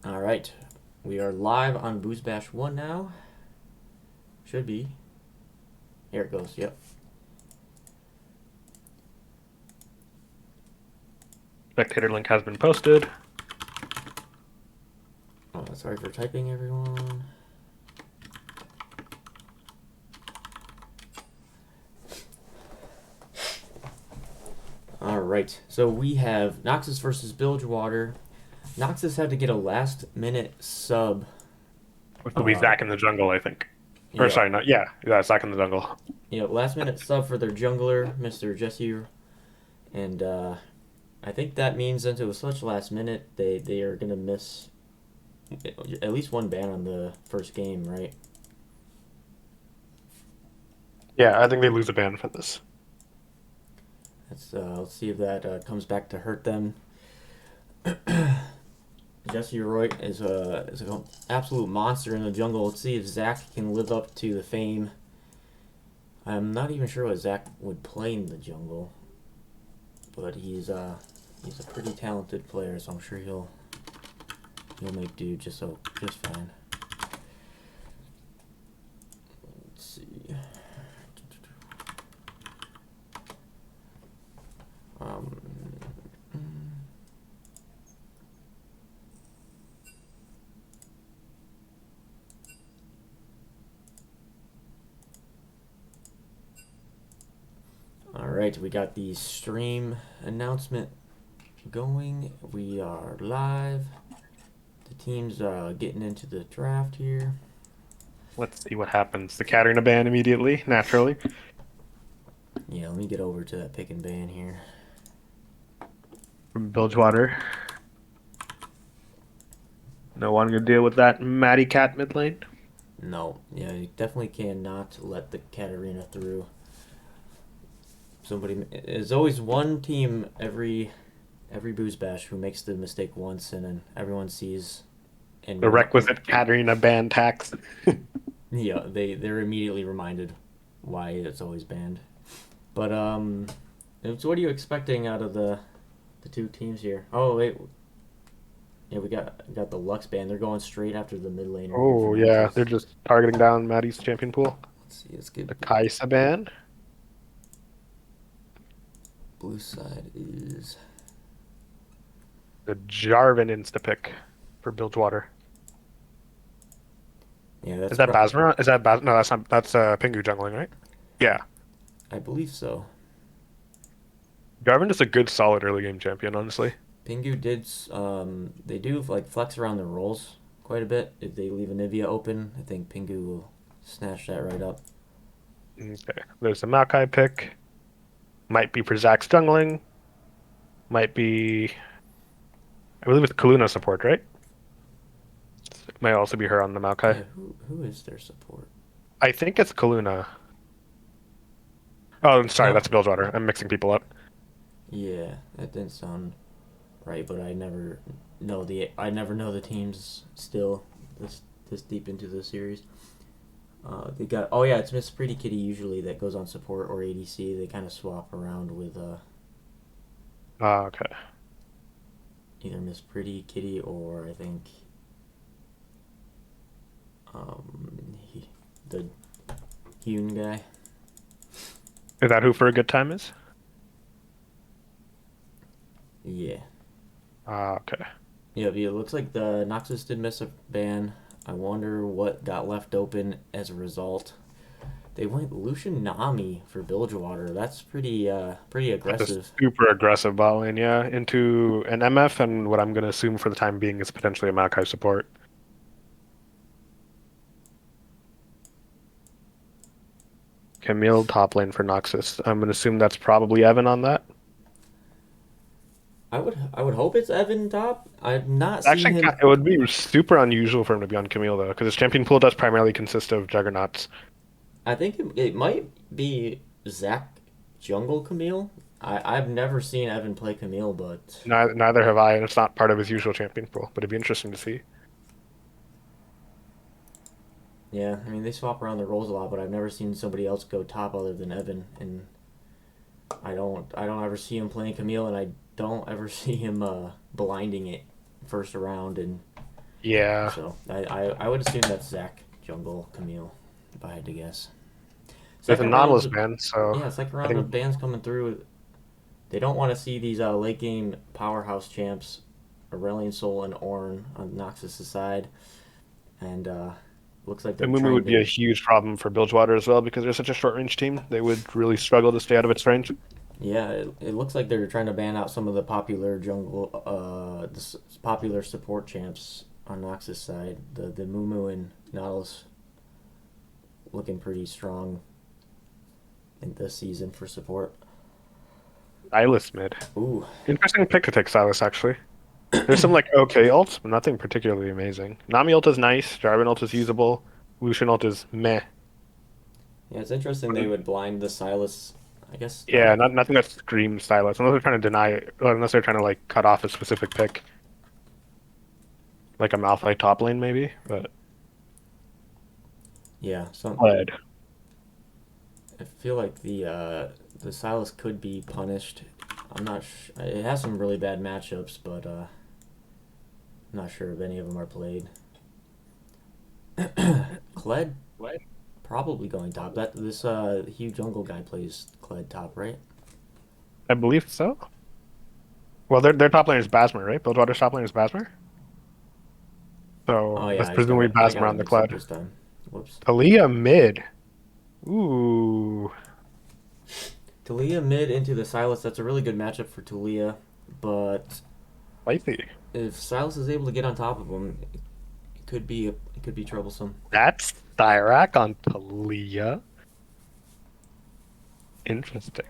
All right, we are live on BoozeBash 1 now. Should be. Here it goes, yep. Spectator link has been posted. Oh, sorry for typing, everyone. All right, so we have Noxus versus Bilgewater. Noxus had to get a last-minute sub. Which will be Zach in the jungle, I think. Or Yeah, sorry, not yeah, Zach in the jungle. last-minute sub for their jungler, Mr. Jesse, and I think that means since it was such last minute, they are gonna miss at least one ban on the first game, right? Yeah, I think they lose a ban for this. Let's see if that comes back to hurt them. Jesse Roy is an absolute monster in the jungle. Let's see if Zach can live up to the fame. I'm not even sure what Zach would play in the jungle, but he's a pretty talented player, so I'm sure he'll make do just fine. Let's see. Um, all right, we got the stream announcement going. We are live. The team's getting into the draft here. Let's see what happens. The Katarina ban immediately, naturally. Yeah, let me get over to that pick and ban here. From Bilgewater. No one gonna deal with that Matty Cat mid lane. No, yeah, you definitely cannot let the Katarina through. There's always one team every BoozeBash who makes the mistake once, and then everyone sees and The requisite Katarina ban tax. yeah, they're immediately reminded why it's always banned. But so what are you expecting out of the two teams here? Oh wait, yeah, we got the Lux ban. They're going straight after the mid laner. Oh yeah, they're just targeting down Matty's champion pool. Let's see, let's get The Kaisa ban. blue side is The Jarvan insta pick for Bilgewater. yeah. That's Is that Basmaron? Is that No, that's not. That's Pingu jungling, right? Yeah. I believe so. Jarvan is a good, solid early game champion, honestly. Pingu did. They do like flex around their roles quite a bit. If they leave a Nivea open, I think Pingu will snatch that right up. Okay. There's the Maokai pick. Might be for Zach's jungling. Might be. I believe it's Kaluna support, right? Might also be her on the Maokai. Yeah, who is their support? I think it's Kaluna. Oh, I'm sorry, No. that's Bilgewater. I'm mixing people up. Yeah, that didn't sound right, but I never know the teams still this deep into the series. They got it's Miss Pretty Kitty usually that goes on support or ADC. They kind of swap around with Okay. either Miss Pretty Kitty or I think the Hune guy. Is that who for a good time is? Yeah. Okay. Yeah, it looks like the Noxus did miss a ban. I wonder what got left open as a result. They went Lucian Nami for Bilgewater. That's pretty That's a aggressive. super aggressive bot lane, yeah. Into an MF and what I'm going to assume for the time being is potentially a Maokai support. Camille top lane for Noxus. I'm going to assume that's probably Evan on that. I would hope it's Evan top. I've not seen Actually, him. it would be super unusual for him to be on Camille, though, because his champion pool does primarily consist of Juggernauts. I think it might be Zach Jungle Camille. I've never seen Evan play Camille, but Neither have I, and it's not part of his usual champion pool, but it'd be interesting to see. yeah, I mean they swap around their roles a lot, but I've never seen somebody else go top other than Evan, and I don't ever see him playing Camille, and I don't ever see him blinding it first round and Yeah. So I would assume that's Zach jungle Camille, if I had to guess. There's a Second round, Nautilus ban, so yeah, second I round think of bans coming through. They don't want to see these late game powerhouse champs, Aurelion Sol and Ornn on Noxus' side, and looks like the they're Mumu trying would be a to. huge problem for Bilgewater as well because they're such a short range team. They would really struggle to stay out of its range. Yeah, it looks like they're trying to ban out some of the popular jungle, popular support champs on Noxus side. The Mumu and Nautilus looking pretty strong in this season for support. Eyeless mid. Ooh, Interesting pick to take Silas, actually. There's some like okay ults, but nothing particularly amazing. Nami ult is nice, Jarvan ult is usable, Lucian ult is meh. yeah, it's interesting they would blind the Silas. I guess Yeah, nothing that screams Silas, unless they're trying to deny or unless they're trying to like cut off a specific pick. Like a Malphite top lane maybe, but yeah. Some Bled. I feel like the Silas could be punished. I'm not. It has some really bad matchups, but I'm not sure if any of them are played. Kled Bled? probably going top. That this huge jungle guy plays Kled top, right? I believe so. Well, their top lane is Basmer, right? Bilgewater's top lane is Basmer. Oh So yeah, that's presumably I Basmer got it on the mixed up Cloud. this time. Whoops. Talia mid. Ooh, Talia mid into the Silas. That's a really good matchup for Talia, but spicy. if Silas is able to get on top of him, it could be troublesome. That's Dirac on Talia. Interesting.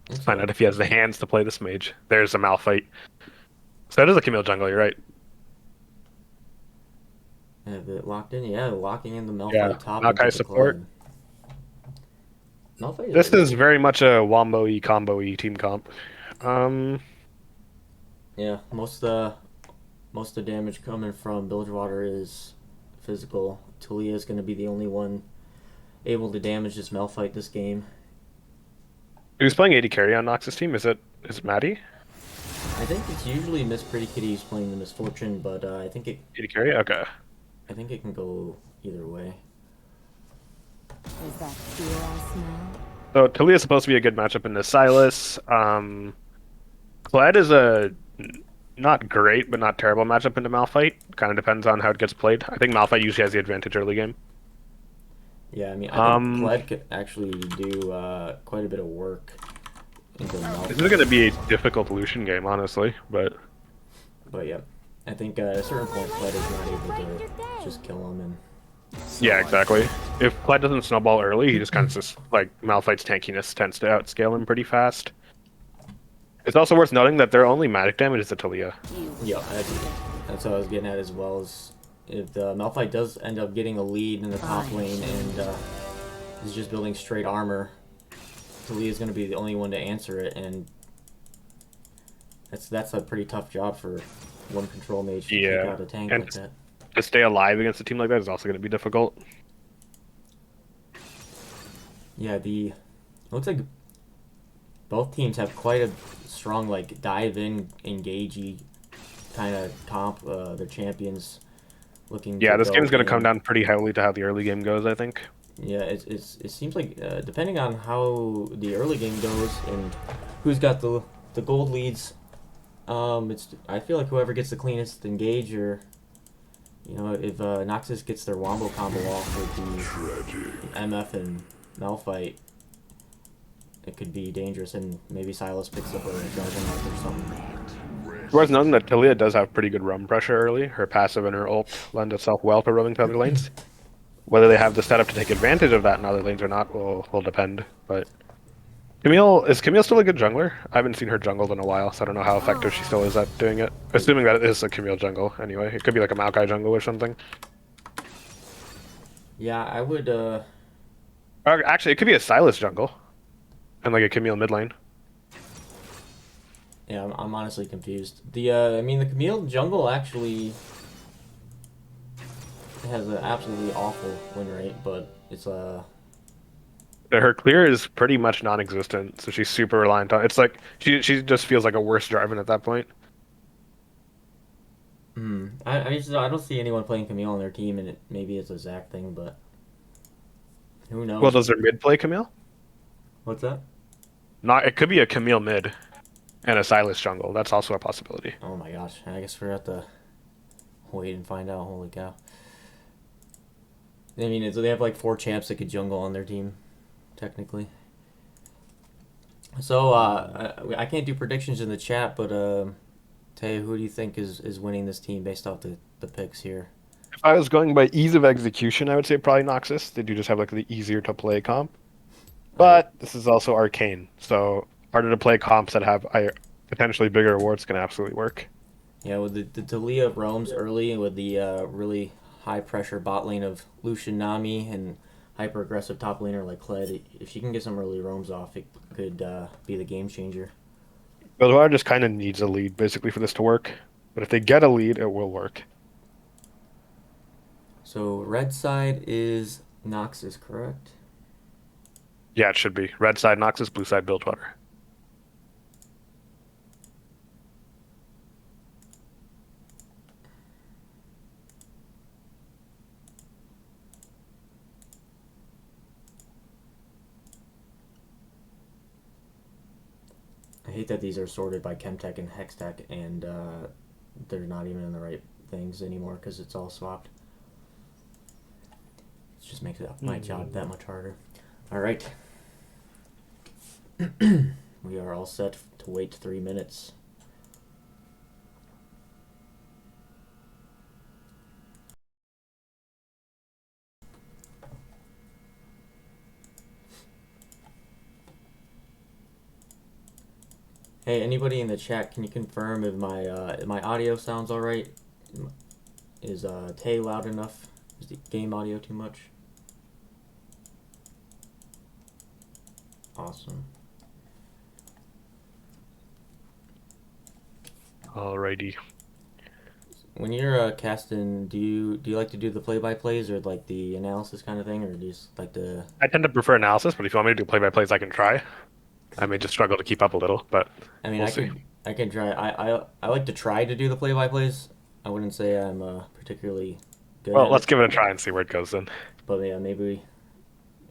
Let's find out if he has the hands to play this mage. There's a Malphite. So that is a Camille jungle, you're right. Have it locked in? Yeah, locking in the Yeah, Malphite top into Maokai the support. Kled. Malphite This is is very much a Wombo-y, combo-y team comp. Um, yeah. Most of the damage coming from Bilgewater is physical. Talia is going to be the only one able to damage this Malphite this game. who's playing AD carry on Nox's team? Is it Maddie? I think it's usually Miss Pretty Kitty who's playing the Misfortune, but AD carry? Okay. I think it can go either way. Is that fear I smell? So Talia's supposed to be a good matchup in the Silas. Kled is a not great, but not terrible matchup into Malphite. Kind of depends on how it gets played. I think Malphite usually has the advantage early game. Yeah, I mean, I think Kled could actually do quite a bit of work into This is going Malphite. to be a difficult Lucian game, honestly, but But yeah, I think at a certain point, Kled is not able to just kill him and. yeah, exactly. If Kled doesn't snowball early, he just kind of just, like, Malphite's tankiness tends to outscale him pretty fast. It's also worth noting that their only magic damage is the Talia. Yeah, that's what I was getting at as well. Is if the Malphite does end up getting a lead in the top lane and is just building straight armor, Talia is going to be the only one to answer it, and that's a pretty tough job for one control mage to take Yeah, out a tank and like that. to stay alive against a team like that is also going to be difficult. Yeah, it looks like both teams have quite a strong like dive in, engagey kind of comp. Their champions looking. Yeah, To this go game's going to come in. down pretty heavily to how the early game goes, I think. Yeah, it seems like depending on how the early game goes and who's got the gold leads, I feel like whoever gets the cleanest engage or if Noxus gets their wombo combo off with the MF and Malphite, it could be dangerous and maybe Silas picks up a Juggernaut or something. It's worth noting that Talia does have pretty good roam pressure early. Her passive and her ult lend itself well to roaming to other lanes. Whether they have the setup to take advantage of that in other lanes or not will depend. But is Camille still a good jungler? I haven't seen her jungled in a while, so I don't know how effective she still is at doing it. Assuming that it is a Camille jungle, anyway. It could be like a Maokai jungle or something. Yeah, I would. Or actually, it could be a Silas jungle. And like a Camille mid lane. Yeah, I'm honestly confused. I mean, the Camille jungle actually has an absolutely awful win rate, but it's Her clear is pretty much non-existent, so she's super reliant on. It's like she just feels like a worse Jarvan at that point. I don't see anyone playing Camille on their team, and maybe it's a Zach thing, but who Well, knows? does their mid play Camille? What's that? Not. It could be a Camille mid and a Silas jungle. That's also a possibility. Oh my gosh! I guess we're at the wait and find out. Holy cow! I mean, they have like 4 champs that could jungle on their team, technically. So I can't do predictions in the chat, but Tay, who do you think is winning this team based off the picks here? If I was going by ease of execution, I would say probably Noxus. They do just have like the easier to play comp. Right. But this is also Arcane, so harder to play comps that have potentially bigger awards can absolutely work. Yeah, with the Talia roams early and with the really high pressure bot lane of Lucian Nami and hyper aggressive top laner like Kled, if she can get some early roams off, it could be the game changer. Bilgewater just kind of needs a lead basically for this to work. But if they get a lead, it will work. So red side is Noxus, correct? Yeah, it should be. Red side Noxus, blue side Bilgewater. I hate that these are sorted by Chemtech and Hextech, and they're not even in the right things anymore because it's all swapped. It just makes my job that much harder. All right. We are all set to wait 3 minutes. Hey, anybody in the chat, can you confirm if my audio sounds all right? Is Tay loud enough? Is the game audio too much? Awesome. Alrighty. When you're casting, do you like to do the play-by-plays or like the analysis kind of thing, or do you just like to? I tend to prefer analysis, but if you want me to do play-by-plays, I can try. I may just struggle to keep up a little, but I mean, we'll see. I can try. I like to try to do the play-by-plays. I wouldn't say I'm particularly good Well, at let's it, give it a try and see where it goes then. but yeah, maybe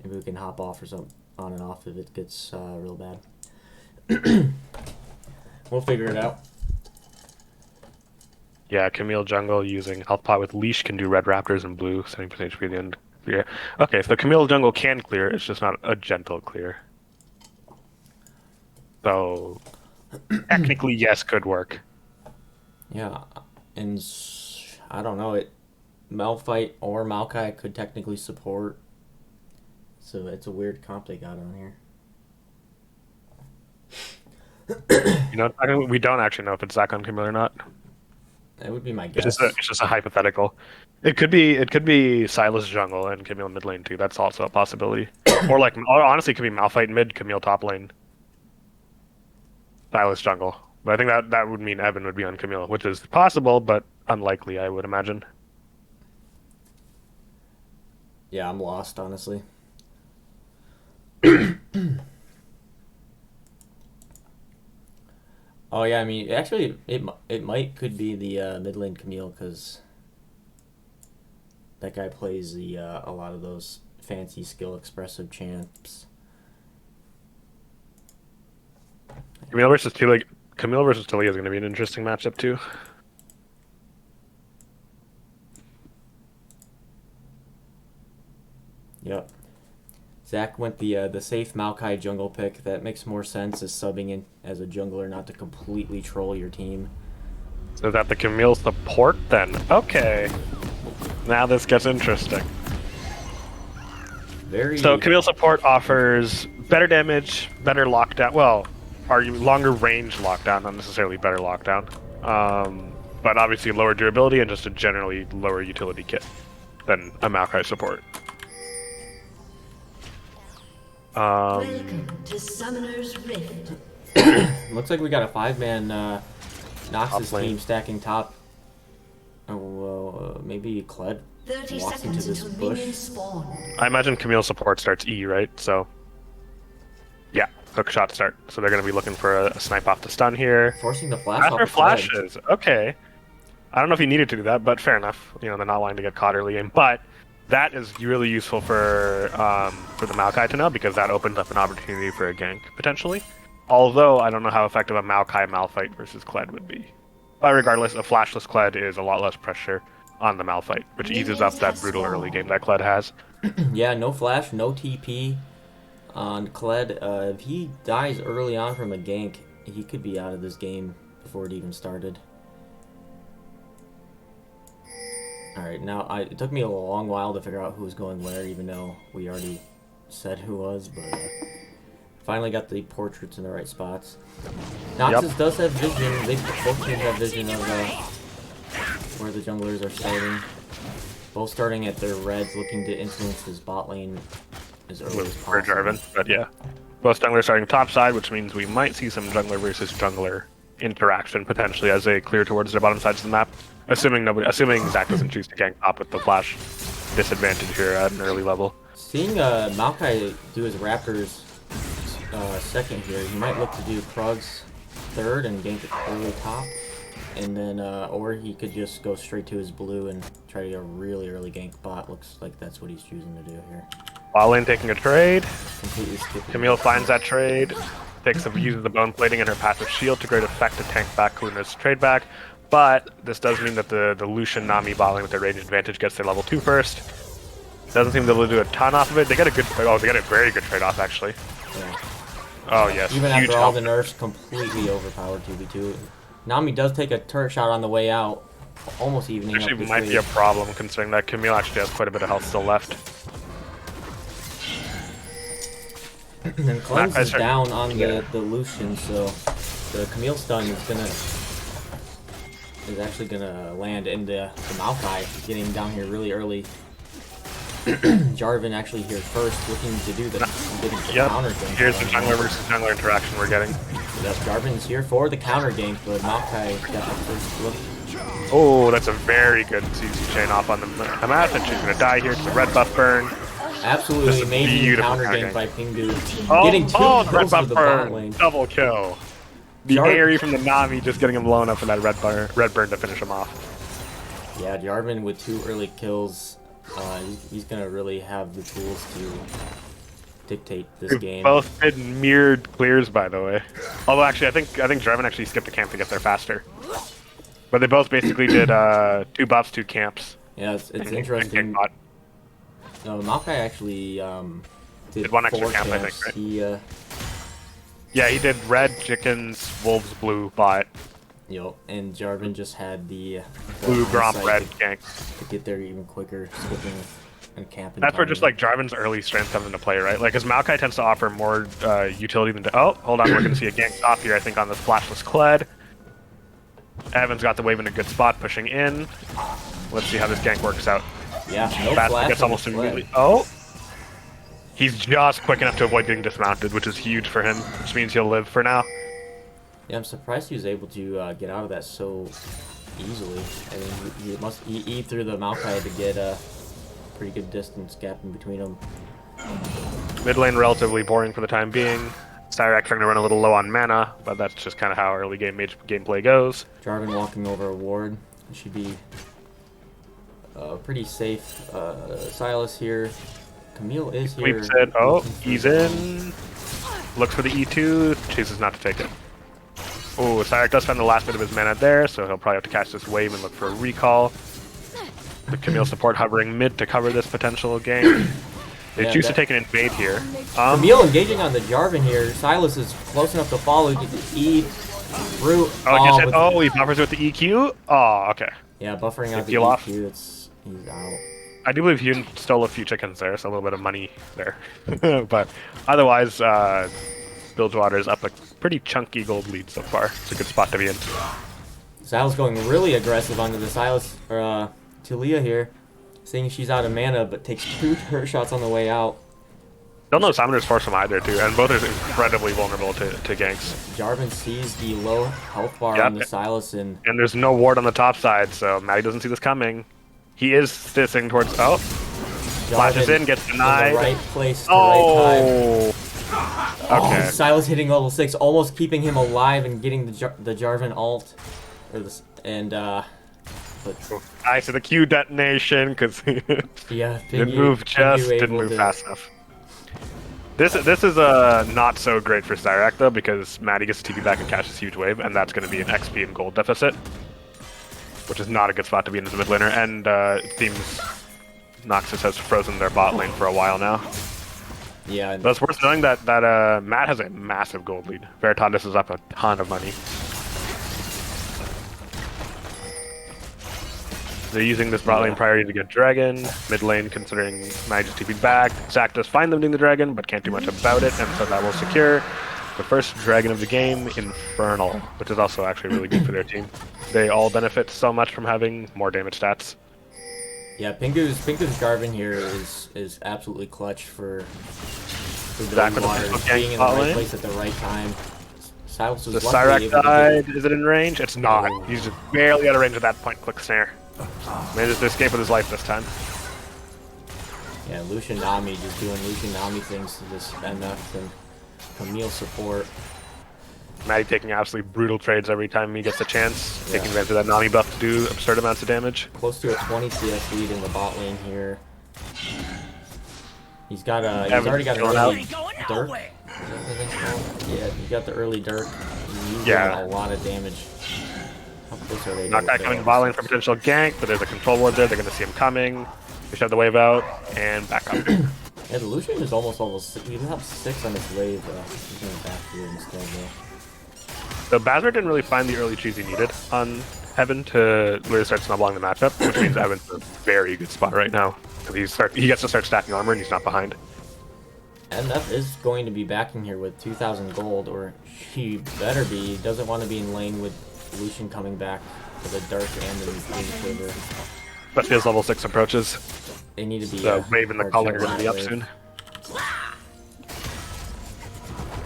we can hop off or something on and off if it gets real bad. We'll figure it out. Yeah, Camille jungle using health pot with leash can do red raptors and blue, 70% HP at the end. Yeah. Okay, so Camille jungle can clear, it's just not a gentle clear. So technically, yes, could work. Yeah, and I don't know it. Malphite or Maokai could technically support. So it's a weird comp they got on here. You know, we don't actually know if it's Zach on Camille or not. That would be my It's guess. just a hypothetical. It could be Silas jungle and Camille mid lane too. That's also a possibility. Or honestly, it could be Malphite mid, Camille top lane, Silas jungle. But I think that would mean Evan would be on Camille, which is possible, but unlikely, I would imagine. Yeah, I'm lost, honestly. Oh yeah, I mean, actually, it could be the mid lane Camille because that guy plays the a lot of those fancy skill expressive champs. Camille versus Talia is going to be an interesting matchup too. Yep. Zach went the safe Maokai jungle pick. That makes more sense as subbing in as a jungler, not to completely troll your team. So is that the Camille support then? Okay. Now this gets interesting. So Camille support offers better damage, better lockdown. Well, longer range lockdown, not necessarily better lockdown. But obviously lower durability and just a generally lower utility kit than a Maokai support. Welcome to Summoner's Rift. Looks like we got a 5-man Noxus lane. team stacking top. Oh, well, maybe Kled 30 walks into seconds this until bush. minions spawn. I imagine Camille support starts E, right? So, yeah, hook shot start. So they're going to be looking for a snipe off the stun here. Forcing the flash off After the Kled. flashes, okay. I don't know if he needed to do that, but fair enough. You know, they're not wanting to get caught early game. But that is really useful for the Maokai to know, because that opens up an opportunity for a gank, potentially. Although, I don't know how effective a Maokai Malphite versus Kled would be. But regardless, a flashless Kled is a lot less pressure on the Malphite, which eases up that brutal early game that Kled has. Yeah, no flash, no TP on Kled. If he dies early on from a gank, he could be out of this game before it even started. Alright, now it took me a long while to figure out who was going where, even though we already said who was, but finally got the portraits in the right spots. Noxus does have vision. Both teams have vision of where the junglers are starting. Both starting at their reds, looking to influence his bot lane as early as For possible. Jarvan, but yeah. Both junglers starting top side, which means we might see some jungler versus jungler interaction potentially as they clear towards the bottom sides of the map. Assuming Zach doesn't choose to gank top with the flash disadvantage here at an early level. Seeing Maokai do his Raptors second here, he might look to do Krug's third and gank it early top, and then or he could just go straight to his blue and try to get a really early gank bot. Looks like that's what he's choosing to do here. Bot lane taking a trade. Completely skipping. Camille finds that trade, uses the bone plating and her passive shield to great effect to tank back Kaluna's trade back. But this does mean that the Lucian Nami bot lane with their range advantage gets their level 2 first. Doesn't seem to be able to do a ton off of it. They get a very good trade off actually. Yeah. Oh yes, Even huge after all help. the nerfs, completely overpowered 2v2. Nami does take a turret shot on the way out, almost evening up Actually this might be a wave. problem considering that Camille actually has quite a bit of health still left. And Cleanse is Sure. down on the Lucian, so the Camille stun is actually gonna land, and the Maokai getting down here really early. Jarvan actually here first, looking to do the counter gank. Here's the jungler versus jungler interaction we're getting. Yep, Jarvan's here for the counter gank, but Maokai got the first look. Oh, that's a very good CC chain off on the map, and she's gonna die here to the red buff burn. Absolutely This is amazing beautiful counter counter gank gank. by Pingu. Oh, Getting two the red kills buff with the bot burn, lane. double kill. The AoE from the Nami just getting him blown up in that red burn to finish him off. Yeah, Jarvan with 2 early kills. He's gonna really have the tools to dictate this game. Both did mirrored clears, by the way. Although actually, I think Jarvan actually skipped a camp to get there faster. But they both basically did 2 buffs, 2 camps. Yeah, it's and interesting. bot. No, Maokai actually did 1 extra 4 camp, I camps. think, right? He Yeah, he did red, chickens, wolves, blue, bot, and Jarvan just had the blue, gromp, insight red, gank. to get there even quicker, skipping and camping. That's where just like Jarvan's early strength comes into play, right? Like, because Maokai tends to offer more utility than. Oh, hold on, we're gonna see a gank off here. I think on this flashless Kled. Evan's got the wave in a good spot, pushing in. Let's see how this gank works out. Yeah, no Fast flash gets on almost the immediately. Kled. Oh, he's just quick enough to avoid getting dismounted, which is huge for him. Which means he'll live for now. Yeah, I'm surprised he was able to get out of that so easily. I mean, he eat through the Maokai to get a pretty good distance gap in between them. Mid lane relatively boring for the time being. Cyrax trying to run a little low on mana, but that's just kind of how early game gameplay goes. Jarvan walking over a ward. It should be pretty safe. Silas here. Camille is here. We've said, oh, he's in. Looks for the E2, chooses not to take it. Oh, Cyrax does spend the last bit of his mana there, so he'll probably have to catch this wave and look for a recall. The Camille support hovering mid to cover this potential game. They choose to take an invade here. Camille engaging on the Jarvan here. Silas is close enough to follow. E through. He buffers with the EQ? Oh, okay. Yeah, buffering out the peel off. EQ. He's out. I do believe he stole a few chickens there, so a little bit of money there. But otherwise, Bilgewater is up a pretty chunky gold lead so far. It's a good spot to be in. Silas going really aggressive onto the Silas or Talia here, seeing she's out of mana, but takes 2 turret shots on the way out. Don't know Summoners force him either too, and both are incredibly vulnerable to ganks. Jarvan sees the low health bar on the Silas and there's no ward on the top side, so Maddie doesn't see this coming. He is stissing towards flashes in, gets denied. in the right place, the right time. Okay. Silas hitting level 6, almost keeping him alive and getting the Jarvan ult, But I see the Q detonation because yeah, didn't move fast enough. This is not so great for Cyrac though, because Maddie gets to TP back and catches huge wave, and that's going to be an XP and gold deficit, which is not a good spot to be in as a mid laner. And it seems Noxus has frozen their bot lane for a while now. Yeah, But it's worth knowing that Matt has a massive gold lead. Veritas is up a ton of money. They're using this bot lane priority to get Dragon. Mid lane, considering Maddie just TP'd back. Zac does find them doing the Dragon, but can't do much about it, and so that will secure the first Dragon of the game, Infernal, which is also actually really good for their team. They all benefit so much from having more damage stats. yeah. Pingu's Garvin here is absolutely clutch for Zac with Bilgewater, the gank being in the bot right lane. place at the right time. Silas was The luckily Cyrac able to get died. Is it in range? It's not. He's just barely out of range at that point. Click snare. Manages to escape with his life this time. Yeah, Lucian Nami just doing Lucian Nami things to this MF and Camille support. Maddie taking absolutely brutal trades every time he gets a chance, taking advantage of that Nami buff to do absurd amounts of damage. Close to a 20 CS lead in the bot lane here. He's got a. He's already got an early Dirk. Yeah, he got the early Dirk. He's doing a lot of damage. How close are they? Knockout coming to bot lane for potential gank, but there's a control ward there. They're going to see him coming. They shove the wave out and back up. Yeah, the Lucian is almost. He have 6 on his wave. He's going to back here instead though. So Basmer didn't really find the early cheese he needed on Heaven to really start snowballing the matchup, which means Evan's in a very good spot right now. He gets to start stacking armor and he's not behind. MF is going to be backing here with 2,000 gold, or she better be. He doesn't want to be in lane with Lucian coming back for the Dark and the Green Quiver. Especially as level 6 approaches. They need to be. The wave and the hard calling are to going to be up wave. soon.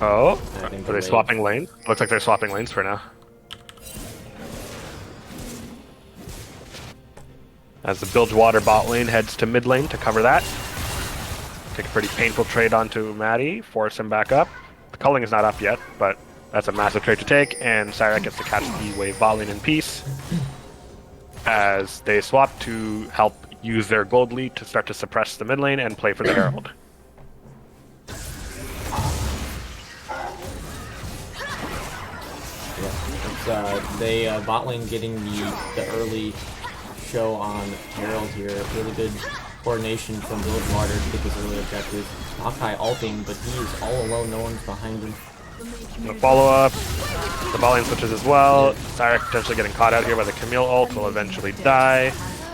Oh, I think are they swapping lanes? Looks like they're swapping lanes for now. As the Bilgewater bot lane heads to mid lane to cover that. Take a pretty painful trade onto Maddie, force him back up. The culling is not up yet, but that's a massive trade to take, and Cyrac gets to catch the wave bot lane in peace. As they swap to help use their gold lead to start to suppress the mid lane and play for the Herald. They bot lane getting the early show on Herald here. Really good coordination from Bilgewater to get this early objective. Makai ulting, but he is all alone. No one's behind him. Follow up. The bot lane switches as well. Cyrac potentially getting caught out here by the Camille ult will eventually die.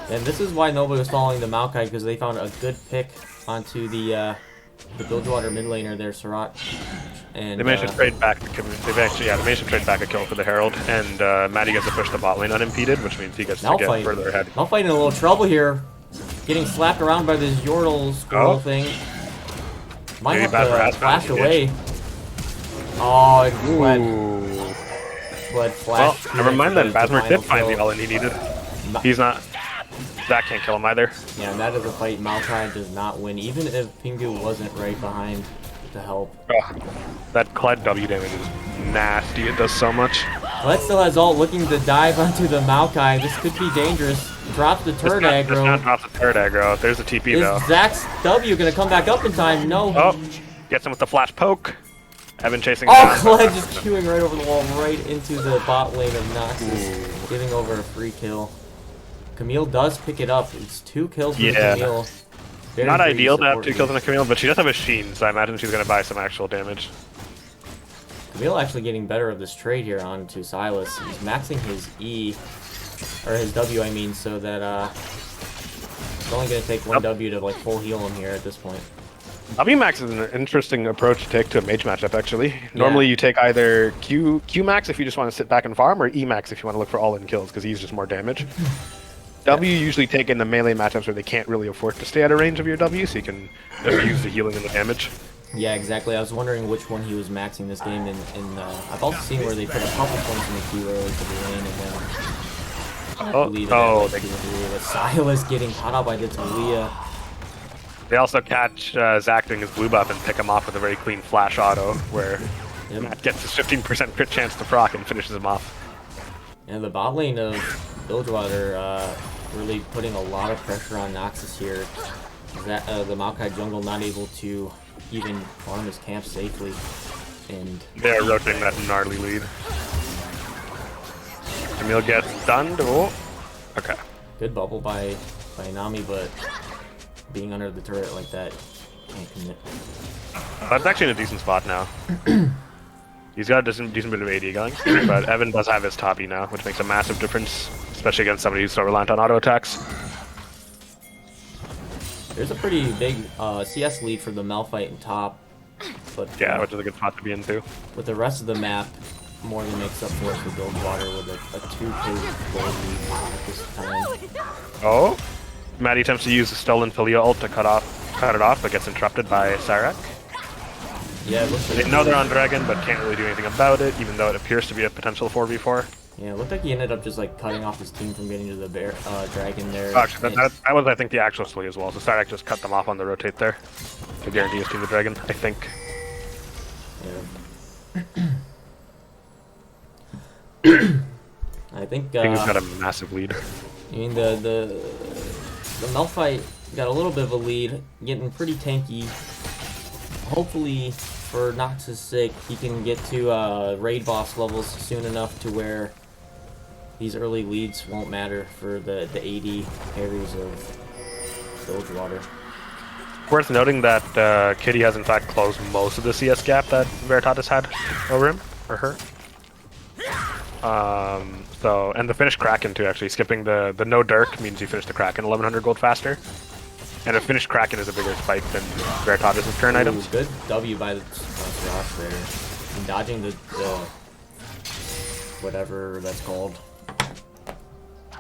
And this is why nobody was following the Maokai, because they found a good pick onto the Bilgewater mid laner there, Surat. And They managed to trade back. They managed to trade back a kill for the Herald, and Maddie gets to push the bot lane unimpeded, which means he gets to get further ahead. Malphite in a little trouble here, getting slapped around by this Yordle squirrel thing. Might Maybe have to flash away. Oh, it fled flash. Well, never mind then. Basmer did find the all-in he needed. He's not. That can't kill him either. Yeah, and that is a fight Maokai does not win, even if Pingu wasn't right behind to help. That Kled W damage is nasty. It does so much. Kled still has ult, looking to dive onto the Maokai. This could be dangerous. Drops the turret aggro. Drops the turret aggro. There's the TP though. Is Zac's W gonna come back up in time? No. Oh, gets him with the flash poke. Evan chasing Oh, him down. Kled just queuing right over the wall, right into the bot lane of Noxus, giving over a free kill. Camille does pick it up. It's 2 kills for Camille. Very Not great ideal to have support 2 kills here. on a Camille, but she does have a Sheen, so I imagine she's going to buy some actual damage. Camille actually getting better of this trade here onto Silas. He's maxing his E, or his W, I mean, so that it's only going to take 1 W to like full heal him here at this point. W-Max is an interesting approach to take to a mage matchup, actually. Normally you take either Q-Max if you just want to sit back and farm, or E-Max if you want to look for all-in kills, because he's just more damage. W usually take in the melee matchups where they can't really afford to stay out of range of your W, so you can use the healing and the damage. Yeah, exactly. I was wondering which one he was maxing this game in. I've also seen where they put a couple points in the Q early to the lane, and then Silas getting caught out by the Talia. They also catch Zac doing his blue buff and pick him off with a very clean flash auto, where Matt gets his 15% crit chance to proc and finishes him off. And the bot lane of Bilgewater really putting a lot of pressure on Noxus here. That the Maokai jungle not able to even farm his camp safely, and They're rotating that gnarly lead. Emil gets stunned. Oh, okay. good bubble by Nami, but being under the turret like that can't commit. That's actually in a decent spot now. He's got a decent bit of AD going, but Evan does have his top E now, which makes a massive difference, especially against somebody who's so reliant on auto attacks. There's a pretty big CS lead for the Malphite in top, but Yeah, which is a good spot to be into. with the rest of the map more than makes up for it for Bilgewater with a 2K gold lead at this time. Oh, Maddie attempts to use the stolen Filia ult to cut it off, but gets interrupted by Cyrac. Yeah, it looks like They know they're on Dragon, but can't really do anything about it, even though it appears to be a potential 4v4. Yeah, it looked like he ended up just like cutting off his team from getting to the dragon there. Actually, that was, I think, the actual play as well. So Cyrac just cut them off on the rotate there to guarantee his team the Dragon, I think. Yeah. I think I think he's got a massive lead. I mean the Malphite got a little bit of a lead, getting pretty tanky. Hopefully, for Noxus' sake, he can get to raid boss levels soon enough to where these early leads won't matter for the AD carries of Bilgewater. Worth noting that Kitty has in fact closed most of the CS gap that Veritatis had over him, or her. And the finished Kraken too, actually. Skipping the no Dirk means you finish the Kraken 1100 gold faster. And a finished Kraken is a bigger spike than Veritatis' current items. Good W by the Ross there. And dodging the whatever that's called.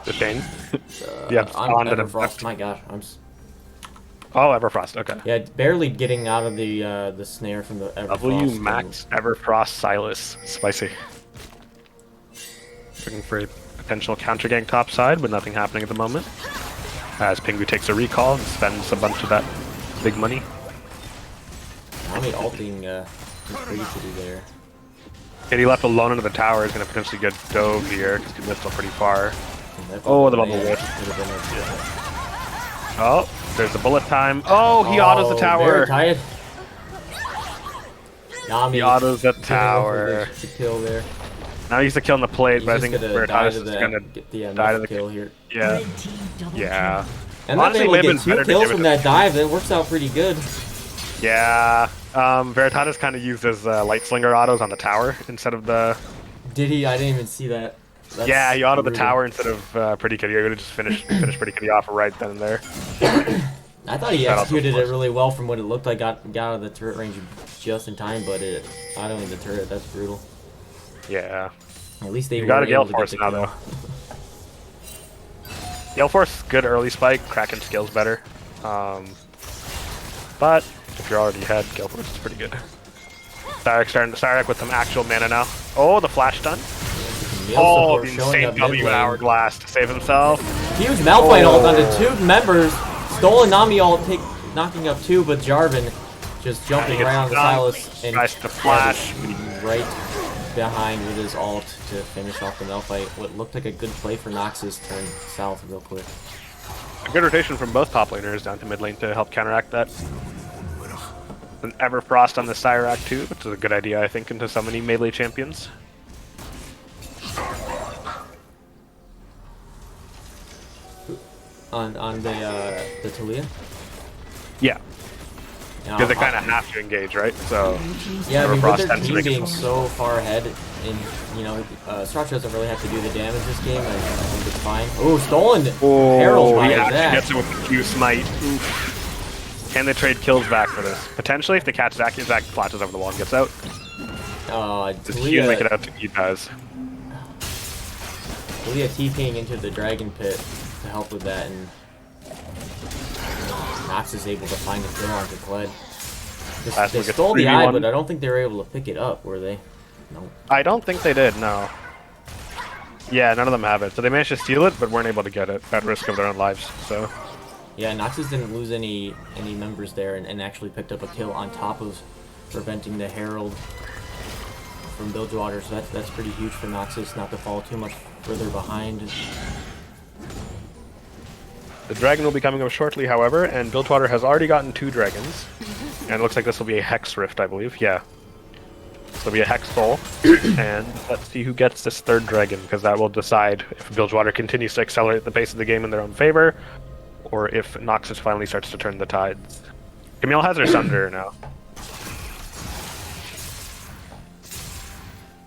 The chain? Yeah, on to the Everfrost. left. My gosh, Oh, Everfrost, okay. yeah, barely getting out of the snare from the Everfrost. W Max Everfrost Silas. Spicy. Looking for a potential counter gank top side, but nothing happening at the moment. As Pingu takes a recall and spends a bunch of that big money. Nami ulting is pretty to do there. Kitty left alone into the tower is going to potentially get dove here, because Kitty's still pretty far. That Oh, the bubble bubble there whip. would've been Oh, there's the bullet time. Oh, he autos the tower. Very tired. Nami He autos the getting tower. the kill there. Now he's the kill on the plate, He's but I just think gonna die Veritatis to is going to get the die to the kill here. Yeah, Red team double yeah. And Honestly, then it they would get have been better 2 to kills give it from to- that dive. That works out pretty good. Yeah. Veritatis kind of used his light slinger autos on the tower instead of the... Did he? I didn't even see that. That's yeah, he autoed the brutal. tower instead of Pretty Kitty. He would have just finished Pretty Kitty off right then and there. I thought he That also executed it works. really well from what it looked like. Got out of the turret range just in time, but it autoing the turret, that's brutal. Yeah. At least they You were got a Gale able to get Force the now, kill. though. Gale Force, good early spike. Kraken skills better. But if you're already ahead, Gale Force is pretty good. Cyrac with some actual mana now. Oh, the flash stun. Meal Oh, support the showing insane up W mid lane. hourglass to save himself. Huge Malphite ult onto Oh. 2 members. Stolen Nami ult, knocking up 2, but Jarvan just jumping He gets right on the stunned. Silas and Tries to flash. right behind with his ult to finish off the Malphite. What looked like a good play for Noxus turned south real quick. A good rotation from both top laners down to mid lane to help counteract that. An Everfrost on the Cyrac too, which is a good idea, I think, into so many melee champions. On the Talia? Yeah, Yeah, because they kind of have to engage, right? So Yeah, I mean, Everfrost with their tends to team make it being fun. so far ahead, and you know, Strasha doesn't really have to do the damage this game. I think it's fine. Oh, stolen! Herald by he actually Zach. gets it with the Q smite. Oof. Can they trade kills back for this? Potentially, if they catch Zach, Zach flashes over the wall and gets out. Does Q make it out? He does. Talia TPing into the dragon pit to help with that, and Nox is able to find a kill onto Kled. Last They one gets stole the 3v1. eye, but I don't think they were able to pick it up, were they? No. I don't think they did, no. Yeah, none of them have it. So they managed to steal it, but weren't able to get it at risk of their own lives, so... Yeah, Noxus didn't lose any members there, and actually picked up a kill on top of preventing the Herald from Bilgewater, so that's pretty huge for Noxus not to fall too much further behind. The dragon will be coming up shortly, however, and Bilgewater has already gotten 2 dragons. And it looks like this will be a Hex Rift, I believe. Yeah. This will be a Hex Soul. And let's see who gets this 3rd dragon, because that will decide if Bilgewater continues to accelerate the pace of the game in their own favor, or if Noxus finally starts to turn the tides. Camille has her Sunder now.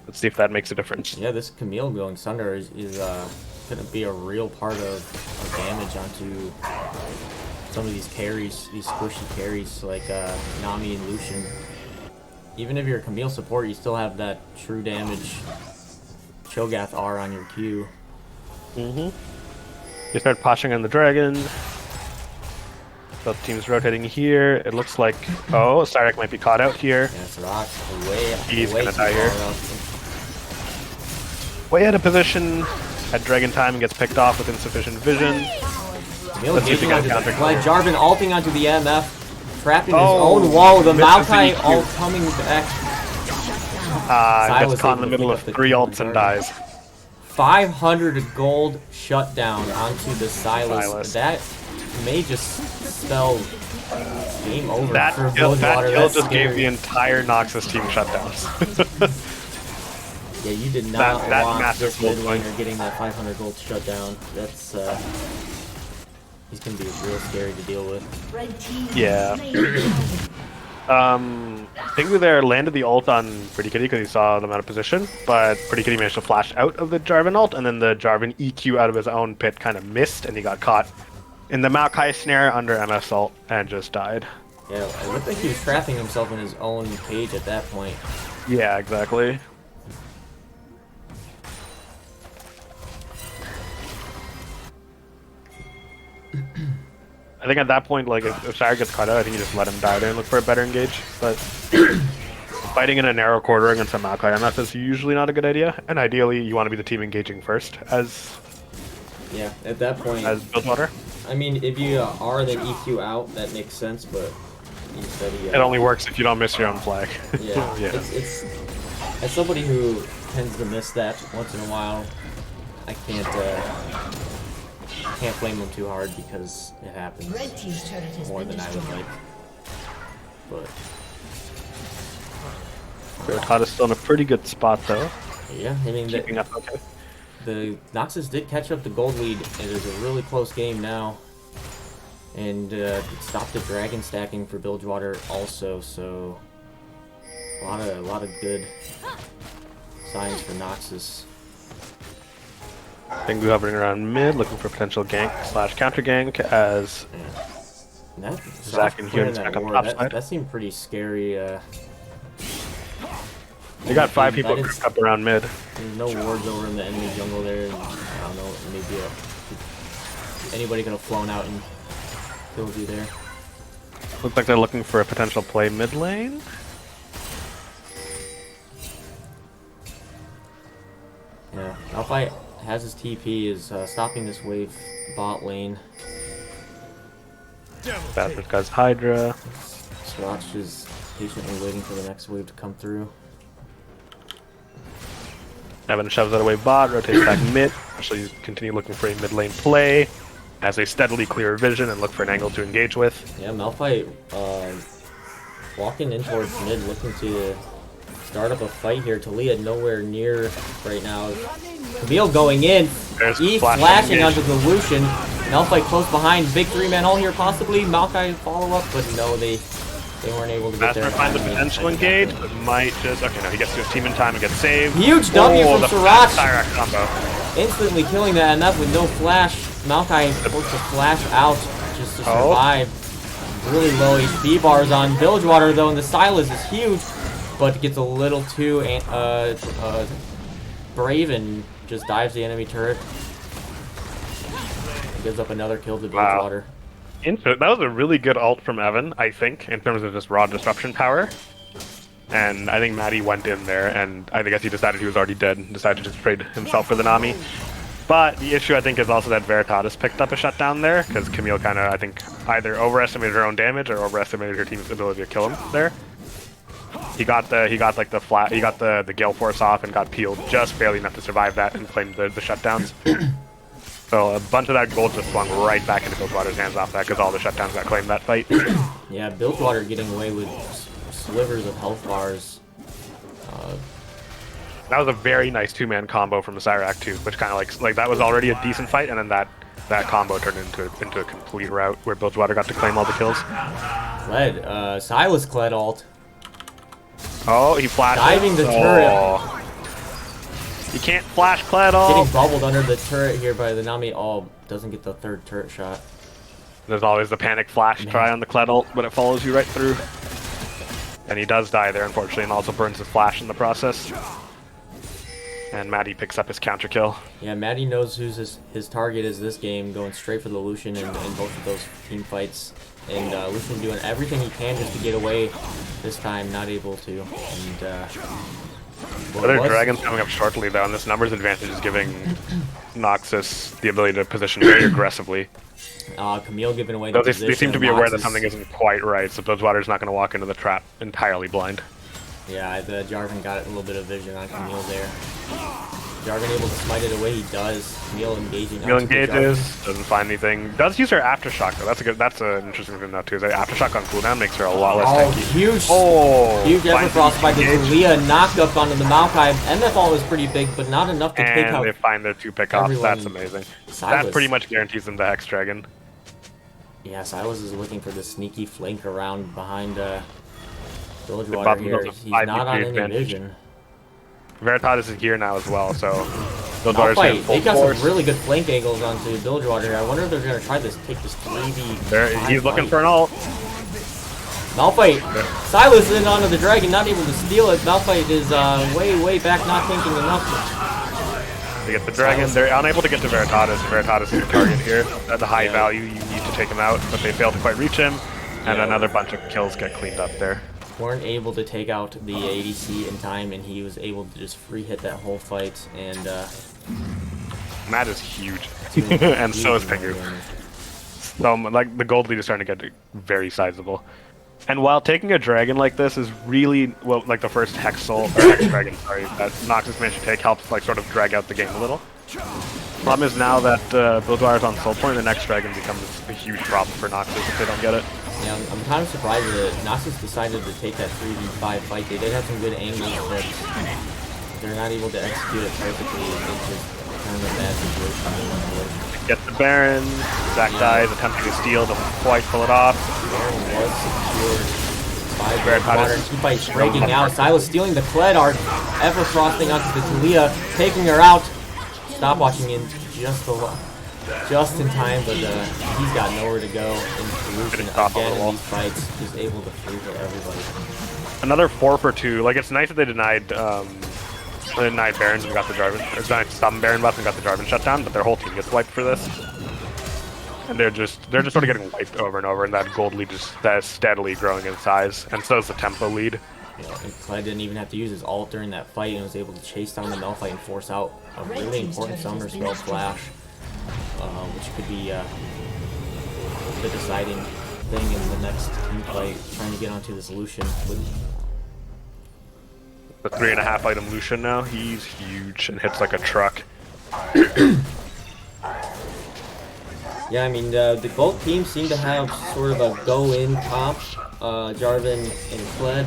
Let's see if that makes a difference. Yeah, this Camille going Sunder is going to be a real part of damage onto some of these carries, these squishy carries like Nami and Lucian. Even if you're a Camille support, you still have that true damage Cho'Gath R on your Q. You start poshing on the dragon. Both teams rotating here. It looks like Cyrek might be caught out here. Yeah, Sirach's way He's way gonna too die here. far up. Way out of position at Dragon Time and gets picked off with insufficient vision. Camille Let's see if we getting got a onto counter. like Jarvan ulting onto the MF, trapping his Oh, own wall. The misses the Maokai EQ. ult coming back. Gets Silas caught in the able to middle pick of up the 3 kill ults and on dies. 500 gold shutdown onto the Silas. That may just spell game over That for kill Bilgewater. That's just gave scary. the entire Noxus team shutdowns. Yeah, you did not that want massive this gold mid point. laner getting that 500 gold shutdown. That's he's gonna be real scary to deal with. Red team Yeah. slain. Pingu there landed the ult on Pretty Kitty because he saw them out of position, but Pretty Kitty managed to flash out of the Jarvan ult, and then the Jarvan EQ out of his own pit kind of missed, and he got caught in the Maokai snare under MS ult and just died. Yeah, it looked like he was trapping himself in his own cage at that point. Yeah, exactly. I think at that point, like, if Shire gets caught out, I think you just let him die there and look for a better engage. But fighting in a narrow corridor against a Maokai MF is usually not a good idea. And ideally, you want to be the team engaging first as Yeah, at that point, Bilgewater. I mean, if you are then EQ out, that makes sense, but instead he... It only works if you don't miss your own flag. Yeah, Yeah. It's as somebody who tends to miss that once in a while, I can't blame them too hard because it happens Red team's turret has more been than I would destroyed. like. But Vertada's still in a pretty good spot though. yeah, I mean Keeping up okay. the Noxus did catch up the gold lead. It is a really close game now, and it stopped the dragon stacking for Bilgewater also. So a lot of good signs for Noxus. Pingu hovering around mid, looking for potential gank / counter gank as And that Zach and playing Huon's that back up ward, top that, side. that seemed pretty scary. they got 5 people That is- grouped up around mid. There's no wards over in the enemy jungle there. And I don't know, maybe anybody could have flown out and killed you there. Looks like they're looking for a potential play mid lane. Yeah, Malphite has his TP, is stopping this wave bot lane. Bastard guy's Hydra. Swatch is patiently waiting for the next wave to come through. Evan shoves that away bot, rotates back mid. Actually, continue looking for a mid lane play as they steadily clear vision and look for an angle to engage with. Yeah, Malphite walking in towards mid, looking to start up a fight here. Talia nowhere near right now. Camille going in. There's E flash flashing engage. onto the Lucian. Malphite close behind. Big 3-man ult here possibly. Maokai follow up, but no, they weren't able to get there. Master finds the potential engage, but might just... Okay, no, he gets to his team in time and gets saved. Huge W from the Sirach. Cyrax combo. Instantly killing that enough with no flash. Maokai forced to flash out just to survive. Really low HP bars on Bilgewater though, and the Silas is huge, but gets a little too brave and just dives the enemy turret. Gives up another kill to Wow. Bilgewater. That was a really good ult from Evan, I think, in terms of just raw disruption power. And I think Maddie went in there, and I guess he decided he was already dead and decided to just trade himself for the Nami. But the issue, I think, is also that Veritatis picked up a shutdown there, because Camille kind of, I think, either overestimated her own damage or overestimated her team's ability to kill him there. He got the Gale Force off and got peeled just barely enough to survive that and claim the shutdowns. So a bunch of that gold just swung right back into Bilgewater's hands off that because all the shutdowns got claimed that fight. Yeah, Bilgewater getting away with slivers of health bars. That was a very nice two-man combo from Cyrac too, which kind of like that was already a decent fight, and then that combo turned into a complete rout where Bilgewater got to claim all the kills. Kled, Silas Kled ult. Oh, he flashed. Diving the turret. You can't flash Kled ult. Getting bubbled under the turret here by the Nami. Oh, doesn't get the third turret shot. There's always the panic flash try on the Kled ult, but it follows you right through. And he does die there, unfortunately, and also burns his flash in the process. And Maddie picks up his counter kill. Yeah, Maddie knows who's his target is this game, going straight for the Lucian in both of those team fights. And Lucian doing everything he can just to get away. This time, not able to. And other dragons coming up shortly, though, and this numbers advantage is giving Noxus the ability to position very aggressively. Camille giving away the the position. They seem to be aware that something isn't quite right, so Bilgewater's not going to walk into the trap entirely blind. Yeah, the Jarvan got a little bit of vision on Camille there. Jarvan able to smite it away, he does. Camille engaging. Camille engages, doesn't find anything. Does use her aftershock though. That's an interesting thing though too. Is that aftershock on cooldown makes her a lot less tanky. Huge Everfrost by the Leah knocked up onto the Maokai. MFall was pretty big, but not enough to take out. And they find their two pickoffs. That's amazing. That pretty much guarantees them the Hex Dragon. Yeah, Silas is looking for the sneaky flank around behind Bilgewater here. He's not on any vision. Veritatis is here now as well, so Bilgewater's in full They got force. some really good flank angles onto Bilgewater here. I wonder if they're going to try this, take this 3v. He's looking for an ult. Malphite. Silas in onto the dragon, not able to steal it. Malphite is way back, not thinking enough. They get the dragon. They're unable to get to Veritatis. Veritatis is your target here. At the high value, you need to take him out, but they fail to quite reach him, and another bunch of kills get cleaned up there. Weren't able to take out the ADC in time, and he was able to just free hit that whole fight. And Matt is huge, and so is Pingu. So like the gold lead is starting to get very sizable. And while taking a dragon like this is really like the first Hex Dragon, sorry, that Noxus managed to take helps like sort of drag out the game a little. Problem is now that Bilgewater's on soul point, the next dragon becomes a huge problem for Noxus if they don't get it. Yeah, I'm kind of surprised that Noxus decided to take that 3v5 fight. They did have some good angles, but they're not able to execute it perfectly. It's just kind of a bad situation. Get the Baron. Zac dies, attempting to steal, doesn't quite pull it off. Baron was secured by Bilgewater. He fights breaking out. Silas stealing the Kled art, ever crossing onto the Talia, taking her out. Stop watching in just in time, but he's got nowhere to go in solution again in these fights. Just able to free hit everybody. Another 4 for 2. Like, it's nice that they denied Barons and got the Jarvan. Or denied some Baron buff and got the Jarvan shut down, but their whole team gets wiped for this. And they're just sort of getting wiped over and over, and that gold lead that is steadily growing in size, and so is the tempo lead. Yeah, and Kled didn't even have to use his ult during that fight and was able to chase down the Malphite and force out a really important summoner spell Flash, which could be the deciding thing in the next team fight, trying to get onto this Lucian. The 3.5 item Lucian now, he's huge and hits like a truck. Yeah, I mean, both teams seem to have sort of a go-in comp, Jarvan and Kled,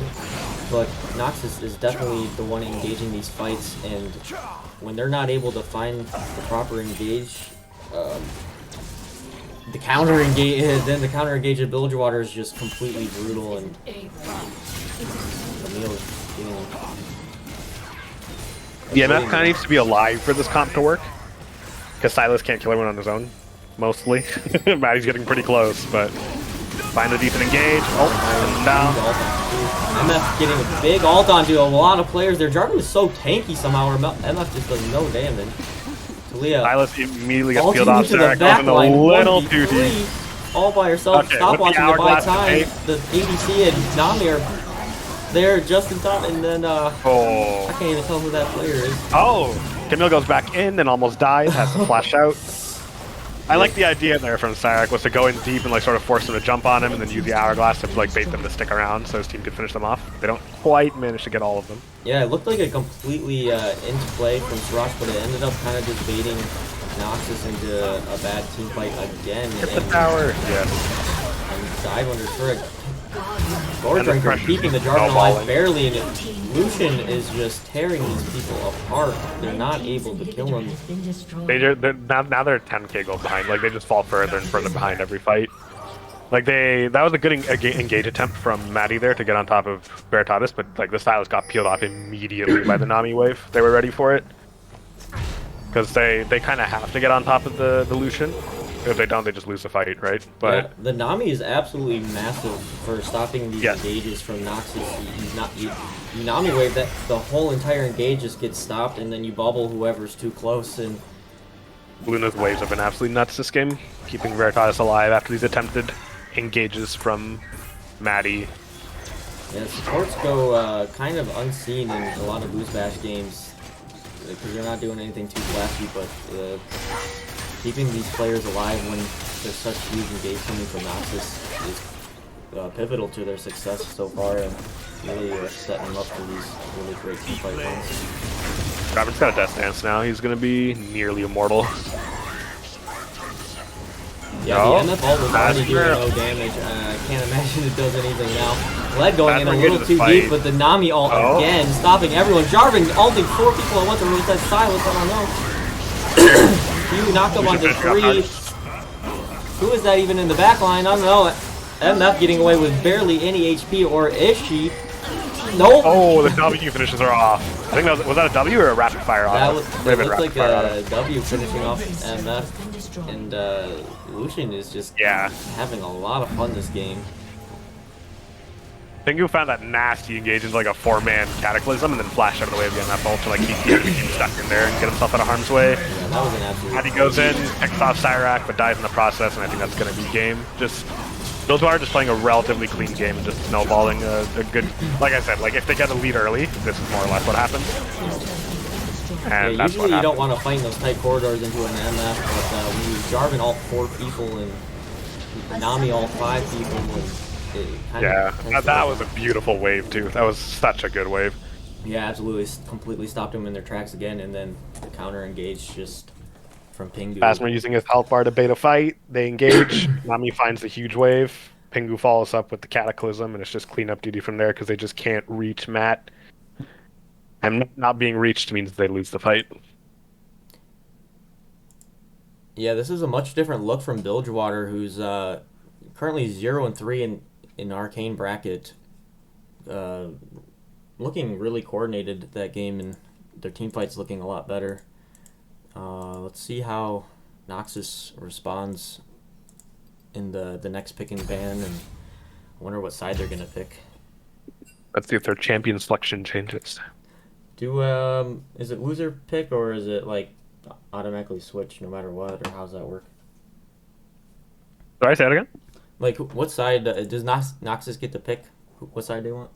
but Noxus is definitely the one engaging these fights, and when they're not able to find the proper engage, the counter engage of Bilgewater is just completely brutal, and Camille is feeling. The MF kind of needs to be alive for this comp to work, because Silas can't kill everyone on his own, mostly. Maddie's getting pretty close, but find a decent engage. Oh, down. MF getting a big ult onto a lot of players there. Jarvan is so tanky somehow, or MF just does no damage. Talia. Silas immediately gets peeled off. Sarah goes in a little too deep. All by herself. Okay, Stop watching to buy time. today. The ADC and Nami are there just in time, and then I can't even tell who that player is. Oh, Camille goes back in and almost dies, has to flash out. I like the idea there from Cyrac was to go in deep and like sort of force them to jump on him and then use the hourglass to like bait them to stick around so his team could finish them off. They don't quite manage to get all of them. Yeah, it looked like a completely into play from Srush, but it ended up kind of just baiting Noxus into a bad team fight again. Hit the tower. Yes. And Sidewinder's for it. And the Drinker pressure keeping the Jarvan alive snowballing. barely, and Lucian is just tearing these people apart. They're not able to kill him. Been destroyed. They're now they're 10k gold behind. Like they just fall further and further behind every fight. Like that was a good engage attempt from Maddie there to get on top of Veritatis, but like the Stylus got peeled off immediately by the Nami wave. They were ready for it because they kind of have to get on top of the Lucian. If they don't, they just lose the fight, right? But Yeah, the Nami is absolutely massive for stopping these Yes. engages from Noxus. He's not you Nami wave that the whole entire engage just gets stopped, and then you bubble whoever's too close. And Luna's waves have been absolutely nuts this game, keeping Veritatis alive after these attempted engages from Maddie. yeah, supports go kind of unseen in a lot of BoozeBash games because they're not doing anything too flashy, but keeping these players alive when there's such huge engage coming from Noxus is pivotal to their success so far, and really setting them up for these really great team fight runs. Robert's got a death dance now. He's going to be nearly immortal. Yeah, No. the MF ult was already doing Master. no damage. I can't imagine it does anything now. Led going in a Master little engages too the deep, fight. but the Nami ult Oh. again, stopping everyone. Jarvan ulting 4 people at once, or was that Silas? I don't know. You knocked him onto 3. Who is that even in the back line? I don't know. MF getting away with barely any HP, or is she? Nope. Oh, the W finishes are off. I think that was that a W or a rapid fire That auto? was, Might it have been looked rapid like fire a auto. W finishing off MF, and Lucian is just Yeah. having a lot of fun this game. I think you found that nasty engage into like a 4-man cataclysm and then flashed out of the way of the MF ult to like keep the enemy team stuck in there and get himself out of harm's way. Yeah, that was an absolute. Maddie goes in, picks off Cyrac, but dies in the process, and I think that's going to be game. Just Bilgewater just playing a relatively clean game and just snowballing a good. Like I said, like if they get a lead early, this is more or less what happens. And Yeah, that's usually what you don't happens. want to fight in those tight corridors into an MF, but when you Jarvan ult 4 people and Nami ult 5 people, it kind Yeah, of that was a beautiful wave too. That was such a good wave. Yeah, absolutely, completely stopped them in their tracks again, and then the counter engage just from Pingu. Phasma using his health bar to bait a fight. They engage. Nami finds the huge wave. Pingu follows up with the Cataclysm, and it's just cleanup duty from there because they just can't reach Matt. And not being reached means they lose the fight. Yeah, this is a much different look from Bilgewater, who's currently 0-3 in Arcane bracket. Looking really coordinated that game, and their team fight's looking a lot better. Let's see how Noxus responds in the next pick and ban, and I wonder what side they're gonna pick. Let's see if their champion selection changes. Is it loser pick, or is it like automatically switch no matter what, or how's that work? Sorry, say that again? Like, what side does Noxus get to pick? What side do you want?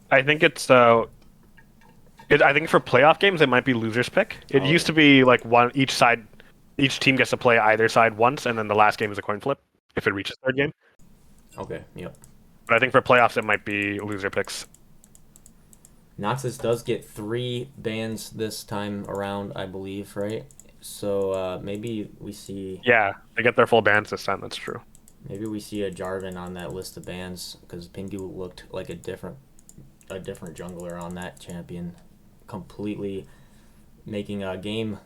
I think it's I think for playoff games it might be loser's pick. It Oh. used to be like each team gets to play either side once, and then the last game is a coin flip if it reaches third game. Okay, yep. But I think for playoffs it might be loser picks. Noxus does get 3 bans this time around, I believe, right? So maybe we see Yeah, they get their full bans this time. That's true. maybe we see a Jarvan on that list of bans, because Pingu looked like a different jungler on that champion, completely making a game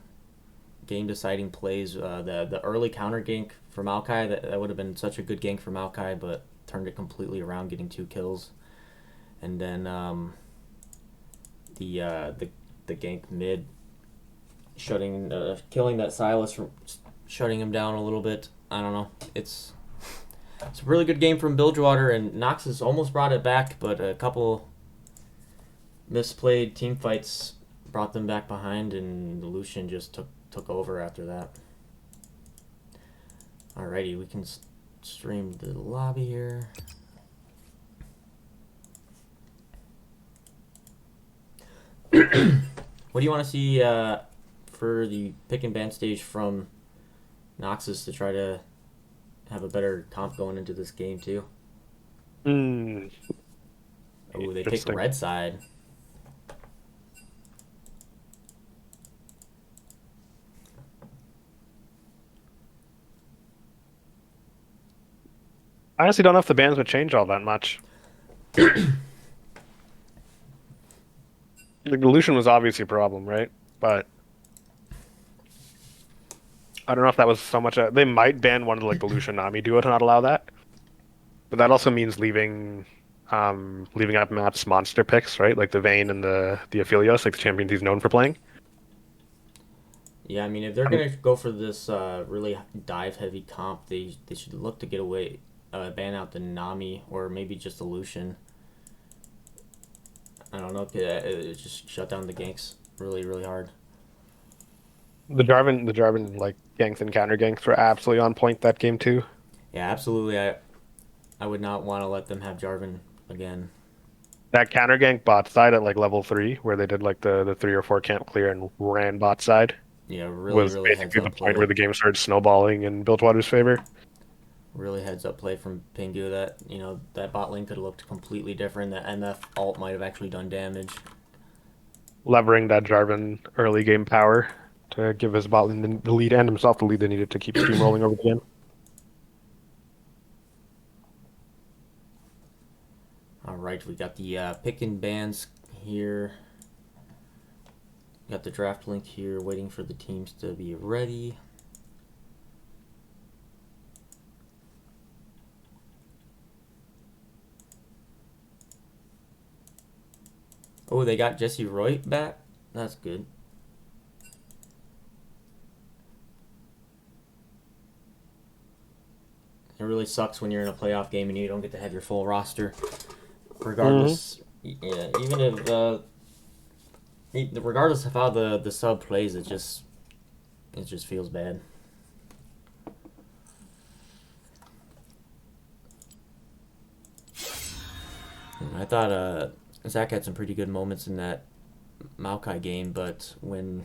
deciding plays. The early counter gank for Maokai, that would have been such a good gank for Maokai, but turned it completely around, getting 2 kills. And then the gank mid, killing that Silas, from shutting him down a little bit. I don't know. It's a really good game from Bilgewater, and Noxus almost brought it back, but a couple misplayed team fights brought them back behind, and Lucian just took over after that. Alrighty, we can stream the lobby here. What do you want to see for the pick and ban stage from Noxus to try to have a better comp going into this game too? Oh, they picked Interesting. red side. I honestly don't know if the bans would change all that much. The dilution was obviously a problem, right? But I don't know if that was so much. They might ban one of the like the Lucian Nami duo to not allow that, but that also means leaving up Matt's monster picks, right? Like the Vayne and the Aphelios, like the champions he's known for playing. Yeah, I mean, if they're gonna go for this really dive heavy comp, they should look to get away, ban out the Nami or maybe just the Lucian. I don't know, it just shut down the ganks really hard. The Jarvan like ganks and counter ganks were absolutely on point that game too. Yeah, absolutely. I would not want to let them have Jarvan again. That counter gank bot side at like level 3, where they did like the 3 or 4 camp clear and ran bot side, Yeah, was really heads basically the up point where play. the game started snowballing in Bilgewater's favor. Really heads up play from Pingu. That that bot lane could have looked completely different. That MF ult might have actually done damage. Levering that Jarvan early game power to give his bot lane the lead and himself the lead they needed to keep steamrolling over the game. All right, we got the pick and bans here. Got the draft link here, waiting for the teams to be ready. Oh, they got Jesse Roy back. That's good. It really sucks when you're in a playoff game and you don't get to have your full roster. Regardless, yeah, even if regardless of how the sub plays, it just feels bad. I thought Zach had some pretty good moments in that Maokai game, but when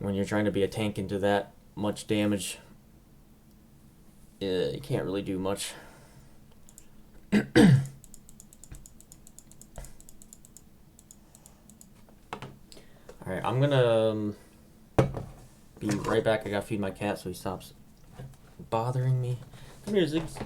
you're trying to be a tank into that much damage, you can't really do much. Alright, I'm gonna be right back. I gotta feed my cat so he stops bothering me. Come here, Ziggs.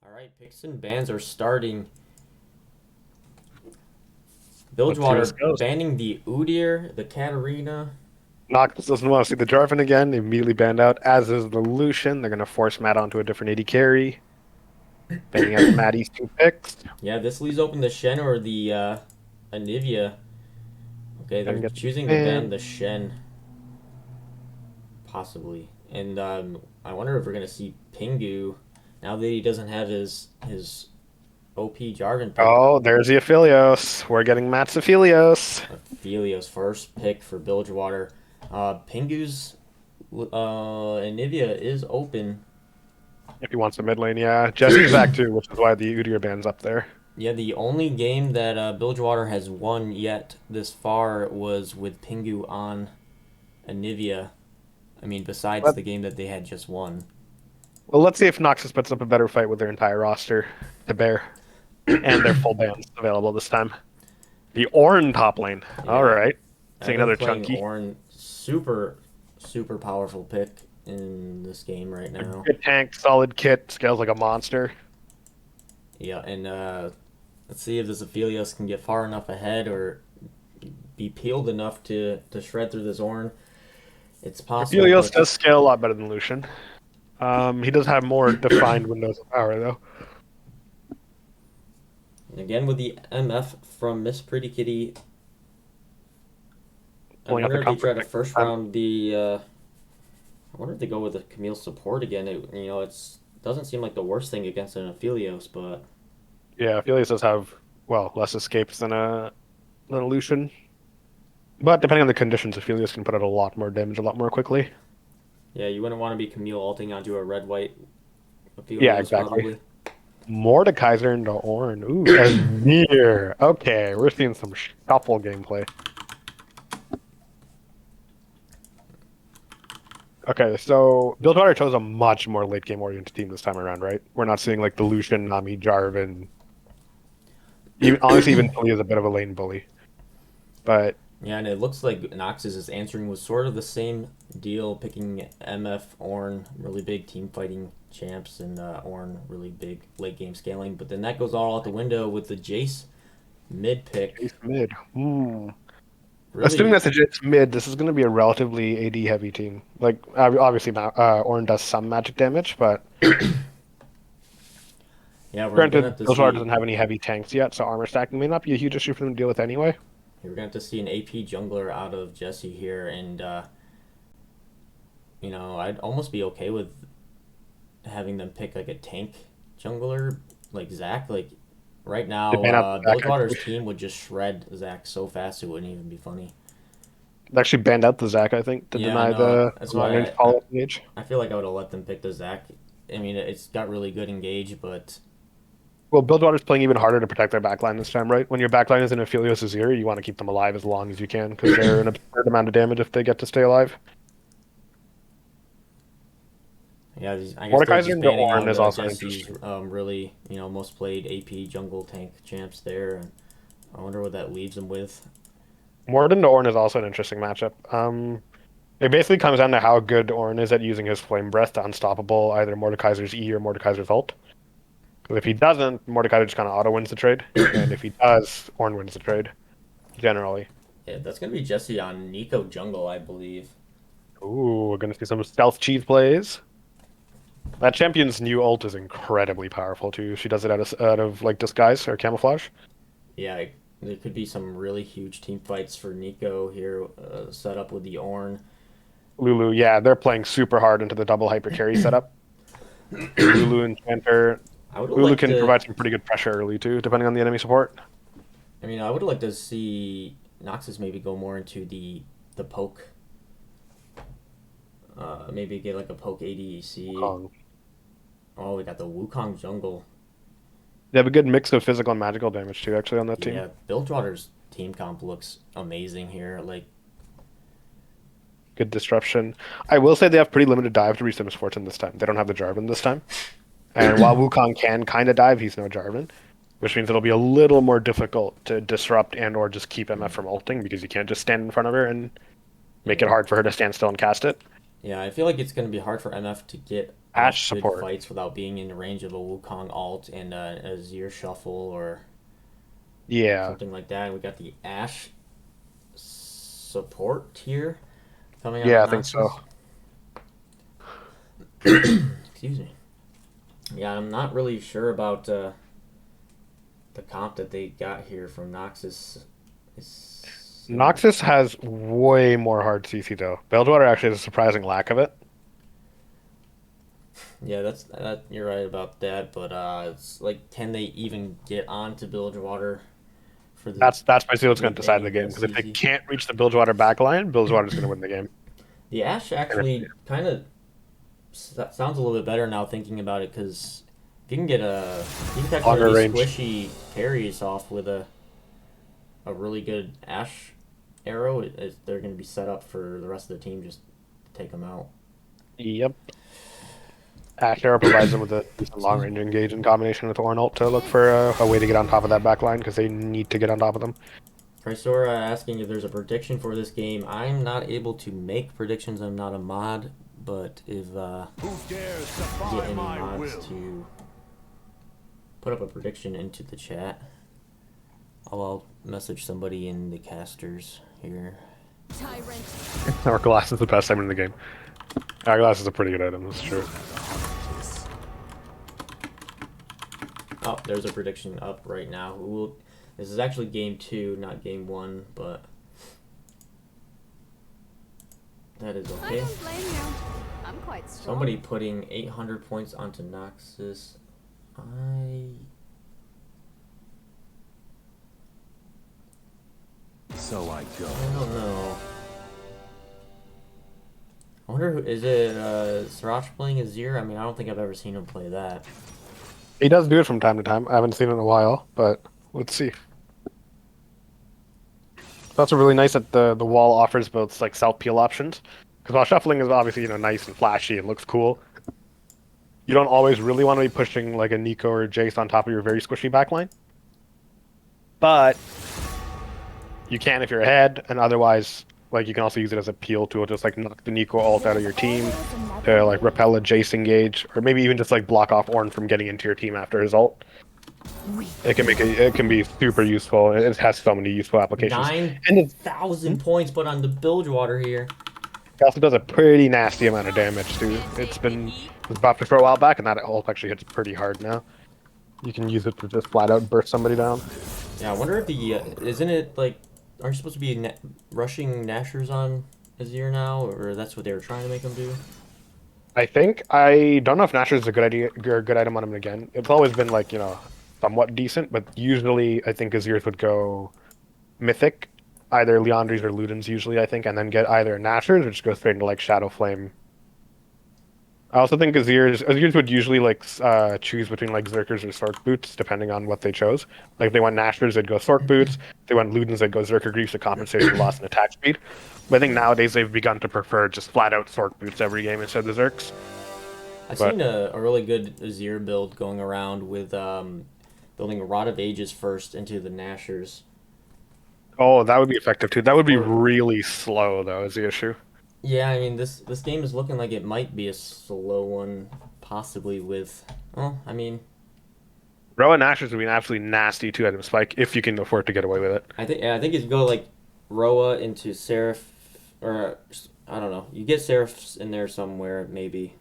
Alright, picks and bans are starting. Let's see where this Bilgewater goes. banning the Udyr, the Katarina. Noxus doesn't want to see the Jarvan again. They immediately banned out, as is the Lucian. They're going to force Matt onto a different AD carry. Banning out Maddie's 2 picks. Yeah, this leaves open the Shen or the Anivia. Okay, Gonna they're get choosing to ban banned. the Shen. Possibly. And I wonder if we're going to see Pingu, now that he doesn't have his OP Jarvan pick. Oh, there's the Aphelios. We're getting Matt's Aphelios. Aphelios first pick for Bilgewater. Pingu's Anivia is open. If he wants a mid lane, yeah. Jesse's back too, which is why the Udyr band's up there. Yeah, the only game that Bilgewater has won yet this far was with Pingu on Anivia. I mean, besides the game that they had just won. Well, let's see if Noxus puts up a better fight with their entire roster to bear. And their full bands available this time. The Ornn top lane. Yeah. All right. I've Seeing been another playing chunky. Ornn, super powerful pick in this game right now. Good tank, solid kit, scales like a monster. Yeah, and let's see if this Aphelios can get far enough ahead or be peeled enough to shred through this Ornn. It's possible, Helios but does scale a lot better than Lucian. He does have more defined windows of power, though. again with the MF from Miss Pretty Kitty, I Pulling out wonder the if they comfort try to pick. first round the. I wonder if they go with the Camille support again. It's doesn't seem like the worst thing against an Aphelios, but Yeah, Helios does have, well, less escapes than a Lucian. But depending on the conditions, Aphelios can put out a lot more damage a lot more quickly. yeah, you wouldn't want to be Camille ulting onto a red white Yeah, Aphelios exactly. probably. Mordekaiser into Ornn. Ooh, Azir. Okay, we're seeing some shuffle gameplay. Okay, so Bilgewater chose a much more late game oriented team this time around, right? We're not seeing like the Lucian, Nami, Jarvan. Even honestly, even Tilly is a bit of a lane bully. But Yeah, and it looks like Noxus is answering with sort of the same deal, picking MF, Ornn, really big team fighting champs, and Ornn, really big late game scaling. But then that goes all out the window with the Jace mid pick. Ace mid. Hmm. Assuming Really, that's a Jace mid, this is going to be a relatively AD heavy team. Like obviously, Ornn does some magic damage, but yeah, we're gonna granted, have to Bilgewater see. doesn't have any heavy tanks yet, so armor stacking may not be a huge issue for them to deal with anyway. We're gonna have to see an AP jungler out of Jesse here, and I'd almost be okay with having them pick like a tank jungler like Zach. Like right They now, ban out the Zac, Bilgewater's actually. team would just shred Zach so fast it wouldn't even be funny. They actually banned out the Zac, I think, to Yeah, I deny know. the That's long why range follow up engage. I feel like I would have let them pick the Zach. I mean, it's got really good engage, but Well, Bilgewater's playing even harder to protect their backline this time, right? When your backline is in Aphelios Azir, you want to keep them alive as long as you can because they're an absurd amount of damage if they get to stay alive. yeah, I guess they're Mordekaiser just into banning Ornn out is also Jesse's interesting. really most played AP jungle tank champs there. And I wonder what that leaves them with. Mord into Ornn is also an interesting matchup. It basically comes down to how good Ornn is at using his Flame Breath to unstoppable either Mordekaiser's E or Mordekaiser's ult. Because if he doesn't, Mordekaiser just kind of auto wins the trade, and if he does, Ornn wins the trade generally. Yeah, that's gonna be Jesse on Nico jungle, I believe. Ooh, we're gonna see some stealth cheese plays. That champion's new ult is incredibly powerful too. She does it out of like disguise or camouflage. Yeah, there could be some really huge team fights for Nico here, set up with the Ornn. Lulu, yeah, they're playing super hard into the double hyper carry setup. Lulu and Chanter. I would have Lulu liked can to. provide some pretty good pressure early too, depending on the enemy support. I mean, I would like to see Noxus maybe go more into the poke. Maybe get like a poke ADC. Kong. Oh, we got the Wukong jungle. They have a good mix of physical and magical damage too, actually, on that team. Yeah, Bilgewater's team comp looks amazing here. Like, Good disruption. I will say they have pretty limited dive to reach the misfortune this time. They don't have the Jarvan this time. And while Wukong can kind of dive, he's no Jarvan, which means it'll be a little more difficult to disrupt and or just keep MF from ulting because you can't just stand in front of her and make it hard for her to stand still and cast it. yeah, I feel like it's going to be hard for MF to get enough Ashe good support. fights without being in the range of a Wukong alt and a Azir shuffle or Yeah. something like that. We got the Ashe support here coming out Yeah, of I think so. Noxus. Excuse me. Yeah, I'm not really sure about the comp that they got here from Noxus. Noxus has way more hard CC though. Bilgewater actually has a surprising lack of it. Yeah, you're right about that, but it's like, can they even get on to Bilgewater for the That's basically what's going to with decide any the game. real Because if they CZ? can't reach the Bilgewater backline, Bilgewater's going to win the game. The Ashe And if, actually kind of sounds a little bit better now thinking about it, because if you can get you can catch one longer of these range. squishy carries off with a really good Ashe arrow, they're going to be set up for the rest of the team just to take them out. Yep. Asher provides them with a decent long Excuse me. range engage in combination with Ornn ult to look for a way to get on top of that backline because they need to get on top of them. Chrysora asking if there's a prediction for this game. I'm not able to make predictions. I'm not a mod, but if get any mods to put up a prediction into the chat, I'll message somebody in the casters here. Tyrant. Hourglass is the best item in the game. Hourglass is a pretty good item, that's true. Oh, there's a prediction up right now. This is actually game 2, not game 1, but that is I okay. don't blame you. I'm quite strong. Somebody putting 800 points onto Noxus. So I go. I don't know. I wonder who is it. Sriracha playing Azir? I mean, I don't think I've ever seen him play that. He does do it from time to time. I haven't seen it in a while, but let's see. It's also really nice that the wall offers both like self peel options. Because while shuffling is obviously nice and flashy and looks cool, you don't always really want to be pushing like a Nico or Jace on top of your very squishy backline. But you can if you're ahead, and otherwise, like you can also use it as a peel tool, just like knock the Nico ult out of your team to like repel a Jace engage, or maybe even just like block off Ornn from getting into your team after his ult. It can be super useful. It has so many useful applications. And it 9,000 points put on the Bilgewater here. also does a pretty nasty amount of damage too. It was buffed for a while back, and that ult actually hits pretty hard now. You can use it to just flat out burst somebody down. Yeah, I wonder if isn't it like, aren't you supposed to be rushing Nashers on Azir now, or that's what they were trying to make him do? I think I don't know if Nashor is a good idea or a good item on him again. It's always been like somewhat decent, but usually I think Azir's would go mythic, either Liandry's or Luden's usually I think, and then get either Nashor's or just go straight into like Shadow Flame. I also think Azir's would usually like choose between like Zerkers or Sork Boots depending on what they chose. Like if they went Nashor's, they'd go Sork Boots. If they went Luden's, they'd go Zerker Greaves to compensate for loss in attack speed. But I think nowadays they've begun to prefer just flat out Sork Boots every game instead of the Zerks. I've seen a really good Azir build going around with building a Rod of Ages first into the Nashers. Oh, that would be effective too. That would be really slow though, is the issue. Yeah, I mean this game is looking like it might be a slow one, possibly with. Well, I mean, Rowan Nashors would be an absolutely nasty 2-item spike if you can afford to get away with it. I think if you go like Roa into Seraph, or I don't know, you get Seraphs in there somewhere maybe,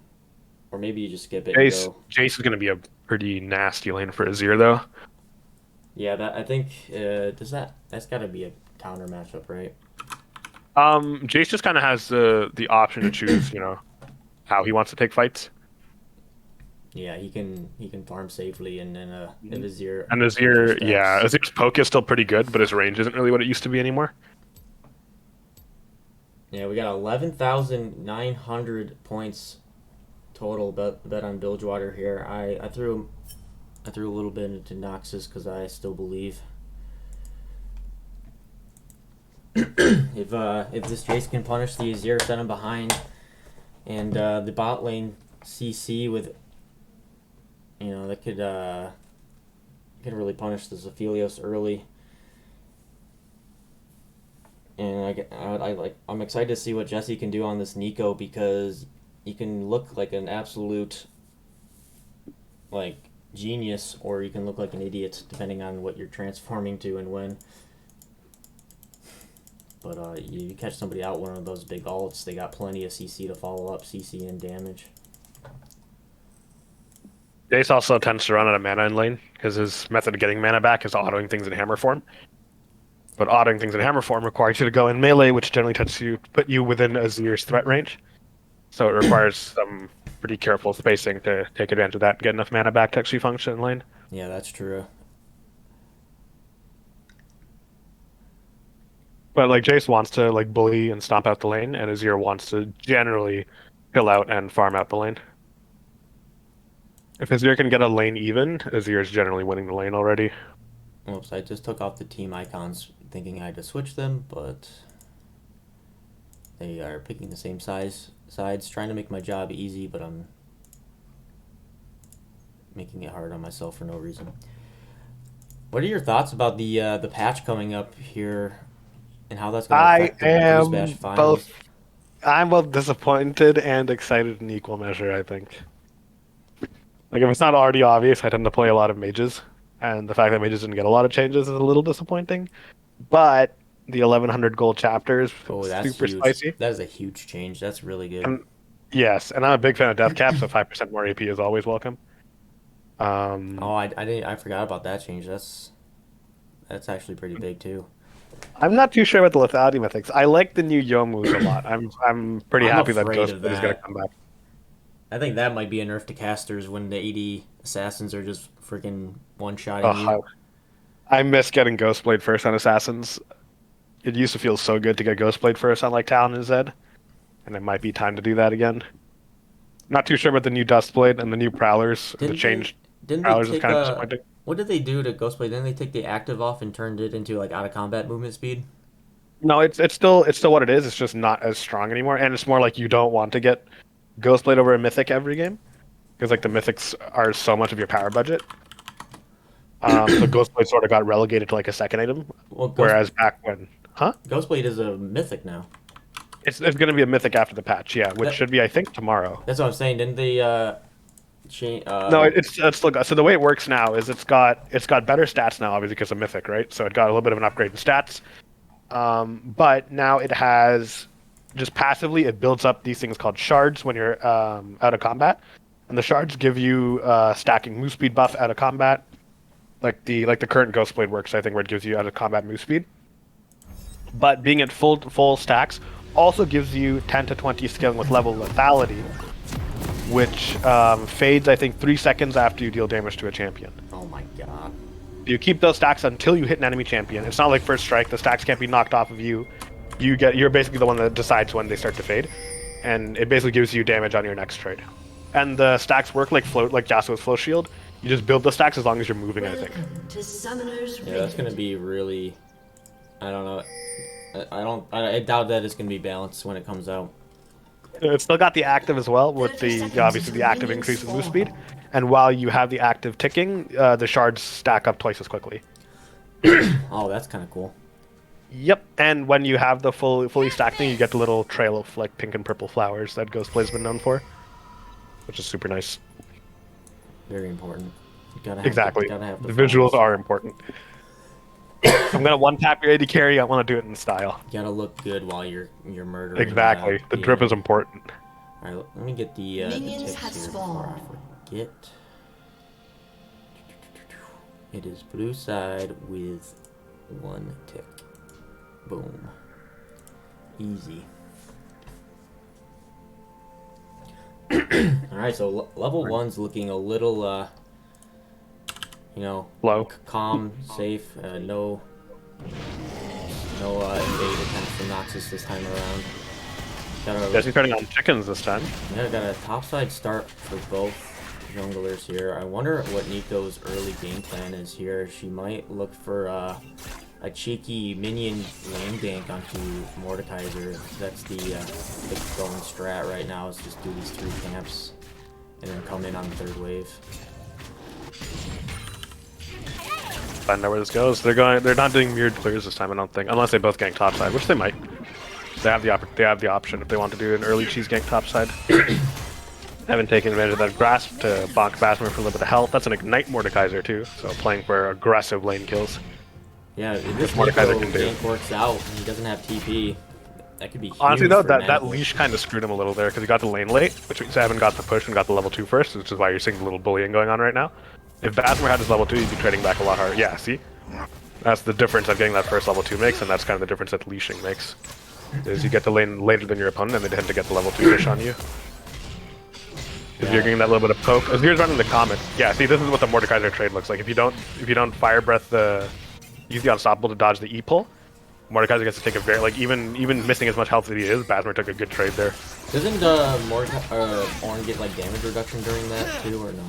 or maybe you just skip it and go. Jace is going to be a pretty nasty lane for Azir though. Yeah, that I think that's got to be a counter matchup, right? Jace just kind of has the option to choose, how he wants to take fights. Yeah, he can farm safely and then if Azir. And Azir, yeah, Azir's poke is still pretty good, but his range isn't really what it used to be anymore. Yeah, we got 11,900 points total bet on Bilgewater here. I threw a little bit into Noxus because I still believe. if this Jace can punish the Azir, set him behind, and the bot lane CC with, that could really punish the Zephelios early. And I'm excited to see what Jesse can do on this Nico, because he can look like an absolute like genius, or you can look like an idiot depending on what you're transforming to and when. But you catch somebody out one of those big ults, they got plenty of CC to follow up, CC and damage. Jace also tends to run out of mana in lane, because his method of getting mana back is autoing things in hammer form. But autoing things in hammer form requires you to go in melee, which generally tends to put you within Azir's threat range. So it requires some pretty careful spacing to take advantage of that and get enough mana back to actually function in lane. Yeah, that's true. But like Jace wants to like bully and stomp out the lane, and Azir wants to generally kill out and farm out the lane. If Azir can get a lane even, Azir is generally winning the lane already. Oops, I just took off the team icons thinking I had to switch them, but they are picking the same sides, trying to make my job easy, but I'm making it hard on myself for no reason. What are your thoughts about the patch coming up here, and how that's going to affect the BoozeBash finals? I'm both disappointed and excited in equal measure, I think. Like, if it's not already obvious, I tend to play a lot of mages, and the fact that mages didn't get a lot of changes is a little disappointing. But the 1100 gold chapters. Oh, that's Super huge. spicy. That is a huge change. That's really good. Yes, and I'm a big fan of death cap, so 5% more AP is always welcome. Oh, I forgot about that change. That's actually pretty big too. I'm not too sure about the lethality mythics. I like the new Yo moves a lot. I'm pretty I'm happy that afraid of Ghostblade is going to that. come back. I think that might be a nerf to casters when the 80 assassins are just freaking one-shotting Oh, you. I miss getting Ghostblade first on Assassins. It used to feel so good to get Ghostblade first on like Talon and Zed, and it might be time to do that again. Not too sure about the new Dustblade and the new Prowlers. The Didn't they? changed Didn't they Prowlers is take kind of a? disappointing. What did they do to Ghostblade? Didn't they take the active off and turned it into like out of combat movement speed? No, it's still what it is. It's just not as strong anymore, and it's more like you don't want to get Ghostblade over a Mythic every game because like the Mythics are so much of your power budget. So Ghostblade sort of got relegated to like a second item, Well, whereas back when, Ghostblade is a mythic now. it's going to be a Mythic after the patch, yeah, which That- should be I think tomorrow. That's what I'm saying. Didn't they change? No, it's still got, so the way it works now is it's got better stats now, obviously because of Mythic, right? So it got a little bit of an upgrade in stats, but now it has just passively it builds up these things called shards when you're out of combat, and the shards give you stacking move speed buff out of combat, like the current Ghostblade works, I think, where it gives you out of combat move speed. But being at full stacks also gives you 10 to 20 scaling with level lethality, which fades, I think, 3 seconds after you deal damage to a champion. Oh my god. You keep those stacks until you hit an enemy champion. It's not like first strike; the stacks can't be knocked off of you. You're basically the one that decides when they start to fade, and it basically gives you damage on your next trade. And the stacks work like Yasuo's flow shield. You just build the stacks as long as you're moving, I think. Welcome to Summoner's Yeah, that's gonna be really. I don't know. I doubt that it's gonna be balanced when it comes out. It's still got the active as well, with obviously the active increase in move speed. And while you have the active ticking, the shards stack up twice as quickly. Oh, that's kind of cool. Yep, and when you have the fully stacked thing, you get the little trail of like pink and purple flowers that Ghostblade's been known for, which is super nice. Very important. You gotta have Exactly. gotta have The visuals are important. I'm gonna one tap your AD carry. I want to do it in style. You gotta look good while you're murdering. Exactly. The drip is important. All right, let me get the Minions tips have here before I spawned. forget. It is blue side with 1 tick. Boom. Easy. All right, so level 1's looking a little, Low. calm, safe. No invade attempts from Noxus this time around. Guess he's turning on chickens this time. Yeah, got a topside start for both junglers here. I wonder what Nico's early game plan is here. She might look for a cheeky minion lane gank onto Mordekaiser. That's the going strat right now, is just do these 3 camps and then come in on the 3rd wave. Find out where this goes. They're not doing mirrored clears this time, I don't think, unless they both gank topside, which they might. They have the option if they want to do an early cheese gank topside. Haven't taken advantage of that grasp to bonk Basmer for a little bit of health. That's an ignite Mordekaiser too, so playing for aggressive lane kills. Yeah, if this Mordekaiser Nico can do. gank works out and he doesn't have TP, that could be huge. Honestly though, for that Mad Boy. leash kind of screwed him a little there because he got the lane late, which means Evan got the push and got the level 2 first, which is why you're seeing the little bullying going on right now. If Basmer had his level 2, he'd be trading back a lot harder. Yeah, see? That's the difference that getting that first level 2 makes, and that's kind of the difference that leashing makes. Is you get the lane later than your opponent, and they tend to get the level 2 push on you. If you're getting that little bit of poke. Here's running the Comet. Yeah, see, this is what the Mordekaiser trade looks like. If you don't fire breath use the unstoppable to dodge the E-pull, Mordekaiser gets to take a very, like, even missing as much health as he is, Basmer took a good trade there. Doesn't Ornn get like damage reduction during that too, or no?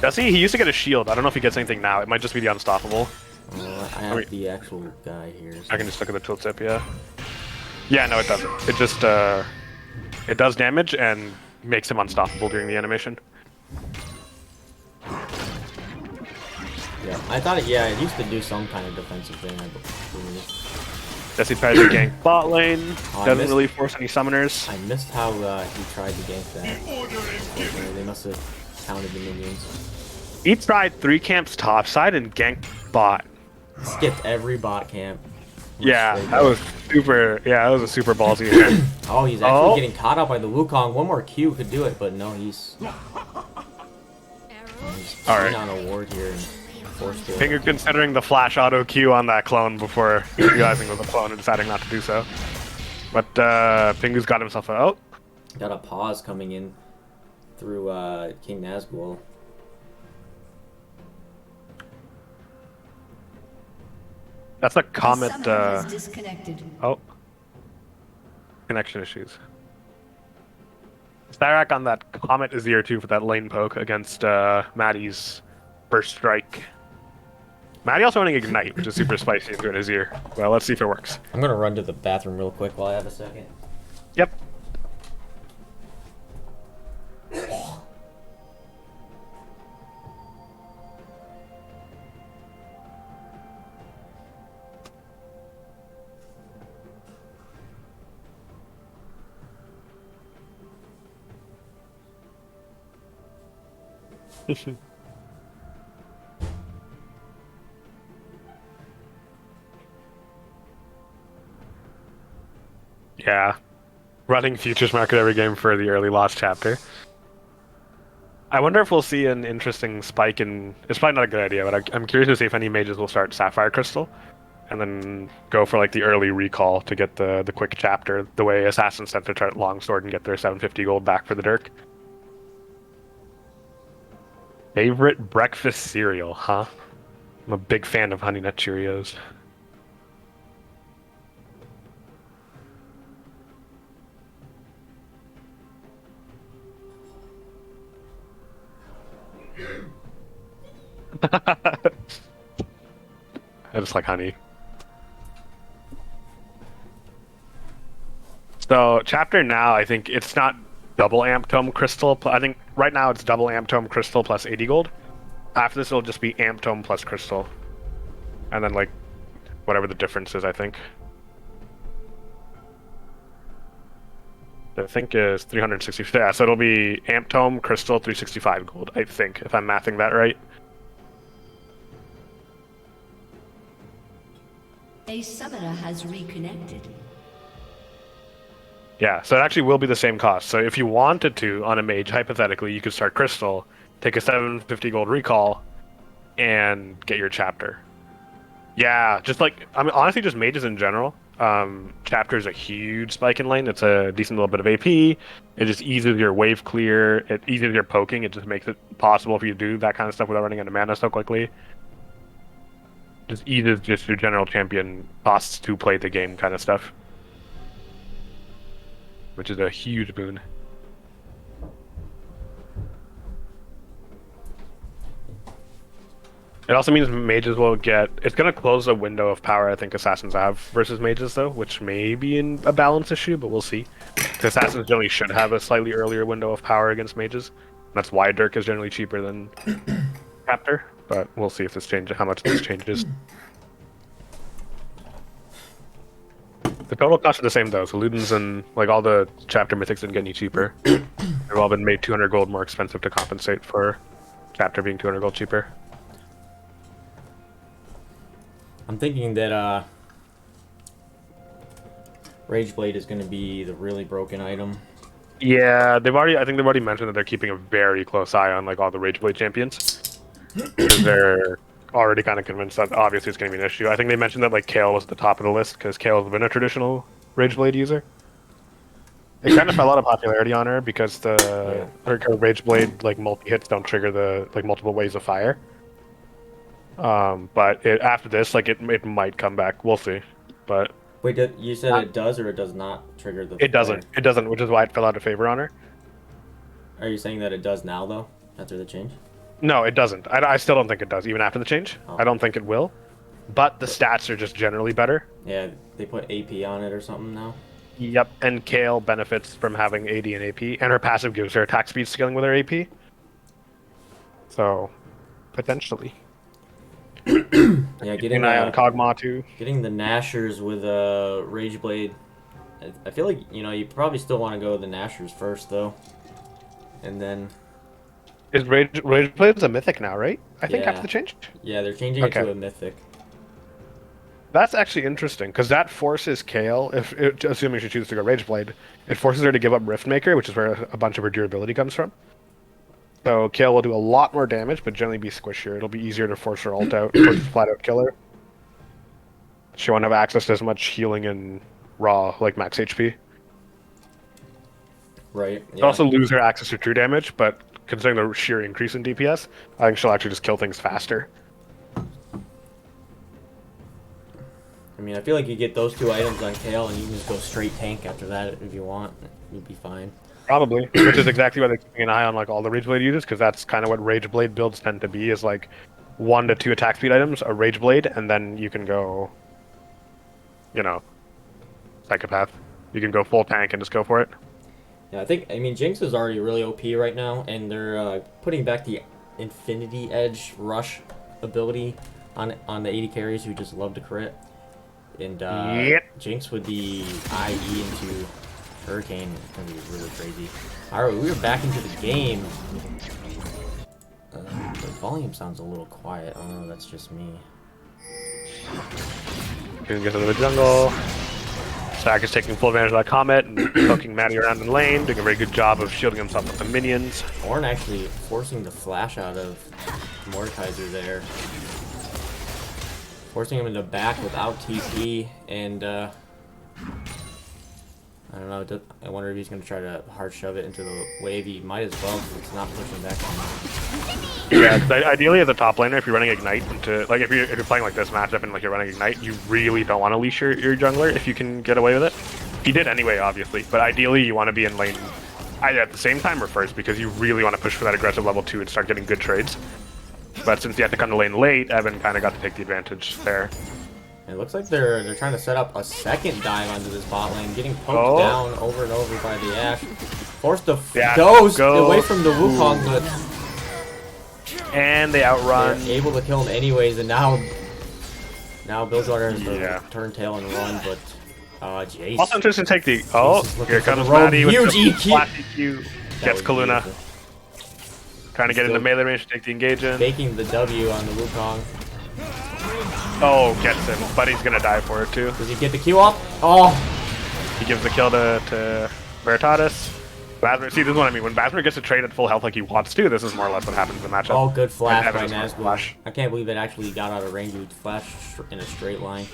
Does he? He used to get a shield. I don't know if he gets anything now. It might just be the unstoppable. I have the actual guy here. So. I can just look at the tooltip, yeah. Yeah, no, it doesn't. It just, it does damage and makes him unstoppable during the animation. Yeah, I thought it used to do some kind of defensive thing, I believe. Jesse tries to gank bot lane, Oh, doesn't really force any summoners. I missed how he tried to gank that. They must have counted the minions. He tried 3 camps topside and ganked bot. Skipped every bot camp. Yeah, straight that there. was super. Yeah, that was a super ballsy hit. Oh, he's actually Oh. getting caught out by the Wukong. One more Q could do it, but no, he's All right. on a ward here and forced to. Pingu considering the flash auto Q on that clone before realizing it was a clone and deciding not to do so. But Pingu's got himself out. Got a pause coming in through King Nazgul. That's a comet. Summoner has disconnected. Oh, connection issues. Styrak on that comet is year 2 for that lane poke against Maddie's first strike. Maddie also running Ignite, which is super spicy into his ear. Well, let's see if it works. I'm gonna run to the bathroom real quick while I have a second. Yep. Yeah. Running futures market every game for the early lost chapter. I wonder if we'll see an interesting spike in... It's probably not a good idea, but I'm curious to see if any mages will start Sapphire Crystal and then go for like the early recall to get the quick chapter, the way Assassins tend to start Longsword and get their 750 gold back for the Dirk. Favorite breakfast cereal, huh? I'm a big fan of Honey Nut Cheerios. I just like honey. So chapter now, I think it's not double amp tome crystal. I think right now it's double amp tome crystal plus 80 gold. After this, it'll just be amp tome plus crystal, and then like whatever the difference is. I think is 360. Yeah, so it'll be amp tome crystal 365 gold. I think if I'm mathing that right. A summoner has reconnected. Yeah, so it actually will be the same cost. So if you wanted to, on a mage, hypothetically, you could start Crystal, take a 750 gold recall, and get your chapter. Yeah, just like, I mean, honestly, just mages in general. Chapter is a huge spike in lane. It's a decent little bit of AP. It just eases your wave clear. It eases your poking. It just makes it possible for you to do that kind of stuff without running into mana so quickly. Just eases just your general champion costs to play the game kind of stuff, which is a huge boon. It also means mages will get... It's going to close a window of power I think Assassins have versus mages, though, which may be a balance issue, but we'll see. Because Assassins generally should have a slightly earlier window of power against mages. That's why Dirk is generally cheaper than Captor, but we'll see if this changes, how much this changes. The total costs are the same, though, so Ludens and like all the Chapter Mythics didn't get any cheaper. They've all been made 200 gold more expensive to compensate for Chapter being 200 gold cheaper. I'm thinking that Rageblade is going to be the really broken item. Yeah, I think they've already mentioned that they're keeping a very close eye on like all the Rageblade champions. Because they're already kind of convinced that obviously it's going to be an issue. I think they mentioned that like Kayle was at the top of the list because Kayle has been a traditional Rageblade user. It kind of fell out of popularity on her because her Rageblade like multi-hits don't trigger the like multiple waves of fire. But after this, like it might come back. We'll see. But wait, you said it does or it does not trigger the? It doesn't. It doesn't, which is why it fell out of favor on her. Are you saying that it does now though, after the change? No, it doesn't. I still don't think it does, even after the change. Oh. I don't think it will. But the stats are just generally better. Yeah, they put AP on it or something now. Yep, and Kayle benefits from having AD and AP, and her passive gives her attack speed scaling with her AP. So, potentially. Yeah, getting an eye on Kog'Maw too. Getting the Nashers with a Rageblade. I feel like you probably still want to go with the Nashers first though, and then. Is Rageblade a mythic now, right? I think after the change. Yeah, they're changing it to a mythic. That's actually interesting because that forces Kale, assuming she chooses to go Rage Blade, it forces her to give up Riftmaker, which is where a bunch of her durability comes from. So Kale will do a lot more damage, but generally be squishier. It'll be easier to force her ult out, or just flat out kill her. She won't have access to as much healing and raw, like max HP. Right. She'll Yeah. also lose her access to true damage, but considering the sheer increase in DPS, I think she'll actually just kill things faster. I mean, I feel like you get those 2 items on Kale, and you can just go straight tank after that if you want. You'll be fine. Probably, which is exactly why they're keeping an eye on like all the Rage Blade users, because that's kind of what Rage Blade builds tend to be, is like 1 to 2 attack speed items, a Rage Blade, and then you can go, you know, Psychopath. You can go full tank and just go for it. Yeah, I mean, Jinx is already really OP right now, and they're putting back the Infinity Edge Rush ability on the 80 carries who just love to crit. And Yep. Jinx with the IE into Hurricane is going to be really crazy. Alright, we are back into the game. The volume sounds a little quiet. I don't know, that's just me. You can get into the jungle. Sack is taking full advantage of that Comet and poking Maddie around in lane, doing a very good job of shielding himself with the minions. Ornn actually forcing the flash out of Mordekaiser there. Forcing him into back without TP, and I don't know, I wonder if he's going to try to hard shove it into the wave. He might as well, because it's not pushing back on him. Yeah, ideally as a top laner, if you're running Ignite into, like if you're playing like this matchup and like you're running Ignite, you really don't want to leash your jungler if you can get away with it. He did anyway, obviously, but ideally you want to be in lane either at the same time or first, because you really want to push for that aggressive level 2 and start getting good trades. But since you have to come to lane late, Evan kind of got to take the advantage there. It looks like they're trying to set up a second dive onto this bot lane, getting poked down over and over by the Ashe. Forced to ghost away from the Wukong, but and they outrun. they're able to kill him anyways, and now Bilgewater has to turn tail and run, but Jace. Also interesting to take the here comes Maddie with the flash EQ, gets Kaluna. Trying to get into melee range to take the engage in. Taking the W on the Wukong. Oh, gets him, but he's gonna die for it too. Does he get the Q off? Oh! He gives the kill to Veritatis. Basmer, see, this is what I mean. When Basmer gets to trade at full health like he wants to, this is more or less what happens in the matchup. Oh, good flash by And Evan Nazgul. I can't believe it actually got out of range with flash in a straight line.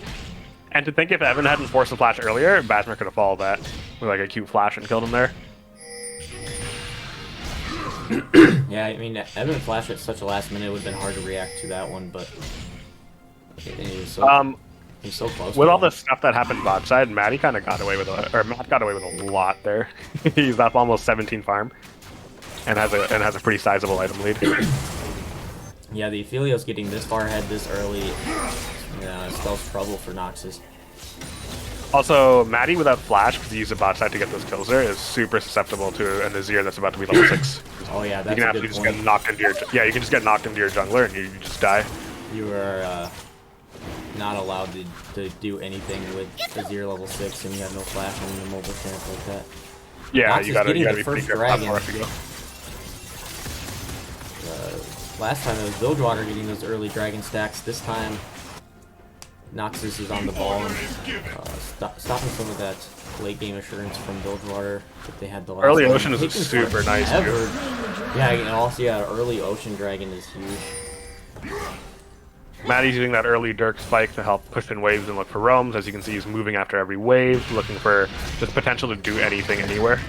And to think if Evan hadn't forced the flash earlier, Basmer could have followed that with like a cute flash and killed him there. Yeah, I mean, Evan flashed at such a last minute, it would have been hard to react to that one, but he was so close. With all the stuff that happened bot side, Matt got away with a lot there. He's up almost 17 farm, and has a pretty sizable item lead. Yeah, the Aphelios getting this far ahead this early, spells trouble for Noxus. Also, Maddie without flash, because he used the bot side to get those kills there, is super susceptible to an Azir that's about to be level 6. Oh yeah, that's you can actually just get knocked into your you can just get knocked into your jungler and you just die. You are not allowed to do anything with Azir level 6, and you have no flash on the mobile stance like that. Yeah, Noxus you gotta be pretty first careful dragon. how far to go. Last time it was Bilgewater getting those early dragon stacks. This time, Noxus is on the ball and stopping some of that late game assurance from Bilgewater that they had the last Early time. Ocean is super nice too. Yeah, and also early Ocean Dragon is huge. Maddie's using that early Dirk spike to help push in waves and look for roams. As you can see, he's moving after every wave, looking for just potential to do anything anywhere.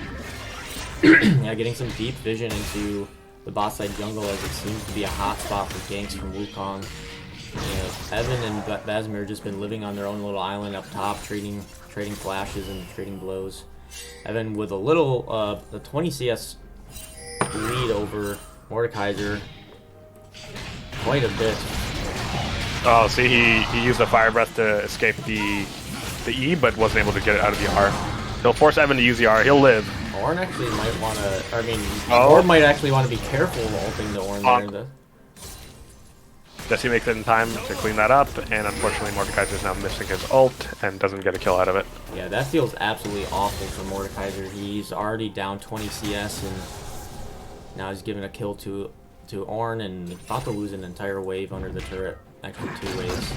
Yeah, getting some deep vision into the bot side jungle, as it seems to be a hot spot for ganks from Wukong. Evan and Basmer have just been living on their own little island up top, trading flashes and trading blows. Evan with a little, the 20 CS lead over Mordekaiser, quite a bit. Oh, see, he used the fire breath to escape the E, but wasn't able to get it out of the R. He'll force Evan to use the R. He'll live. Ornn actually might want to. I mean, Ornn might actually want to be careful ulting the Ornn there. Jesse makes it in time to clean that up, and unfortunately Mordekaiser's now missing his ult and doesn't get a kill out of it. Yeah, that feels absolutely awful for Mordekaiser. He's already down 20 CS, and now he's giving a kill to Ornn, and about to lose an entire wave under the turret. Actually, 2 waves.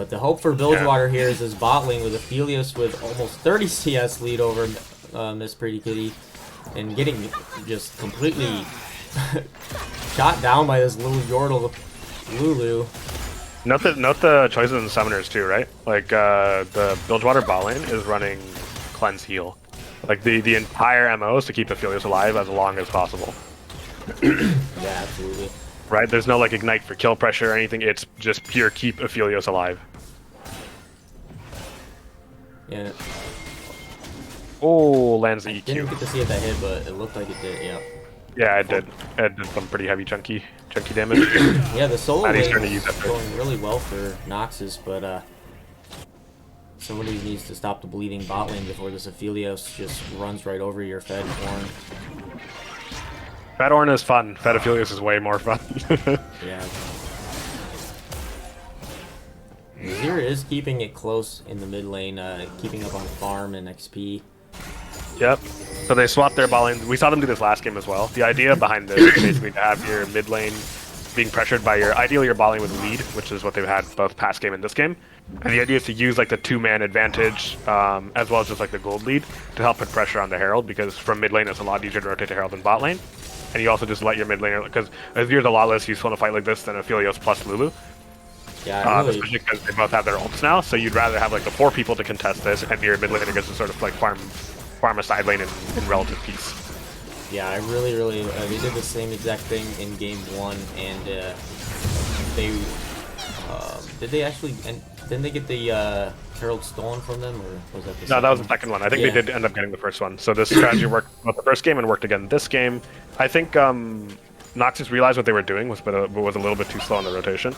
But the hope for Bilgewater here is his bot lane with Aphelios with almost 30 CS lead over Miss Pretty Kitty, and getting just completely shot down by this little Yordle Lulu. Note the choices in the summoners too, right? Like the Bilgewater bot lane is running cleanse heal. Like the entire MO is to keep Aphelios alive as long as possible. Yeah, absolutely. Right? There's no like ignite for kill pressure or anything. It's just pure keep Aphelios alive. Yeah. Oh, lands the Didn't EQ. get to see if that hit, but it looked like it did. Yeah. Yeah, it did. It did some pretty heavy chunky damage. Yeah, the solo Maddie's lane trying to use is that going really well for Noxus, but somebody needs to stop the bleeding bot lane before this Aphelios just runs right over your fed horn. Fed Ornn is fun. Fed Aphelios is way more fun. Yeah. Zero is keeping it close in the mid lane, keeping up on farm and XP. Yep. So they swapped their bot lane. We saw them do this last game as well. The idea behind this is basically to have your mid lane being pressured by ideally your bot lane with lead, which is what they've had both past game and this game. And the idea is to use like the 2-man advantage, as well as just like the gold lead, to help put pressure on the Herald, because from mid lane it's a lot easier to rotate the Herald than bot lane. And you also just let your mid laner, because Azir's a lot less useful in a fight like this than Aphelios plus Lulu. Yeah, really. Especially because they both have their ults now, so you'd rather have like the 4 people to contest this, and your mid laner gets to sort of like farm a side lane in relative peace. Yeah, I really, they did the same exact thing in game 1, and did they actually, and didn't they get the Herald stolen from them, or was that the No, that was the one? second one. I think they did end up getting the first one. So this strategy worked both the first game and worked again this game. I think Noxus realized what they were doing was a little bit too slow on the rotation.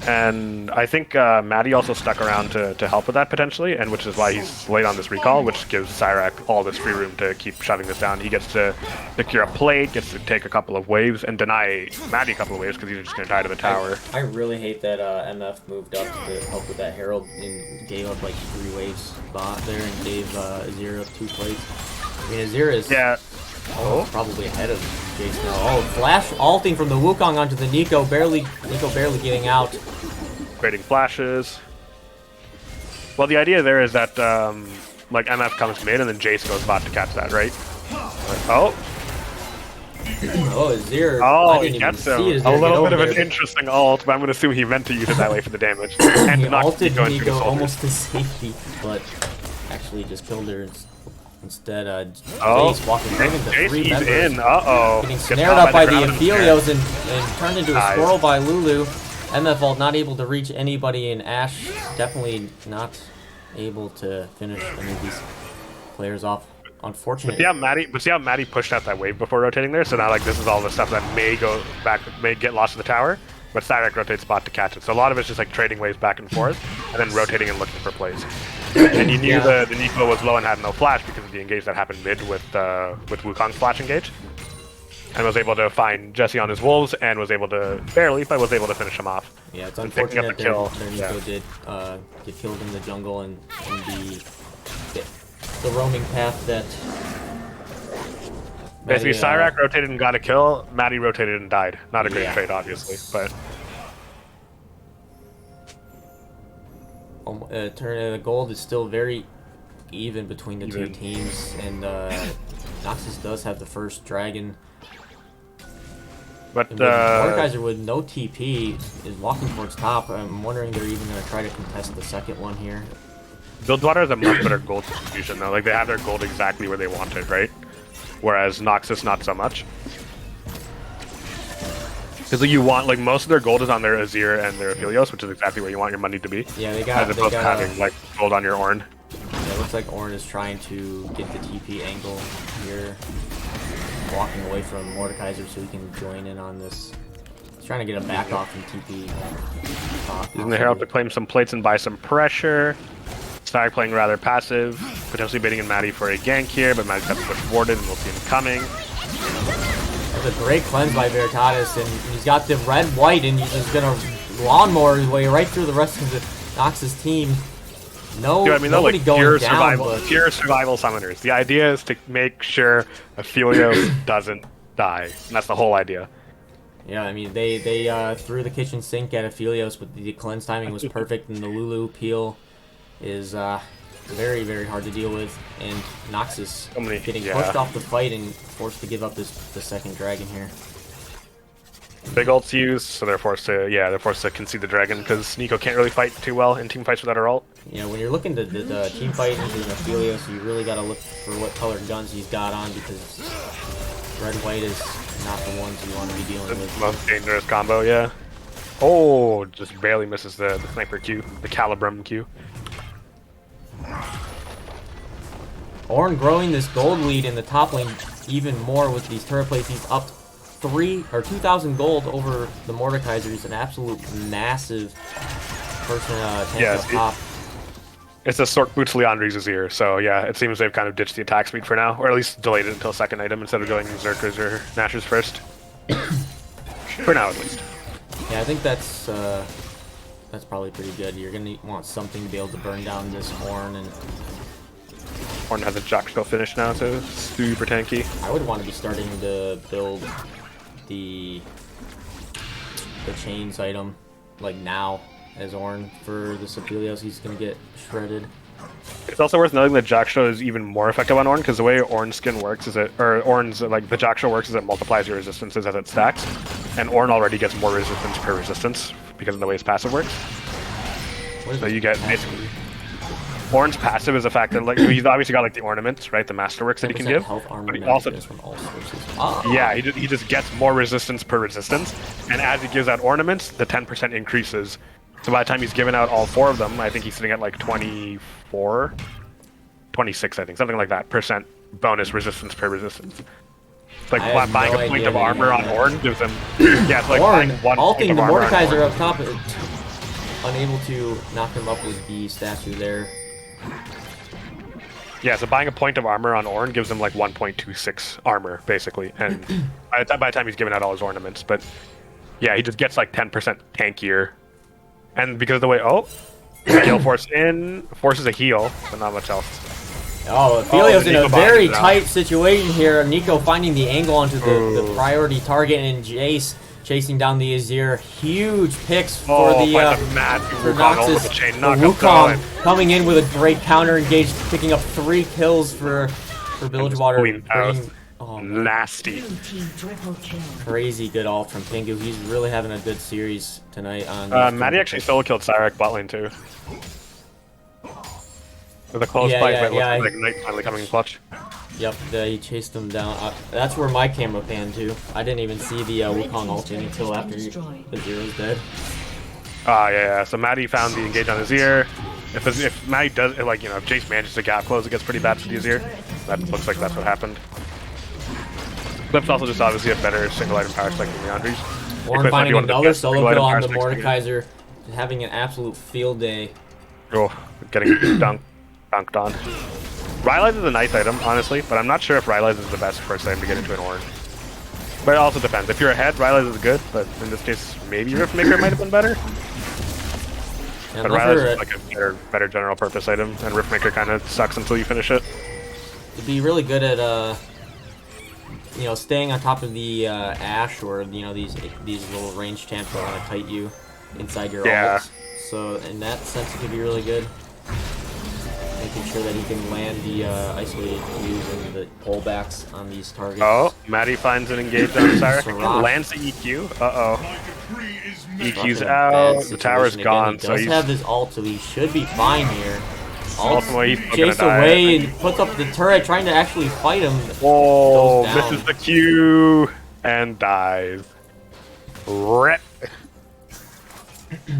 And I think Maddie also stuck around to help with that potentially, and which is why he's late on this recall, which gives Cyrac all this free room to keep shutting this down. He gets to secure a plate, gets to take a couple of waves, and deny Maddie a couple of waves because he's just going to die to the tower. I really hate that MF moved up to help with that Herald and gave up like 3 waves bot there and gave Azir 2 plates. I mean, Azir is probably ahead of Jace now. Oh, flash alting from the Wukong onto the Nico barely getting out. Creating flashes. Well, the idea there is that like MF comes mid and then Jace goes bot to catch that, right? Oh. Oh, Azir. Oh, I he didn't even gets see him. Azir A little get bit of over an there. interesting ult, but I'm going to assume he meant to use it that way for the damage. And He not ulted go into the Nico soldiers. almost to safety, but actually just killed her instead. Oh, Jace walking right into Jace, 3 he's members. in. Uh-oh. Getting Gets snared caught up by the ground and Aphelios and turned into a Dies. squirrel by Lulu. MF ult not able to reach anybody, and Ashe definitely not able to finish any of these players off. Unfortunately. See how Maddie pushed out that wave before rotating there? So now like this is all the stuff that may go back, may get lost to the tower, but Cyrac rotates bot to catch it. So a lot of it's just like trading waves back and forth, and then rotating and looking for plays. And you knew the Nico was low and had no flash because of the engage that happened mid with Wukong's flash engage. And was able to find Jesse on his wolves and was able to, barely, but was able to finish him off. Yeah, it's And picking up unfortunate the kill. their Nico did get killed in the jungle and the roaming path that... Basically, Maddie, Cyrac rotated and got a kill, Maddie rotated and died. Not a great Yeah. trade, obviously, but... The gold is still very even between the two teams, and Noxus does have the first dragon. But Mordekaiser with no TP is walking towards top. I'm wondering they're even going to try to contest the second one here. Bilgewater has a much better gold distribution though. Like they have their gold exactly where they want it, right? Whereas Noxus not so much. Because like, you want like most of their gold is on their Azir and their Aphelios, which is exactly where you want your money to be. Yeah, they As got opposed to having like gold on your Ornn. Yeah, it looks like Ornn is trying to get the TP angle here, walking away from Mordekaiser so he can join in on this. He's trying to get a back off from TP. Using the Herald to claim some plates and buy some pressure. Cyrac playing rather passive, potentially baiting in Maddie for a gank here, but Maddie's got the push warded and we'll see him coming. That's a great cleanse by Veritatis, and he's got the red-white, and he's just gonna lawnmower his way right through the rest of the Noxus team. No, Dude, I mean, they're nobody like going pure down, survival, but pure survival summoners. The idea is to make sure Aphelios doesn't die, and that's the whole idea. Yeah, I mean, they threw the kitchen sink at Aphelios, but the cleanse timing was perfect, and the Lulu peel is very, very hard to deal with. And Noxus getting pushed off the fight and forced to give up the second dragon here. Big ult's used, so they're forced to concede the dragon because Nico can't really fight too well in team fights without her ult. You know, when you're looking to the team fight into Aphelios, you really got to look for what colored guns he's got on, because red-white is not the ones you want to be dealing with. Most dangerous combo, yeah. Oh, just barely misses the sniper Q, the Calibrum Q. Ornn growing this gold lead in the top lane even more with these turret plates. He's up 2,000 gold over the Mordekaisers, an absolute massive person tank up top. It's a Sork boots Leandri's ear, so yeah, it seems they've kind of ditched the attack speed for now, or at least delayed it until second item instead of going Zerkers or Nashers first. For now, at least. Yeah, I think that's probably pretty good. You're gonna want something to be able to burn down this Ornn, and Ornn has a Jackskill finish now, so super tanky. I would want to be starting to build the chains item like now as Ornn for the Aphelios. He's gonna get shredded. It's also worth noting that Jackshaw is even more effective on Ornn, because the way Ornn's skin works is Ornn's, like, the Jackshaw works is it multiplies your resistances as it stacks, and Ornn already gets more resistance per resistance because of the way his passive works. So you get basically Ornn's passive is the fact that, like, he's obviously got like the ornaments, right, the masterworks that he can give, but he also from all sources. Yeah, he just gets more resistance per resistance, and as he gives out ornaments, the 10% increases. So by the time he's given out all 4 of them, I think he's sitting at like 24, 26, I think, something like that, percent bonus resistance per resistance. It's like buying a point of armor on Ornn gives him. Yeah, it's like buying one ulting point of the armor Mordekaiser up top, unable to knock him up with the statue there. Yeah, so buying a point of armor on Ornn gives him like 1.26 armor, basically, and by the time he's given out all his ornaments. But yeah, he just gets like 10% tankier. And because of the way, heal forces a heal, but not much else. Oh, Aphelios in a very tight situation here. Nico finding the angle onto the priority target, and Jace chasing down the Azir. Huge picks for the Noxus. Wukong coming in with a great counter engage, picking up 3 kills for Bilgewater. Nasty. Crazy good ult from Pingu. He's really having a good series tonight on Maddie actually solo killed Cyrek bot lane too. With a close fight, but it looks like Knight finally coming in clutch. Yep, he chased him down. That's where my camera panned to. I didn't even see the Wukong ult until after Azir's dead. Yeah. So Maddie found the engage on Azir. If Maddie does, like, if Jace manages to gap close, it gets pretty bad for the Azir. That looks like that's what happened. Clip's also just obviously a better single item power spec than Leandri's. Ornn finding another solo kill on the Mordekaiser, having an absolute field day. Oh, getting dunked on. Rylai's is a nice item, honestly, but I'm not sure if Rylai's is the best first item to get into an Ornn. But it also depends. If you're ahead, Rylai's is good, but in this case, maybe Riftmaker might have been better. Yeah, but Rylai's is like a better general purpose item, and Riftmaker kind of sucks until you finish it. To be really good at staying on top of the Ashe, or these little range champs that want to kite you inside your ults. So in that sense, it could be really good. Making sure that he can land the isolated Qs and the pullbacks on these targets. Oh, Maddie finds an engage on Cyrek. Lands the EQ. EQ's out. The tower's gone. He does have his ult, so he should be fine here. Ultimately, he's chased away and puts up the turret, trying to actually fight him. Whoa, misses the Q and dies. Rip.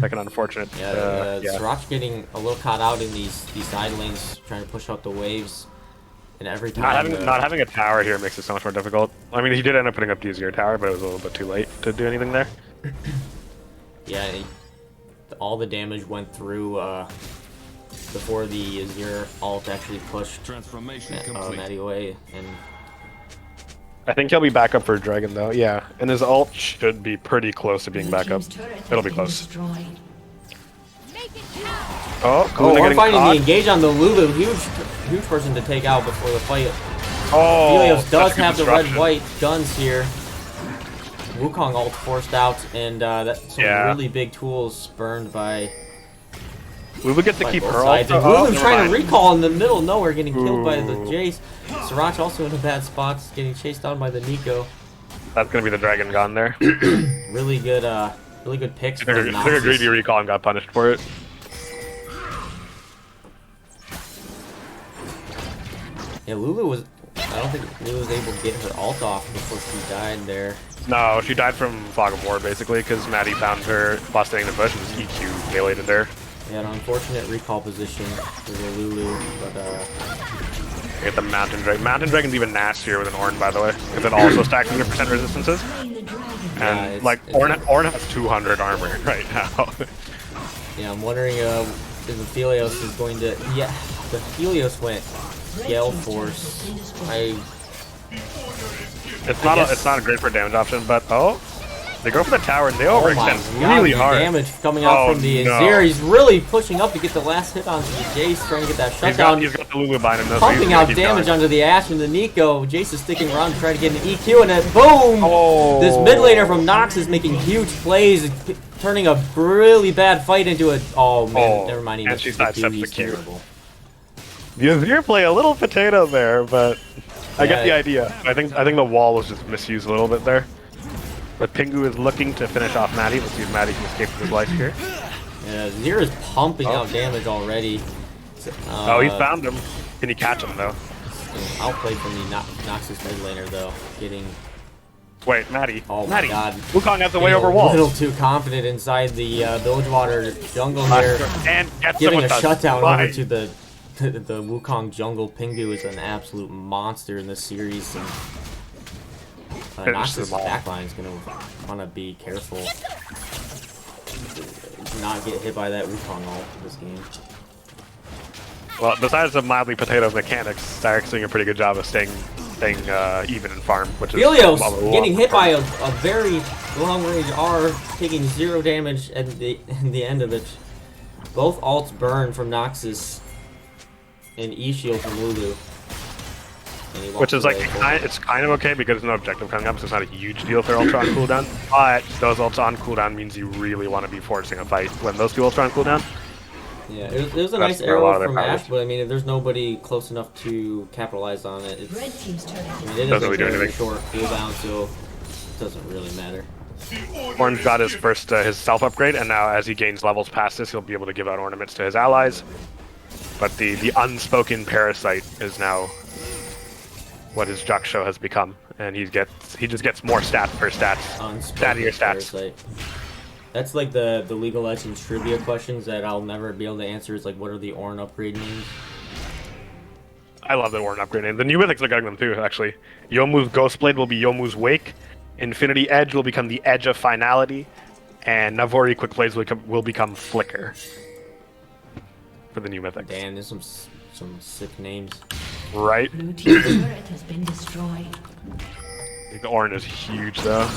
Like an unfortunate. Sriracha getting a little caught out in these side lanes, trying to push out the waves. And every time not having a tower here makes it so much more difficult. I mean, he did end up putting up the Azir tower, but it was a little bit too late to do anything there. Yeah, all the damage went through before the Azir ult actually pushed Maddie away. And I think he'll be back up for Dragon though, yeah. And his ult should be pretty close to being back up. It'll be close. We're finding the engage on the Lulu. Huge person to take out before the fight. Aphelios does have the red-white guns here. Wukong ult forced out, and that's some really big tools burned by. We would get to by keep both her sides. ult. And Oh, Lulu never trying to mind. recall in the middle of nowhere, getting killed by the Jace. Sriracha also in a bad spot, getting chased down by the Nico. That's gonna be the dragon gone there. Really good picks Took from a Noxus. greedy recall and got punished for it. Yeah, Lulu was. I don't think Lulu was able to get her ult off before she died there. No, she died from Fog of War basically because Maddie found her busting in the bush and just EQ meleeed her. Yeah, an unfortunate recall position for the Lulu, but Get the Mountain Dragon. Mountain Dragon's even nastier with an Ornn, by the way, because it also stacks 100% resistances. Slain the dragon. And it's- like Ornn has 200 armor right now. yeah, I'm wondering if the Helios is going to. Yeah, the Helios went Gale Force. It's not a great for damage option, but they go for the tower and they Oh my overextend god, really the hard. damage coming out Oh, from the no. Azir. He's really pushing up to get the last hit onto the Jace, trying to get that shutdown. He's got the Lulu behind him, though, so he's Pumping gonna out keep damage going. onto the Ashe and the Nico. Jace is sticking around to try to get an EQ, and then boom! Oh. This mid laner from Nox is making huge plays, turning a really bad fight into a. Oh man, never mind. He and missed she the Q. sidesteps the He's Q. terrible. The Azir play a little potato there, but I get the Yeah. idea. I think the wall was just misused a little bit there. But Pingu is looking to finish off Maddie. Let's see if Maddie can escape with his life here. Yeah, Azir is pumping out damage already. He found him. Can he catch him though? Outplayed from the Noxus mid laner though, getting. Wait, Maddie. Oh my Maddie. god. Wukong has the way Being over a walls. little too confident inside the Bilgewater jungle here. And gets Giving him a with shutdown spike. over to the Wukong jungle. Pingu is an absolute monster in this series. And Finish Noxus them all. backline is going to want to be careful to not get hit by that Wukong ult this game. Well, besides the mildly potato mechanics, Stark's doing a pretty good job of staying even in farm, which is Helios well, getting hit by a very long range R, taking 0 damage at the end of it. Both ults burn from Noxus and E-shield from Lulu. And he walks which is like away. it's kind of okay because there's no objective coming up, so it's not a huge deal for ultra on cooldown. But those ults on cooldown means you really want to be forcing a fight when those two ultra on cooldown. Yeah, it was a That's nice where a lot arrow of their from power Ashe, is. but I mean, if there's nobody close enough to capitalize on it, it's, Red team's turret. I mean, it is Doesn't a really do very anything. short cooldown, so it doesn't really matter. Orange got his first his self upgrade, and now as he gains levels past this, he'll be able to give out ornaments to his allies. But the unspoken parasite is now what his Jock show has become, and he just gets more stats per stats, Unspoken stattier stats. parasite. That's like the League of Legends trivia questions that I'll never be able to answer. Is like, what are the Ornn upgrade names? I love the Ornn upgrade name. The new mythics are getting them too, actually. Yomu's Ghostblade will be Yomu's Wake. Infinity Edge will become the Edge of Finality, and Navori Quick Plays will become Flicker for the new mythics. Damn, there's some sick names. Right? Blue team's turret has been destroyed. I think the Ornn is huge though.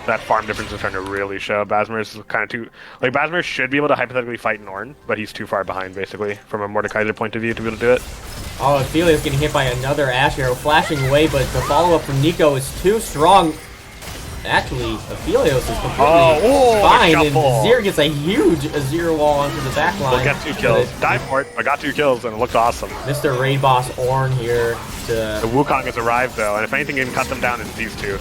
That farm difference is starting to really show. Basmer is kind of too... Like, Basmer should be able to hypothetically fight an Ornn, but he's too far behind, basically, from a Mordekaiser point of view to be able to do it. Oh, Ophelia's getting hit by another Ashe arrow, flashing away, but the follow-up from Nico is too strong. Actually, Ophelios is completely fine, and shuffle. Azir gets a huge Azir wall onto the back line. We'll get 2 kills. Dive for it. I got 2 kills, and it looked awesome. Mr. Raid Boss Ornn here The to... Wukong has arrived, though, and if anything can cut them down, it's these two.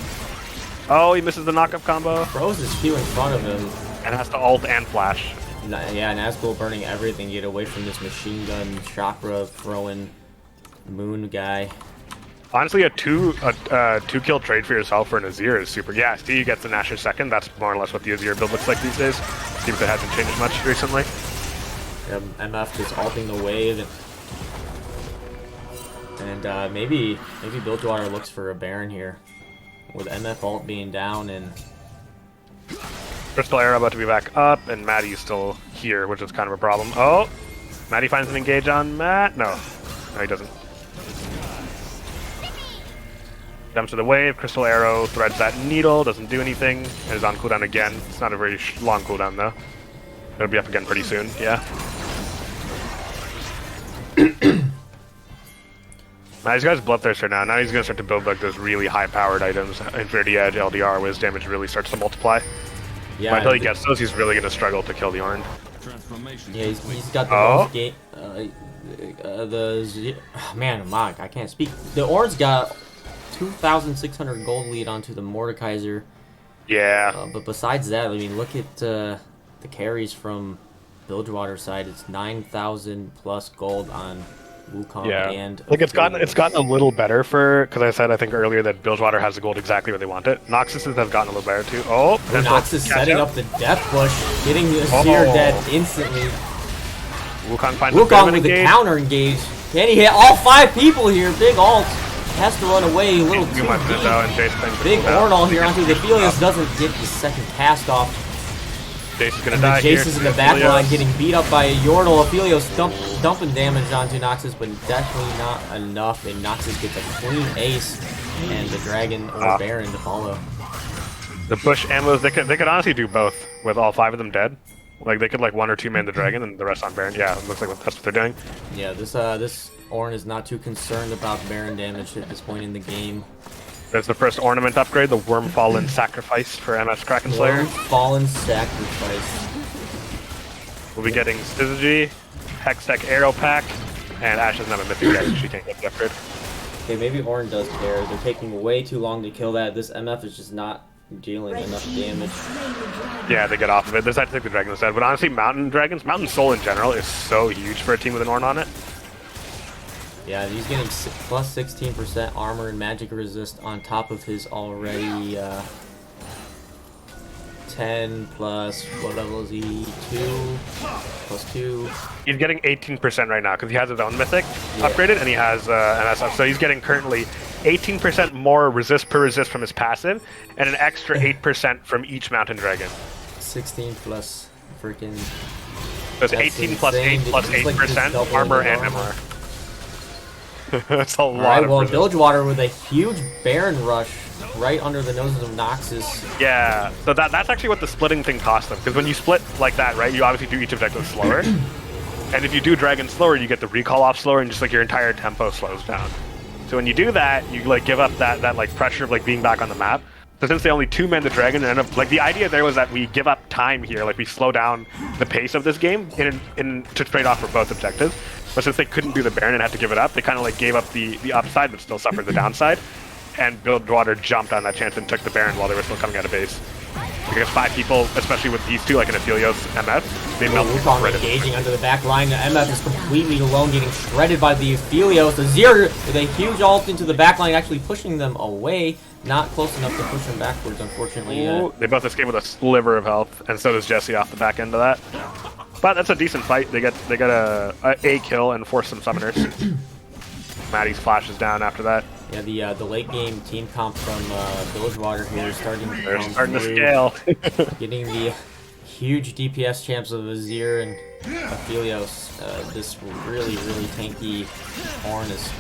Oh, he misses the knockup combo, Throws his Q in front of him. and has to ult and flash. Yeah, Nazgul burning everything to get away from this machine gun, chakra throwing moon guy. Honestly, a two-kill trade for yourself for an Azir is super. Yeah, see, gets the Nashor second. That's more or less what the Azir build looks like these days. Seems it hasn't changed much recently. MF just ulting the wave, and maybe Bilgewater looks for a Baron here, with MF ult being down and Crystal Arrow about to be back up, and Maddie's still here, which is kind of a problem. Oh, Maddie finds an engage on Matt. No, he doesn't. Jumps to the wave. Crystal Arrow threads that needle. Doesn't do anything. And is on cooldown again. It's not a very long cooldown though. It'll be up again pretty soon. Yeah. Now he's got his Bloodthirster now. Now he's gonna start to build like those really high-powered items, Infinity Edge, LDR, where his damage really starts to multiply. Yeah, But until he gets those, he's really gonna struggle to kill the Ornn. yeah, he's got the most game. Man, Mog, I can't speak. The Ornn's got 2,600 gold lead onto the Mordekaiser. Yeah. But besides that, I mean, look at the carries from Bilgewater's side. It's 9,000 plus gold on Wukong and like it's gotten a little better for, because I said I think earlier that Bilgewater has the gold exactly where they want it. Noxus has gotten a little better too. Oh, Noxus setting up the death push, getting the Seer dead instantly. Wukong finds Wukong with the counter engage. Can he hit all 5 people here? Big ult. Has to run away a little too deep. Big Ornn here onto the Helios, doesn't get the second cast off. Jace is gonna die. Jace is in the back line getting beat up by Yordle. Aphelios dumping damage onto Noxus, but definitely not enough. And Noxus gets a clean ace, and the Dragon or Baron to follow. The bush ammos, they could honestly do both with all 5 of them dead. Like they could like 1 or 2 man the Dragon and the rest on Baron. Yeah, it looks like that's what they're doing. Yeah, this Ornn is not too concerned about Baron damage at this point in the game. There's the first ornament upgrade, the Wormfallen Sacrifice for MS Kraken Slayer. Wormfallen Sacrifice. We'll be getting Syzygy, Hextech Arrow Pack, and Ashe doesn't have a mythic yet, so she can't get the upgrade. Okay, maybe Ornn does care. They're taking way too long to kill that. This MF is just not dealing enough damage. Yeah, they get off of it. They decide to take the dragon instead. But honestly, Mountain Soul in general is so huge for a team with an Ornn on it. Yeah, he's getting plus 16% armor and magic resist on top of his already 10 plus, what level is he? 2 plus 2. He's getting 18% right now because he has his own mythic upgraded and he has MS up. So he's getting currently 18% more resist per resist from his passive and an extra 8% from each mountain dragon. 16 plus freaking. So it's 18 plus 8 plus 8% armor and MR. That's a lot of well, resist. Bilgewater with a huge Baron rush right under the noses of Noxus. Yeah, so that's actually what the splitting thing cost them. Because when you split like that, right, you obviously do each objective slower. And if you do Dragon slower, you get the recall off slower and just like your entire tempo slows down. So when you do that, you like give up that like pressure of like being back on the map. So since they only 2-man the Dragon, and like the idea there was that we give up time here, like we slow down the pace of this game to trade off for both objectives. But since they couldn't do the Baron and had to give it up, they kind of like gave up the upside but still suffered the downside. And Bilgewater jumped on that chance and took the Baron while they were still coming out of base. Because 5 people, especially with these two, like an Aphelios MF, they melt Wukong engaging under the back line. The MF is completely alone, getting shredded by the Aphelios. The Azir with a huge ult into the back line, actually pushing them away. Not close enough to push them backwards, unfortunately. They both escape with a sliver of health, and so does Jesse off the back end of that. But that's a decent fight. They get a kill and force some summoners. Maddie's flashes down after that. Yeah, the late game team comp from Bilgewater here is starting to scale. Getting the huge DPS champs of Azir and Aphelios. This really tanky Ornn is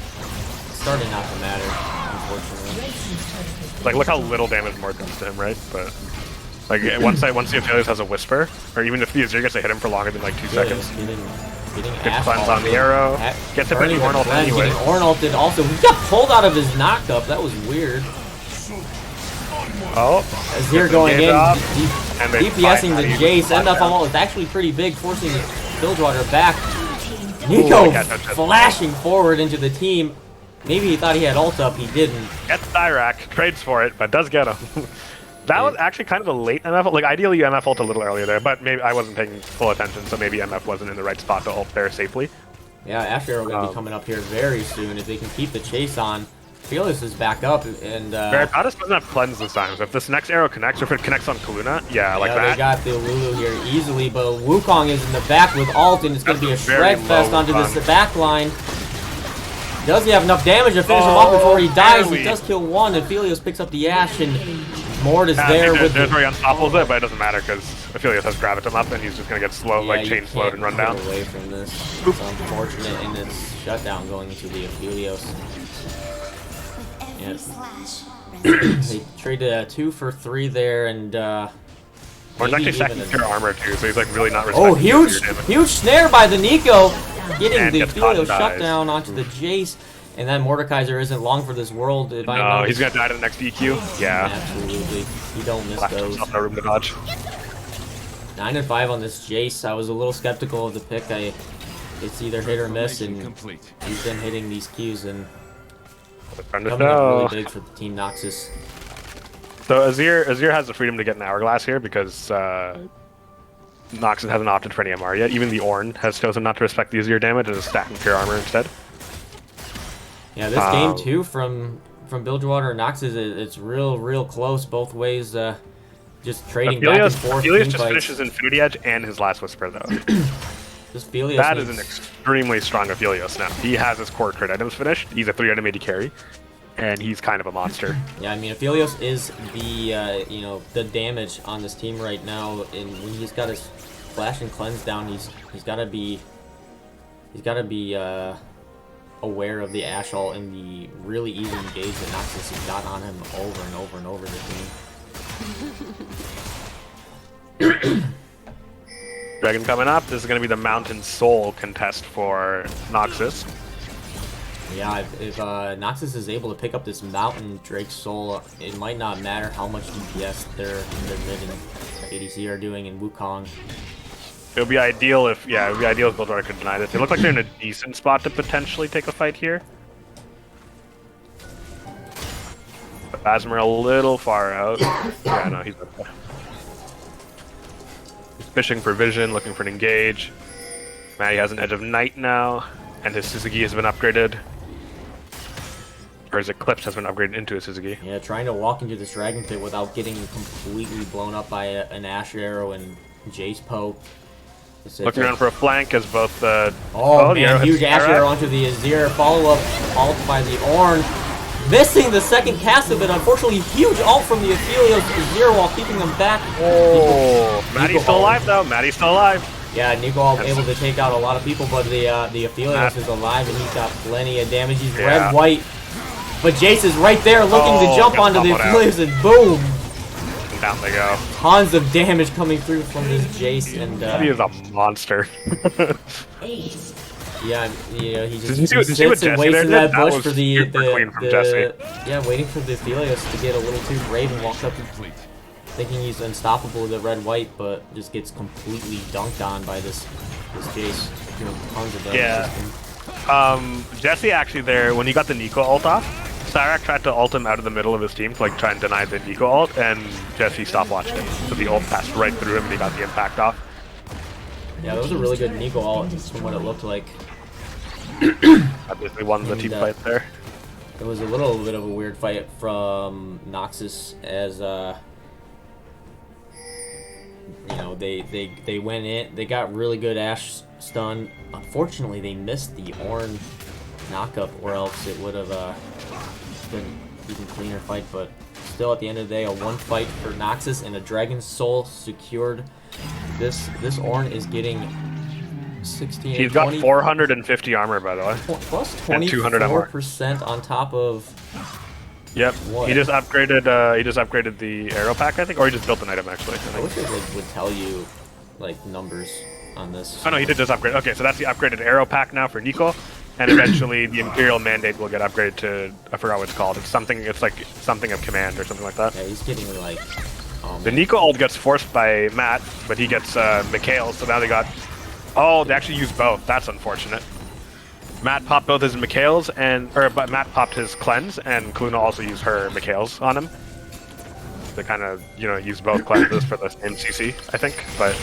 starting not to matter, unfortunately. Like, look how little damage more does to him, right? But like once the Aphelios has a Whisper, or even if the Azir gets to hit him for longer than like 2 seconds. Getting gets cleanse on the arrow. Gets hit by the Ornn ult anyway. Ornn ulted also. He got pulled out of his knockup. That was weird. Oh. Azir going in, DPSing the Jace. MF ult is actually pretty big, forcing Bilgewater back. Nico flashing forward into the team. Maybe he thought he had ult up. He didn't. Gets Dirac, trades for it, but does get him. That was actually kind of a late MF ult. Like, ideally, you MF ult a little earlier there, but maybe I wasn't paying full attention, so maybe MF wasn't in the right spot to ult there safely. Yeah, Ashe Arrow going to be coming up here very soon. If they can keep the chase on, Fearless is back up, and... Veritatis doesn't have cleanse this time, so if this next arrow connects, or if it connects on Kaluna, like that. They got the Lulu here easily, but Wukong is in the back with ult, and it's going to be a shred fest onto this back line. Does he have enough damage to finish him off before he dies? He does kill one, and Aphelios picks up the Ashe, and Mord is there with there's where he unstoppable it, but it doesn't matter because Aphelios has Gravitum up, and he's just going to get slow, like chain slowed and run down. Away from this. It's unfortunate, and it's shutdown going into the Aphelios. Yes. They traded 2 for 3 there, and Mord's actually second tier armor too, so he's like really not respecting. Oh, huge snare by the Nico, getting the Aphelios shutdown onto the Jace. And that Mordekaiser isn't long for this world. If I No, notice. he's gonna die to the next EQ. Yeah. Absolutely. You don't miss Left those. himself no room to dodge. 9 and 5 on this Jace. I was a little skeptical of the pick. It's either hit or miss, and he's been hitting these Qs and coming up really big for the Team Noxus. So Azir has the freedom to get an Hourglass here because Noxus hasn't opted for any MR yet. Even the Ornn has chosen not to respect the Azir damage and is stacking pure armor instead. Yeah, this game too from Bilgewater and Noxus, it's real close both ways. Just trading back and forth. Aphelios just finishes Infinity Edge and his Last Whisper though. This Aphelios that is an extremely strong Aphelios now. He has his core crit items finished. He's a 3-item AD carry, and he's kind of a monster. Yeah, I mean Aphelios is the you know, the damage on this team right now, and when he's got his flash and cleanse down, he's got to be aware of the Ashe ult and the really easy engage that Noxus has got on him over and over and over the team. Dragon coming up. This is going to be the Mountain Soul contest for Noxus. Yeah, if Noxus is able to pick up this Mountain Drake Soul, it might not matter how much DPS their mid and ADC are doing in Wukong. It would be ideal if, yeah, it would be ideal if Bilgewater could deny this. They look like they're in a decent spot to potentially take a fight here. Basmer a little far out. Yeah, no, he's up there. He's fishing for vision, looking for an engage. Matty has an Edge of Night now, and his Suzuki has been upgraded. Or his Eclipse has been upgraded into a Suzuki. Yeah, trying to walk into this Dragon Pit without getting completely blown up by an Ashe Arrow and Jace poke. Looking around for a flank as both oh man, huge Ashe Arrow onto the Azir. Follow-up ult by the Ornn. Missing the second cast of it, unfortunately. Huge ult from the Aphelios Azir while keeping them back. Oh, Matty's still alive though. Matty's still alive. Yeah, Nico able to take out a lot of people, but the Aphelios is alive and he's got plenty of damage. He's red-white. But Jace is right there looking to jump onto the Aphelios and boom! And down they go. Tons of damage coming through from this Jace and he is a monster. yeah, you know, he just sits and waits in that bush for the yeah, waiting for the Aphelios to get a little too brave and walks up thinking he's unstoppable with the red-white, but just gets completely dunked on by this Jace. You know, tons of damage. Yeah. Jesse actually there, when he got the Nico ult off, Cyrac tried to ult him out of the middle of his team to like try and deny the Nico ult, and Jesse stopwatched him. So the ult passed right through him and he got the impact off. Yeah, that was a really good Nico ult from what it looked like. I basically won the team fight there. It was a little bit of a weird fight from Noxus as you know, they went in, they got really good Ashe stun. Unfortunately, they missed the Ornn knockup, or else it would have been an even cleaner fight. But still, at the end of the day, a one fight for Noxus and a Dragon Soul secured. This Ornn is getting 16. He's got 450 armor, by the way. Plus and 24% on top of. Yep. What? He just upgraded. The arrow pack, I think, or he just built an item actually. I wish it would tell you like numbers on this. Oh no, he did just upgrade. Okay, so that's the upgraded arrow pack now for Nico, and eventually the Imperial Mandate will get upgraded to, I forgot what it's called. It's something. It's like something of command or something like that. Yeah, he's getting like. The Nico ult gets forced by Matt, but he gets Mikhail. So now they got. Oh, they actually used both. That's unfortunate. Matt popped both his Mikhails, but Matt popped his cleanse, and Kaluna also used her Mikhails on him. They kind of, you know, use both cleanses for the same CC, I think. But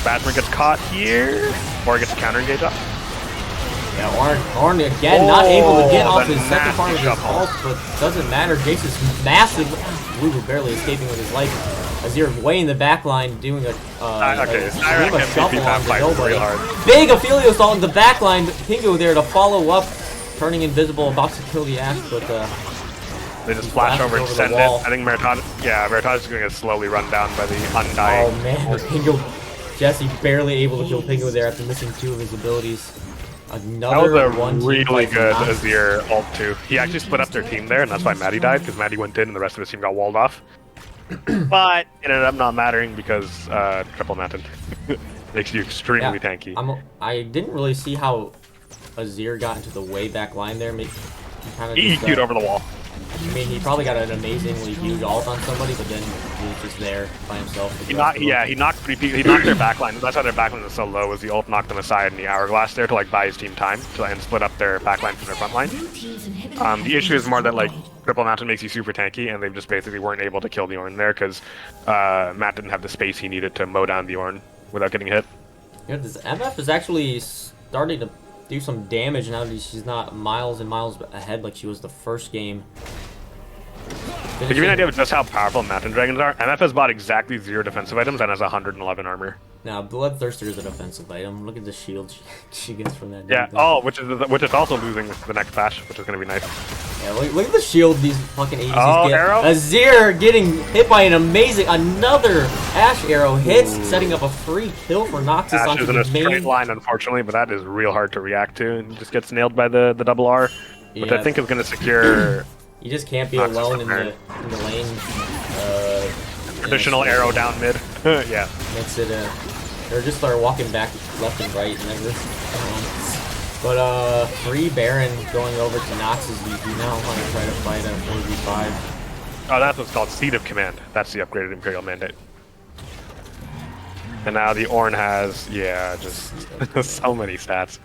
Basmer gets caught here, or gets a counter engage up. Yeah, Ornn again not able to get off his second part of his ult, but doesn't matter. Jace is massive. Blue barely escaping with his life. Azir way in the back line doing a shuffle on the nobody. Big Aphelios ult in the back line. Pingu there to follow up, turning invisible, about to kill the Ashe, but they just flash over and send it. I think Meritage is going to get slowly run down by the Undying. Oh man, Pingu, Jesse barely able to kill Pingu there after missing 2 of his abilities. Another that was a really good Azir ult too. He actually split up their team there, and that's why Matty died, because Matty went in and the rest of his team got walled off. But it ended up not mattering because Triple Mountain makes you extremely tanky. I didn't really see how Azir got into the way back line there, maybe he kind of He EQ'd over the wall. I mean, he probably got an amazingly huge ult on somebody, but then he was just there by himself. He knocked three people. He knocked their backline. That's why their backline was so low. Was the ult knocked them aside in the hourglass there to like buy his team time and split up their backline from their front line. The issue is more that like Triple Mountain makes you super tanky, and they just basically weren't able to kill the Ornn there because Matt didn't have the space he needed to mow down the Ornn without getting hit. Yeah, this MF is actually starting to do some damage now that she's not miles and miles ahead like she was the first game. To give you an idea of just how powerful Mountain Dragons are, MF has bought exactly 0 defensive items and has 111 armor. Now, Bloodthirster is a defensive item. Look at the shield she gets from that. Yeah. Oh, which is also losing the next bash, which is going to be nice. Yeah, look at the shield these fucking ADCs Oh, get. arrow? Azir getting hit by another Ashe arrow hits, setting up a free kill for Noxus Ash onto is in the a straight main. line, unfortunately, but that is real hard to react to, and just gets nailed by the double R, which I think is going to secure. You just can't be Noxus alone in prepared. the lane. Traditional arrow down mid. Yeah. Makes it or just start walking back left and right and then but free Baron going over to Noxus VP now want to try to fight a 4v5. Oh, that's what's called Seed of Command. That's the upgraded Imperial Mandate. And now the Ornn has, yeah, just so many stats.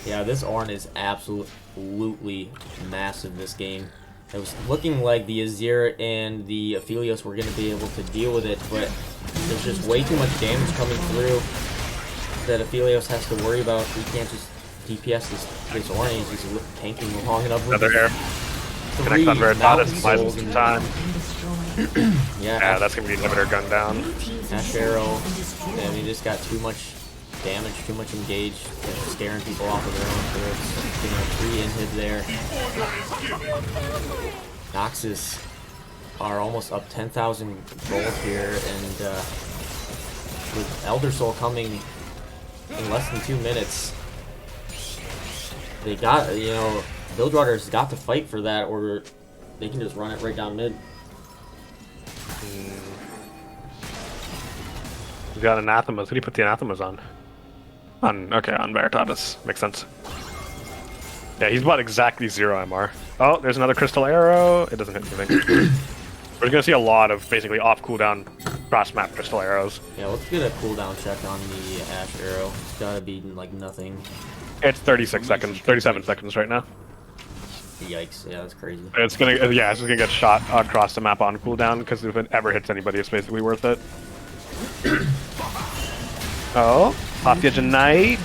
Yeah, this Ornn is absolutely massive this game. It was looking like the Azir and the Aphelios were going to be able to deal with it, but there's just way too much damage coming through that Aphelios has to worry about. He can't just DPS this Ornn. He's just tanking long enough. Another air. Connect on Veritatis, buys him some time. Yeah, that's going to be inhibitor gun down. Ashe arrow, and he just got too much damage, too much engaged, scaring people off of their own turrets. Getting a free inhib there. Noxus are almost up 10,000 gold here, and with Elder Soul coming in less than 2 minutes, they got, you know, Bilgewater's got to fight for that, or they can just run it right down mid. He's got anathemas. Who do you put the anathemas on? On Veritatis. Makes sense. Yeah, he's bought exactly 0 MR. Oh, there's another crystal arrow. It doesn't hit anything. We're gonna see a lot of basically off cooldown cross map crystal arrows. Yeah, let's get a cooldown check on the Ashe arrow. It's gotta be like nothing. It's 36 seconds, 37 seconds right now. Yikes! Yeah, that's crazy. It's gonna, yeah, it's just gonna get shot across the map on cooldown because if it ever hits anybody, it's basically worth it. Oh, Papia Knight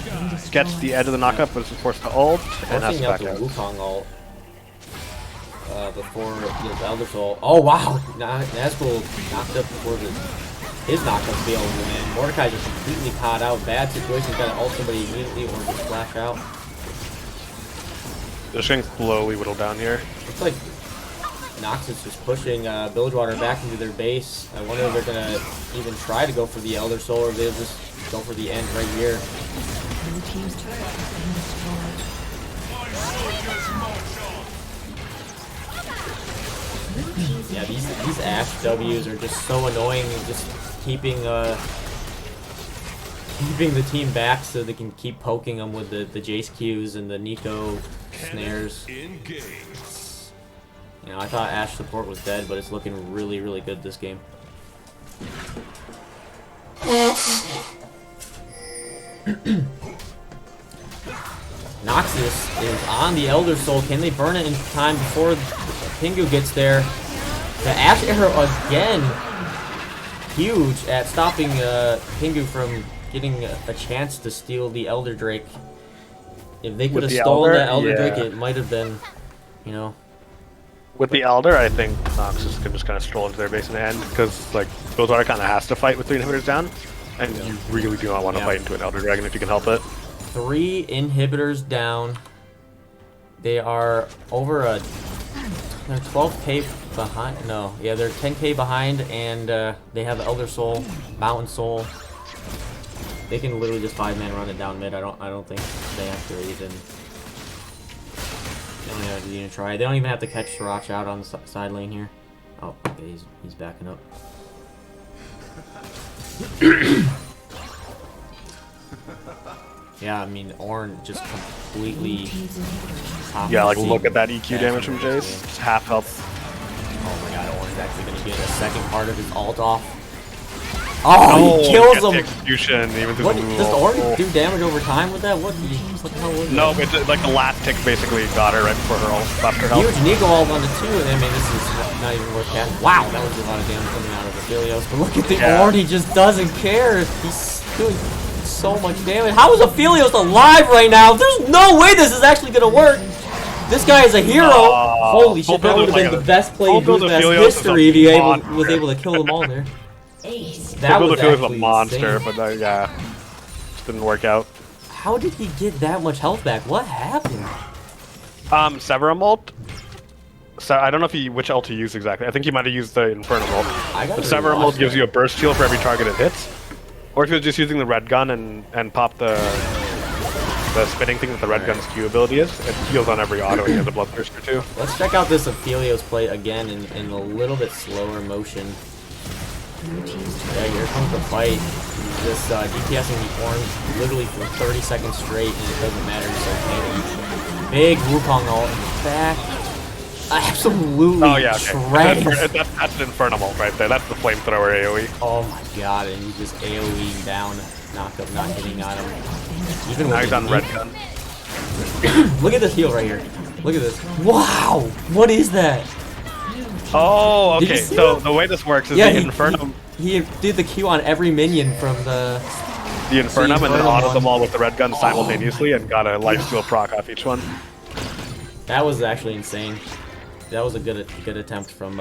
gets the edge of the knockup, but is forced to ult and has to back out. Wukong ult before the Elder Soul. Oh wow! Nazgul knocked up before his knockup failed, and Mordecai just completely caught out. Bad situation. Got to ult somebody immediately or just flash out. They're just getting slowly whittled down here. Looks like Noxus is pushing Bilgewater back into their base. I wonder if they're gonna even try to go for the Elder Soul, or if they'll just go for the end right here. Blue team's turret has been destroyed. Yeah, these Ashe W's are just so annoying, and just keeping the team back so they can keep poking them with the Jace Qs and the Nico snares. You know, I thought Ashe support was dead, but it's looking really, really good this game. Noxus is on the Elder Soul. Can they burn it in time before Pingu gets there? The Ashe arrow again, huge at stopping Pingu from getting a chance to steal the Elder Drake. If they could have stolen that Elder Drake, it might have been, you know. With the Elder, I think Noxus can just kind of stroll into their base in the end, because like Bilgewater kind of has to fight with 3 inhibitors down, and you really do not want to fight into an Elder Dragon if you can help it. 3 inhibitors down. They are over they're 12k behind. No, yeah, they're 10k behind, and they have Elder Soul, Mountain Soul. They can literally just 5-man run it down mid. I don't think they have to even. They don't have to even try. They don't even have to catch Sriracha out on the side lane here. Oh, okay, he's backing up. Yeah, I mean, Ornn just completely. Yeah, like look at that EQ Bashing damage from this Jace. game. It's half health. Oh my god, Oran's actually gonna get a second part of his ult off. Oh, he kills gets the him! execution even through What, the move. does Orange do damage over time with that? What the hell was No, that? it's like the last tick basically got her right before her ult left her health. Huge Nico ult on the 2, and I mean, this is not even worth casting. Wow, that was a lot of damage coming out of the Aphelios. But look at the Orange, he just doesn't care. He's doing so much damage. How is Aphelios alive right now? There's no way this is actually gonna work. This guy is a hero. Holy shit, that would have been the best play in BoozeBash history if he was able to kill them all there. That was actually a monster, insane. but yeah, just didn't work out. How did he get that much health back? What happened? Severum ult. So I don't know which ult he used exactly. I think he might have used the Infernal ult. The Severum ult gives you a burst heal for every target it hits. Or if you're just using the red gun and pop the spinning thing that the red gun's Q ability is, it heals on every auto and he has a bloodthirster too. Let's check out this Aphelios play again in a little bit slower motion. Yeah, here comes the fight. He's just DPSing the Orange literally for 30 seconds straight, and it doesn't matter. He's so tanky. Big Wukong ult in the back. Absolutely trash. That's an Infernal ult right there. That's the flamethrower AoE. Oh my god, and he's just AoEing down. Knockup not hitting on him. Even Now with he's on red gun. Look at this heal right here. Look at this. Wow! What is that? Oh, Did you okay. see So that? the way this works is Yeah, the Infernum. He did the Q on every minion from the Infernum and then Infernum autoed them one. all with the red gun simultaneously and got a lifesteal proc off each one. That was actually insane. That was a good attempt from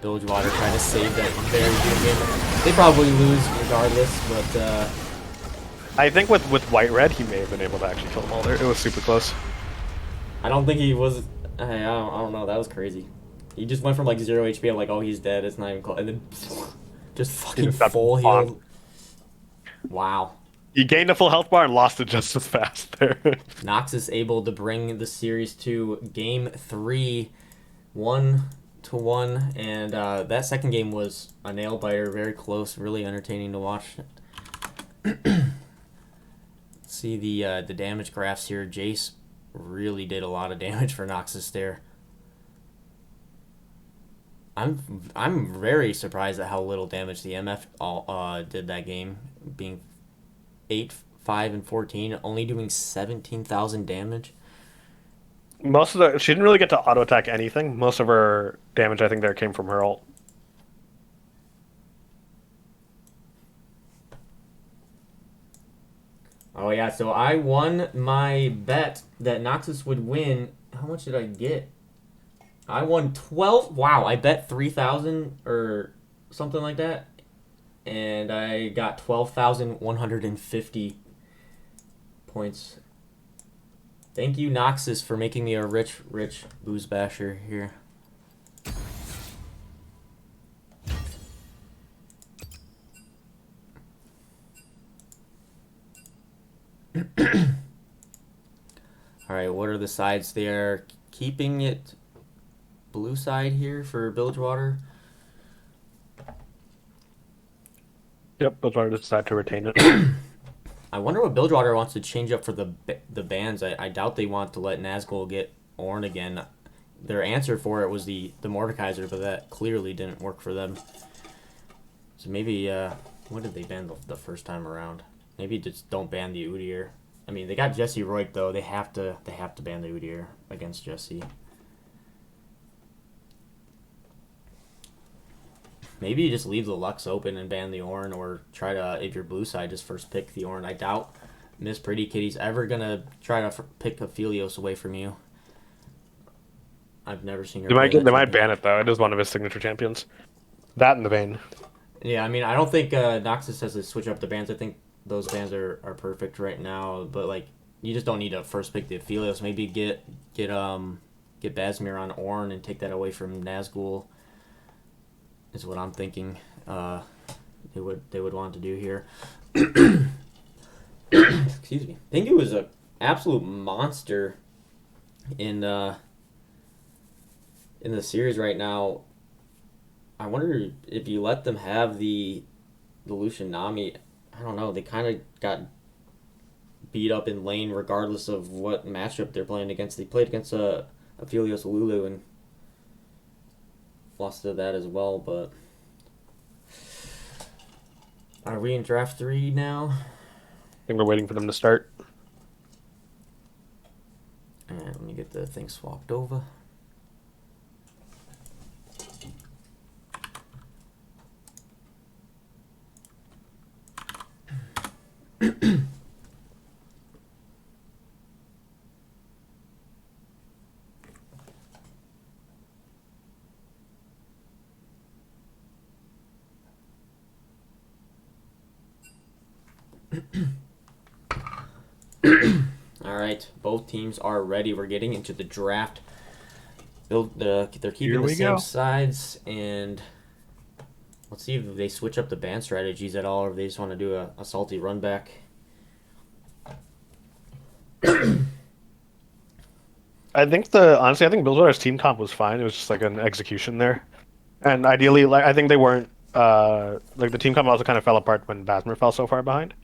Bilgewater trying to save that very good game. They probably lose regardless, but I think with white-red, he may have been able to actually kill them all there. It was super close. I don't think he was. I don't know. That was crazy. He just went from like 0 HP. I'm like, oh, he's dead. It's not even close. And then just fucking just got full bonked. heal. Wow. He gained a full health bar and lost it just as fast there. Noxus able to bring the series to game 3, 1-1, and that second game was a nail biter, very close, really entertaining to watch. See the damage graphs here. Jace really did a lot of damage for Noxus there. I'm very surprised at how little damage the MF did that game, being 8, 5, and 14, only doing 17,000 damage. She didn't really get to auto attack anything. Most of her damage, I think, there came from her ult. Oh yeah, so I won my bet that Noxus would win. How much did I get? I won 12. Wow, I bet 3,000 or something like that, and I got 12,150 points. Thank you, Noxus, for making me a rich BoozeBasher here. Alright, what are the sides there? Keeping it blue side here for Bilgewater. Yep, Bilgewater decided to retain it. I wonder what Bilgewater wants to change up for the bans. I doubt they want to let Nazgul get Ornn again. Their answer for it was the Mordekaiser, but that clearly didn't work for them. So maybe, what did they ban the first time around? Maybe just don't ban the Udyr. I mean, they got Jesse Roik though. They have to ban the Udyr against Jesse. Maybe you just leave the Lux open and ban the Ornn, or try to, if you're blue side, just first pick the Ornn. I doubt Miss Pretty Kitty's ever gonna try to pick Aphelios away from you. I've never seen her. They might ban it though. It is one of his signature champions. That and the Vayne. Yeah, I mean, I don't think Noxus has to switch up the bans. I think those bans are perfect right now. But like, you just don't need to first pick the Aphelios. Maybe get Basmir on Ornn and take that away from Nazgul. Is what I'm thinking. They would want to do here. Excuse me. Pingu is an absolute monster in the series right now. I wonder if you let them have the Lucian Nami. I don't know. They kind of got beat up in lane regardless of what matchup they're playing against. They played against a Philios Lulu and lost to that as well. But are we in draft 3 now? I think we're waiting for them to start. And let me get the thing swapped over. All right, both teams are ready. We're getting into the draft. They're keeping the same sides, and let's see if they switch up the ban strategies at all, or if they just want to do a salty run back. Honestly, I think Bilgewater's team comp was fine. It was just like an execution there, and ideally, like I think they weren't like the team comp also kind of fell apart when Basmer fell so far behind,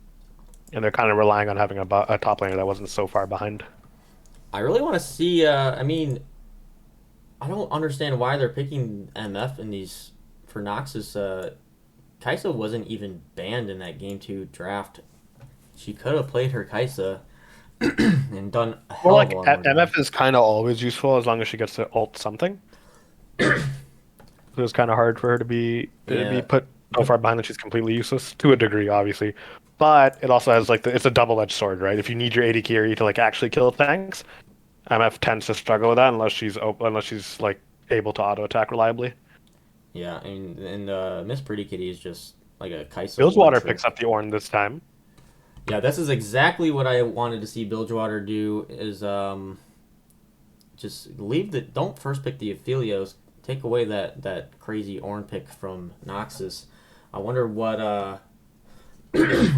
and they're kind of relying on having a top laner that wasn't so far behind. I really want to see. I mean, I don't understand why they're picking MF in these for Noxus. Kaisa wasn't even banned in that game 2 draft. She could have played her Kaisa and done a hell of a lot more damage. MF is kind of always useful as long as she gets to ult something. It was kind of hard for her to be put so far behind that she's completely useless to a degree, obviously. But it also has like it's a double-edged sword, right? If you need your AD carry to like actually kill tanks, MF tends to struggle with that unless she's like able to auto attack reliably. Yeah, and Miss Pretty Kitty is just like a Kaisa. Bilgewater picks up the Ornn this time. Yeah, this is exactly what I wanted to see Bilgewater do. Is just don't first pick the Aphelios. Take away that crazy Ornn pick from Noxus. I wonder what I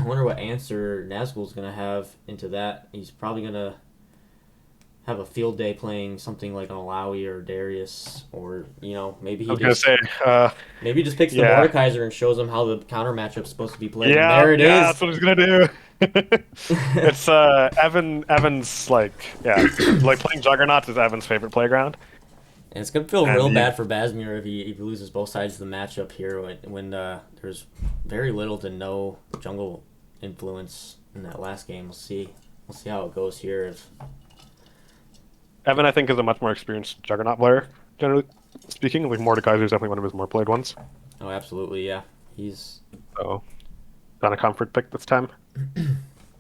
wonder what answer Nazgul's gonna have into that. He's probably gonna have a field day playing something like an Alawi or Darius, or maybe he just picks the Mordekaiser and shows him how the counter matchup's supposed to be played. Yeah, and there it is. That's what he's gonna do. It's Evan's like playing Juggernaut is Evan's favorite playground. And it's gonna feel real bad for Basmir if he loses both sides of the matchup here when there's very little to no jungle influence in that last game. We'll see how it goes here. Evan, I think, is a much more experienced Juggernaut player, generally speaking. Like Mordekaiser is definitely one of his more played ones. Oh, absolutely, yeah. He's done a comfort pick this time.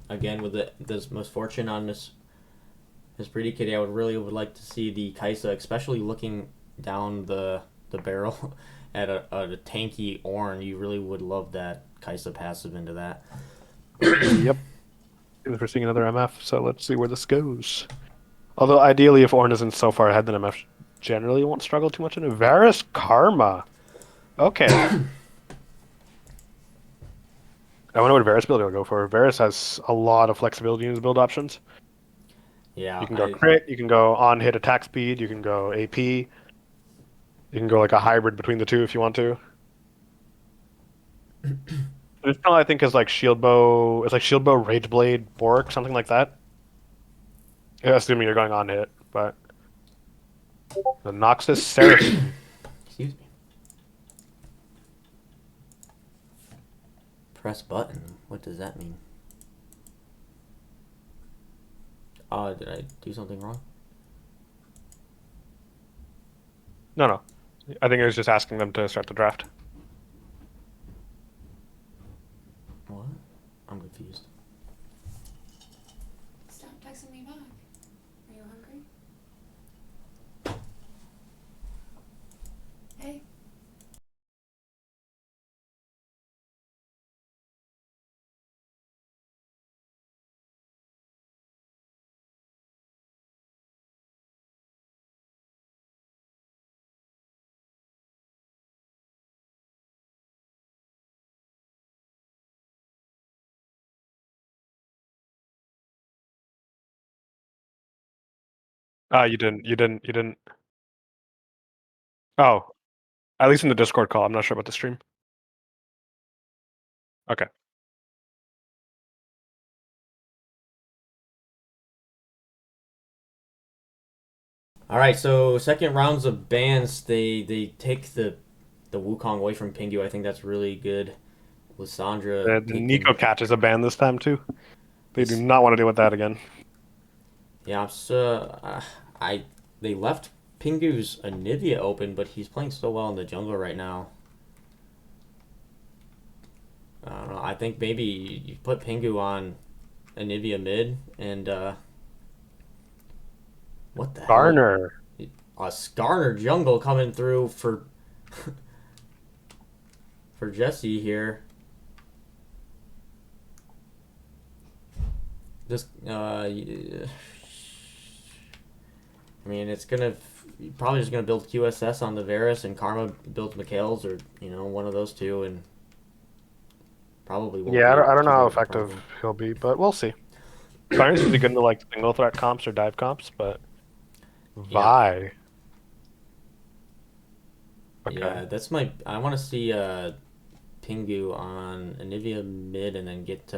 Again, with this misfortune on this Pretty Kitty, I would like to see the Kaisa, especially looking down the barrel at a tanky Ornn. You really would love that Kaisa passive into that. Yep. We're seeing another MF, so let's see where this goes. Although ideally, if Ornn isn't so far ahead, then MF generally won't struggle too much in Varus Karma. Okay. I wonder what Varus build he'll go for. Varus has a lot of flexibility in his build options. Yeah, you can go crit, you can go on-hit attack speed, you can go AP. You can go like a hybrid between the two if you want to. This one I think is like Shield Bow. It's like Shield Bow, Rage Blade, Bork, something like that. Yeah, assuming you're going on hit, but the Noxus Seraphim. Excuse me. Press button. What does that mean? Did I do something wrong? No. I think it was just asking them to start the draft. What? I'm confused. Stop texting me back. Are you hungry? Hey. You didn't. Oh, at least in the Discord call. I'm not sure about the stream. Okay. All right, so second rounds of bans, they take the Wukong away from Pingu. I think that's really good. Lissandra The Nico taking. catches a ban this time too. They do This, not want to deal with that again. yeah, I they left Pingu's Anivia open, but he's playing so well in the jungle right now. I don't know. I think maybe you put Pingu on Anivia mid and what the hell? Garner. A Skarner jungle coming through for for Jesse here. This I mean, it's gonna probably just gonna build QSS on the Varus, and Karma builds Mikhail's, or one of those two, and probably won't Yeah, be I don't know too how big of a effective problem. he'll be, but we'll see. Garner's usually good into like single threat comps or dive comps, but Yeah, Vi. Okay. yeah, that's my. I want to see Pingu on Anivia mid, and then get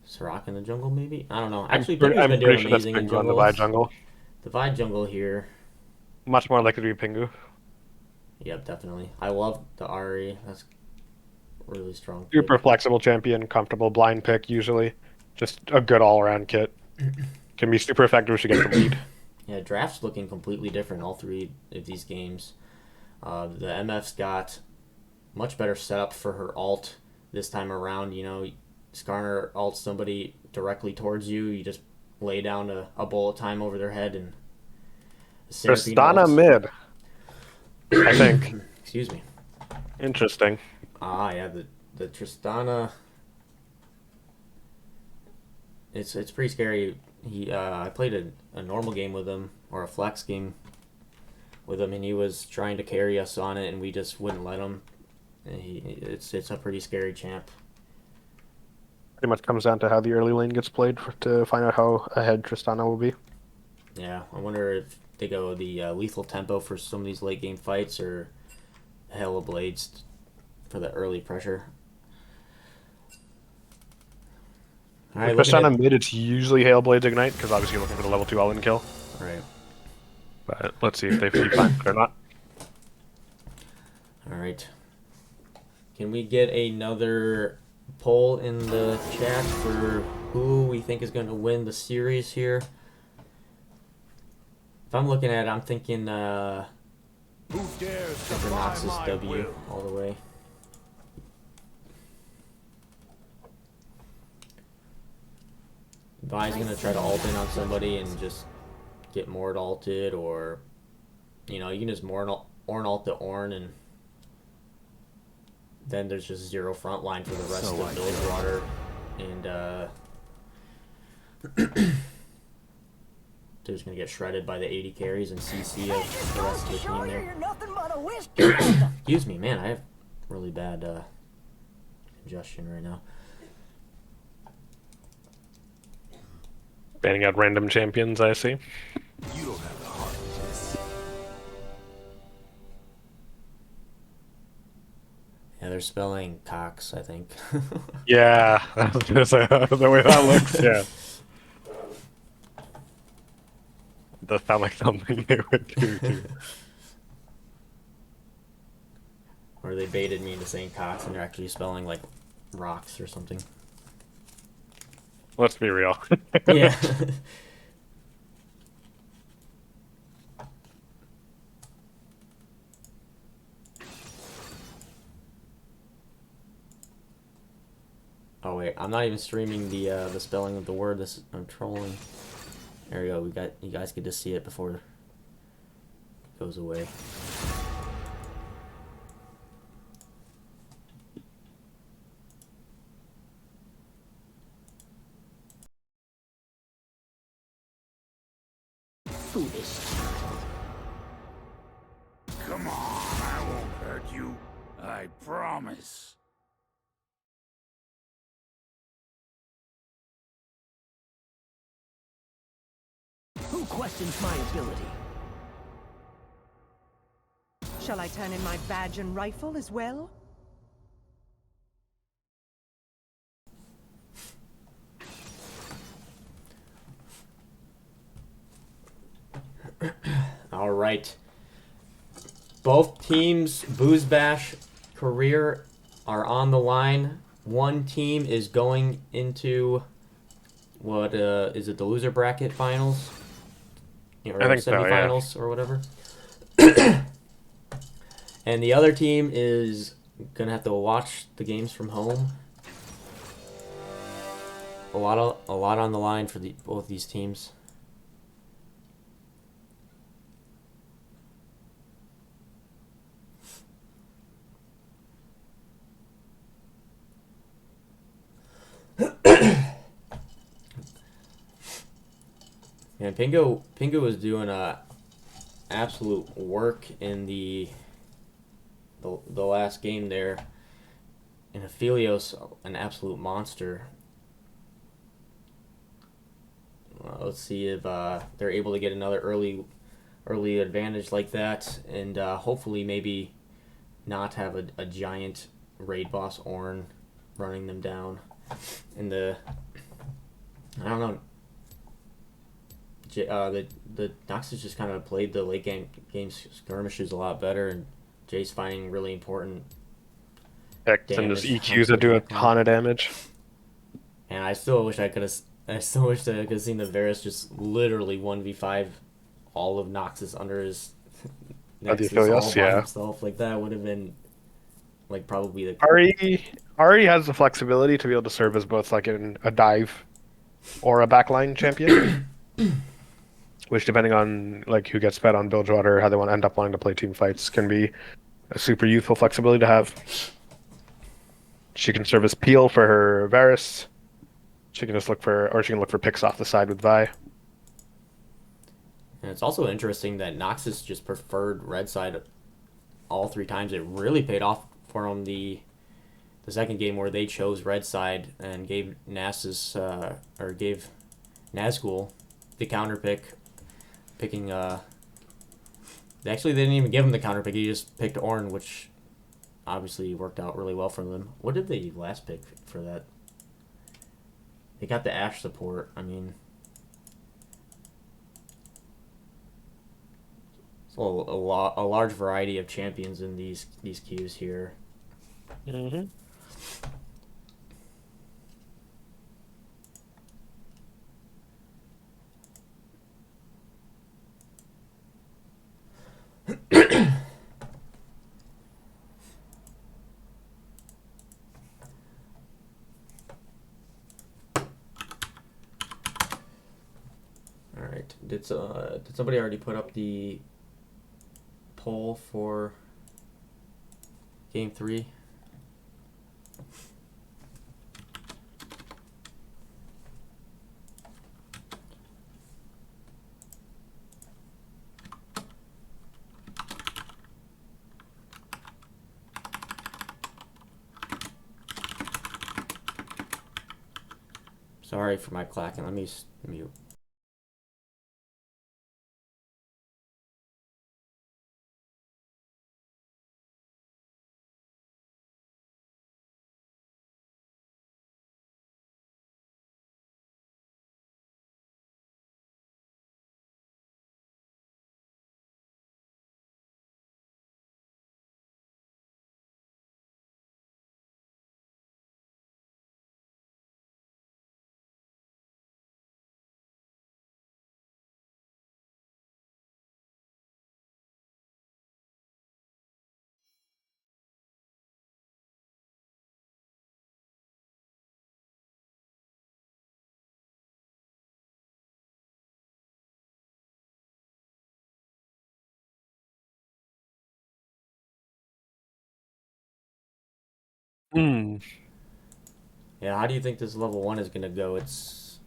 Sirach in the jungle, maybe. I don't know. Actually, Pingu's I'm been doing pretty sure that's amazing in Pingu on the jungle. Vi jungle. The Vi jungle here. Much more likely to be Pingu. Yep, definitely. I love the Ari. That's really strong pick. Super flexible champion, comfortable blind pick usually. Just a good all around kit. Can be super effective if you get the lead. Yeah, draft's looking completely different all three of these games. The MF's got much better setup for her alt this time around. Skarner alts somebody directly towards you. You just lay down a bullet time over their head, and Seraphine Tristana ults. mid, I think. Excuse me. Interesting. Ah, yeah, the Tristana. It's pretty scary. I played a normal game with him, or a flex game with him, and he was trying to carry us on it, and we just wouldn't let him. And it's a pretty scary champ. Pretty much comes down to how the early lane gets played to find out how ahead Tristana will be. Yeah, I wonder if they go the lethal tempo for some of these late game fights, or Hail of Blades for the early pressure. All right, With looking at Tristana mid, it's usually Hail Blades Ignite, because obviously you're looking for the level 2 all-in kill. right. But let's see if they find it or not. All right. Can we get another poll in the chat for who we think is going to win the series here? If I'm looking at it, I'm thinking Who dares for defy Noxus my W will? all the way. Vi's going to try to ult in on somebody and just get Mord ulted, or you can just Orn ult the Orn, and then there's just zero front line for the rest of Bilgewater, and they're just gonna get shredded by the 80 carries and CC of the rest of the team there. Excuse me, man, I have really bad congestion right now. Banning out random champions, I see. You don't have the heart of this. Yeah, they're spelling Cox, I think. Yeah, I was gonna say the way that looks. Yeah, it does sound like something they would do too. Or they baited me into saying Cox, and they're actually spelling like rocks or something. Let's be real. Yeah. Oh wait, I'm not even streaming the spelling of the word. I'm trolling. There we go. You guys get to see it before it goes away. Foolish child. Come on, I won't hurt you. I promise. Who questions my ability? Shall I turn in my badge and rifle as well? right. Both teams, BoozeBash career, are on the line. One team is going into what is it? The loser bracket finals, or I think so, yeah. semifinals, or whatever. And the other team is gonna have to watch the games from home. A lot on the line for both these teams. And Pingo was doing absolute work in the last game there. And Aphelios, an absolute monster. Let's see if they're able to get another early advantage like that, and hopefully maybe not have a giant raid boss Ornn running them down. And I don't know. The Noxus just kind of played the late game skirmishes a lot better, and Jay's finding really important Picks and just EQs that do a ton of damage. And I still wish I could have seen the Varus just literally 1v5 all of Noxus under his Nexus all by himself. Like, that would have been like probably the Ari has the flexibility to be able to serve as both like a dive or a backline champion. Which, depending on like who gets fed on Bilgewater, how they want to end up wanting to play team fights, can be a super useful flexibility to have. She can serve as peel for her Varus. She can just look for picks off the side with Vi. And it's also interesting that Noxus just preferred red side all 3 times. It really paid off for him the second game where they chose red side and gave Nazgul the counter pick. Picking actually, they didn't even give him the counter pick. He just picked Ornn, which obviously worked out really well for them. What did they last pick for that? They got the Ashe support. I mean, it's a large variety of champions in these queues here. Mm-hmm. Alright, did somebody already put up the poll for game 3? Sorry for my clacking. Let me mute. Hmm. Yeah, how do you think this level 1 is gonna go? It's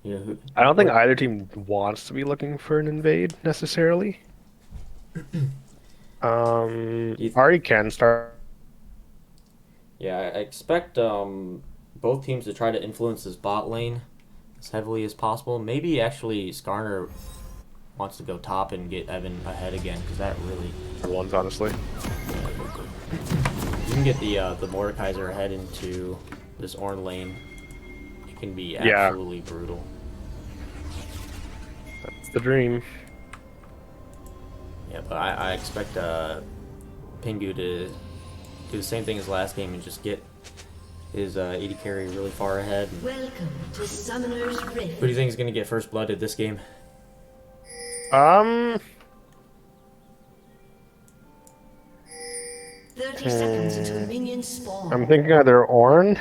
I don't think either team wants to be looking for an invade necessarily. Ari can start. Yeah, I expect both teams to try to influence this bot lane as heavily as possible. Maybe actually Skarner wants to go top and get Evan ahead again, because that really... Ones, honestly. You can get the Mordekaiser ahead into this Ornn lane. It can be absolutely brutal. That's the dream. Yeah, but I expect Pingu to do the same thing as last game and just get his AD carry really far ahead. Welcome to Summoner's Rift. Who do you think is going to get first blooded this game? 30 seconds until minions spawn. I'm thinking either Ornn,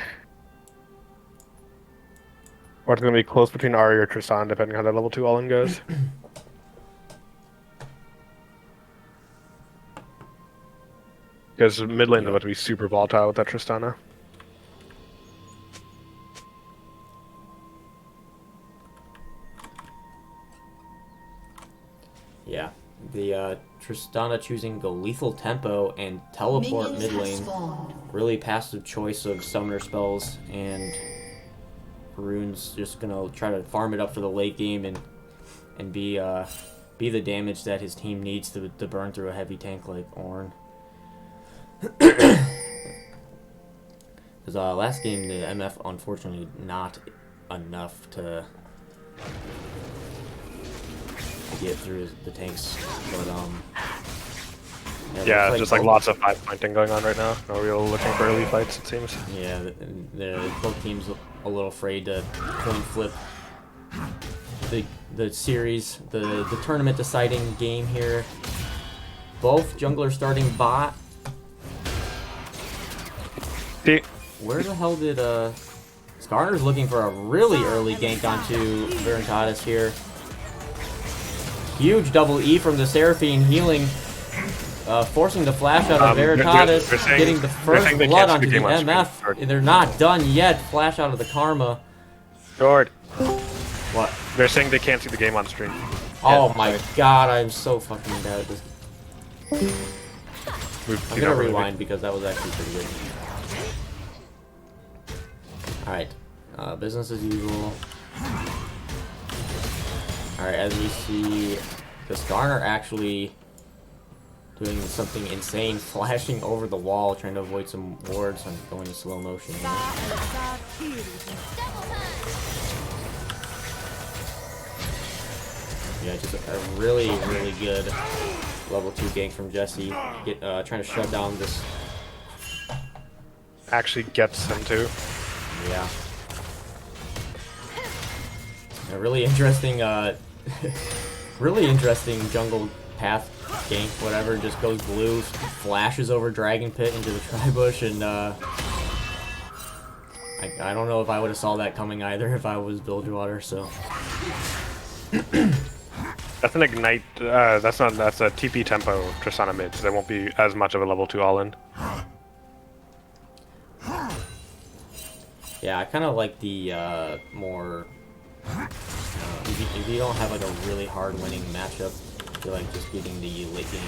or it's going to be close between Ari or Tristan, depending how that level 2 all-in goes. Because mid lane's about to be super volatile with that Tristana. Yeah, the Tristana choosing go lethal tempo and teleport Minions mid have lane. spawned. Really passive choice of summoner spells, and Rune's just gonna try to farm it up for the late game and be the damage that his team needs to burn through a heavy tank like Ornn. Because last game the MF unfortunately not enough to get through the tanks, but Yeah, looks just like both- lots of 5-pointing going on right now. No real looking for early fights, it seems. Yeah, both teams a little afraid to coin flip the series, the tournament deciding game here. Both junglers starting bot. See, Where the hell did Skarner's looking for a really early gank onto Veritatis here. Huge double E from the Seraphine healing. Forcing the flash out of Veritatis, they're saying- getting the they're first saying they blood can't see onto the the game on screen. MF. Sorry. They're not done yet. Flash out of the Karma. Jord, What? they're saying they can't see the game on stream. Oh my god, I'm so fucking bad at this. I'm gonna rewind because that was actually pretty good. Alright, business as usual. Alright, as we see, the Skarner actually doing something insane, flashing over the wall, trying to avoid some wards. I'm going in slow motion here. Yeah, just a really, really good level 2 gank from Jesse. Trying to shut down this. Actually gets them too. Yeah. A really interesting, really interesting jungle path gank, whatever. Just goes blue, flashes over Dragon Pit into the Tribush, and I don't know if I would have saw that coming either if I was Bilgewater. So That's an ignite. That's a TP tempo Tristana mid, so there won't be as much of a level 2 all-in. yeah, I kind of like the more. If you don't have like a really hard winning matchup, I feel like just getting the late game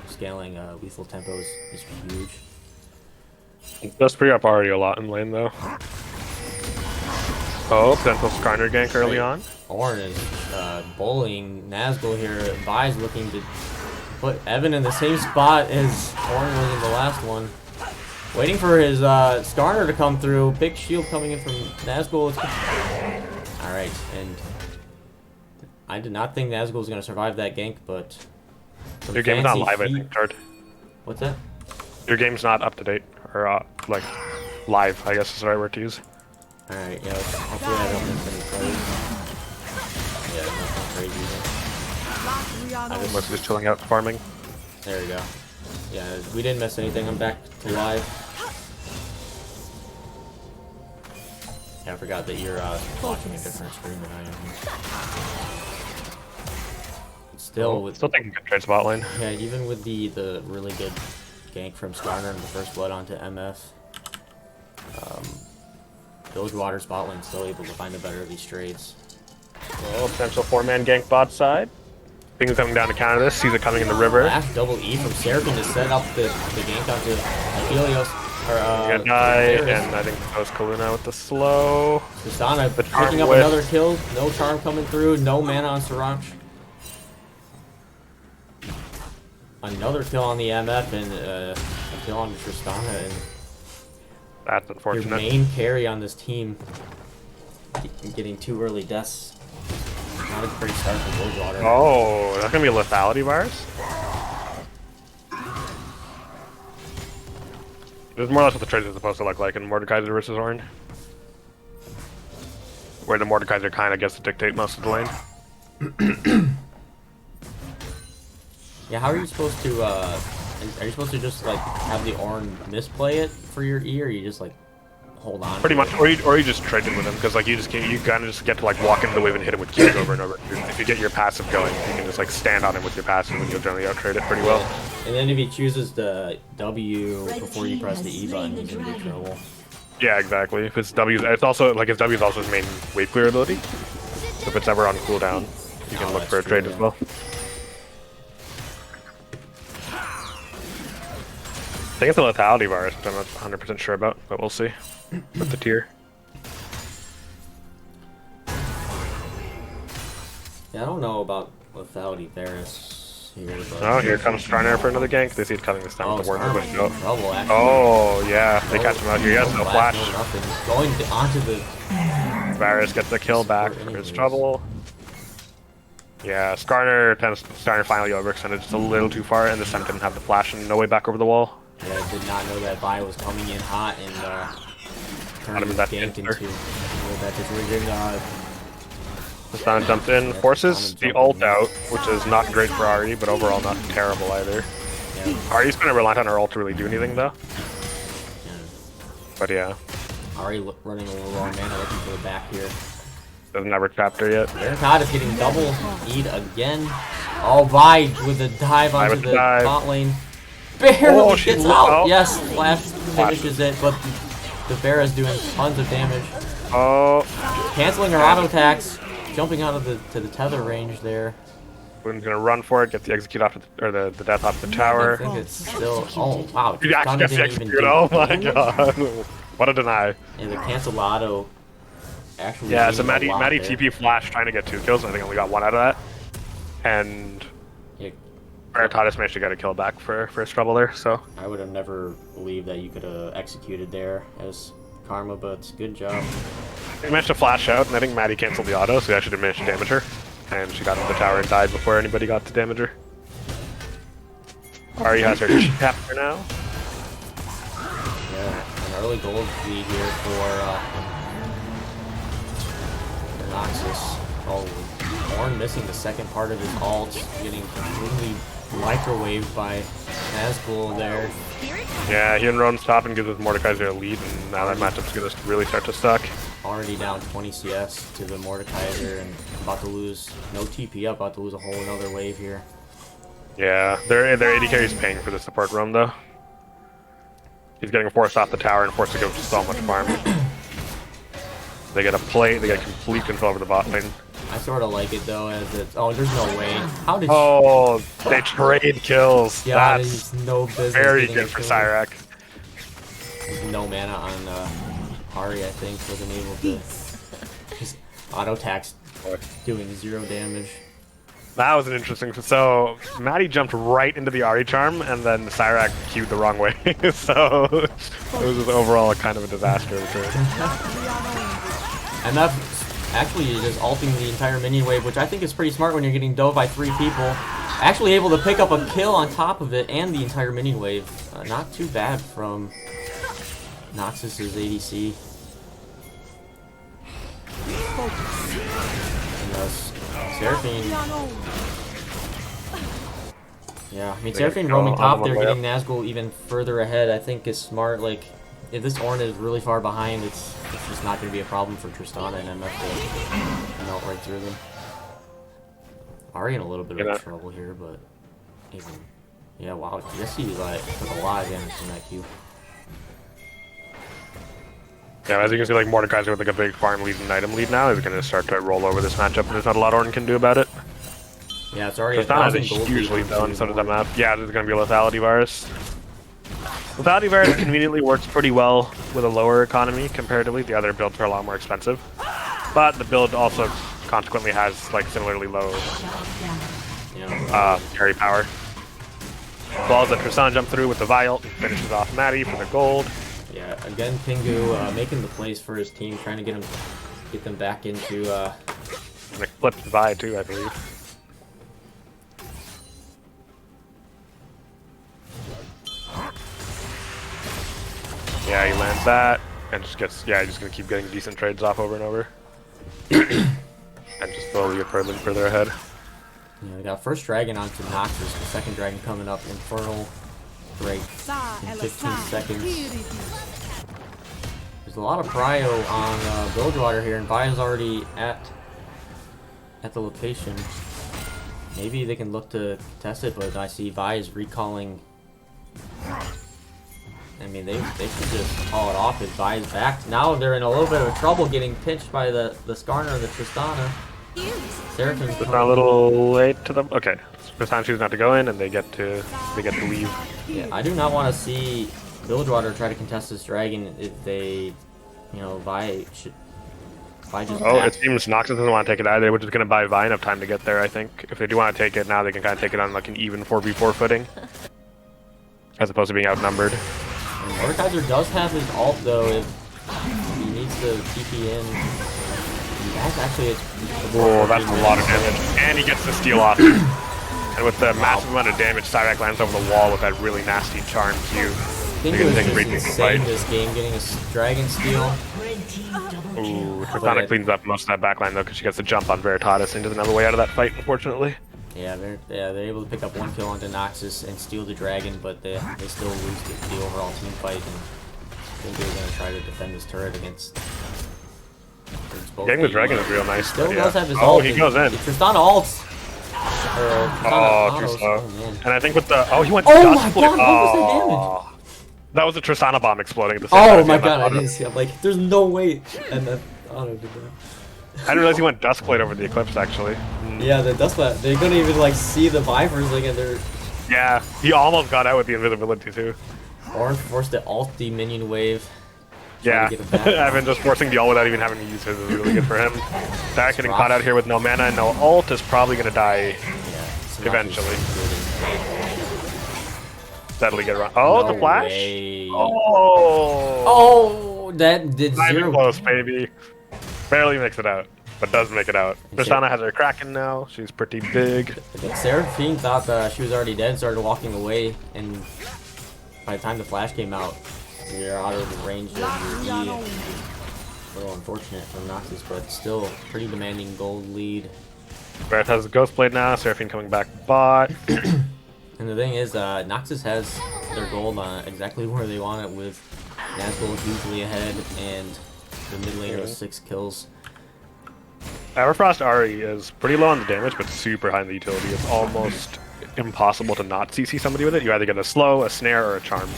scaling lethal tempo is huge. It does free up Ari a lot in lane though. Oh, potential Skarner gank early on. Ornn is bullying Nazgul here. Vi's looking to put Evan in the same spot as Ornn was in the last one. Waiting for his Skarner to come through. Big shield coming in from Nazgul. Alright, and I did not think Nazgul was going to survive that gank, but... Your game's not fancy live, I feet- think, Jord. What's that? Your game's not up to date, or like live, I guess is the right word to use. Alright, yeah, hopefully I don't miss any plays. Yeah, nothing crazy. I just, Mostly just chilling out, farming. there we go. Yeah, we didn't miss anything. I'm back to live. Yeah, I forgot that you're watching a different screen than I am. Still, with Still taking good trade spot lane. yeah, even with the really good gank from Skarner and the first blood onto MF, Bilgewater's bot lane still able to find the better of these trades. Oh, potential 4-man gank bot side. Pingu coming down to counter this, sees it coming in the river. Last double E from Seraphine to set up the gank onto Helios. Gonna die, and I think it goes Kaluna with the slow. Tristana The charm picking up whiff. another kill. No charm coming through. No mana on Sriracha. Another kill on the MF and a kill on Tristana. And That's your unfortunate. main carry on this team getting 2 early deaths. Not a great start for Bilgewater. Oh, that's gonna be a lethality virus? This is more or less what the trade is supposed to look like in Mordekaiser versus Ornn. Where the Mordekaiser kind of gets to dictate most of the lane. Yeah, how are you supposed to, are you supposed to just, like, have the Ornn misplay it for your E, or you just, like, hold on? Pretty much, or you just trade it with him, because, like, you kind of just get to, like, walk into the wave and hit him with Qs over and over. If you get your passive going, you can just, like, stand on him with your passive, and you'll generally out-trade it pretty well. And then if he chooses the W before you press the E button, he's in big trouble. Yeah, exactly. If it's W, it's also, like, if W is also his main wave clear ability. So if it's ever on cooldown, you can look for a trade as well. I think it's a lethality virus, which I'm not 100% sure about, but we'll see with the tier. Yeah, I don't know about lethality Varus here, but... Oh, here comes Skarner for another gank. They see it coming this time with the ward. Trouble, actually. Oh, yeah, they catch him out here. He has no flash. No nothing. Going onto the... Varus gets the kill back for his trouble. Yeah, Skarner finally overextended just a little too far, and this time didn't have the flash and no way back over the wall. Yeah, I did not know that Vi was coming in hot and turned his gank into that situation. Stan jumps in, forces the ult out, which is not great for Ahri, but overall not terrible either. Yeah. Ahri's kind of reliant on her ult to really do anything though. Yeah. But yeah. Ahri running a little long mana, looking for the back here. Doesn't have her chapter yet. Todd is getting double E'd again. Oh, Vi with the dive onto the bot lane. Barely gets out. Yes, Flash finishes it, but the Pharah's doing tons of damage. Oh. Canceling her auto attacks, jumping out of the tether range there. Boon's gonna run for it, get the execute off the death off the tower. I think it's still. Oh wow! He actually gets the execute. Oh my god! What a deny! And the cancel auto. Actually. Yeah, so Maddie TP flash trying to get 2 kills. I think only got 1 out of that. And Veritatis managed to get a kill back for his trouble there. So I would have never believed that you could have executed there as Karma, but good job. he managed to flash out, and I think Maddie canceled the auto, so he actually didn't manage to damage her. And she got into the tower and died before anybody got to damage her. Ahri has her chapter now. Yeah, an early gold lead here for Noxus. Oh, Ornn missing the second part of his ult, getting completely microwaved by Nazgul there. Yeah, he and Roan stop and gives his Mordekaiser a lead, and now that matchup's gonna really start to suck. Already down 20 CS to the Mordekaiser and about to lose, no TP up, about to lose a whole another wave here. Yeah, their AD carry's paying for the support roam though. He's getting forced off the tower and forced to give so much farm. They get a plate, they get complete control over the bot lane. I sort of like it though, as it's. Oh, there's no way. How did? Oh, they trade kills. Yeah, that's no business. very good for Cyrac. No mana on Ahri, I think, wasn't able to. His auto tax doing 0 damage. That was an interesting. So Maddie jumped right into the Ahri charm, and then Cyrac queued the wrong way. So it was just overall kind of a disaster of a trade. And that's actually just ulting the entire minion wave, which I think is pretty smart when you're getting dove by 3 people. Actually able to pick up a kill on top of it and the entire minion wave. Not too bad from Noxus's ADC. And Seraphine. Yeah, I mean Seraphine roaming top there, getting Nazgul even further ahead, I think is smart. Like, if this Ornn is really far behind, it's just not going to be a problem for Tristana and MF to melt right through them. Ahri in a little bit of trouble here, but even... Yeah, wow, Jesse took a lot of damage from that Q. Yeah, as you can see, like Mordekaiser with like a big farm lead and item lead now is going to start to roll over this matchup, and there's not a lot Ornn can do about it. Yeah, it's already Tristana has a huge lead though, and so does MF. Yeah, there's going to be a lethality virus. Lethality virus conveniently works pretty well with a lower economy comparatively. The other builds are a lot more expensive, but the build also consequently has like similarly low carry power. Balls that Tristana jump through with the Vial and finishes off Maddie for the gold. Yeah, again Pingu making the plays for his team, trying to get them back into. And it flipped the Vi too, I believe. that, and just gets, yeah, just gonna keep getting decent trades off over and over. And just slowly get further ahead. Yeah, we got first dragon onto Noxus, the second dragon coming up, Infernal Break in 15 seconds. There's a lot of prio on Bilgewater here, and Vi is already at the location. Maybe they can look to contest it, but I see Vi is recalling. I mean, they should just call it off if Vi is back. Now they're in a little bit of trouble getting pinched by the Skarner and the Tristana. Seraphim's It's not a little late to them. Okay, Tristana chooses not to go in, and they get to leave. Yeah, I do not want to see Bilgewater try to contest this dragon if they, you know, Vi just. Oh, it seems Noxus doesn't want to take it either, which is going to buy Vi enough time to get there, I think. If they do want to take it now, they can kind of take it on like an even 4v4 footing, as opposed to being outnumbered. And Mordekaiser does have his ult though if he needs to TP in. That's actually Whoa, that's a lot of damage. And he gets the steal off. And with the massive amount of damage, Cyrax lands over the wall with that really nasty charm Q. I think it was just insane this game, getting a dragon steal. Ooh, Tristana cleans up most of that backline though, because she gets the jump on Veritatis and doesn't have a way out of that fight, unfortunately. Yeah, they're able to pick up one kill onto Noxus and steal the dragon, but they still lose the overall team fight. And I think they're gonna try to defend this turret against. Getting the dragon is real nice. Still yeah. does have his Oh, ult. he goes in. Tristana ults. Oh, too slow. Man. And I think with the he went. Oh my god! What was that damage? That was a Tristana bomb exploding at the same time. Oh my god! I didn't see. I'm like, there's no way. And then Auto did that. I didn't realize he went Duskblade over the Eclipse actually. Yeah, the Duskblade. They couldn't even like see the Vipers like and they're. Yeah, he almost got out with the invisibility too. Or forced to ult the minion wave. Yeah, Evan just forcing the ult without even having to use his is really good for him. Zach getting caught out here with no mana and no ult is probably gonna die eventually. Steadily get around. Oh, No the flash! way. Oh, that did not even zero. close, baby. Barely makes it out, but does make it out. Tristana has her Kraken now. She's pretty big. I think Seraphine thought she was already dead, started walking away, and by the time the flash came out, you're out of the range of your E. A little unfortunate for Noxus, but still pretty demanding gold lead. Barrett has the Ghost Blade now. Seraphine coming back bot. And the thing is, Noxus has their gold exactly where they want it, with Nazgul hugely ahead and the mid laner with 6 kills. Everfrost Ari is pretty low on the damage, but super high in the utility. It's almost impossible to not CC somebody with it. You either get a slow, a snare, or a charm.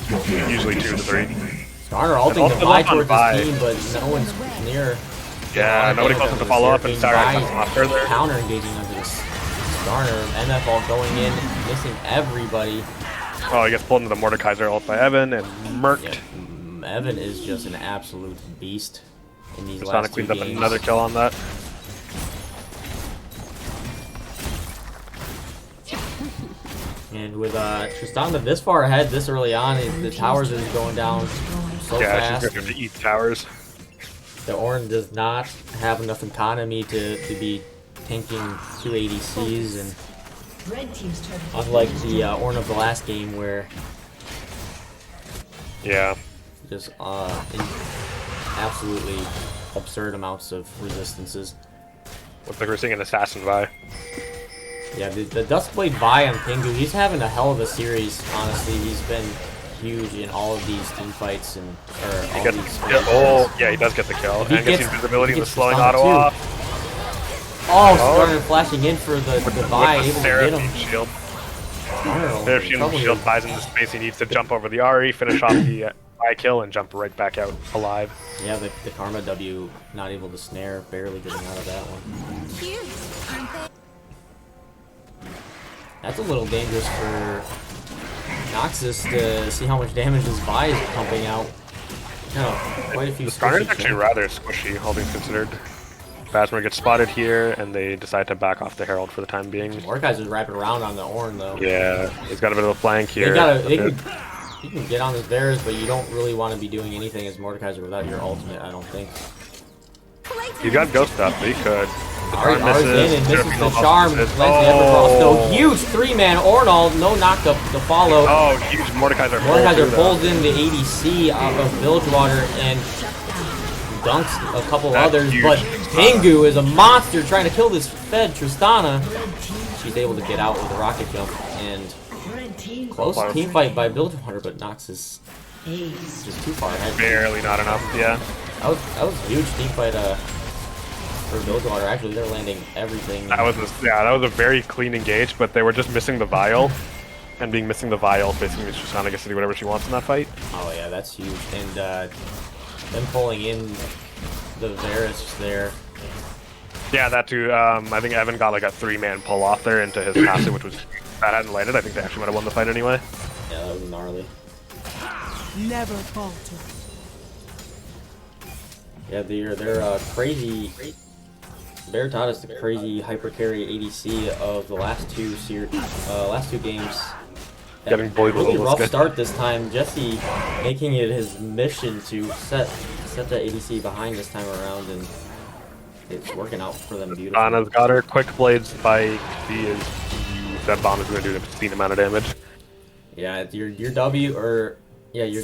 Usually 2 to 3. Skarner ulting to Vi towards his team, but no one's near. Yeah, nobody close enough to follow up, and Cyrax comes a lot further. Counter engaging onto this Skarner. MF all going in, missing everybody. Oh, he gets pulled into the Mordekaiser ult by Evan and murked. Yeah, Evan is just an absolute beast in these Sonic last 2 cleans up games. another kill on that. And with Tristana this far ahead, this early on, the towers is going down so Yeah, fast. she's going to eat towers. The Ornn does not have enough economy to be tanking 2 ADCs, and Red team's turret has been unlike the Ornn of the last game where Yeah. just absolutely absurd amounts of resistances. Looks like we're seeing an assassin Vi. Yeah, the Duskblade Vi on Pingu, he's having a hell of a series, honestly. He's been huge in all of these team fights and all these. Yeah, he does get the kill. He And gets gets- invisibility he with gets slowing stunned auto too. off. Oh, Skarner flashing in for the Vi, able to get Seraphine him. shield. Skarner Seraphine trouble here. shield buys him the space he needs to jump over the Ari, finish off the Vi kill, and jump right back out alive. Yeah, the Karma W not able to snare, barely getting out of that one. That's a little dangerous for Noxus to see how much damage his Vi is pumping out. No, quite a few. The Skarner's squishy actually kills. rather squishy, all things considered. Phasma gets spotted here, and they decide to back off the Herald for the time being. Mordekaiser's wrapping around on the Ornn though. Yeah, he's got a bit of a flank here. You can get on his bears, but you don't really want to be doing anything as Mordekaiser without your ultimate, I don't think. He got ghost up, but he could. Ari charm Ari's in misses. and misses the Seraphine charm. misses. Lands the Everfrost though. Huge 3-man Ornal, no knockup to follow. Oh, huge Mordekaiser. Mordekaiser pulls in the ADC out of Bilgewater and dunks a couple That's others, huge. but Tengu is a monster trying to kill this Fed Tristana. She's able to get out with a rocket jump and close team fight by Bilgewater, but Noxus is just too far ahead. Barely not enough, yeah. That was a huge team fight for Bilgewater. Actually, they're landing everything. That was a very clean engage, but they were just missing the vial. And being missing the vial basically means Tristana gets to do whatever she wants in that fight. Oh yeah, that's huge. And them pulling in the Varus there. Yeah, that too. I think Evan got like a 3-man pull off there into his passive, which was if that hadn't landed. I think they actually might have won the fight anyway. Yeah, that was gnarly. Never falter. Yeah, they're crazy. Bear taught us the crazy hyper carry ADC of the last two games. Getting bullied with Really a rough good. start this time. Jesse making it his mission to set the ADC behind this time around, and it's working out for them beautifully. Anna's got her quick blade spike. She is huge. That bomb is going to do an obscene amount of damage. Yeah, your W or yeah your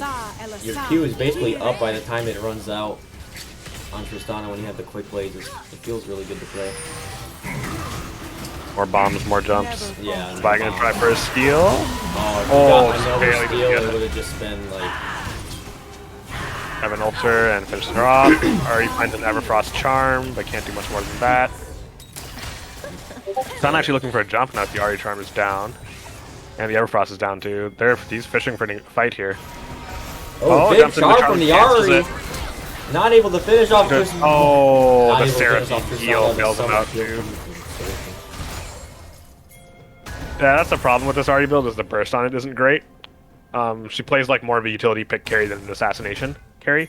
Q is basically up by the time it runs out on Tristana when you have the quick blades. It feels really good to play. More bombs, more jumps. Yeah. Spy gonna try for a steal. Oh, just I know barely steal, get it it. would have just been like. Evan ults her and finishes her off. Ari finds an Everfrost charm, but can't do much more than that. He's not actually looking for a jump now. The Ari charm is down, and the Everfrost is down too. He's fishing for a fight here. Oh, big jumps into charm from the cancels Ari. it. Not able to finish off Just- Tristana. oh, Not the able to finish Seraphine off Tristana, heal the bails him summoner out heal too. from Seraphine. Yeah, that's the problem with this Ari build, is the burst on it isn't great. She plays like more of a utility pick carry than an assassination carry.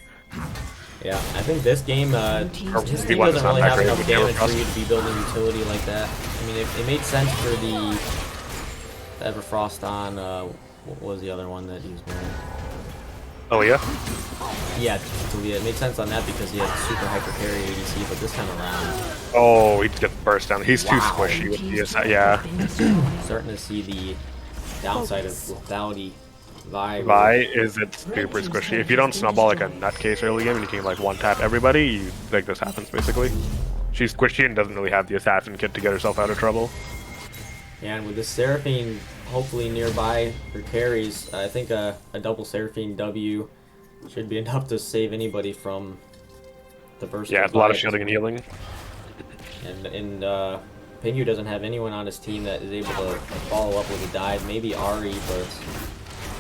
Yeah, I think this game, Or this we team want doesn't to really sound have that enough great with damage for Everfrost. you to be building utility like that. I mean, it made sense for the Everfrost on, what was the other one that he was wearing? Oh yeah? Yeah, Talia. It made sense on that because he had super hyper carry ADC, but this time around, Oh, he gets burst down. He's too Wow. squishy with the yeah. starting to see the downside of lethality. Vi is it's super squishy. If you don't snowball like a nutcase early game and you can like one tap everybody, like this happens basically. She's squishy and doesn't really have the assassin kit to get herself out of trouble. Yeah, and with the Seraphine hopefully nearby for carries, I think a double Seraphine W should be enough to save anybody from the burst. Yeah, it's a lot of shielding and healing. And Pingu doesn't have anyone on his team that is able to follow up with a dive. Maybe Ari, but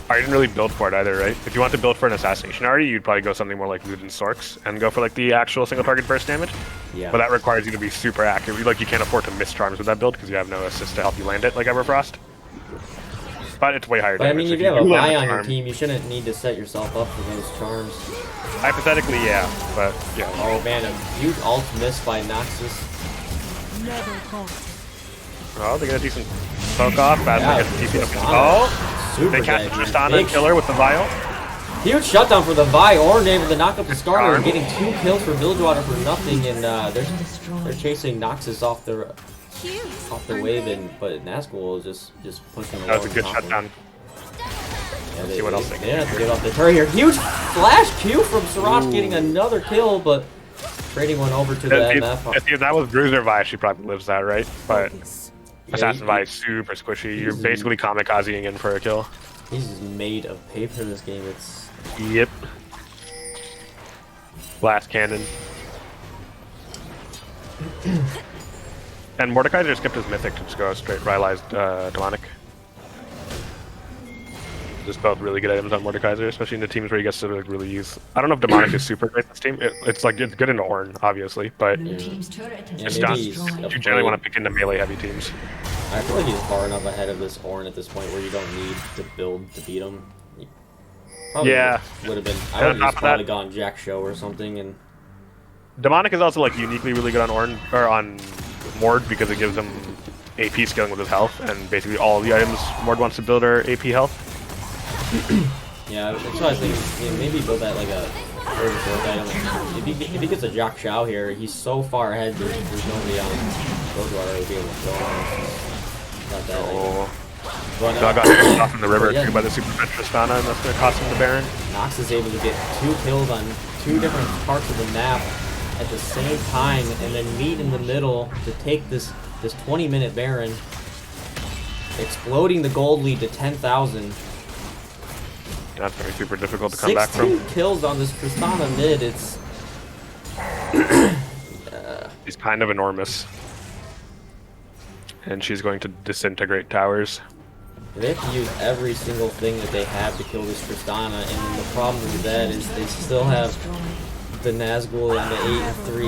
I didn't really build for it either, right? If you want to build for an assassination Ari, you'd probably go something more like Luden Sorks and go for like the actual single target burst damage. yeah. But that requires you to be super accurate. Like you can't afford to miss charms with that build because you have no assist to help you land it like Everfrost. But it's way higher But I damage. mean, if so you have a do land buy the on your charm. team, you shouldn't need to set yourself up for those charms. Hypothetically, yeah, but yeah. Oh man, a huge ult miss by Noxus. Never falter. Oh, they get a decent poke off. Bad Yeah, gets the TP up. Tristana. Oh, Super they catch dead. Tristana Big and kill her with the vial. Huge shutdown for the Vi. Ornn able to knock up the Skarner, Darn. getting 2 kills for Bilgewater for nothing, and they're chasing Noxus off the wave, but Nazgul is just pushing the That was a good shutdown. Yeah, See what else they can have do to here. get off the turret here. Huge flash Q from Siraj getting another kill, but trading one over to the MF. If that was Bruiser Vi, she probably lives that, right? But Focus. Assassin Vi is super squishy. You're basically kamikazing in for a kill. He's made of paper this game. It's Yep. Blast cannon. And Mordekaiser just skipped his mythic to just go straight rylized demonic. Just both really good items on Mordekaiser, especially in the teams where he gets to like, really use. I don't know if demonic is super great in this team. It's like it's good into Ornn, obviously, but Blue team's turret has Yeah, it's been not. maybe he's destroyed. You generally want to pick into melee heavy teams. I feel like he's far enough ahead of this Ornn at this point where you don't need to build to beat him. Probably Yeah. would have been. I And on would have top just of probably that- gone Jack Show or something, and Demonic is also like uniquely really good on Ornn or on Mord because it gives him AP scaling with his health, and basically all the items Mord wants to build are AP health. yeah, that's what I was thinking. Yeah, maybe build that like a third or fourth item. If he gets a Jock Chow here, he's so far ahead. There's nobody on Bilgewater who will be able to kill him. Not that. Oh. But, I got pushed off in the river yeah. too by the Super Fetch Tristana, and that's going to cost him the Baron. Nox is able to get 2 kills on 2 different parts of the map at the same time, and then meet in the middle to take this 20-minute Baron, exploding the gold lead to 10,000. That's going to be super difficult to come back from. 16 kills on this Tristana mid. It's He's kind of enormous. And she's going to disintegrate towers. they have to use every single thing that they have to kill this Tristana, and the problem with that is they still have the Nazgul and the 8 and 3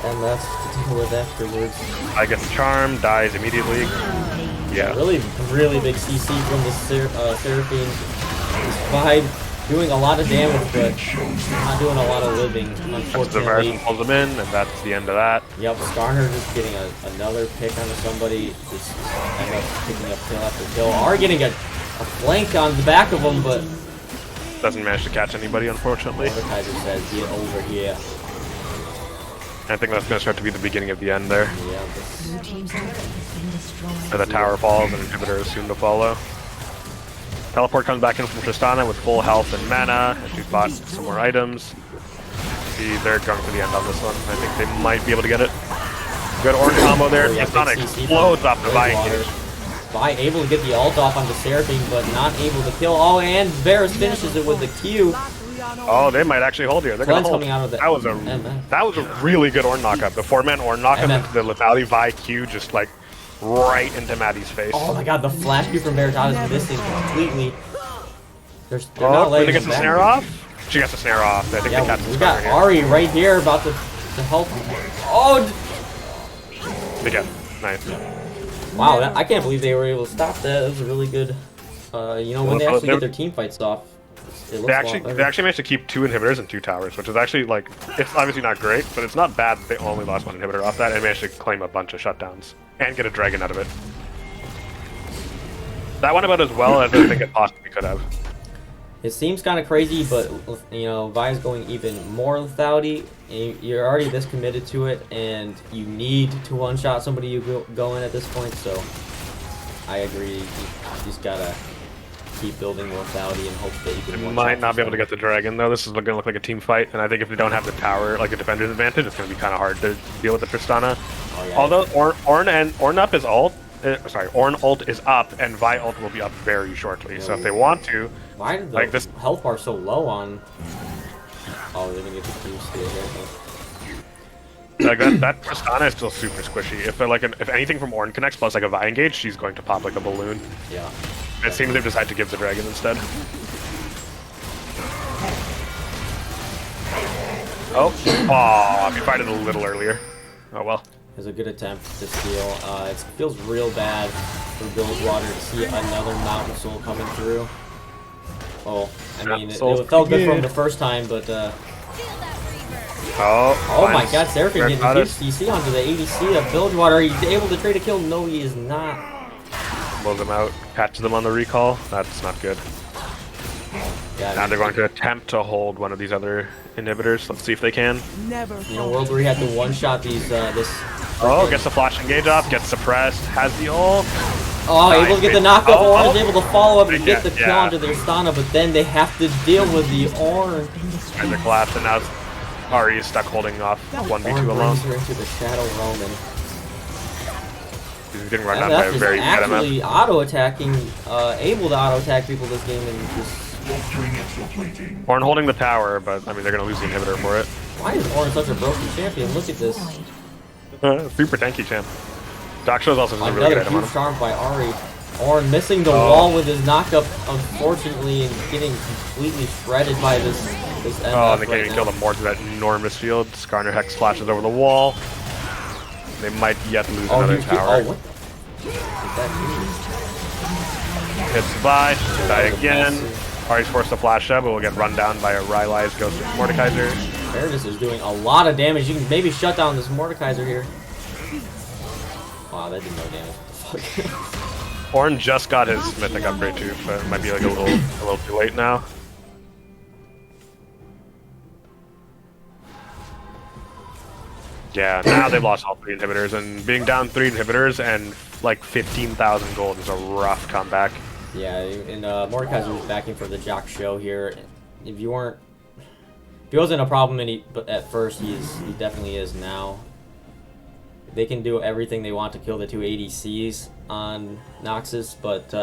MF to deal with afterwards. I get the charm, dies immediately. Yeah. Really big CC from the Seraphine. This Vide doing a lot of damage, but not doing a lot of living, The unfortunately. Varus pulls him in, and that's the end of that. Yep, Skarner just getting another pick onto somebody, just end up picking up kill after kill. Are getting a flank on the back of him, but Doesn't manage to catch anybody, unfortunately. Mordekaiser says, get over here. I think that's going to start to be the beginning of the end there. Yeah, Blue team's turret has been destroyed. As the tower falls, an inhibitor is soon to follow. Teleport comes back in from Tristana with full health and mana, and she's bought some more items. See, they're going for the end on this one. I think they might be able to get it. Good orange combo there. yeah, Tristana big CC explodes off the Vine Bilgewater. Cage. Vi able to get the ult off onto Seraphine, but not able to kill. Oh, and Varus finishes it with the Q. Oh, they might actually hold here. They're going Glenn's to hold. coming out of the MF. That was a really good Ornn knockup. The 4-man Ornn knockup MF. into the lethality Vi Q, just like right into Maddie's face. Oh my god, the flash Q from Veritas is missing completely. They're not Oh, letting did they get him the back. snare off? She got the snare off. I think they Yeah, got the we snare got here. Ari right here about to help. Oh, They get it. Nice. wow, I can't believe they were able to stop that. That was a really good, you know, when they actually get their team fights off. It looks They a lot actually better. managed to keep 2 inhibitors and 2 towers, which is actually like, it's obviously not great, but it's not bad. They only lost 1 inhibitor off that and managed to claim a bunch of shutdowns and get a dragon out of it. That went about as well as I think it possibly could have. It seems kind of crazy, but you know, Vi's going even more lethality. And you're already this committed to it, and you need to one-shot somebody you go in at this point. So, I agree. You just gotta keep building lethality and hope that you can. They one-shot might not be able to somebody. get the dragon though. This is going to look like a team fight, and I think if they don't have the tower, like a defender's advantage, it's going to be kind of hard to deal with the Tristana. Oh, yeah. Although Ornn up is ult. Ornn ult is up, and Vi ult will be up very shortly. So if they want to, Why did the like this- health bar so low on? Oh, they're gonna get the Q steal here. like that Tristana is still super squishy. If if anything from Ornn connects plus like a Vi engage, she's going to pop like a balloon. Yeah. It seems they've decided to give the dragon instead. Oh, we fired it a little earlier. Oh well. It was a good attempt to steal. It feels real bad for Bilgewater to see another Mountain Soul coming through. Oh, I mean, it Soul's felt good pretty from good. the first time, but Oh my god, Seraphine getting a Veritas huge CC onto the ADC of Bilgewater. He's able to trade a kill? No, he is not. blows them out, catches them on the recall. That's not good. Yeah, Now they're going to attempt to hold one of these other inhibitors. Let's see if they can. Never in a world where he had to one-shot these, this... Oh, gets the flash engage off, gets suppressed, has the ult. Oh, able to get the knockup. Oh, Ornn is able to follow up and get the kill yeah. onto their Stana, but then they have to deal with the Ornn. And they're collapsed, and now Ari is stuck holding off 1v2 Ornn alone. brings her into the Shadow Realm, and He's getting run down by a MF is very good MF. actually auto-attacking, able to auto-attack people this game, and just... Ornn holding the tower, but I mean they're going to lose the inhibitor for it. Why is Ornn such a broken champion? Look at this. Super tanky champ. Doc Show's also just a really good Another item on huge him. charm by Ari. Ornn missing the wall with his knockup, unfortunately, and getting completely shredded by this MF Oh, and they can't right even now. kill them more through that enormous shield. Skarner Hex flashes over the wall. They might yet lose another tower. Oh, what the... Is that Hits Vi, die was again. massive. Ari's forced to flash up, but will get run down by a Rylai's Ghost of Mordekaiser. Veritas is doing a lot of damage. You can maybe shut down this Mordekaiser here. Wow, that did no damage. What the fuck? Ornn just got his mythic upgrade too, but it might be like a little too late now. Yeah, now they've lost all 3 inhibitors, and being down 3 inhibitors and like 15,000 gold is a rough comeback. Yeah, and Mordekaiser was backing for the Jock show here. If you weren't, if he wasn't a problem, but at first he definitely is now. They can do everything they want to kill the 2 ADCs on Noxus, but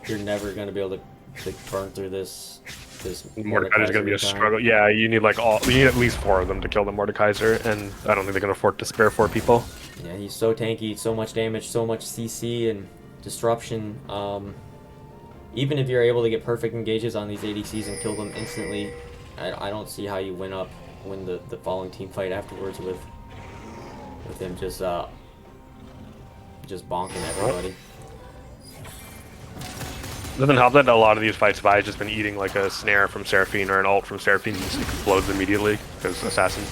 you're never gonna be able to burn through this. Mordekaiser's gonna be a struggle. Yeah, you need at least 4 of them to kill the Mordekaiser, and I don't think they can afford to spare 4 people. Yeah, he's so tanky, so much damage, so much CC and disruption. Even if you're able to get perfect engages on these ADCs and kill them instantly, I don't see how you win the following team fight afterwards with him just bonking everybody. Doesn't help that a lot of these fights, Vi's just been eating like a snare from Seraphine or an ult from Seraphine, and just explodes immediately because assassin.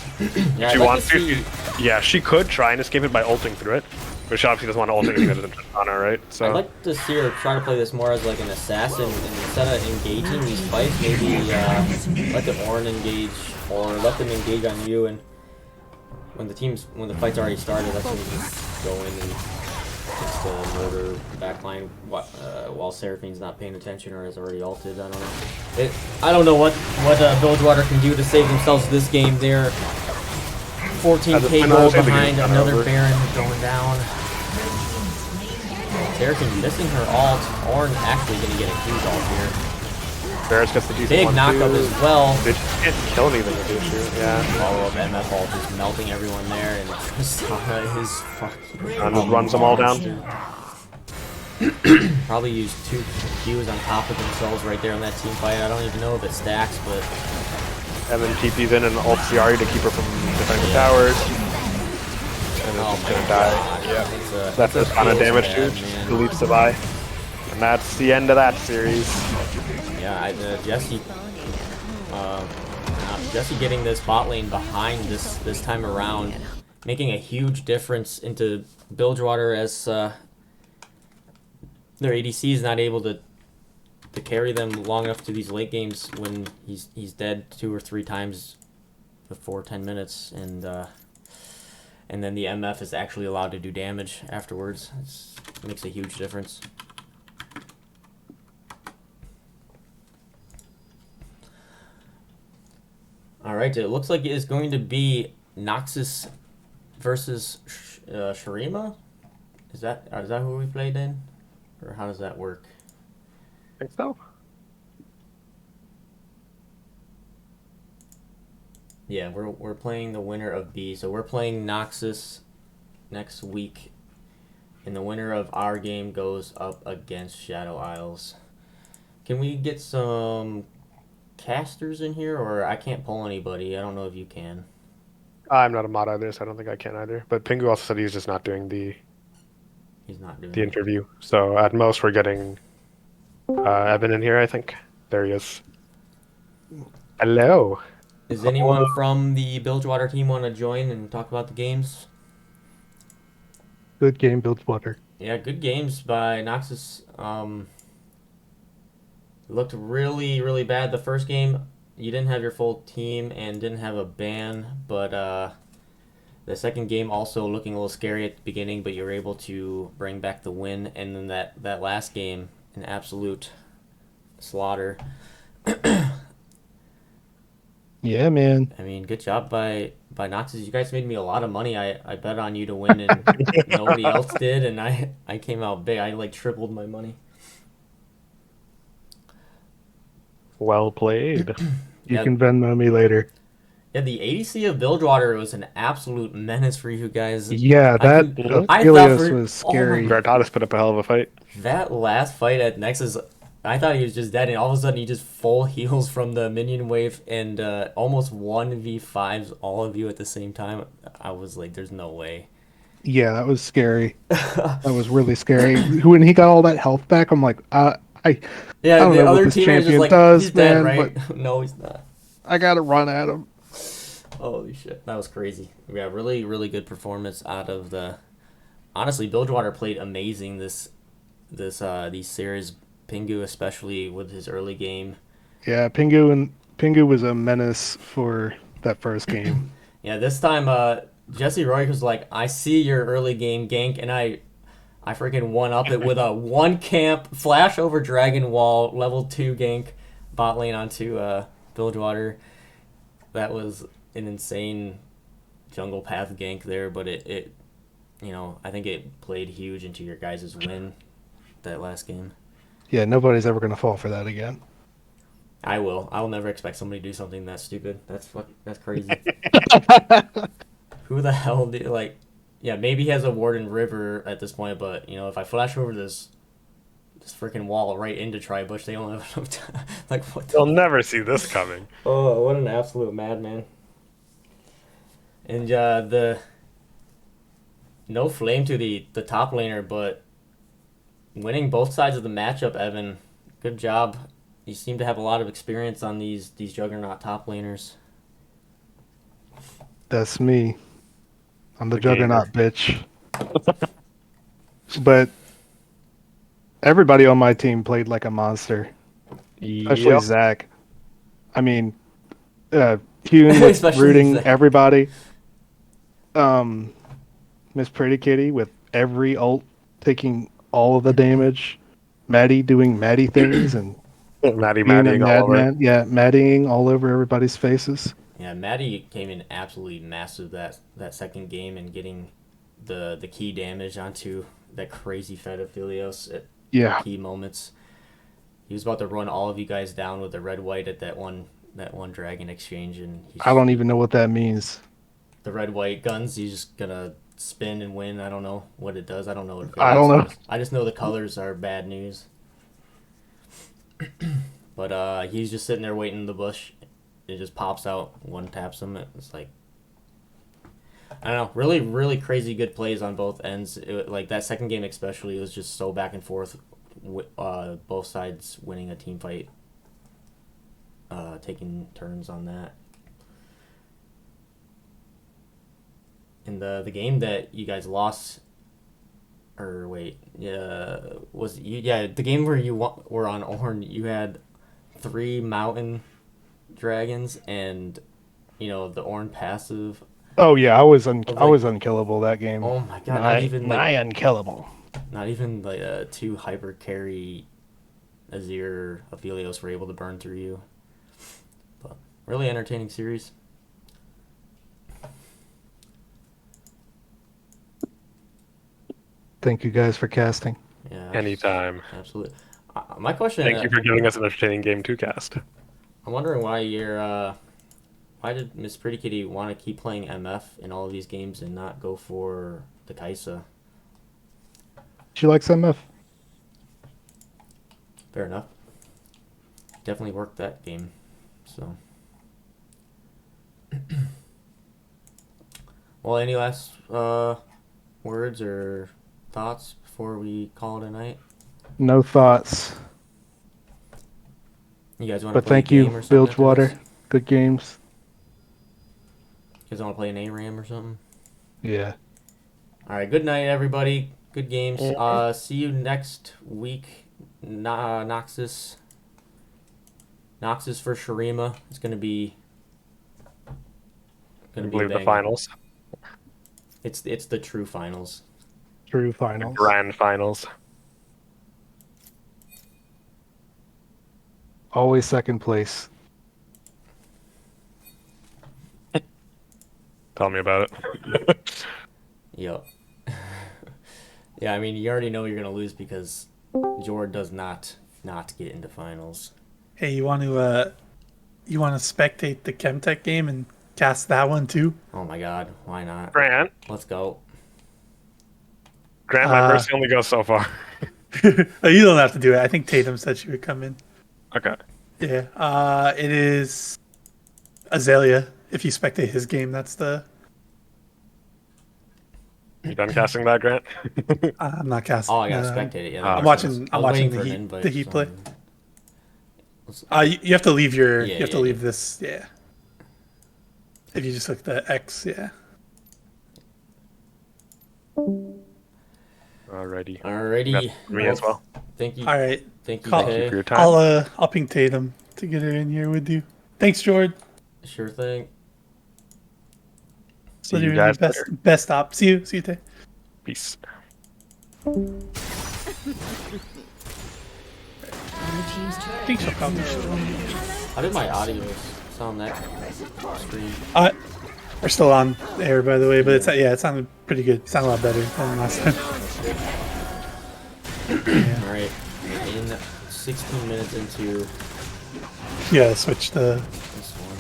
Yeah, She I'd like wants to to. Yeah, she could try and escape it by ulting through it, but she obviously doesn't want to ult anything that doesn't on her, right? So I'd like to see her try to play this more as like an assassin, and instead of engaging these fights, maybe let the Ornn engage, or let them engage on you, and when the fight's already started, let them just go in and just murder backline while Seraphine's not paying attention or has already ulted. I don't know. I don't know what Bilgewater can do to save themselves this game. They're 14k gold behind, another Baron going down. Seraphine missing her ult. Ornn actually going to get a huge ult here. Barrett's gets the decent Big one knockup too. as well. They can't kill anything with this shoot. Yeah. Follow up MF ult just melting everyone there, and Tristana is fucking. Just runs them all down. Probably used 2 Qs on top of themselves right there on that team fight. I don't even know if it stacks, but And then TP's in and ults the Ahri to keep her from defending the towers. And then she's gonna die. Yeah. That's a ton of damage too. Deletes the Vi. And that's the end of that series. Yeah, Jesse getting this bot lane behind this time around, making a huge difference into Bilgewater as their ADC is not able to carry them long enough to these late games when he's dead 2 or 3 times before 10 minutes, and then the MF is actually allowed to do damage afterwards. It makes a huge difference. Alright, it looks like it is going to be Noxus versus Shurima? Is that who we played in? Or how does that work? I think so. Yeah, we're playing the winner of B. So we're playing Noxus next week. And the winner of our game goes up against Shadow Isles. Can we get some casters in here, or I can't pull anybody? I don't know if you can. I'm not a mod either, so I don't think I can either. But Pingu also said he's just not doing the interview. So at most we're getting Evan in here, I think. There he is. Hello. Does anyone from the Bilgewater team want to join and talk about the games? Good game, Bilgewater. Yeah, good games by Noxus. It looked really, really bad the first game. You didn't have your full team and didn't have a ban, but the second game also looking a little scary at the beginning, but you were able to bring back the win. And then that last game, an absolute slaughter. Yeah, man. I mean, good job by Noxus. You guys made me a lot of money. I bet on you to win, and nobody else did, and I came out big. I like tripled my money. Well played. You can Venmo me later. Yeah, the ADC of Bilgewater was an absolute menace for you guys. Yeah, that Helios was scary. Gratalis put up a hell of a fight. That last fight at Nexus, I thought he was just dead, and all of a sudden he just full heals from the minion wave and almost 1v5s all of you at the same time. I was like, there's no way. Yeah, that was scary. That was really scary. When he got all that health back, I'm like, I don't know what this champion does, he's man, dead, right? but No, he's not. I gotta run at him. Holy shit, that was crazy. Yeah, really, really good performance out of the. Honestly, Bilgewater played amazing these series. Pingu, especially with his early game. Yeah, Pingu was a menace for that first game. Yeah, this time, Jesse Roy was like, I see your early game gank, and I freaking one up it with a one camp flash over Dragon Wall level 2 gank bot lane onto Bilgewater. That was an insane jungle path gank there, but it I think it played huge into your guys' win that last game. Yeah, nobody's ever going to fall for that again. I will. I will never expect somebody to do something that stupid. That's crazy. Who the hell did like? Yeah, maybe he has a Warden River at this point, but if I flash over this freaking wall right into Tribush, they don't have enough time. Like what? They'll never see this coming. Oh, what an absolute madman! And the no flame to the top laner, but winning both sides of the matchup, Evan. Good job. You seem to have a lot of experience on these Juggernaut top laners. That's me. I'm the Juggernaut bitch. But everybody on my team played like a monster. Especially Zach. I mean, Hune was rooting Zach. everybody. Miss Pretty Kitty with every ult taking all of the damage. Maddie doing Maddie things and Maddieing all over. Yeah, Maddieing all over everybody's faces. Yeah, Maddie came in absolutely massive that second game and getting the key damage onto that crazy Fed Aphelios at key moments. He was about to run all of you guys down with the red white at that one dragon exchange, and I don't even know what that means. The red white guns. He's just gonna spin and win. I don't know what it does. I don't know what it feels. I don't know. I just know the colors are bad news. But he's just sitting there waiting in the bush. It just pops out, one taps him. It's like, I don't know, really, really crazy good plays on both ends. Like that second game especially, it was just so back and forth. Both sides winning a team fight, taking turns on that. In the game that you guys lost, or wait, the game where you were on Ornn, you had 3 mountain dragons and the Ornn passive. Oh yeah, I was unkillable that game. Oh my god, nigh unkillable. Not even like 2 hyper carry Azir Aphelios were able to burn through you. But really entertaining series. Thank you guys for casting. Yeah. Anytime. Absolutely. My question. Thank you for giving us an entertaining game to cast. I'm wondering why why did Miss Pretty Kitty want to keep playing MF in all of these games and not go for the Kaisa? She likes MF. Fair enough. Definitely worked that game. So. Well, any last words or thoughts before we call it a night? No thoughts. You guys want to But play thank a you, game or something? Bilgewater. Good games. You guys want to play an ARAM or something? Yeah. All right. Good night, everybody. Good games. See you next week. Noxus for Shurima. It's gonna be. I believe the finals. It's the true finals. True finals. Grand finals. Always second place. Tell me about it. Yep. Yeah, I mean, you already know you're gonna lose because Jord does not get into finals. Hey, you want to spectate the Chemtech game and cast that one too? Oh my god, why not? Grant. Let's go. Grant, my mercy only goes so far. Oh, you don't have to do it. I think Tatum said she would come in. Okay. Yeah. It is Azalea. If you spectate his game, that's the. You done casting that, Grant? I'm not casting. Oh, I gotta spectate it. Yeah, I'm watching the Heat play. You have to leave your. You have to leave this. Yeah. If you just look at the X, yeah. Alrighty. Me as well. Thank you. All right. Thank you, Thank you for your time. I'll ping Tatum to get her in here with you. Thanks, Jord. Sure thing. See you Literally guys later. best op. See you. See you, Tay. Peace. Blue team's I turret think she'll has probably. been destroyed. How did my audio sound that screen? We're still on air, by the way, but it sounded pretty good. It sounded a lot better than last time. Alright, in 16 minutes into Yeah, switch the. this one.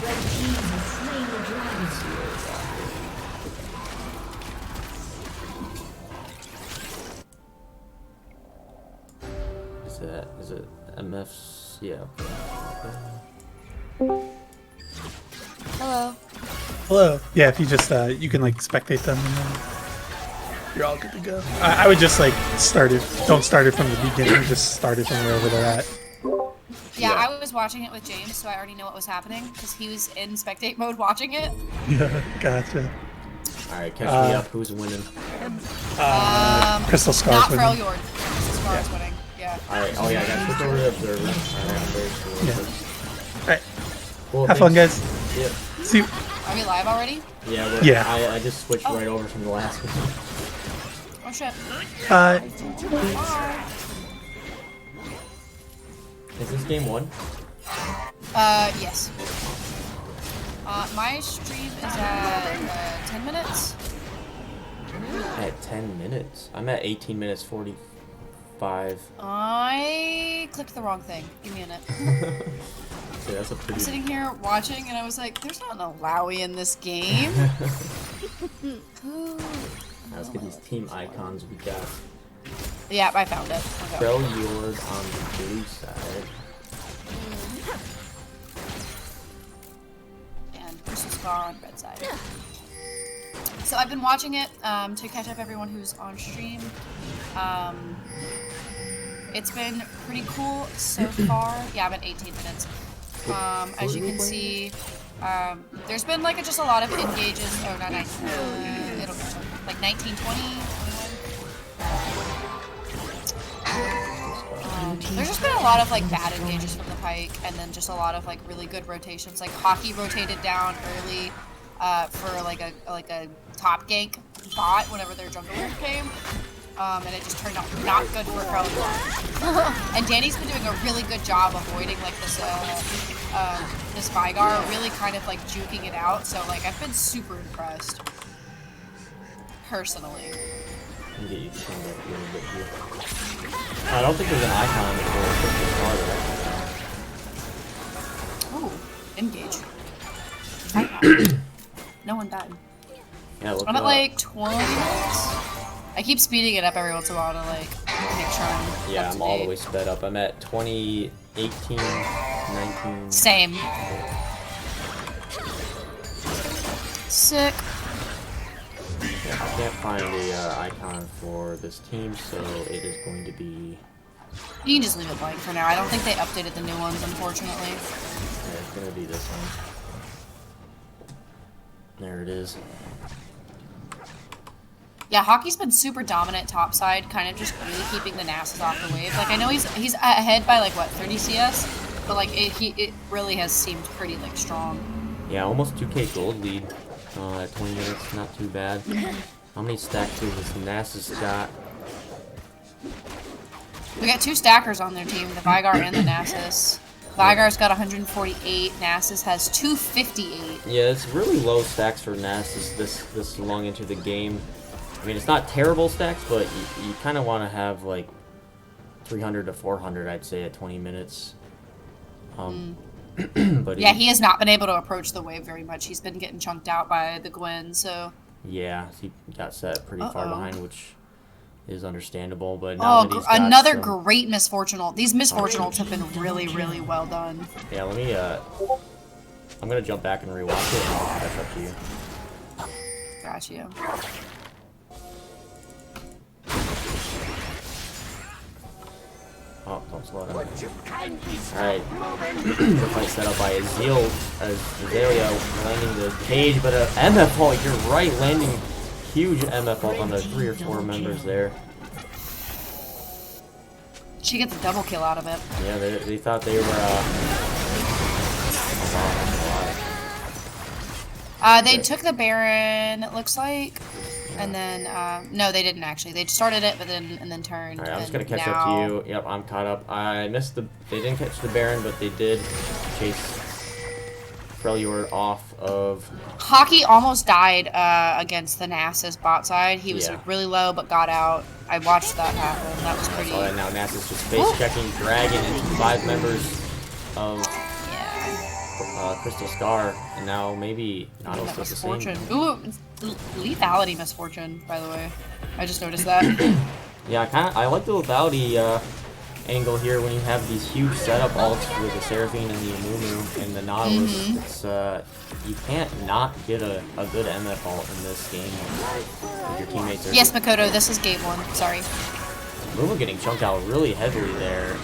Red team has slain the dragon. Is it MF's? Yeah. Hello. Hello. Yeah, if you just you can like spectate them, and then you're all good to go. I would just like start it. Don't start it from the beginning. Just start it from wherever they're at. Yeah, I was watching it with James, so I already know what was happening because he was in spectate mode watching it. Yeah, gotcha. Alright, catch me up. Who's winning? Crystal Scar's Not winning. Freljord. Crystal Scar is winning. Yeah. Alright, oh yeah, I got to switch over to the observer. Alright, I'm very sure. Yeah. Alright. Cool, Have fun, thanks. guys. Yeah. See. Are we live already? Yeah, Yeah. I just switched right over from the last one. Oh shit. Is this game one? Yes. My stream is at 10 minutes. At 10 minutes. I'm at 18 minutes 45. I clicked the wrong thing. Give me a minute. So that's a I'm pretty. sitting here watching, and I was like, "There's not an Alawi in this game." Let's get these team icons we got. Yeah, I found it. Okay. Freljord on the blue side. And Crystal Scar on red side. So I've been watching it to catch up everyone who's on stream. It's been pretty cool so far. Yeah, I'm at 18 minutes. As you can see, there's been like just a lot of engages. Oh, not 19. It'll like 19, 20. There's just been a lot of like bad engages from the Pike, and then just a lot of like really good rotations. Like Hockey rotated down early for like a top gank bot whenever their jungler came. And it just turned out not good for Freljord. And Danny's been doing a really good job avoiding like this this Vigar, really kind of like juking it out. So like I've been super impressed, personally. Let me get you turned up a little bit here. I don't think there's an icon for Oh, engage. No one died. Yeah, look I'm it at up. like 20 minutes. I keep speeding it up every once in a while to like make sure I'm Yeah, up to I'm all the date. way sped up. I'm at 20, 18, 19. Same. Sick. Yeah, I can't find the icon for this team, so it is going to be. You can just leave it blank for now. I don't think they updated the new ones, unfortunately. Yeah, it's gonna be this one. There it is. Yeah, Hockey's been super dominant topside, kind of just really keeping the Nasus off the wave. Like I know he's ahead by like what 30 CS, but like it really has seemed pretty like strong. Yeah, almost 2k gold lead at 20 minutes. Not too bad. How many stacks has this Nasus got? We got two stackers on their team, the Vigar and the Nasus. Vigar's got 148, Nasus has 258. Yeah, it's really low stacks for Nasus this long into the game. I mean, it's not terrible stacks, but you kind of want to have like 300 to 400, I'd say, at 20 minutes. But Yeah, he has not been able to approach the wave very much. He's been getting chunked out by the Gwen, so... Yeah, he got set pretty far behind, which is understandable. But now that he's got another some... great misfortune ult. These misfortune ults have been really, really well done. Yeah, let me, I'm gonna jump back and rewatch it, and I'll catch up to you. Got you. Oh, don't slow down. Alright. The fight set up by Azalea landing the cage, but MF ult, you're right, landing huge MF ult on the 3 or 4 members there. She gets a double kill out of it. Yeah, they thought they were They took the Baron, it looks like, and then no, they didn't actually. They started it, but then turned. All right, I'm just gonna catch up to you. Yep, I'm caught up. I missed the. They didn't catch the Baron, but they did chase Freljord off of. Hockey almost died against the Nasus bot side. He was Yeah. really low, but got out. I watched that happen. That was pretty. Oh, and now Nasus just face checking Dragon into 5 members of Crystal Scar, and now maybe Nautilus does the same. Misfortune. Ooh, lethality misfortune, by the way. I just noticed that. Yeah, I like the lethality angle here when you have these huge setup ults with the Seraphine and the Amumu and the Nautilus. It's you can't not get a good MF ult in this game if your teammates are. Yes, Makoto, this is game 1. Sorry. Amumu getting chunked out really heavily there,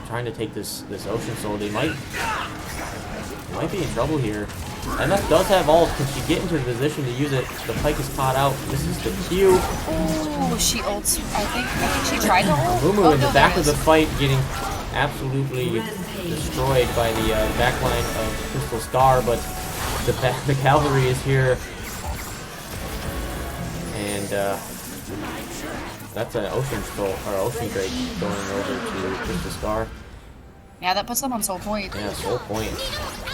trying to take this Ocean Soul. They might be in trouble here. MF does have ult. Can she get into the position to use it? The Pyke is caught out. This is the Q. Oh, she ults. I think she tried to ult. Amumu in the back of the fight getting absolutely destroyed by the backline of Crystal Scar, but the cavalry is here. And that's an Ocean Soul, or Ocean Drake going over to Crystal Scar. Yeah, that puts them on soul point. Yeah, soul point.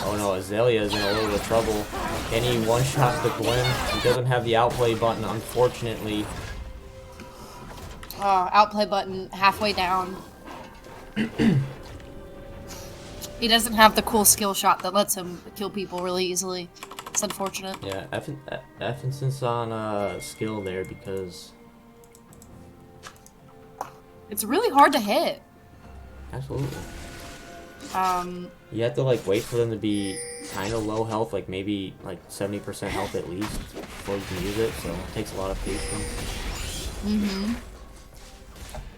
Oh no, Azalea is in a little bit of trouble. Can he one-shot the Glim? He doesn't have the outplay button, unfortunately. Outplay button halfway down. He doesn't have the cool skill shot that lets him kill people really easily. It's unfortunate. Yeah, Effinson's on skill there because... It's really hard to hit. Absolutely. You have to like wait for them to be kind of low health, like maybe like 70% health at least, before you can use it. So it takes a lot of patience.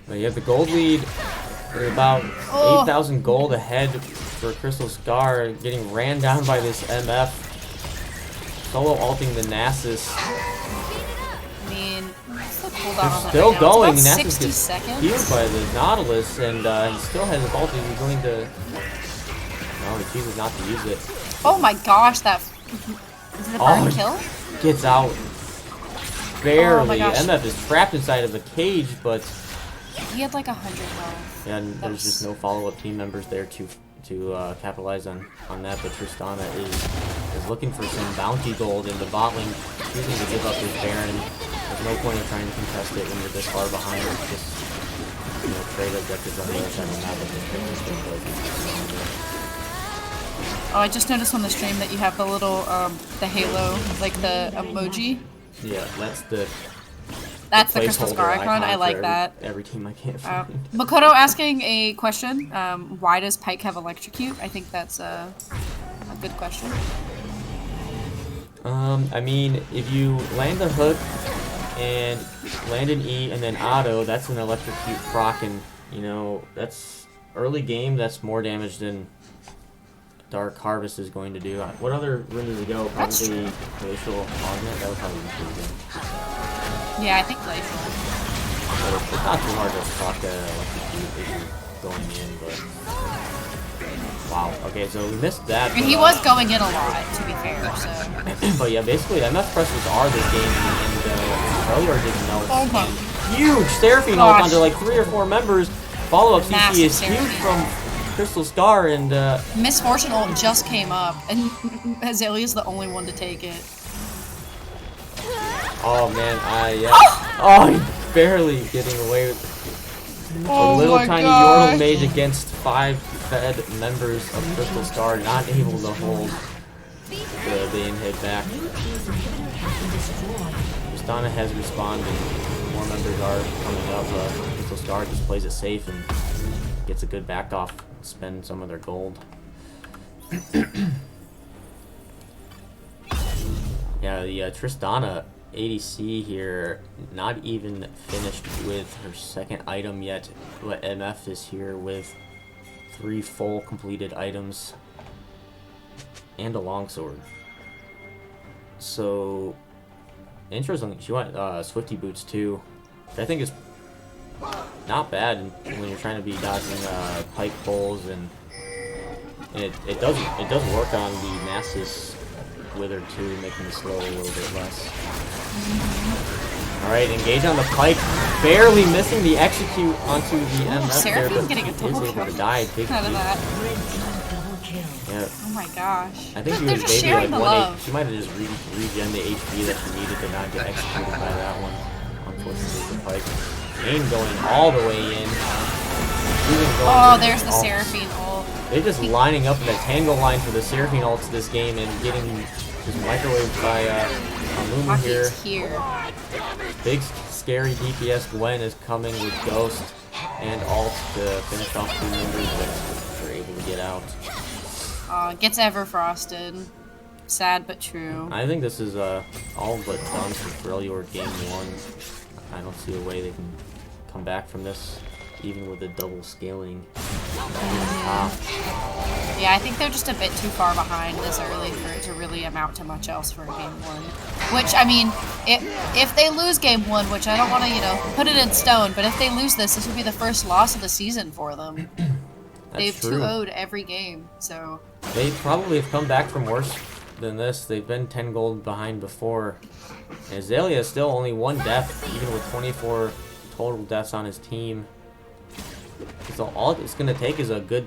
But you have the gold lead. They're about 8,000 gold ahead for Crystal Scar, getting ran down by this MF. Solo ulting the Nasus. I mean, what's the cooldown on that Still right now? going. It's about Nasus 60 gets seconds. healed by the Nautilus, and he still has his ult. He's going to. No, he chooses not to use it. Oh my gosh, that. Is it a burn kill? Gets out. Barely. Oh my gosh. MF is trapped inside of a cage, but. He had like 100 health. Yeah, and there's just no follow-up team members there to capitalize on that. But Tristana is looking for some bounty gold, and the bot lane choosing to give up his Baron. There's no point in trying to contest it when you're this far behind. It's just, you know, trade objectives on the other side of the map at this point. Oh, I just noticed on the stream that you have the little, the halo, like the emoji. Yeah, that's the Crystal Scar icon. I like that. Every team I can't find. Makoto asking a question. Why does Pyke have Electrocute? I think that's a good question. I mean, if you land a hook and land an E and then auto, that's an Electrocute proc, and you know that's early game. That's more damage than Dark Harvest is going to do. What other room does it go? Probably Glacial Augment. That would probably be pretty good. Yeah, I think Glacial. So it's not too hard to proc Electrocute if you're going in, but wow. Okay, so we missed that. I mean, he was going in a lot, to be fair. So. But yeah, basically, MF pressures are this game, and Freljord didn't know. Oh my. Huge Seraphine ult onto like 3 or 4 members. Follow-up CC is huge from Crystal Scar, and Misfortune ult just came up, and Azalea's the only one to take it. oh man, yeah. Oh, he's barely getting away with a little tiny Yordle mage against 5 fed members of Crystal Scar, not able to hold the inhib back. Tristana has responded. More members are coming up. Crystal Scar just plays it safe and gets a good back off, spend some of their gold. Yeah, the Tristana ADC here, not even finished with her second item yet, but MF is here with 3 full completed items and a longsword. So, interesting, she went Swifty Boots too. I think is not bad when you're trying to be dodging Pyke pulls and And it does work on the Nasus Wither too, making the slow a little bit less. Alright, engage on the pike, barely missing the execute onto the MF there, Seraphine but getting a is double able kill to die. Big, out of that. yeah. Oh my gosh. I think he They're was just maybe sharing like the love. She might have just regen the HP that she needed to not get executed by that one. Unfortunately, the pike. Aim going all the way in. Oh, there's the Seraphine ult. They're just lining up in a tangle line for the Seraphine ults this game and getting just microwaved by Luma here. Here. Big scary DPS Gwen is coming with Ghost and ult to finish off 2 members, but they're able to get out. Gets Everfrosted. Sad but true. I think this is all but done for Freljord game 1. I don't see a way they can come back from this, even with the double scaling. Yeah, I think they're just a bit too far behind this early for it to really amount to much else for game 1. Which, I mean, if they lose game 1, which I don't want to, you know, put it in stone, but if they lose this would be the first loss of the season for them. They've 2-0'd every game, so... They probably have come back from worse than this. They've been 10 gold behind before. And Azalea is still only 1 death, even with 24 total deaths on his team. So all it's going to take is a good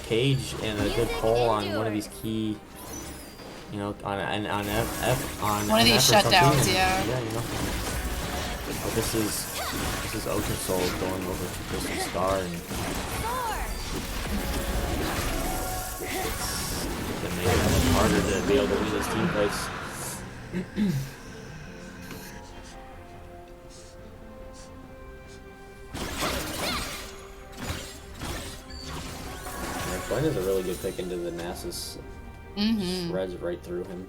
cage and a good pull on one of these key, you know, on one of these shutdowns, yeah. Yeah, you know. But this is Ocean Soul going over to Crystal Star, and it makes it much harder to be able to win these team fights. Gwen is a really good pick into the Nasus. Shreds right through him.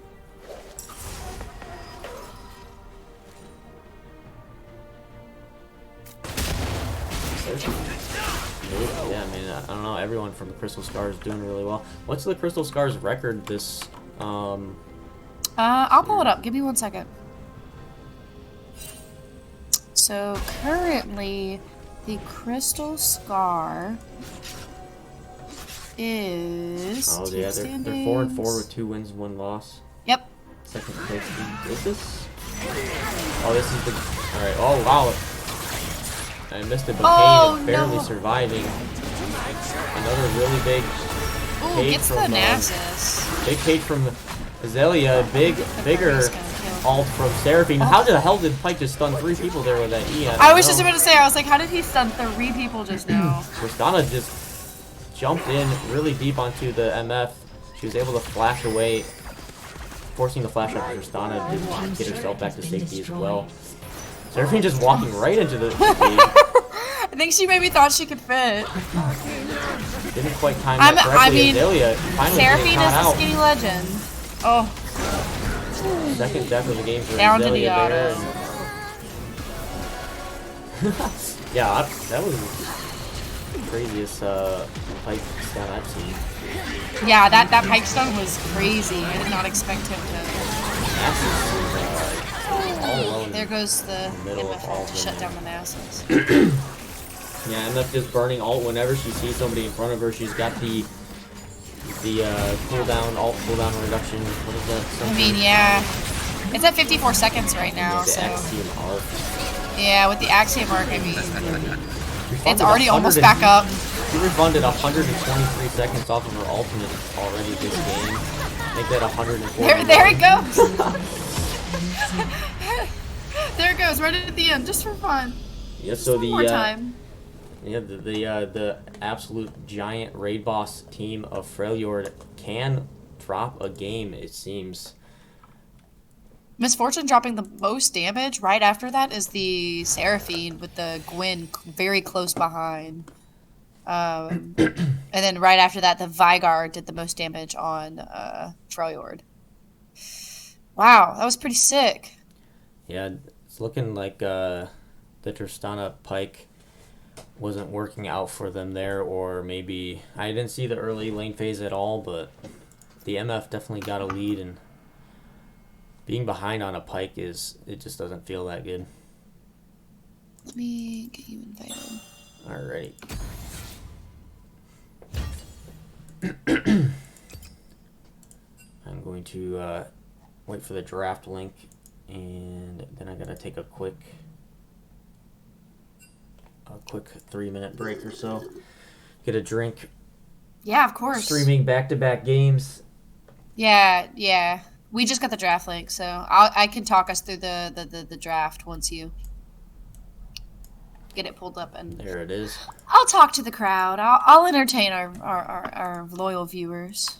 Yeah, I mean, I don't know. Everyone from the Crystal Scar is doing really well. What's the Crystal Scar's record this? I'll pull it up. Give me 1 second. So currently, the Crystal Scar is. Oh yeah, they're 4-4 with 2 wins, 1 loss. Yep. Second place team. Is this? Oh, this is the. All right. Oh wow. I missed it, but Kane is barely surviving. Another really big cage gets from the Nasus. Big cage from Azalea. Bigger ult from Seraphine. How the hell did Pike just stun 3 people there with that E? I was just about to say, I was like, how did he stun 3 people just now? Tristana just jumped in really deep onto the MF. She was able to flash away, forcing the flash up to Tristana to get herself back to safety as well. Seraphine just walking right into the cage. I think she maybe thought she could fit. Didn't quite time that correctly. I mean, Azalea Seraphine is the skinny legend. Oh. Second death of the game for Down to the Azalea there. auto. Yeah, that was the craziest Pike stun I've seen. Yeah, that Pike stun was crazy. I did not expect him to. All alone. There goes the Middle of MF all to of shut them. down the Nasus. Yeah, MF just burning ult whenever she sees somebody in front of her. She's got the cooldown, ult cooldown reduction. What is that? I mean, yeah. It's at 54 seconds right now, Yeah, the so. Axiom arc. Yeah, with the Axiom arc, I mean, it's already almost back up. She refunded 123 seconds off of her ultimate already this game. Make that 140. There it goes. There it goes, right at the end, just for fun. Yeah, so One more time. Yeah, the absolute giant raid boss team of Freljord can drop a game, it seems. Misfortune dropping the most damage. Right after that is the Seraphine with the Gwen very close behind. And then right after that, the Vygar did the most damage on Freljord. Wow, that was pretty sick. Yeah, it's looking like the Tristana Pike wasn't working out for them there, or maybe I didn't see the early lane phase at all, but the MF definitely got a lead, and being behind on a Pike it just doesn't feel that good. Let me get you invited. Alright. to wait for the draft link, and then I gotta take a quick 3-minute break or so. Get a drink. Yeah, of course. Streaming back-to-back games. Yeah. We just got the draft link, so I can talk us through the draft once you get it pulled up, and There it is. I'll talk to the crowd. I'll entertain our loyal viewers.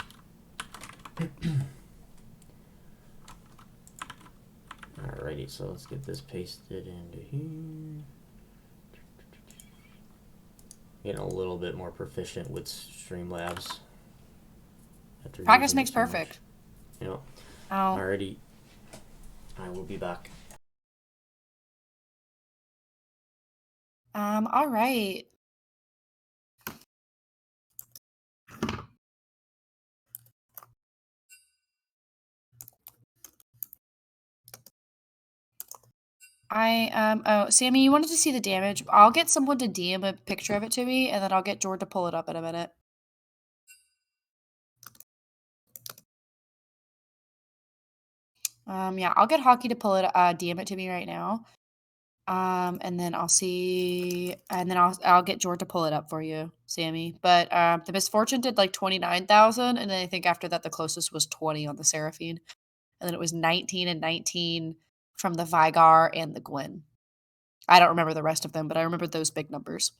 Alrighty, so let's get this pasted into here. Getting a little bit more proficient with Streamlabs. after Practice using makes it so much. perfect. Yep. Oh. Alrighty. I will be back. All right. Oh, Sammy, you wanted to see the damage? I'll get someone to DM a picture of it to me, and then I'll get Jord to pull it up in a minute. Yeah, I'll get Hockey to pull it, DM it to me right now. And then I'll see, and then I'll get Jord to pull it up for you, Sammy. But the Misfortune did like 29,000, and then I think after that the closest was 20 on the Seraphine, and then it was 19 and 19 from the Vigar and the Gwen. I don't remember the rest of them, but I remember those big numbers.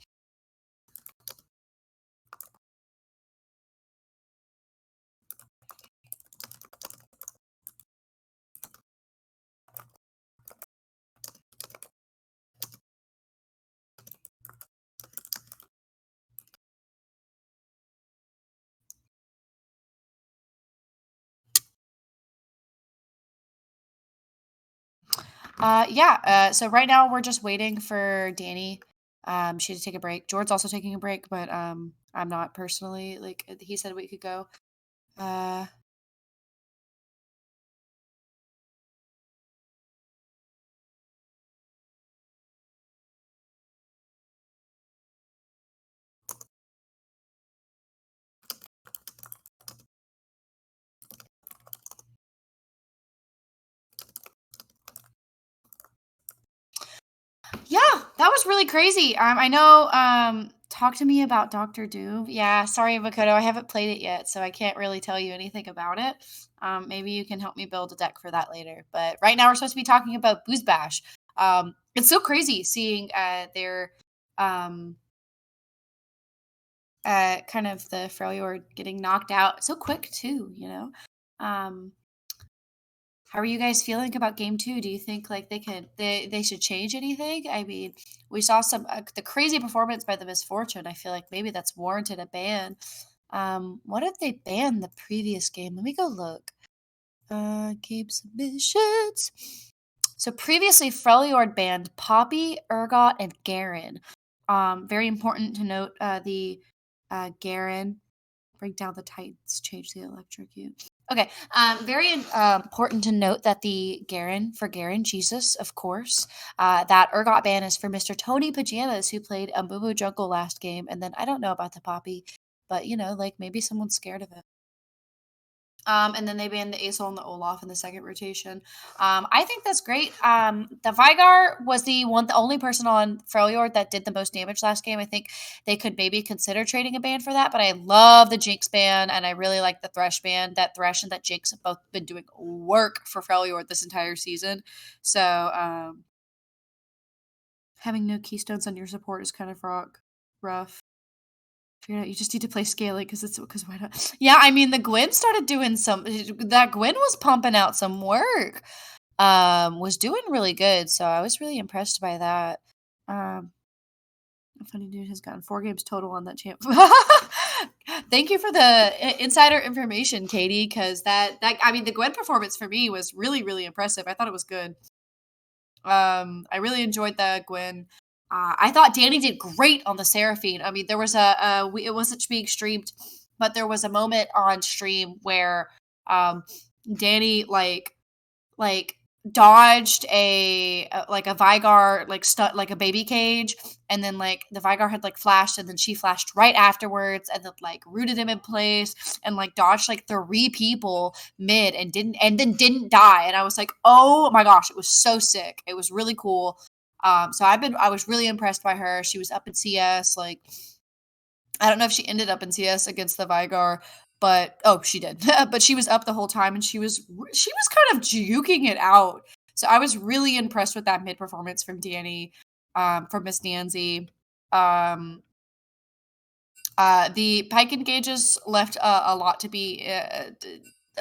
So right now we're just waiting for Danny. She had to take a break. Jord's also taking a break, but I'm not personally. Like he said we could go. Yeah, that was really crazy. I know. Talk to me about Doctor Doom. Yeah, sorry, Makoto, I haven't played it yet, so I can't really tell you anything about it. Maybe you can help me build a deck for that later. But right now, we're supposed to be talking about BoozeBash. It's so crazy seeing their kind of the Freljord getting knocked out so quick too. You know. How are you guys feeling about game 2? Do you think like they should change anything? I mean, we saw some the crazy performance by the Misfortune. I feel like maybe that's warranted a ban. What did they ban the previous game? Let me go look. Game submissions. So previously, Freljord banned Poppy, Urgot, and Garen. Very important to note the Garen. Break down the Titans, change the electrocute. Okay, very important to note that the Garen Jesus, of course. That Urgot ban is for Mr. Tony Pajamas, who played a Mumu Jungle last game, and then I don't know about the Poppy, but you know, like maybe someone's scared of it. And then they banned the Aesol and the Olaf in the second rotation. I think that's great. The Vigar was the only person on Freljord that did the most damage last game. I think they could maybe consider trading a ban for that, but I love the Jinx ban, and I really like the Thresh ban. That Thresh and that Jinx have both been doing work for Freljord this entire season. So, having no keystones on your support is kind of rough. You just need to play scaling because why not? Yeah, I mean the Gwen started doing that Gwen was pumping out some work. Was doing really good, so I was really impressed by that. Funny dude has gotten 4 games total on that champ. Thank you for the insider information, Katie, because that I mean the Gwen performance for me was really, really impressive. I thought it was good. I really enjoyed the Gwen. I thought Danny did great on the Seraphine. I mean, there was it wasn't being streamed, but there was a moment on stream where Danny like dodged a Vigar like a baby cage, and then like the Vigar had like flashed, and then she flashed right afterwards, and then like rooted him in place, and like dodged like 3 people mid, and then didn't die. And I was like, oh my gosh, it was so sick. It was really cool. So I was really impressed by her. She was up in CS. Like, I don't know if she ended up in CS against the Vigar, but she did. But she was up the whole time, and she was kind of juking it out. So I was really impressed with that mid performance from Danny, from Miss Nancy. The pike engages left a lot to be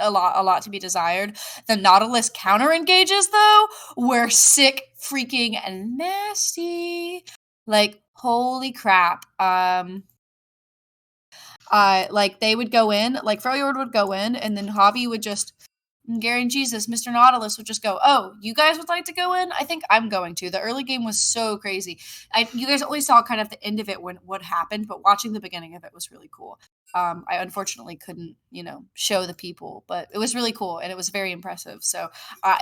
a lot to be desired. The Nautilus counter engages though were sick, freaking nasty. Like, holy crap. Like they would go in, like Freljord would go in, and then Hobby would just, Gary and Jesus, Mr. Nautilus would just go, oh, you guys would like to go in? I think I'm going to. The early game was so crazy. You guys only saw kind of the end of it when what happened, but watching the beginning of it was really cool. I unfortunately couldn't, show the people, but it was really cool and it was very impressive. So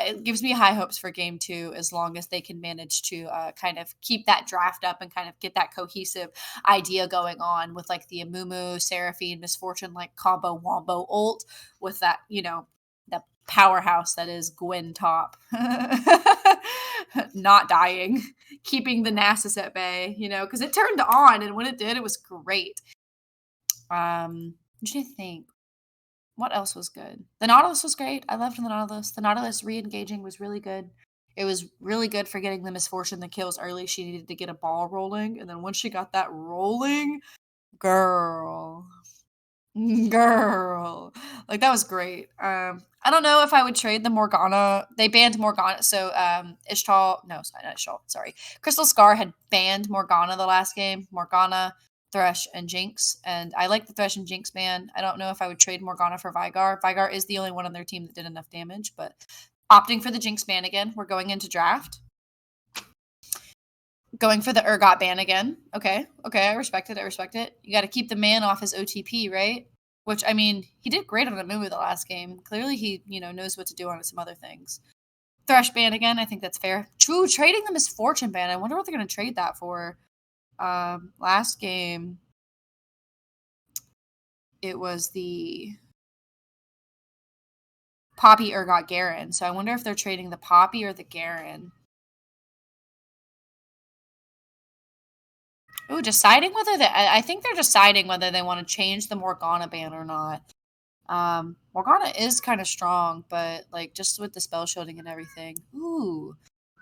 it gives me high hopes for game 2 as long as they can manage to kind of keep that draft up and kind of get that cohesive idea going on with like the Amumu, Seraphine, Misfortune, like combo wombo ult with that, the powerhouse that is Gwen top. Not dying, keeping the Nasus at bay, because it turned on, and when it did, it was great. What do you think? What else was good? The Nautilus was great. I loved the Nautilus. The Nautilus re-engaging was really good. It was really good for getting the Misfortune the kills early. She needed to get a ball rolling, and then once she got that rolling, girl, like that was great. I don't know if I would trade the Morgana. They banned Morgana, so Crystal Scar had banned Morgana the last game. Morgana, Thresh, and Jinx, and I like the Thresh and Jinx ban. I don't know if I would trade Morgana for Vigar. Vigar is the only one on their team that did enough damage, but opting for the Jinx ban again. We're going into draft. Going for the Urgot ban again. Okay, I respect it. You got to keep the man off his OTP, right? Which, I mean, he did great on the Amumu the last game. Clearly he, knows what to do on some other things. Thresh ban again. I think that's fair. True, trading the Misfortune ban. I wonder what they're going to trade that for. Last game, it was the Poppy Urgot Garen. So I wonder if they're trading the Poppy or the Garen. Ooh, deciding whether I think they're deciding whether they want to change the Morgana ban or not. Morgana is kind of strong, but like just with the spell shielding and everything. Ooh,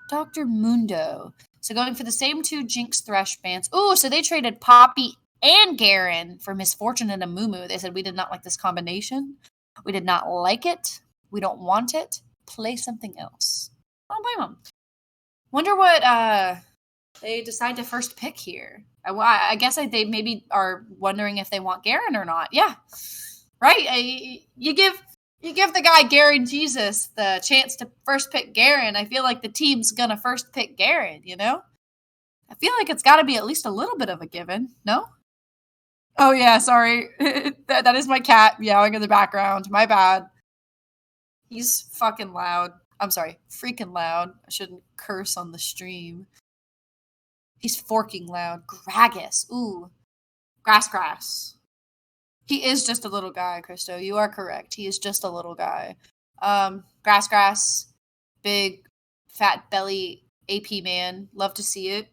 Dr. Mundo. So going for the same 2 Jinx Thresh bans. Ooh, so they traded Poppy and Garen for Misfortune and Amumu. They said, we did not like this combination. We did not like it. We don't want it. Play something else. I don't blame them. Wonder what they decide to first pick here. I guess they maybe are wondering if they want Garen or not. Yeah, right. You give the guy Garen Jesus the chance to first pick Garen. I feel like the team's gonna first pick Garen. I feel like it's got to be at least a little bit of a given. No. Oh yeah, sorry. that is my cat meowing in the background. My bad. He's fucking loud. I'm sorry, freaking loud. I shouldn't curse on the stream. He's forking loud. Gragas. Ooh. Grass. He is just a little guy, Christo. You are correct. He is just a little guy. Grass. Big, fat belly AP man. Love to see it.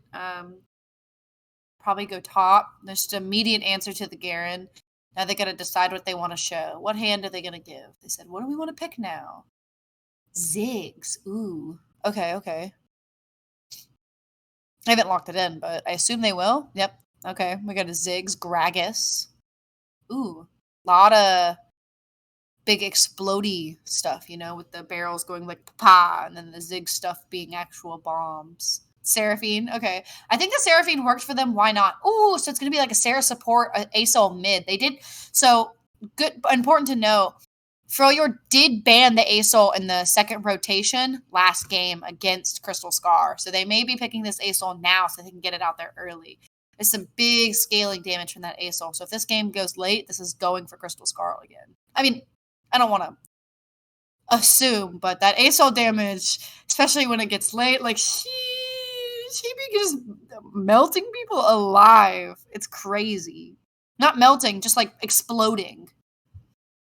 Probably go top. There's just an immediate answer to the Garen. Now they got to decide what they want to show. What hand are they going to give? They said, what do we want to pick now? Ziggs. Ooh. Okay. I haven't locked it in, but I assume they will. Yep. Okay. We got a Ziggs, Gragas. Ooh. Lot of big explodey stuff, with the barrels going like pa, and then the Ziggs stuff being actual bombs. Seraphine. Okay. I think the Seraphine worked for them. Why not? Ooh, so it's going to be like a Sarah support, ASOL mid. They did. So good. Important to know. Freljord did ban the ASOL in the second rotation last game against Crystal Scar. So they may be picking this ASOL now so they can get it out there early. There's some big scaling damage from that ASOL. So if this game goes late, this is going for Crystal Scar again. I mean, I don't want to assume, but that ASOL damage, especially when it gets late, like she be just melting people alive. It's crazy. Not melting, just like exploding.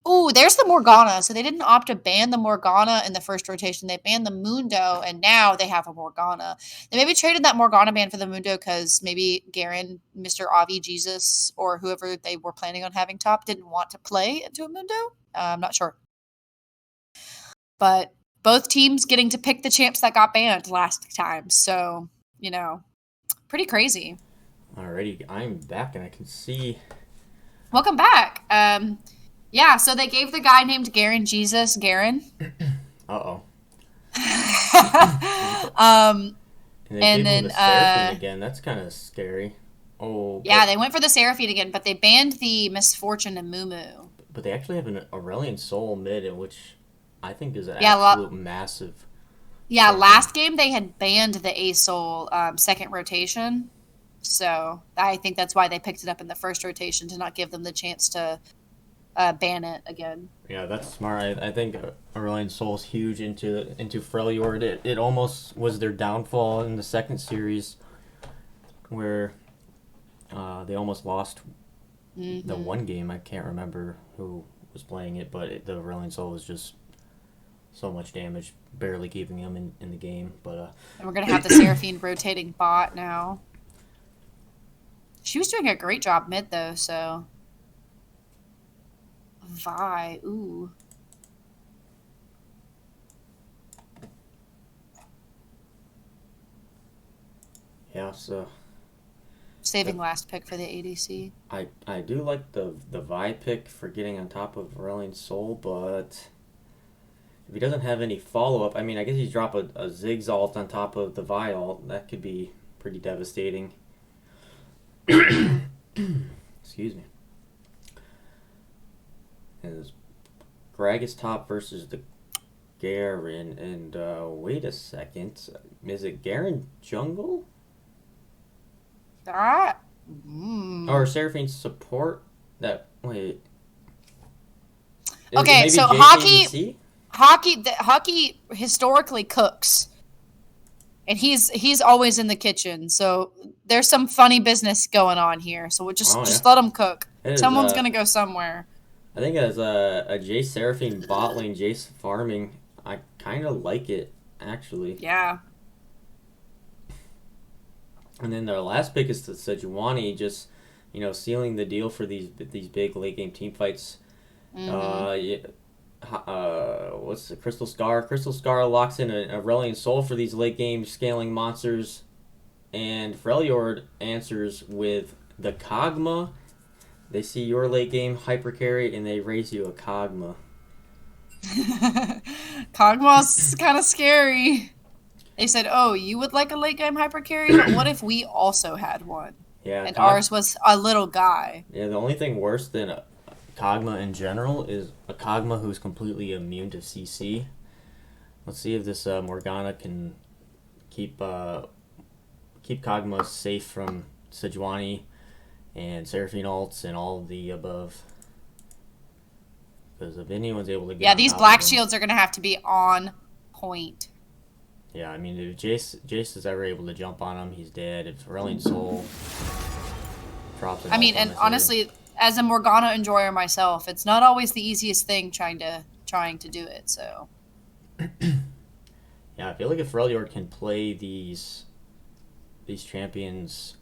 Ooh, there's the Morgana. So they didn't opt to ban the Morgana in the first rotation. They banned the Mundo, and now they have a Morgana. They maybe traded that Morgana ban for the Mundo because maybe Garen, Mr. Avi, Jesus, or whoever they were planning on having top didn't want to play into a Mundo. I'm not sure. But both teams getting to pick the champs that got banned last time. So, you know, pretty crazy. Alrighty, I'm back and I can see. Welcome back. Yeah, so they gave the guy named Garen Jesus Garen. Uh-oh. And then the Seraphine again. That's kind of scary. Oh. Yeah, they went for the Seraphine again, but they banned the Misfortune and Mumu. But they actually have an Aurelion Soul mid, in which I think is an absolute massive. Yeah, last game they had banned the ASOL second rotation. So I think that's why they picked it up in the first rotation to not give them the chance to ban it again. Yeah, that's smart. I think Aurelion Soul's huge into Freljord. It almost was their downfall in the second series, where they almost lost the one game. I can't remember who was playing it, but the Aurelion Soul was just so much damage, barely keeping them in the game. But and we're gonna have the Seraphine rotating bot now. She was doing a great job mid though, so. Vi, ooh. Yeah, so. Saving last pick for the ADC. I do like the Vi pick for getting on top of Aurelion Soul, but if he doesn't have any follow-up, I mean, I guess you drop a Ziggs ult on top of the Vi ult, that could be pretty devastating. Excuse me. And Gragas top versus the Garen, and wait a second, is it Garen jungle? Or Seraphine support? That wait. Okay, so hockey historically cooks, and he's always in the kitchen. So there's some funny business going on here. So we'll just let him cook. Someone's gonna go somewhere. I think as a Jace Seraphine bot lane, Jace farming, I kind of like it actually. Yeah. And then their last pick is the Sejuani, just sealing the deal for these big late game team fights. What's the Crystal Scar? Crystal Scar locks in a Aurelion Soul for these late game scaling monsters, and Freljord answers with the Kog'Maw. They see your late game hyper carry and they raise you a Kog'Maw. Kog'Maw's kind of scary. They said, "Oh, you would like a late game hyper carry, but what if we also had one?" Yeah, and ours was a little guy. Yeah, the only thing worse than a Kog'Maw in general is a Kog'Maw who's completely immune to CC. Let's see if this Morgana can keep Kog'Maw safe from Sejuani and Seraphine ults and all of the above. Because if anyone's able to get these black shields are going to have to be on point. Yeah, I mean, if Jace is ever able to jump on him, he's dead. If Aurelion Soul drops it. I mean, and honestly, as a Morgana enjoyer myself, it's not always the easiest thing trying to do it. So. Yeah, I feel like if Freljord can play these champions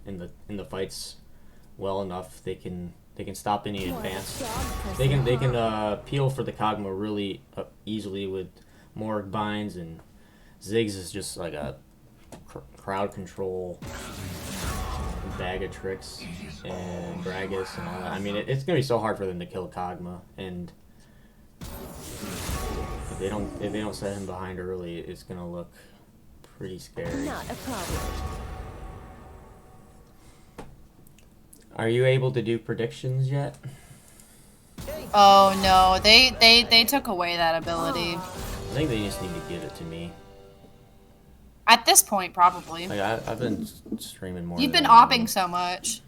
in the fights well enough, they can stop any advance. They can peel for the Kog'Maw really easily with Morg binds, and Ziggs is just like a crowd control bag of tricks, and Gragas and all that. I mean, it's gonna be so hard for them to kill Kog'Maw, and if they don't set him behind early, it's gonna look pretty scary. Not a problem. Are you able to do predictions yet? Oh no, they took away that ability. I think they just need to give it to me. At this point, probably. Like I've been streaming more. You've been opping so much.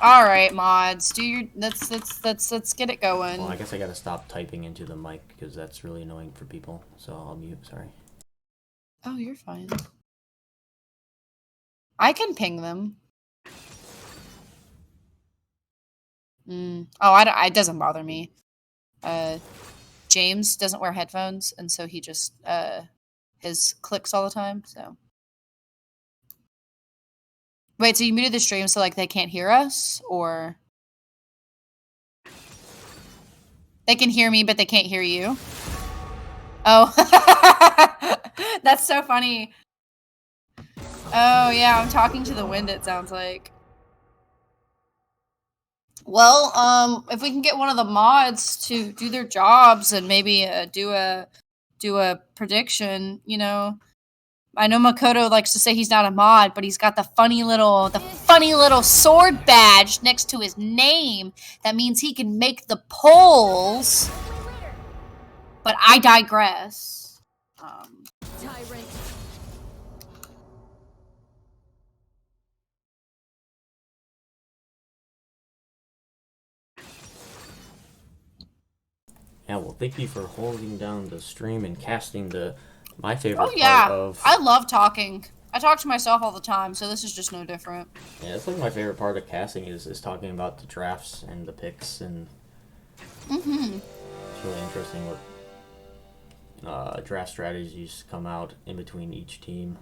All right, mods, do your let's get it going. Well, I guess I gotta stop typing into the mic because that's really annoying for people. So I'll mute. Sorry. Oh, you're fine. I can ping them. Oh, it doesn't bother me. James doesn't wear headphones, and so he just his clicks all the time. So wait, so you muted the stream so like they can't hear us, or they can hear me but they can't hear you? Oh, that's so funny. Oh yeah, I'm talking to the wind. It sounds like. Well, if we can get one of the mods to do their jobs and maybe do a prediction, you know. I know Makoto likes to say he's not a mod, but he's got the funny little sword badge next to his name. That means he can make the polls. But I digress. Tyrant. Yeah, well, thank you for holding down the stream and casting my favorite Oh yeah, part of... I love talking. I talk to myself all the time, so this is just no different. Yeah, it's like my favorite part of casting is talking about the drafts and the picks, and it's really interesting what draft strategies come out in between each team.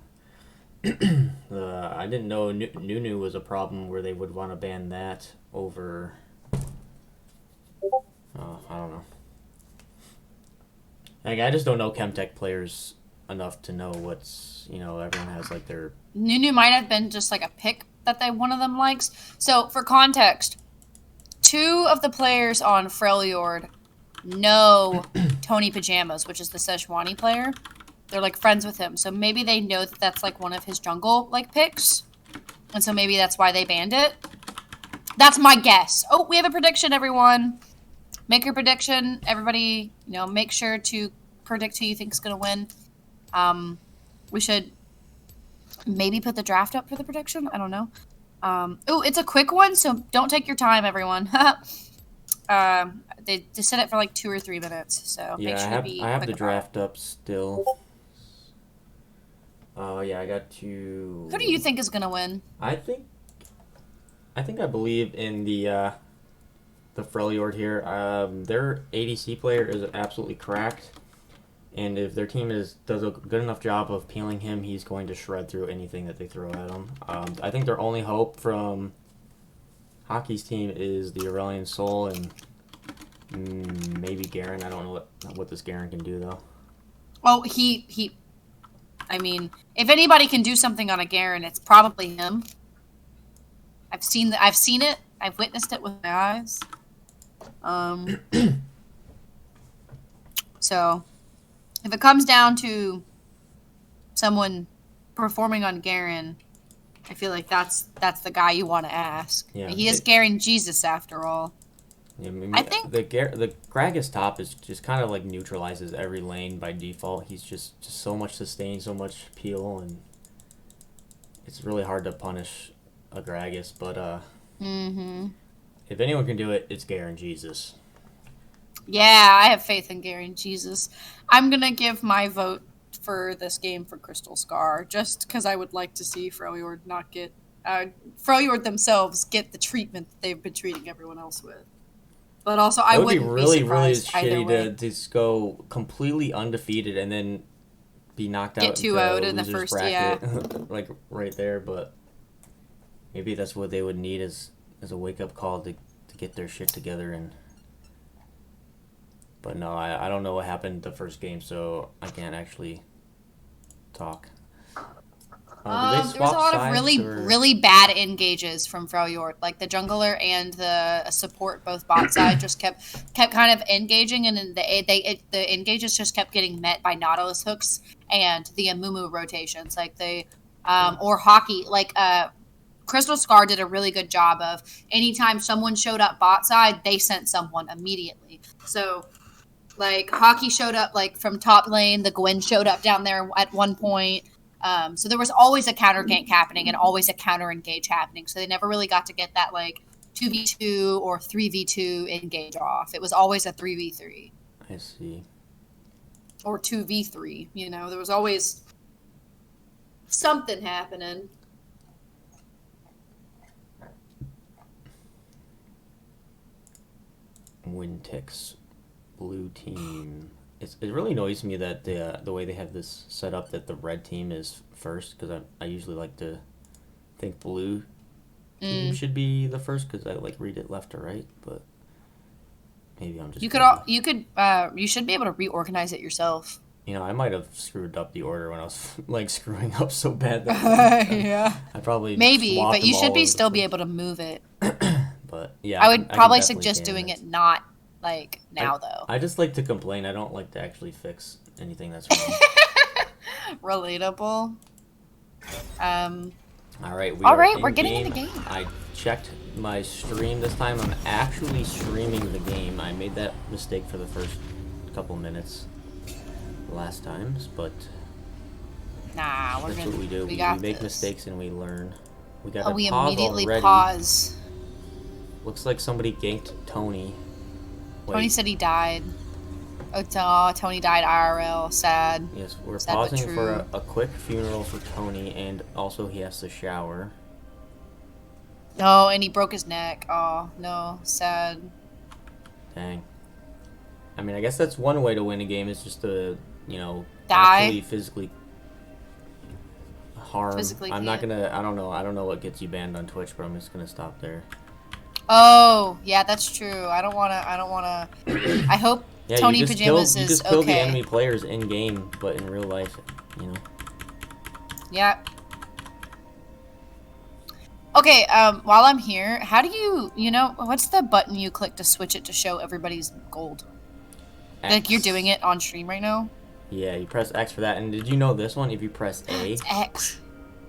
I didn't know Nunu was a problem where they would want to ban that over... I don't know. Like, I just don't know Chemtech players enough to know what's, you know, everyone has like their... Nunu might have been just like a pick that one of them likes. So for context, 2 of the players on Freljord know Tony Pajamas, which is the Sejuani player. They're like friends with him, so maybe they know that that's like one of his jungle like picks, and so maybe that's why they banned it. That's my guess. Oh, we have a prediction, everyone. Make your prediction. Everybody, you know, make sure to predict who you think is going to win. We should maybe put the draft up for the prediction. I don't know. Oh, it's a quick one, so don't take your time, everyone. They set it for like 2 or 3 minutes, so Yeah, make sure to be I have quick the about draft up still. Yeah, I got to... it. Who do you think is going to win? I believe in the Freljord here. Their ADC player is absolutely cracked, and if their team does a good enough job of peeling him, he's going to shred through anything that they throw at him. I think their only hope from Hockey's team is the Aurelion Soul and maybe Garen. I don't know what this Garen can do though. Oh, I mean, if anybody can do something on a Garen, it's probably him. I've seen it. I've witnessed it with my eyes. So, if it comes down to someone performing on Garen, I feel like that's the guy you want to ask. Yeah, He is Garen Jesus after all. Yeah, I think the Gragas top is just kind of like neutralizes every lane by default. He's just so much sustain, so much peel, and it's really hard to punish a Gragas. But if anyone can do it, it's Garen Jesus. Yeah, I have faith in Garen Jesus. I'm gonna give my vote for this game for Crystal Scar, just because I would like to see Freljord not get Freljord themselves get the treatment that they've been treating everyone else with. But also, I wouldn't be really surprised either shitty way. to just go completely undefeated and then be knocked out. Get 2-0'd in the losers first, bracket, like right there. But maybe that's what they would need as a wake up call to get their shit together. But no, I don't know what happened the first game, so I can't actually talk. There was a lot of really bad engages from Freljord. Like the jungler and the support, both bot side, just kept kind of engaging, and then the engages just kept getting met by Nautilus hooks and the Amumu rotations, like or hockey. Like Crystal Scar did a really good job of anytime someone showed up bot side, they sent someone immediately. So like hockey showed up like from top lane, the Gwen showed up down there at one point. So there was always a counter gank happening and always a counter engage happening. So they never really got to get that like 2v2 or 3v2 engage off. It was always a 3v3 I see. or 2v3. You know, there was always something happening. Wintix blue team. It really annoys me that the way they have this set up that the red team is first, because I usually like to think blue team should be the first because I like read it left to right, but maybe I'm just you should be able to reorganize it yourself. You know, I might have screwed up the order when I was like screwing up so bad that Yeah. I probably Maybe, swapped but you them should all be over the still be place. able to move it. But yeah, I would can probably definitely suggest can. doing it not like now though. I just like to complain. I don't like to actually fix anything that's wrong. Relatable. All right, We're getting in the game. I checked my stream this time. I'm actually streaming the game. I made that mistake for the first couple minutes last times, but Nah, we're that's gonna. what we do. We got make this. mistakes and we learn. We got Oh, a we pause immediately already. pause. Looks like somebody ganked Tony. Tony Wait, said he died. Oh, Tony died IRL. Sad. yes, we're Sad but pausing for true. a quick funeral for Tony, and also he has to shower. No, and he broke his neck. Oh no, sad. Dang. I mean, I guess that's one way to win a game is just to, Die. actually physically harm. Physically I'm not can't. gonna. I don't know what gets you banned on Twitch, but I'm just gonna stop there. Oh, yeah, that's true. I don't wanna. I hope Yeah, Tony you just Pajamas you is just kill the okay. enemy players in game, but in real life, Yeah. Okay, while I'm here, how do what's the button you click to switch it to show everybody's gold? Like, you're doing it on stream right now? Yeah, you press X for that. And did you know this one? If you press A, It's X.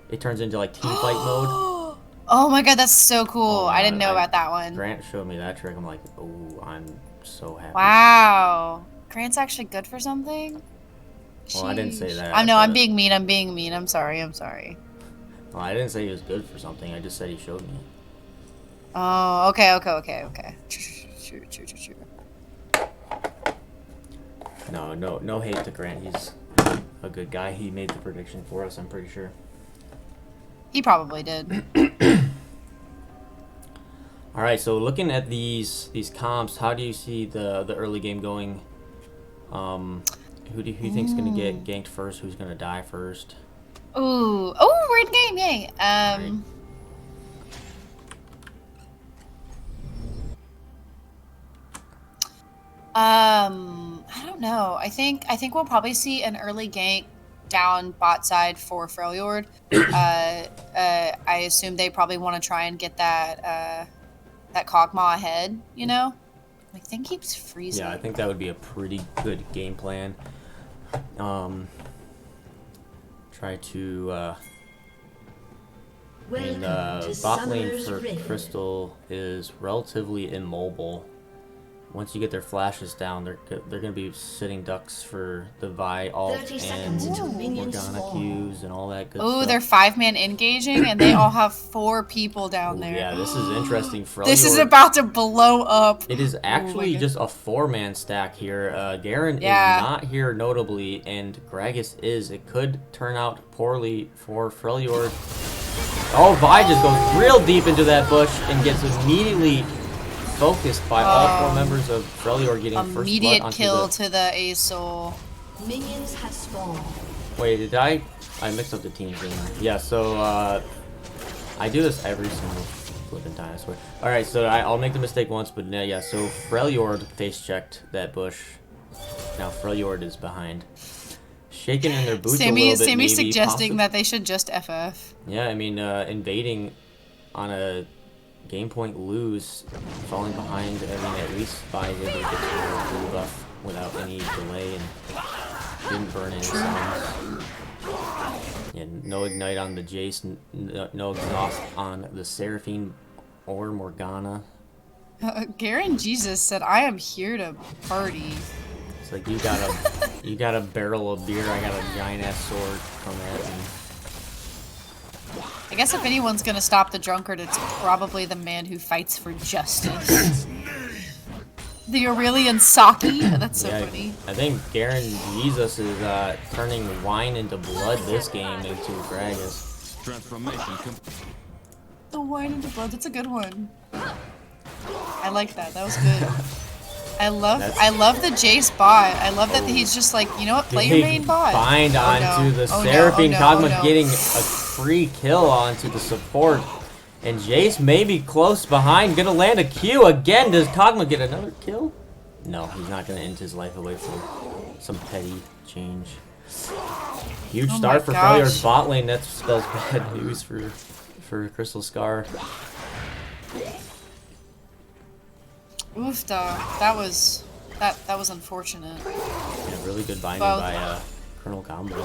it turns into like team fight mode. Oh my god, that's so cool. Oh, I didn't know I- about that one. Grant showed me that trick. I'm like, oh, I'm so happy. Wow. Grant's actually good for something? Well, I didn't say Sheesh. that, I'm but- being mean. I'm sorry. Well, I didn't say he was good for something. I just said he showed me. Oh, okay. True. No hate to Grant. He's a good guy. He made the prediction for us, I'm pretty sure. He probably did. All right, so looking at these comps, how do you see the early game going? Who think's gonna get ganked first? Who's gonna die first? Ooh. Oh, we're in game. Yay. Right. I don't know. I think we'll probably see an early gank down bot side for Freljord. I assume they probably want to try and get that Kog'Maw ahead. Like, thing keeps freezing. Yeah, I think that would be a pretty good game plan. Try to Welcome to bot lane Summer's for Rift. Crystal is relatively immobile. Once you get their flashes down, they're gonna be sitting ducks for the Vi ult 30 and seconds until minions Morgana spawn. Qs and all that good Ooh, stuff. they're 5-man engaging, and they all have 4 people down Ooh, there. yeah, this is interesting. This is Freljord- about to blow up. It is actually God. just a 4-man stack here. Garen Yeah. is not here notably, and Gragas is. It could turn out poorly for Freljord. Oh, Vi just goes real deep into that bush and gets immediately focused by all 4 members of Freljord getting first blood Immediate onto kill the... to the Azul. Minions have spawned. Wait, did I mixed up the teams, didn't I? Yeah, so I do this every single flipping time, I swear. Alright, so I'll make the mistake once, but yeah, so Freljord face checked that bush. Now Freljord is behind. Shaking in their boots a little bit, Sammy's maybe, suggesting that they should just FF. Yeah, I mean, invading on a game point lose, falling behind, I mean, at least Vi able to get to the blue buff without any delay and didn't burn any summons. And no ignite on the Jace, no exhaust on the Seraphine or Morgana. Garen Jesus said, "I am here to party." It's like you got a barrel of beer, I got a giant ass sword. Come at me. I guess if anyone's gonna stop the drunkard, it's probably the man who fights for justice. The Aurelian Saki? That's so funny. I think Garen Jesus is turning wine into blood this game into Gragas. Transformation. The wine into blood, that's a good one. I like that. That was good. I love the Jace bot. I love that he's just like, you know what, play your main bot. Bind onto the Seraphine. Kog'Maw getting a free kill onto the support. And Jace may be close behind. Gonna land a Q again. Does Kog'Maw get another kill? No, he's not gonna end his life away from some petty change. Huge start for Freljord's bot lane. That spells bad news for Crystal Scar. Oof, that was unfortunate. Yeah, really good binding by Colonel Combo.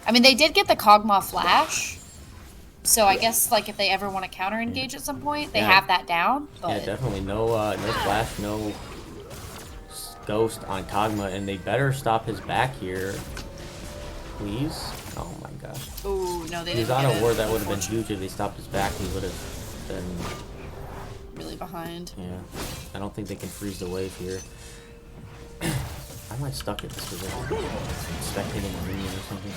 I mean, they did get the Kog'Maw flash, so I guess like if they ever want to counter engage at some point, they have that down. But... Yeah, definitely no flash, no ghost on Kog'Maw, and they better stop his back here, please. Oh my gosh. Ooh, no, they didn't. He's on a ward that would have been huge if they stopped his back. He would have been really behind. Yeah, I don't think they can freeze the wave here. I might stuck at this position. Spectating a minion or something.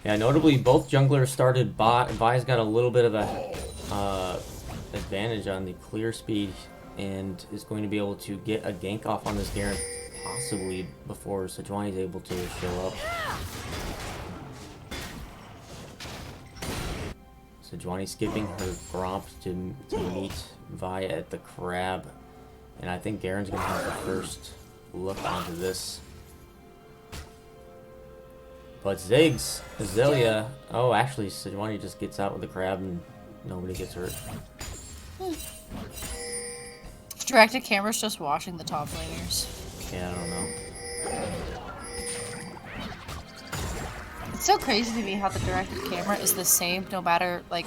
Yeah, notably both junglers started bot. Vi's got a little bit of a advantage on the clear speed and is going to be able to get a gank off on this Garen possibly before Sejuani is able to show up. Sejuani skipping her Gromp to meet Vi at the crab. And I think Garen's going to have the first look onto this. But Ziggs, Azalea... Oh, actually, Sejuani just gets out with the crab and nobody gets hurt. Directed camera's just watching the top laners. Yeah, I don't know. It's so crazy to me how the directed camera is the same no matter like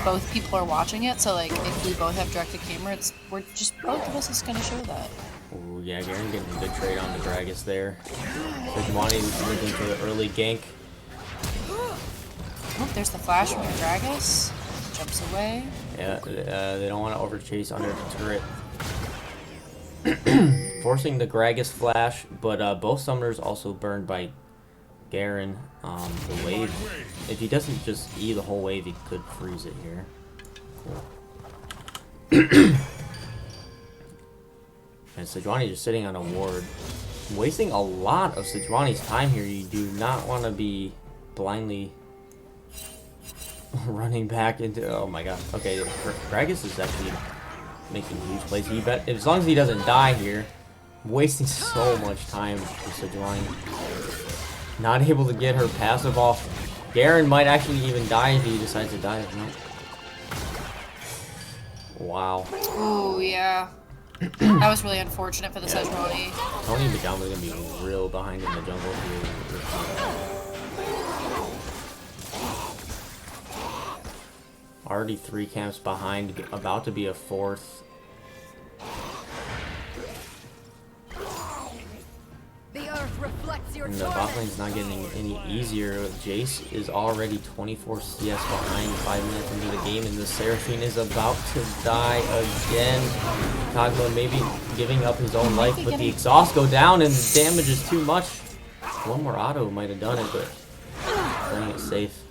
both people are watching it. So like if we both have directed camera, we're just both of us is gonna show that. Ooh, yeah, Garen getting a good trade on the Gragas there. Sejuani looking for the early gank. Oh, there's the flash from Gragas. Jumps away. Yeah, they don't want to overchase under the turret. Forcing the Gragas flash, but both summoners also burned by Garen. The wave, if he doesn't just E the whole wave, he could freeze it here. Cool. And Sejuani just sitting on a ward. Wasting a lot of Sejuani's time here. You do not want to be blindly running back into... Oh my god. Okay, Gragas is actually making huge plays. As long as he doesn't die here. Wasting so much time for Sejuani. Not able to get her passive off. Garen might actually even die if he decides to die. Wow. Oh yeah. That was really unfortunate for the Sejuani. Tony Madama is going to be real behind in the jungle here. Already 3 camps behind, about to be a 4th. And the bot lane's not getting any easier. Jace is already 24 CS behind 5 minutes into the game, and the Seraphine is about to die again. Kog'Maw maybe giving up his own life, but the exhaust go down and the damage is too much. One more auto might have done it, but playing it safe.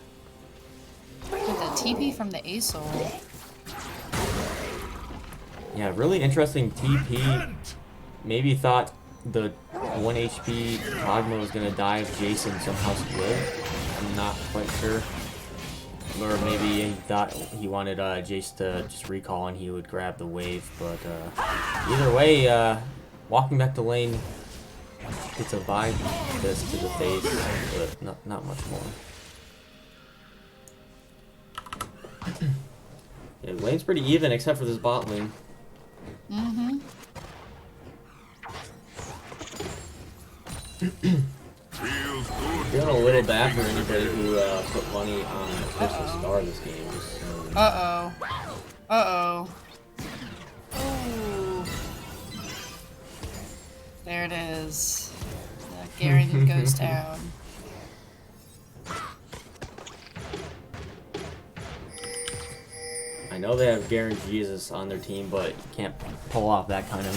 With the TP from the Asol. Yeah, really interesting TP. Maybe thought the 1 HP Kog'Maw was gonna die if Jason somehow split. I'm not quite sure. Or maybe he thought he wanted Jace to just recall and he would grab the wave. But either way, walking back to lane gets a vibe fist to the face, but not much more. Yeah, lane's pretty even except for this bot lane. Mm-hmm. Feeling a little bad for anybody who put money on the Crystal Star this game. Uh-oh. Uh-oh. Ooh. There it is. Garen goes down. know they have Garen Jesus on their team, but you can't pull off that kind of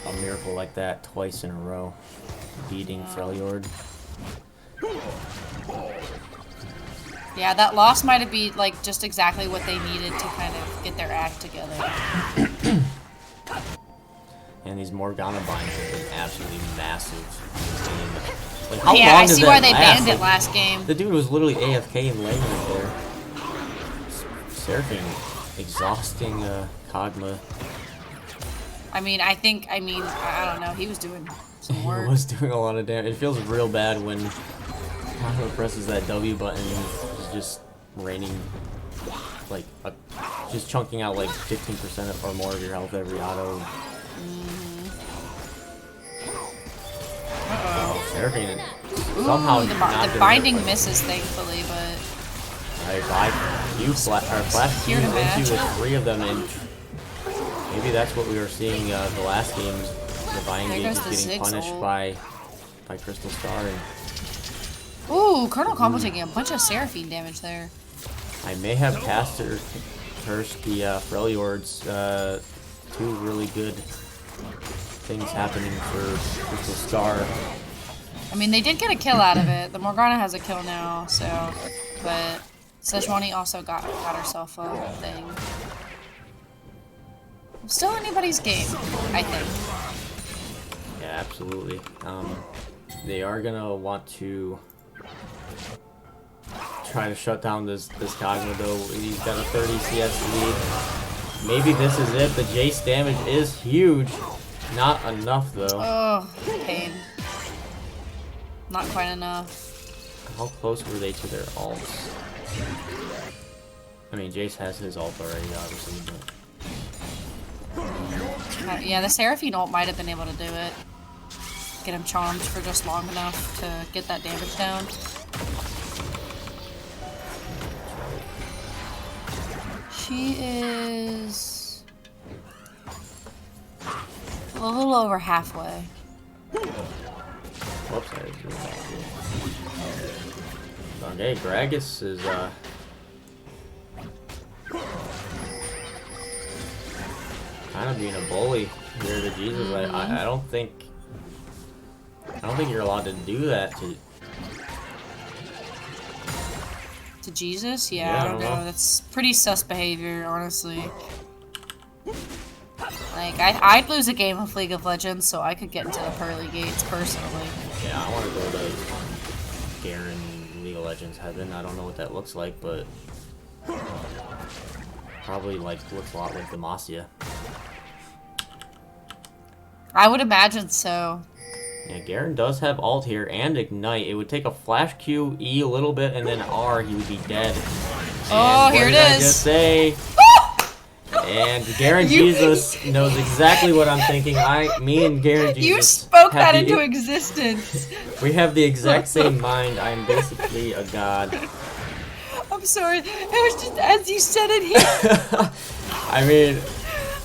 a miracle like that twice in a row, beating Freljord. Yeah, that loss might have been like just exactly what they needed to kind of get their act together. And these Morgana binds have been absolutely massive. Like, how Yeah, long I does see that why they last? banned it last game. The dude was literally AFK and laying it there. Seraphine, exhausting Kog'Maw. I mean, I don't know. He was doing some He work. was doing a lot of damage. It feels real bad when Kog'Maw presses that W button and is just raining, like, just chunking out like 15% or more of your health every auto. Oh, Seraphine somehow Ooh, the binding misses, thankfully, but flash Q Here to into match. with 3 of them, and maybe that's what we were seeing the last game. The buying There gauge goes is the getting punished Zigzag. by Crystal Star. And ooh, Colonel Combo taking a bunch of Seraphine damage there. I may have cursed the Freljords. 2 really good things happening for Crystal Star. I mean, they did get a kill out of it. The Morgana has a kill now, so, but Sejuani also got herself a thing. Still anybody's game, I think. Yeah, absolutely. They are gonna want to try to shut down this Kog'Maw though. He's got a 30 CS lead. Maybe this is it. The Jace damage is huge. Not enough though. Oh, pain. Not quite enough. How close were they to their ults? I mean, Jace has his ult already, obviously, but... Yeah, the Seraphine ult might have been able to do it. Get him charmed for just long enough to get that damage down. She is a little over halfway. Whoops, I didn't do that. Okay, Gragas is, kind of being a bully here to Jesus. I don't think you're allowed to do that To Jesus? Yeah, Yeah, I don't know. That's pretty sus behavior, honestly. Like, I'd lose a game of League of Legends so I could get into the pearly gates, personally. Yeah, I want to go to Garen League of Legends Heaven. I don't know what that looks like, but probably looks a lot like Demacia. I would imagine so. Yeah, Garen does have ult here and ignite. It would take a flash Q, E a little bit, and then R, he would be dead. Oh, And here what it did I is. just say? And Garen Jesus knows exactly what I'm thinking. Me and Garen Jesus You spoke have that the- into existence. We have the exact same mind. I'm basically a god. I'm sorry. It was just as you said it here. I mean,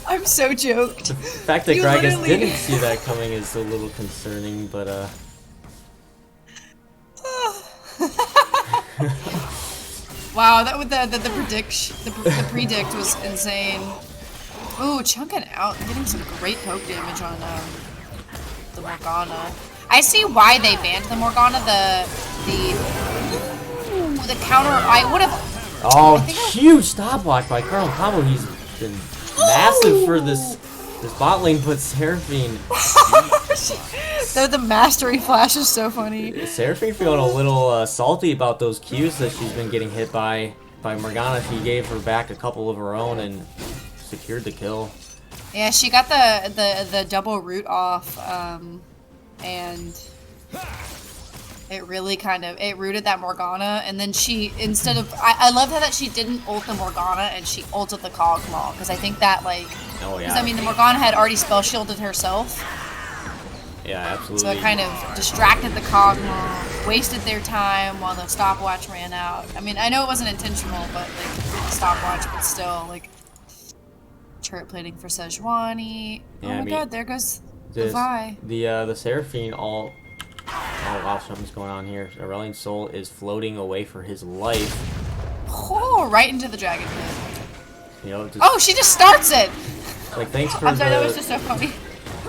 I'm so joked. the fact that You Gragas literally- didn't see that coming is a little concerning, but Wow, that with the predict was insane. Ooh, chunking out and getting some great poke damage on the Morgana. I see why they banned the Morgana. The counter. I would have. huge stopwatch by Colonel Combo. He's been massive for this bot lane, but Seraphine. The mastery flash is so funny. Seraphine feeling a little salty about those Qs that she's been getting hit by Morgana. She gave her back a couple of her own and secured the kill. Yeah, she got the double root off, and it really it rooted that Morgana, and then she, instead of, I love how that she didn't ult the Morgana and she ulted the Kog'Maw, because I think that, like, Oh yeah. because I mean the Morgana had already spell shielded herself, Yeah, absolutely. so it kind of distracted the Kog'Maw, wasted their time while the stopwatch ran out. I mean, I know it wasn't intentional, but like the stopwatch, but still, like, turret plating for Sejuani. Yeah, Oh I my mean, god, there goes This- Vi. The Seraphine all. Oh wow, something's going on here. Aurelian Soul is floating away for his life. Oh, right into the dragon pit. You know, just Oh, she just starts it. like thanks for I'm sorry, that was the. just so funny.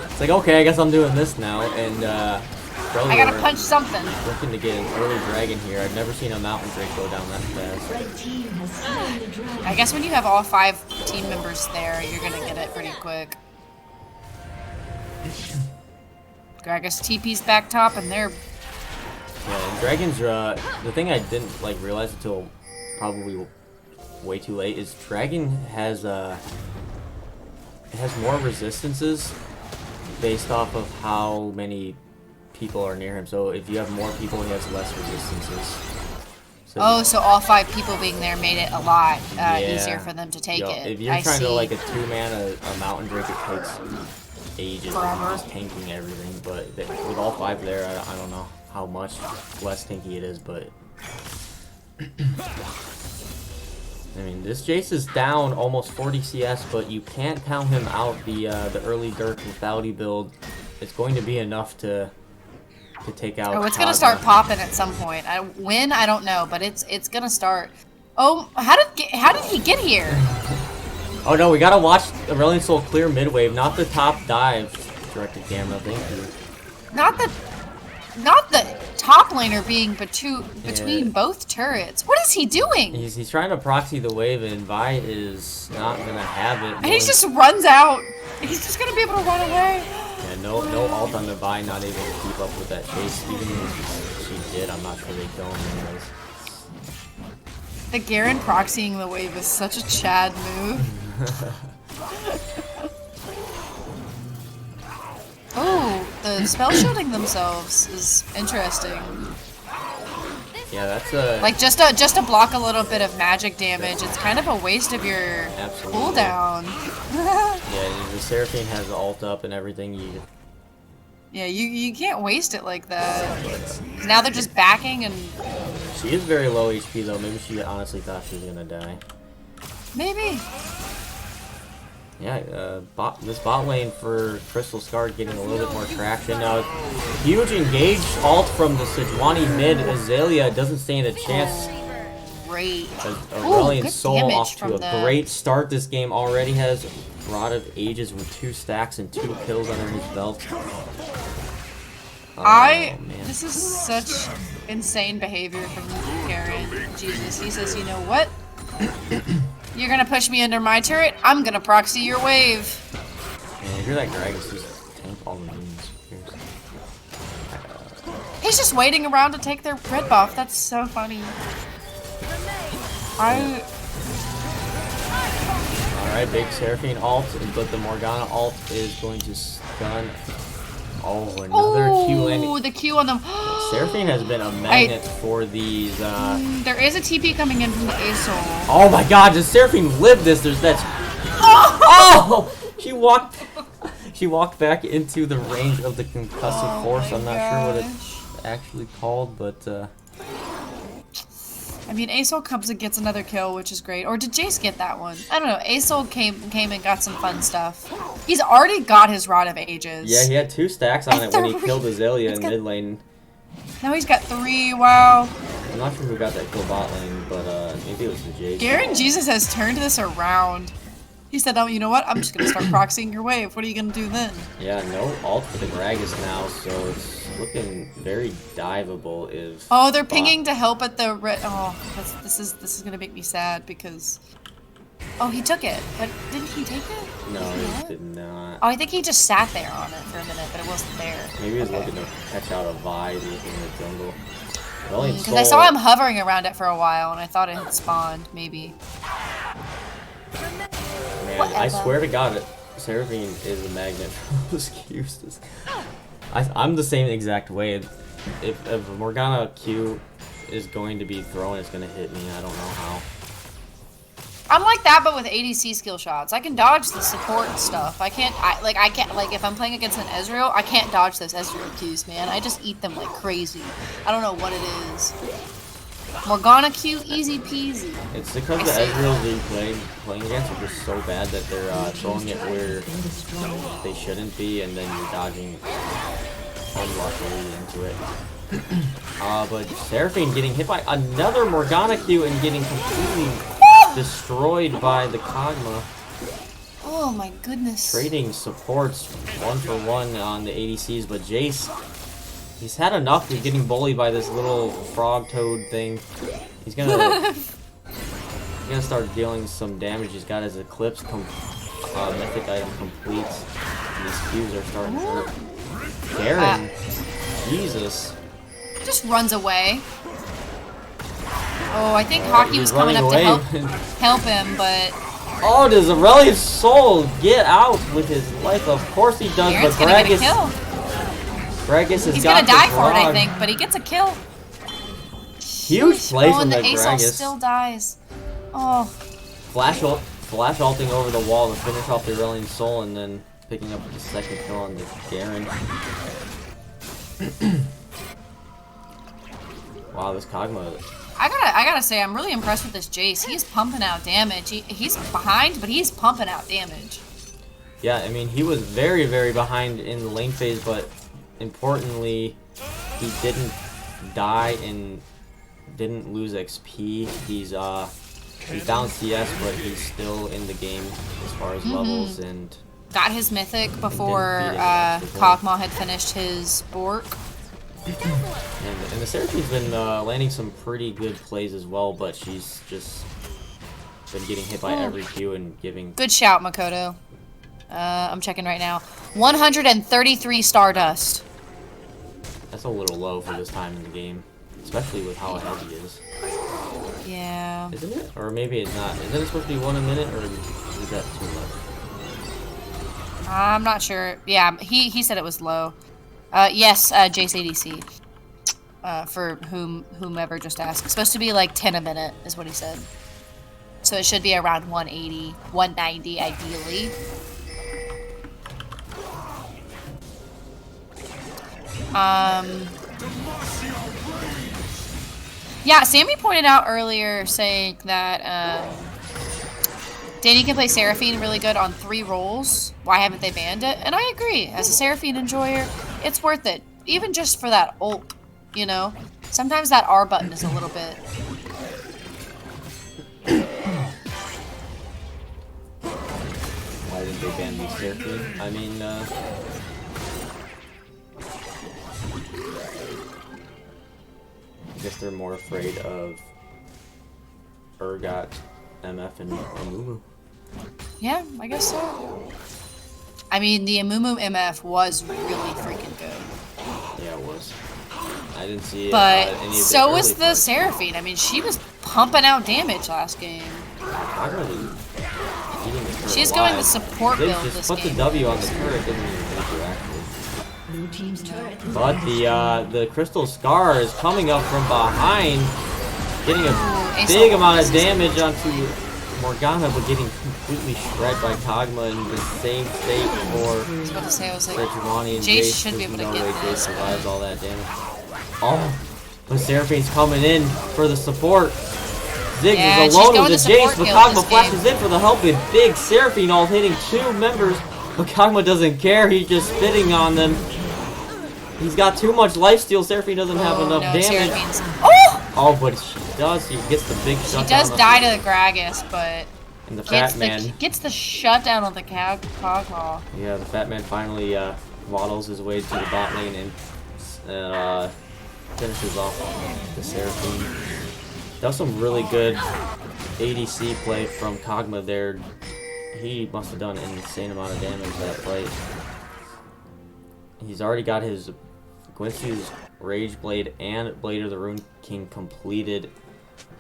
It's like okay, I guess I'm doing this now, and I gotta punch something. looking to get an early dragon here. I've never seen a mountain drake go down that fast. Red team has slain the dragon. I guess when you have all 5 team members there, you're gonna get it pretty quick. Gragas TP's back top, and they're Yeah, and dragons. The thing I didn't like realize until probably way too late is dragon has it has more resistances based off of how many people are near him. So if you have more people, he has less resistances. So so all 5 people being there made it a lot Yeah. easier for them to take it. If you're I trying see. to like a 2-man, a mountain drake, it takes ages of Forever. just tanking everything. But with all 5 there, I don't know how much less tanky it is, but I mean, this Jace is down almost 40 CS, but you can't count him out. The early Dirk lethality build, it's going to be enough to take out. Oh, it's gonna Kaza. start popping at some point. When I don't know, but it's gonna start. Oh, how did he get here? Oh no, we gotta watch Aurelion Soul clear mid wave, not the top dive. Directed camera, thank you. Not the top laner being between both turrets. What is he doing? He's trying to proxy the wave, and Vi is not gonna have it. And he just runs out. He's just gonna be able to run away. Yeah, no ult on the Vi, not able to keep up with that chase. Even if she did, I'm not sure they kill him anyways. The Garen proxying the wave is such a Chad move. Oh, the spell shielding themselves is interesting. Yeah, that's a Like just to block a little bit of magic damage. It's kind of a waste of your Absolutely. cooldown. yeah. The Seraphine has the ult up and everything. Yeah, you can't waste it like that. Now they're just backing and She is very low HP though. Maybe she honestly thought she was gonna die. maybe. Yeah, this bot lane for Crystal Scar getting a little bit more traction now. Huge engaged ult from the Sejuani mid. Azalea doesn't stand a chance. Great. Aurelion good Soul damage off to from a that. great start. This game already has Rod of Ages with 2 stacks and 2 kills under his belt. Oh, man. This is such insane behavior from Garen. Jesus, he says, you know what? You're gonna push me under my turret? I'm gonna proxy your wave. Man, if you're that Gragas, just tank all the minions. He's just waiting around to take their red buff. That's so funny. Alright, big Seraphine ult, but the Morgana ult is going to stun. Oh, another Q landing. Oh, the Q on them. Seraphine has been a magnet for these. There is a TP coming in from the Azul. Oh my God! Does Seraphine live this? There's that. Oh! She walked back into the range of the concussive force. I'm not sure what it's actually called, but. I mean, Azul comes and gets another kill, which is great. Or did Jace get that one? I don't know. Azul came and got some fun stuff. He's already got his Rod of Ages. Yeah, he had 2 stacks on it when he 3. killed Azalea in mid lane. Now he's got 3. Wow. I'm not sure who got that kill bot lane, but maybe it was the Jace. Garen Jesus has turned this around. He said, oh, you know what? I'm just going to start proxying your wave. What are you going to do then? Yeah, no ult for the Gragas now, so it's looking very diveable. If Oh, they're pinging to help at the red. Oh, this is going to make me sad because... Oh, he took it. But didn't he take it? No, he did not. Oh, I think he just sat there on it for a minute, but it wasn't there. Maybe he was looking to catch out a Vi looking in the jungle. Because I saw him hovering around it for a while, and I thought it had spawned, maybe. Man, I swear to God, Seraphine is a magnet for those Qs. I'm the same exact way. If a Morgana Q is going to be thrown, it's going to hit me. I don't know how. I'm like that, but with ADC skill shots. I can dodge the support stuff. I can't, if I'm playing against an Ezreal, I can't dodge those Ezreal Qs, man. I just eat them like crazy. I don't know what it is. Morgana Q, easy peasy. It's because the Ezreals you're playing against are just so bad that they're throwing it where they shouldn't be, and then you're dodging unluckily into it. But Seraphine getting hit by another Morgana Q and getting completely destroyed by the Kog'Maw. Oh my goodness. Trading supports 1-for-1 on the ADCs, but Jace, he's had enough with getting bullied by this little frog toad thing. He's gonna start dealing some damage. He's got his Eclipse mythic item complete. And these Qs are starting to hurt. Garen, Jesus. Just runs away. Oh, I think Hockey was coming up away. to help him, but... Oh, does Aurelius Soul get out with his life? Of course he does, Garen's but gonna get a Gragas... kill. Gragas has He's got gonna die the for it, I Grog. think, but he gets a kill. Huge play Oh, from and the that Aesol Gragas. still dies. Oh. Flash ulting over the wall to finish off the Aurelian Soul, and then picking up the second kill on the Garen. Wow, this Kog'Maw. I gotta say, I'm really impressed with this Jace. He's pumping out damage. He's behind, but he's pumping out damage. Yeah, I mean, he was very, very behind in the lane phase, but importantly, he didn't die and didn't lose XP. He's down CS, but he's still in the game as far as levels, and got his mythic before beat it, Kog'Maw had finished his Bork. and the Seraphine's been landing some pretty good plays as well, but she's just been getting hit by every Q and giving... Good shout, Makoto. I'm checking right now. 133 Stardust. That's a little low for this time in the game, especially with how ahead he is. Yeah. Isn't it? Or maybe it's not. Isn't it supposed to be 1 a minute, or is that too low? I'm not sure. Yeah, he said it was low. Yes, Jace ADC. For whomever just asked. It's supposed to be like 10 a minute, is what he said. So it should be around 180, 190 ideally. Yeah, Sammy pointed out earlier saying that Danny can play Seraphine really good on 3 roles. Why haven't they banned it? And I agree. As a Seraphine enjoyer, it's worth it. Even just for that ult, you know? Sometimes that R button is a little bit... Why didn't they ban the Seraphine? I mean, I guess they're more afraid of Urgot, MF, and Amumu. Yeah, I guess so. I mean, the Amumu MF was really freaking good. Yeah, it was. I didn't see it. But any of so the was early the parts. Seraphine. I mean, she was pumping out damage last game. She's going the support They build just this put game. the W on the turret, didn't even hit you actually. Blue team's turret has But the Crystal Scar is coming up from behind, getting a big amount of damage onto Morgana, but getting completely shredded by Kog'Maw in the same state for I was about to say, I was like, Sejuani and Jace Jace. should be There's able to no get way Jace this, survives but- all that damage. Oh, but Seraphine's coming in for the support. Ziggs Yeah, is she's alone going with to the Jace, support but kill Kog'Maw this flashes game. in for the help with big Seraphine all hitting 2 members, but Kog'Maw doesn't care, he's just spitting on them. He's got too much lifesteal, Seraphine doesn't have enough no, damage. Seraphine's... Oh! Oh, but she does, he gets the big She shutdown. does on- die to the Gragas, but And the gets Fat Man. the shutdown on the Kog'Maw. Yeah, the Fat Man finally waddles his way to the bot lane and finishes off the Seraphine. That was some really good ADC play from Kog'Maw there. He must have done an insane amount of damage that fight. He's already got his Gwynsu's Rage Blade and Blade of the Rune King completed.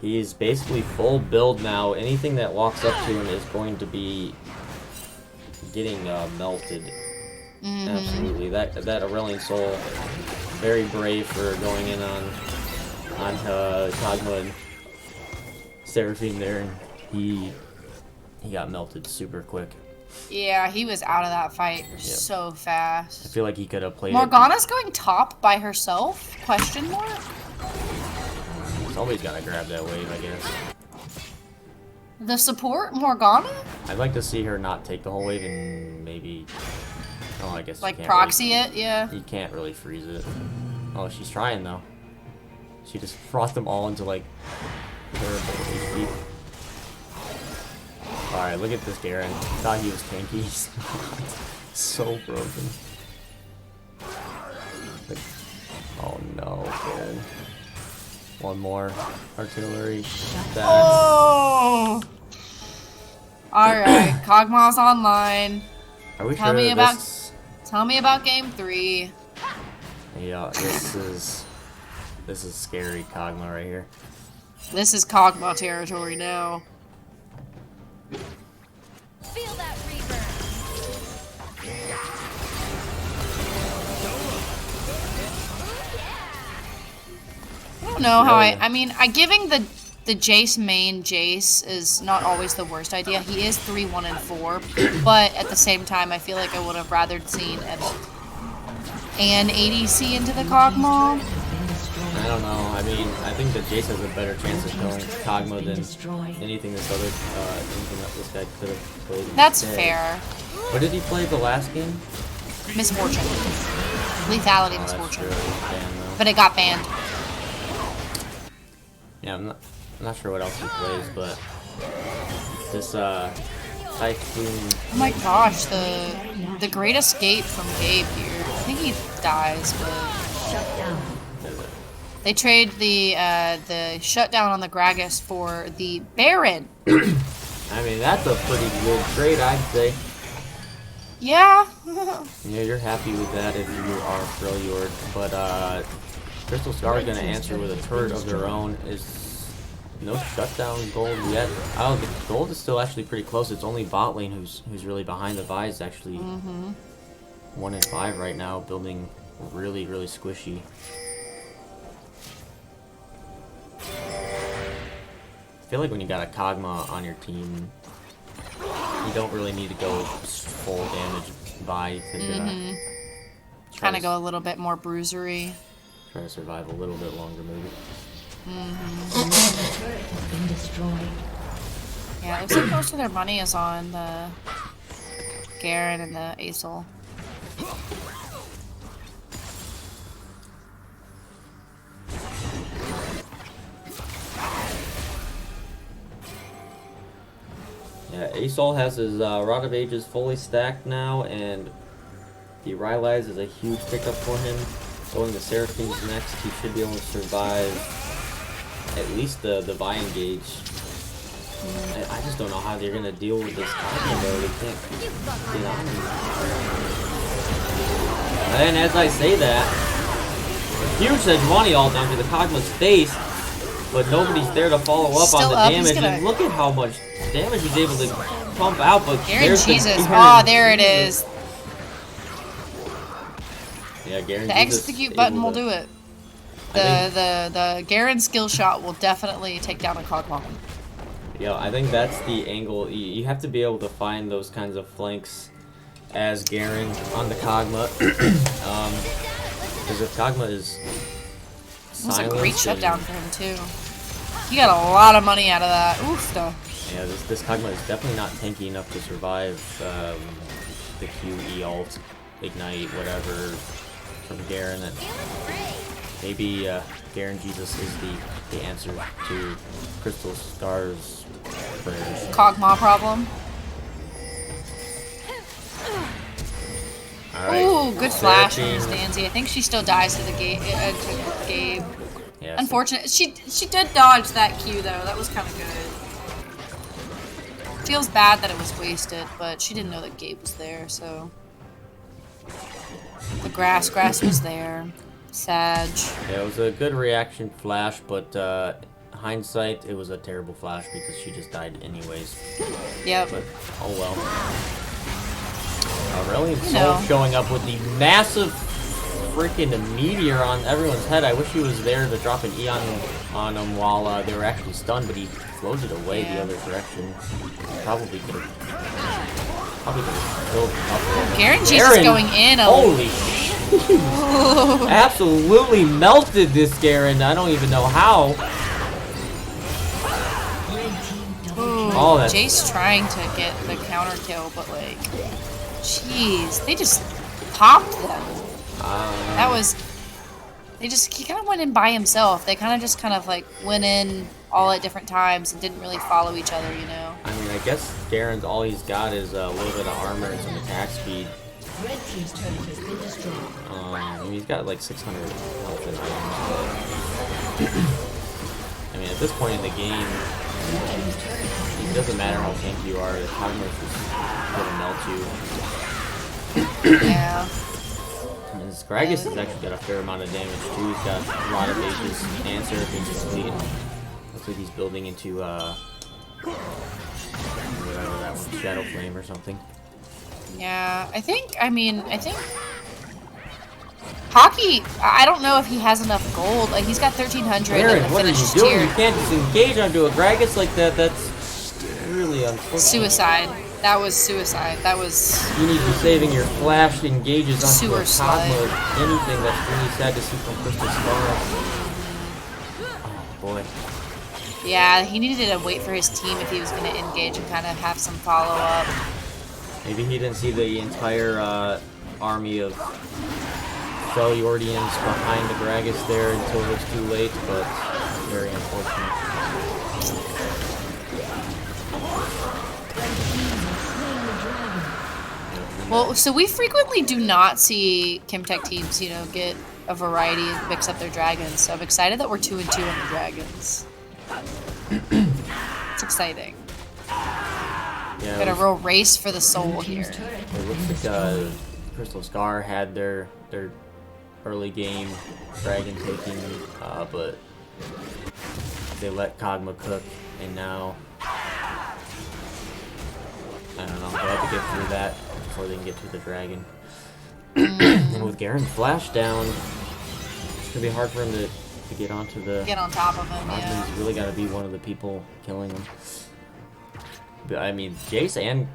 He's basically full build now. Anything that walks up to him is going to be getting melted. Absolutely. That Aurelian Soul, very brave for going in on Kog'Maw and Seraphine there, and he got melted super quick. Yeah, he was out of that fight so I fast. feel like he could have played Morgana's going top by herself? Question mark? it. Somebody's gotta grab that wave, I guess. The support Morgana? I'd like to see her not take the whole wave and maybe... Oh, I guess you Like can't proxy really, it? Yeah. You can't really freeze it. Oh, she's trying though. She just brought them all into like terrible HP. Alright, look at this Garen. Thought he was tanky. So broken. Like, oh no, Garen. One more artillery. That. Oh! Alright, Kog'Maw's online. Are we Tell sure me that about this... tell me about game 3. Yeah, this is scary Kog'Maw right here. This is Kog'Maw territory now. Feel that reaper. I don't know how I mean, giving the Jace main Jace is not always the worst idea. He is 3, 1, and 4, but at the same time, I feel like I would have rather seen an ADC into the Kog'Maw. I don't know. I mean, I think that Jace has a better chance of killing Kog'Maw than anything this guy could have played. That's instead. fair. What did he play the last game? Misfortune. Lethality Oh, that's Misfortune. true. Banned, though. But it got banned. Yeah, I'm not sure what else he plays, but this Typhoon. Oh my gosh, the great escape from Gabe here. I think he dies, but they trade the shutdown on the Gragas for the Baron. I mean, that's a pretty good trade, I'd say. Yeah. Yeah, you're happy with that if you are Freljord, but Crystal Scar is going to answer with a turret of their own. Is no shutdown gold yet. Oh, the gold is still actually pretty close. It's only bot lane who's really behind. The Vi is actually 1 in 5 right now, building really, really squishy. I feel like when you got a Kog'Maw on your team, you don't really need to go full damage Vi. You could Kind of go a little bit more bruisery. try to survive a little bit longer, maybe. Turret has been destroyed. Yeah, it looks like most of their money is on the Garen and the Aesol. Yeah, Aesol has his Rod of Ages fully stacked now, and the Rylai's is a huge pickup for him. Going to Seraphim's next, he should be able to survive at least the Vi engage. I just don't know how they're going to deal with this Kog'Maw though. They can't get on him. And as I say that, huge Sejuani ult onto the Kog'Maw's face, but nobody's there to follow up Still on the up, he's damage. gonna- And look at how much damage he's able to pump out, but Garen there's the Jesus. Garen. Oh, there it is. Yeah, Garen The Jesus execute able button will to- do it. I The Garen skill shot will definitely take down a Kog'Maw. Yeah, I think that's the angle. You have to be able to find those kinds of flanks as Garen on the Kog'Maw. Because if Kog'Maw is It was a great silenced shutdown and- for him too. He got a lot of money out of that. Oof. Yeah, this Kog'Maw is definitely not tanky enough to survive the QE ult, ignite, whatever from Garen. And maybe Garen Jesus is the answer to Crystal Scar's prayers. Kog'Maw problem. Alright. Ooh, good flash from Seraphine. Stanzi. I think she still dies to the to Gabe. Yeah, Unfortunate. She did dodge that Q though. That was kind of good. Feels bad that it was wasted, but she didn't know that Gabe was there, so. The grass was there. Sag. Yeah, it was a good reaction flash, but hindsight, it was a terrible flash because she just died anyways. Yep. But oh well. Aurelian You Soul know. showing up with the massive freaking meteor on everyone's head. I wish he was there to drop an E on them while they were actually stunned, but he floated away the other direction. Probably could have killed up. Garen Jesus going in. Holy shit. Absolutely melted this Garen. I don't even know how. Oh, that's Jace trying to get the counter kill, but like, jeez, they just popped them. That was, he kind of went in by himself. They kind of like went in all at different times and didn't really follow each other, you know. I mean, I guess Garen's all he's got is a little bit of armor and some attack speed. Red team's turret has been destroyed. I mean, he's got like 600 health and items, but I mean, at this point in the game, it doesn't matter how tanky you are, the Cognos is gonna melt you. Yeah. And this Gragas has actually got a fair amount of damage too. He's got a lot of Aegis and Seraphim complete. Looks like he's building into whatever that one, Shadow Flame or something. Yeah, I think Hockey, I don't know if he has enough gold. Like, he's got 1,300 in Aaron, the what are you finished doing? tier. You can't just engage onto a Gragas like that. That's really unfortunate. Suicide. That was suicide. That was... You need to be saving your flash engages onto a Suicide. Cosmo. Anything that's really sad to see from Crystal Scar. Oh boy. Yeah, he needed to wait for his team if he was going to engage and kind of have some follow-up. Maybe he didn't see the entire army of Freljordians behind the Gragas there until it was too late, but very unfortunate. Well, so we frequently do not see Chemtech teams, you know, get a variety and mix up their dragons. So I'm excited that we're 2-2 on the dragons. It's exciting. Yeah, Got a real race for the soul here. it looks like Crystal Scar had their early game dragon taking, but they let Kog'Maw cook, and now I don't know. They have to get through that before they can get to the dragon. And with Garen flash down, it's gonna be hard for him to get onto the. Get on top of him, yeah. He's really got to be one of the people killing him. But I mean, Jace and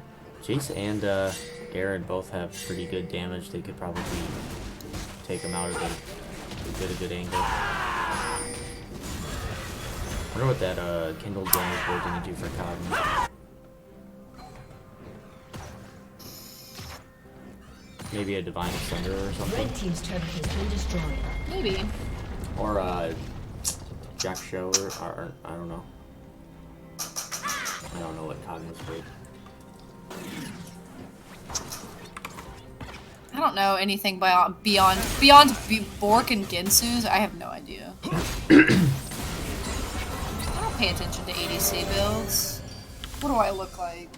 Garen both have pretty good damage. They could probably take him out at a good angle. I wonder what that Kindle Gem is building into for Cogman. Maybe a Divine Ascender or something. Red team's turret has been destroyed. Maybe. Or Jack Show or I don't know. I don't know what Cogman's for. I don't know anything beyond Bork and Ginsu's. I have no idea. I don't pay attention to ADC builds. What do I look like?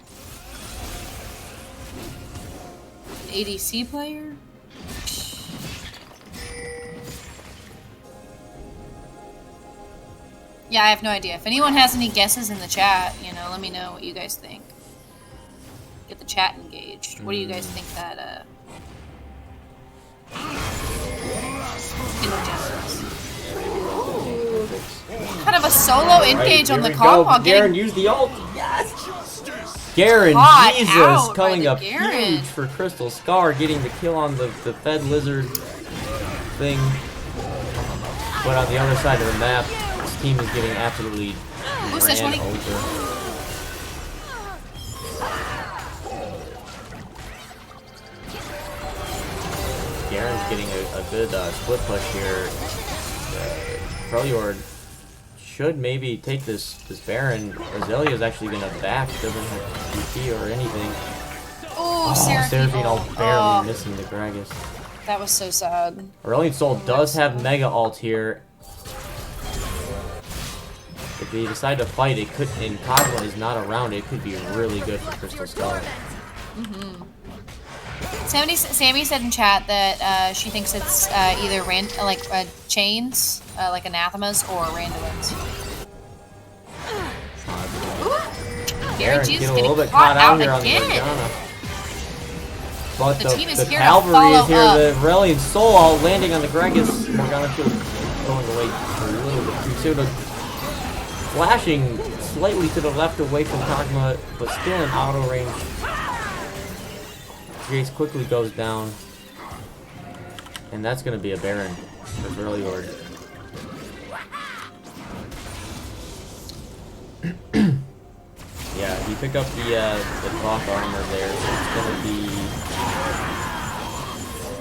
An ADC player? Yeah, I have no idea. If anyone has any guesses in the chat, you know, let me know what you guys think. Get the chat engaged. What do you guys think that, kind of a solo engage on the Kog'Maw. Garen, use the ult. Yes. Garen, Caught Jesus, out coming by up the Garen. huge for Crystal Scar, getting the kill on the Fed Lizard thing. But on the other side of the map, this team is getting absolutely ran over. Garen's getting a good split push here. Freljord should maybe take this Baron. Roselia is actually going to back. Doesn't have DP or anything. Ooh, Seraphine all ult. barely missing the Gragas. That was so sad. Aurelion Sol does have Mega Ult here. If they decide to fight, it could, and Kog'Maw is not around, it could be really good for Crystal Scar. Sammy said in chat that she thinks it's either chains, like anathemas, or randomins. Garen Garen is get a getting little bit caught caught out out here on the again. Morgana. But The team is the here to cavalry follow is here, up. the Aurelion Sol all landing on the Gragas. Morgana feels going away a little bit too soon. Flashing slightly to the left away from Kog'Maw, but still in auto range. Jace quickly goes down. And that's going to be a Baron for Freljord. Yeah, he picked up the cloth armor there, so it's going to be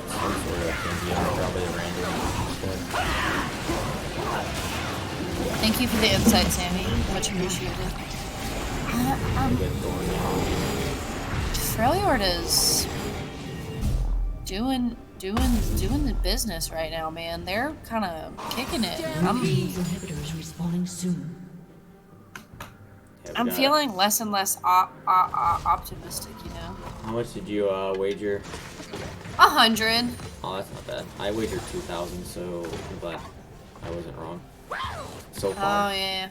some sort of Candian, probably a random instead. Thank you for the insight, Sammy. Much appreciated. get going on. Freljord is doing the business right now, man. They're kind of kicking it. These inhibitors respawning soon. Yeah, I'm feeling less and less optimistic, you know. How much did you wager? 100. Oh, that's not bad. I wagered 2,000, so but I wasn't wrong. So far. Oh yeah.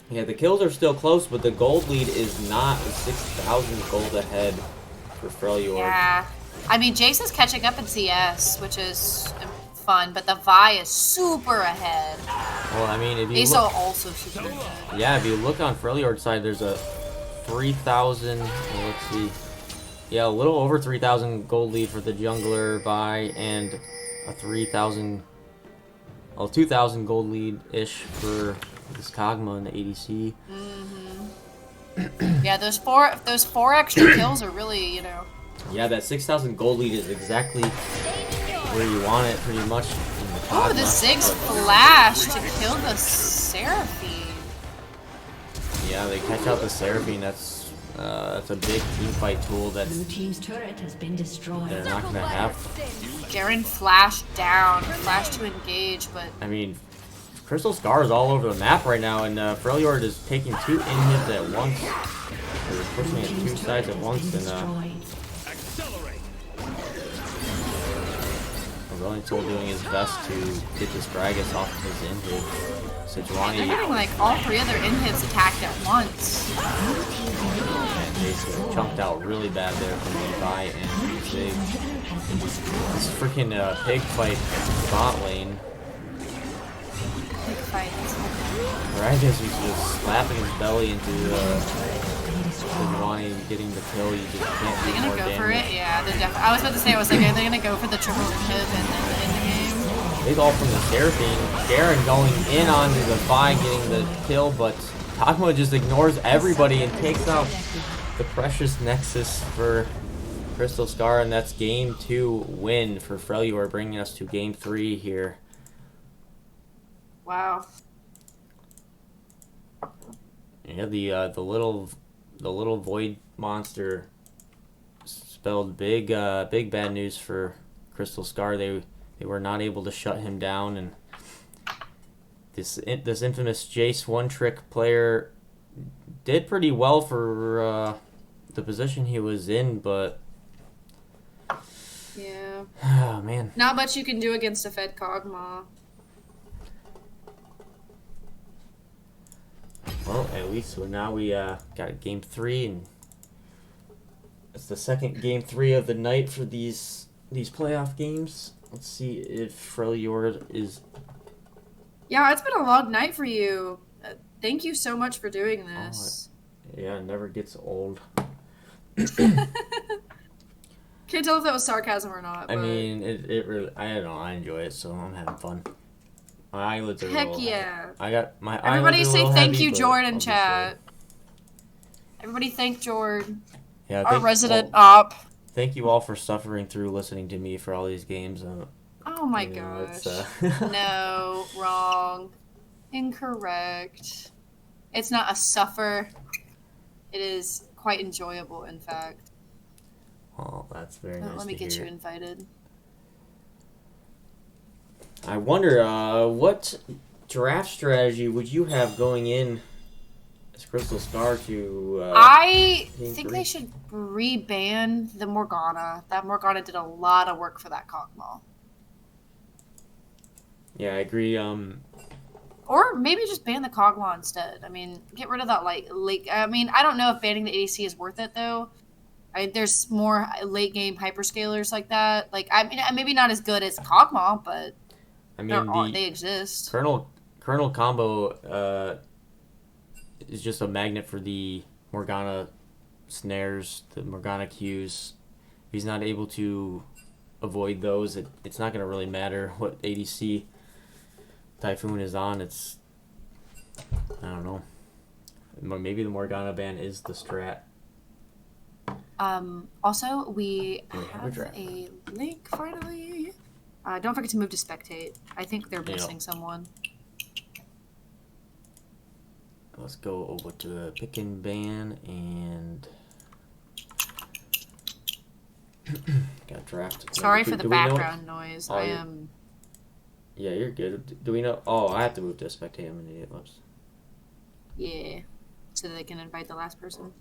Yeah, the kills are still close, but the gold lead is not 6,000 gold ahead for Freljord. Yeah. I mean, Jace is catching up in CS, which is fun, but the Vi is super ahead. Well, I mean, if you Aso look, also super ahead. yeah, if you look on Freljord's side, there's a 3,000. Well, let's see. Yeah, a little over 3,000 gold lead for the jungler Vi, and a 3,000. Oh, 2,000 gold lead ish for this Kog'Maw and the ADC. Yeah, those four extra kills are really, you know. Yeah, that 6,000 gold lead is exactly where you want it, pretty much. In the Oh, the Kog'Maw. Ziggs flash to kill the Seraphine. Yeah, they catch out the Seraphine. That's a big teamfight tool that Blue team's turret has been destroyed. they're not gonna have. Garen flashed down, flash to engage, but I mean, Crystal Scar is all over the map right now, and Freljord is taking 2 inhibs at once. They're pushing at 2 sides at once, and Tool doing his best to get this Gragas off of his inhib. they're Sejuani getting like all 3 of their inhibs attacked at once. and Jace chunked out really bad there from Levi and Zig. This freaking pig fight bot lane. Big fight. Gragas was just slapping his belly into Sejuani getting the kill. You just can't They're do gonna more go damage. for it? Yeah, they're definitely. I was about to say, I was like, are they gonna go for the triple inhib and then the end game? Big ult from the Seraphine. Garen going in onto the Vi, getting the kill, but Kog'Maw just ignores everybody and takes out the precious Nexus for Crystal Scar, and that's game 2 win for Freljord, bringing us to game 3 here. Wow. Yeah, the little void monster spelled big bad news for Crystal Scar. They were not able to shut him down, and this infamous Jace one-trick player did pretty well for the position he was in, but Yeah. oh man. Not much you can do against a fed Kog'Maw. Well, at least so now we got game 3, and it's the second game 3 of the night for these playoff games. Let's see if Freljord is. Yeah, it's been a long night for you. Thank you so much for doing this. Yeah, it never gets old. Can't tell if that was sarcasm or not. I But mean, it really. I don't know. I enjoy it, so I'm having fun. My eyelids are. heck a little yeah. I got my. Everybody eyelids are a say little thank heavy, you, but Jord, I'll in be chat. Everybody thank Jord, Yeah, our resident well, op. thank you all for suffering through listening to me for all these games. Oh my you know, gosh. it's, No, wrong. Incorrect. It's not a suffer. It is quite enjoyable, in fact. Oh, that's very nice. Let me to get hear. you invited. I wonder, what draft strategy would you have going in as Crystal Scar to? I Game think 3? they should re-ban the Morgana. That Morgana did a lot of work for that Kog'Maw. Yeah, I agree. Or maybe just ban the Kog'Maw instead. I mean, get rid of that late. I mean, I don't know if banning the ADC is worth it though. There's more late game hyperscalers like that. Like, I mean, maybe not as good as Kog'Maw, but I mean, they exist. Colonel combo is just a magnet for the Morgana snares, the Morgana Qs. If he's not able to avoid those, it's not going to really matter what ADC Typhoon is on. It's, I don't know. Maybe the Morgana ban is the strat. Also, we have a have a link finally. Don't forget to move to spectate. I think they're missing someone. let's go over to pick and ban and got draft. Sorry for the Do we know- background noise. Oh, I you're- am. Yeah, you're good. Do we know? Oh, I have to move to spectate. I'm an idiot. Whoops. Yeah. So that they can invite the last person.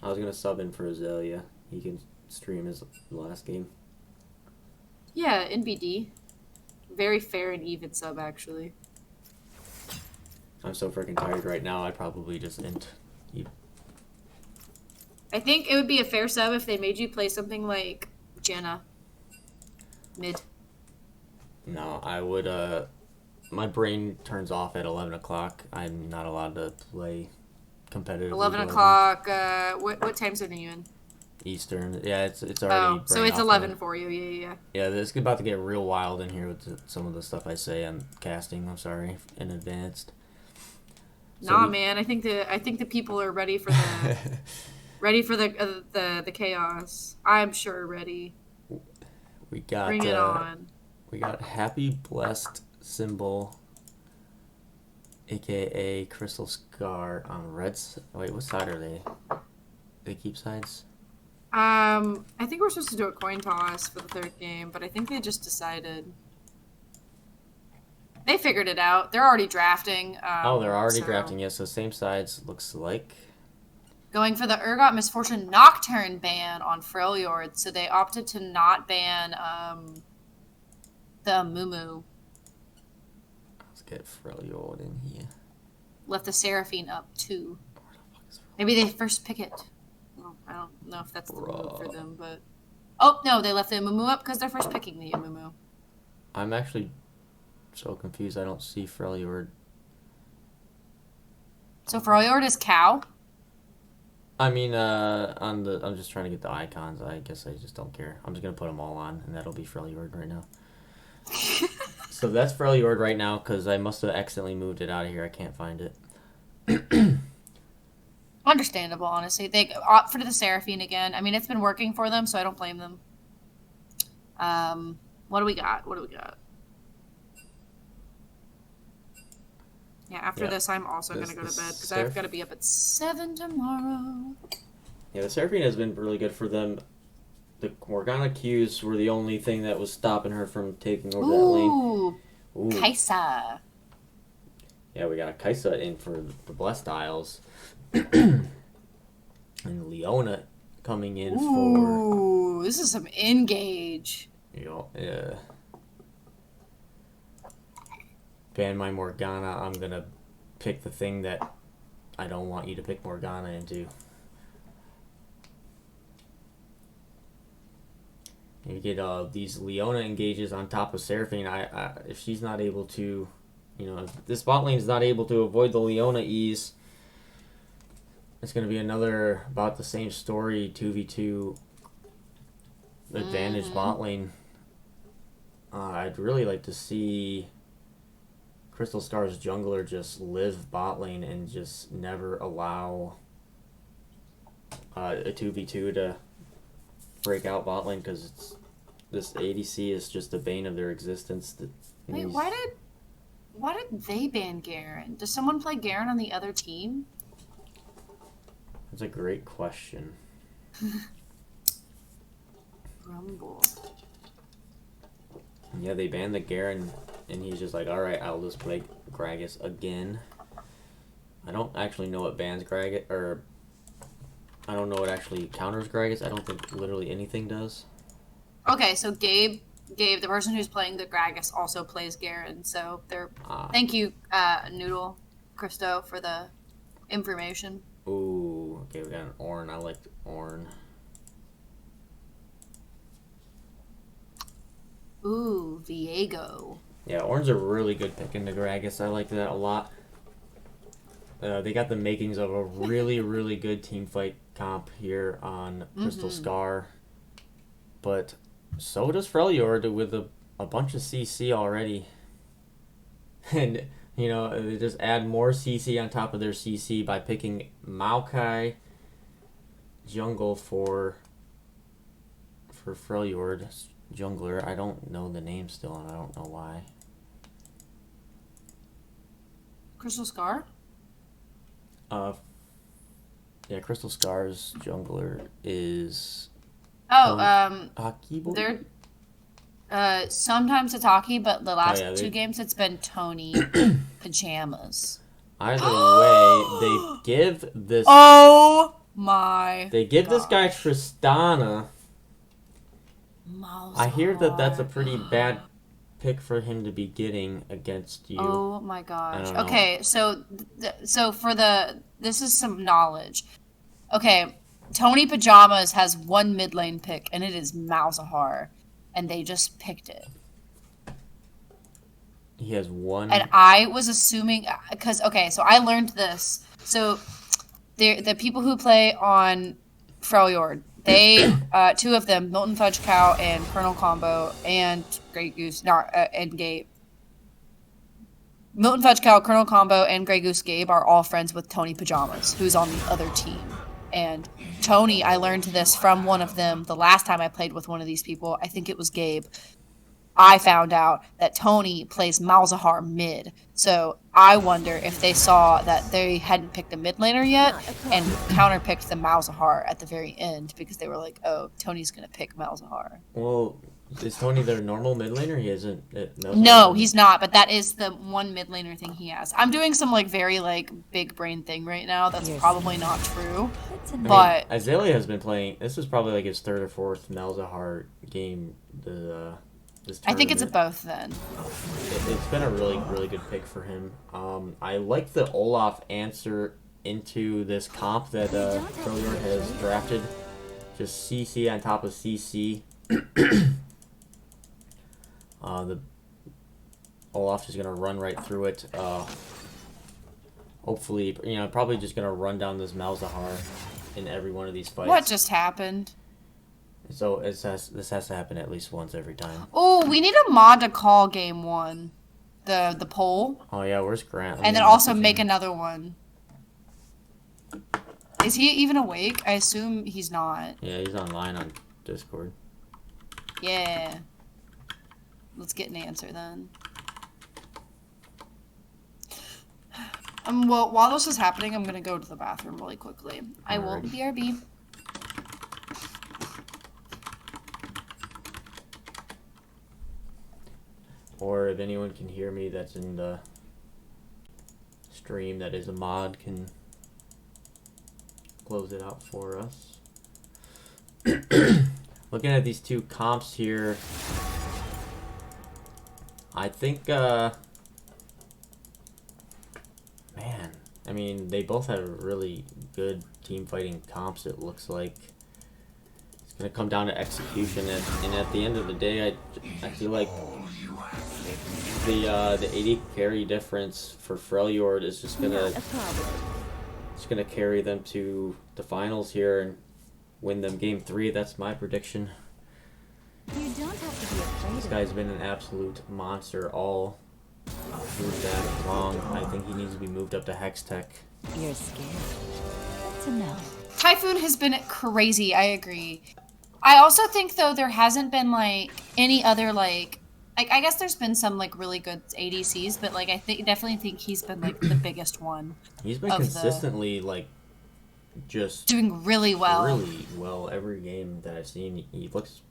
I was gonna sub in for Azalea. He can stream his last game. Yeah, NBD. Very fair and even sub, actually. I'm so freaking tired right now. I'd probably just int. You. I think it would be a fair sub if they made you play something like Jenna. Mid. No, I would. My brain turns off at 11 o'clock. I'm not allowed to play competitively. 11 o'clock. What time zone are you in? Eastern. Yeah, it's already. Oh, so brain it's off 11 now. for you. Yeah. Yeah, it's about to get real wild in here with some of the stuff I say. I'm casting. I'm sorry in advance. So Nah, man. I think the people are ready for the ready for the chaos. I'm sure ready. We got. Bring it on. We got Happy Blessed Symbol, aka Crystal Scar on Reds. Wait, what side are they? They keep sides. I think we're supposed to do a coin toss for the third game, but I think they just decided. They figured it out. They're already drafting. Oh, they're already so- drafting. Yes, so same sides. Looks like. Going for the Urgot Misfortune Nocturne ban on Freljord, so they opted to not ban the Moo. Let's get Freljord in here. Left the Seraphine up too. Maybe they first pick it. Well, I don't know if that's the move for them, but oh no, they left the Moo up because they're first picking the Moo. I'm actually so confused. I don't see Freljord. So Freljord is cow. I mean, I'm just trying to get the icons. I guess I just don't care. I'm just gonna put them all on, and that'll be Freljord right now. So that's Freljord right now because I must have accidentally moved it out of here. I can't find it. Understandable, honestly. They opt for the Seraphine again. I mean, it's been working for them, so I don't blame them. What do we got? Yeah, after this, I'm also going to go to bed because I've got to be up at 7 tomorrow. Yeah, the Seraphine has been really good for them. The Morgana Qs were the only thing that was stopping her from taking over that lane. Ooh, Kaisa. Yeah, we got a Kaisa in for the Blessed Isles. And Leona coming in for... Ooh, this is some engage. Yeah. Ban my Morgana. I'm going to pick the thing that I don't want you to pick Morgana into. You get these Leona engages on top of Seraphine. If she's not able to, if this bot lane is not able to avoid the Leona E's, it's going to be another about the same story 2v2 advantage bot lane. I'd really like to see Crystal Star's jungler just live bot lane and just never allow a 2v2 to break out bot lane because this ADC is just the bane of their existence. Wait, why did they ban Garen? Does someone play Garen on the other team? That's a great question. Rumble. Yeah, they banned the Garen, and he's just like, alright, I'll just play Gragas again. I don't actually know what bans Gragas, or I don't know what actually counters Gragas. I don't think literally anything does. Okay, so Gabe, the person who's playing the Gragas, also plays Garen. So thank you, Noodle, Christo, for the information. Ooh, okay, we got an Ornn. I liked Ornn. Ooh, Viego. Yeah, Ornn's a really good pick into Gragas. I like that a lot. They got the makings of a really, really good teamfight comp here on Crystal Scar. But so does Freljord with a bunch of CC already. And, they just add more CC on top of their CC by picking Maokai jungle for Freljord jungler. I don't know the name still, and I don't know why. Crystal Scar? Yeah, Crystal Scars jungler is Oh, Akibo? they're sometimes it's hockey, but the last yeah, 2 games it's been Tony Pajamas. Either way, they give this Oh my! they give this guy gosh. Tristana. Malzahar. I hear that that's a pretty bad pick for him to be getting against you. Oh my gosh. I don't know. Okay, so this is some knowledge. Okay, Tony Pajamas has 1 mid lane pick, and it is Malzahar, and they just picked it. He has 1. And I was assuming because so I learned this. So the people who play on Freljord, they 2 of them, Milton Fudge Cow and Colonel Combo and Grey Goose, and Gabe. Milton Fudge Cow, Colonel Combo, and Grey Goose Gabe are all friends with Tony Pajamas, who's on the other team. And Tony, I learned this from one of them the last time I played with one of these people. I think it was Gabe. I found out that Tony plays Malzahar mid. So I wonder if they saw that they hadn't picked a mid laner yet and counterpicked the Malzahar at the very end because they were like, oh, Tony's going to pick Malzahar. Well, is Tony their normal mid laner? He isn't. No, he's not, but that is the one mid laner thing he has. I'm doing some very big brain thing right now. That's probably not true. But Azalea has been playing. This is probably like his 3rd or 4th Malzahar game. I think it's a both then. It's been a really, really good pick for him. I like the Olaf answer into this comp that Freljord has drafted. Just CC on top of CC. The Olaf is gonna run right through it. Hopefully, probably just gonna run down this Malzahar in every one of these fights. What just happened? So this has to happen at least once every time. Oh, we need a mod to call game 1, the poll. Oh yeah, where's Grant? And then also make another one. Is he even awake? I assume he's not. Yeah, he's online on Discord. Yeah. Let's get an answer then. Well, while this is happening, I'm gonna go to the bathroom really quickly. I will BRB. Or if anyone can hear me that's in the stream that is a mod can close it out for us. Looking at these 2 comps here, I think man, I mean, they both have really good team fighting comps, it looks like. It's going to come down to execution, and at the end of the day, I feel like the AD carry difference for Freljord is just gonna carry them to the finals here and win them game 3. That's my prediction. You don't have to be afraid. This guy's been an absolute monster all through that long. I think he needs to be moved up to Hextech. You're scared. Good to know. Typhoon has been crazy, I agree. I also think, though, there hasn't been, any other, I guess there's been some, really good ADCs, but, I definitely think he's been, the biggest one. He's been consistently, just... doing really well. Really well every game that I've seen. He looks...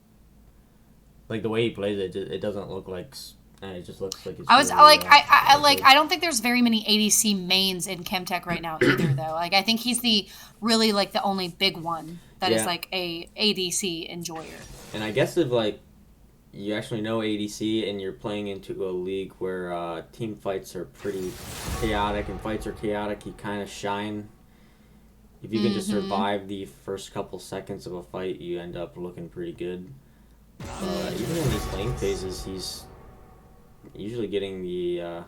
the way he plays it, it doesn't look like... It just looks like it's... I don't think there's very many ADC mains in Chemtech right now either, though. I think he's the only big one that is, a ADC enjoyer. And I guess if, you actually know ADC and you're playing into a league where team fights are pretty chaotic and fights are chaotic, you kind of shine. If you can just survive the first couple seconds of a fight, you end up looking pretty good. Even in these lane phases, he's usually getting the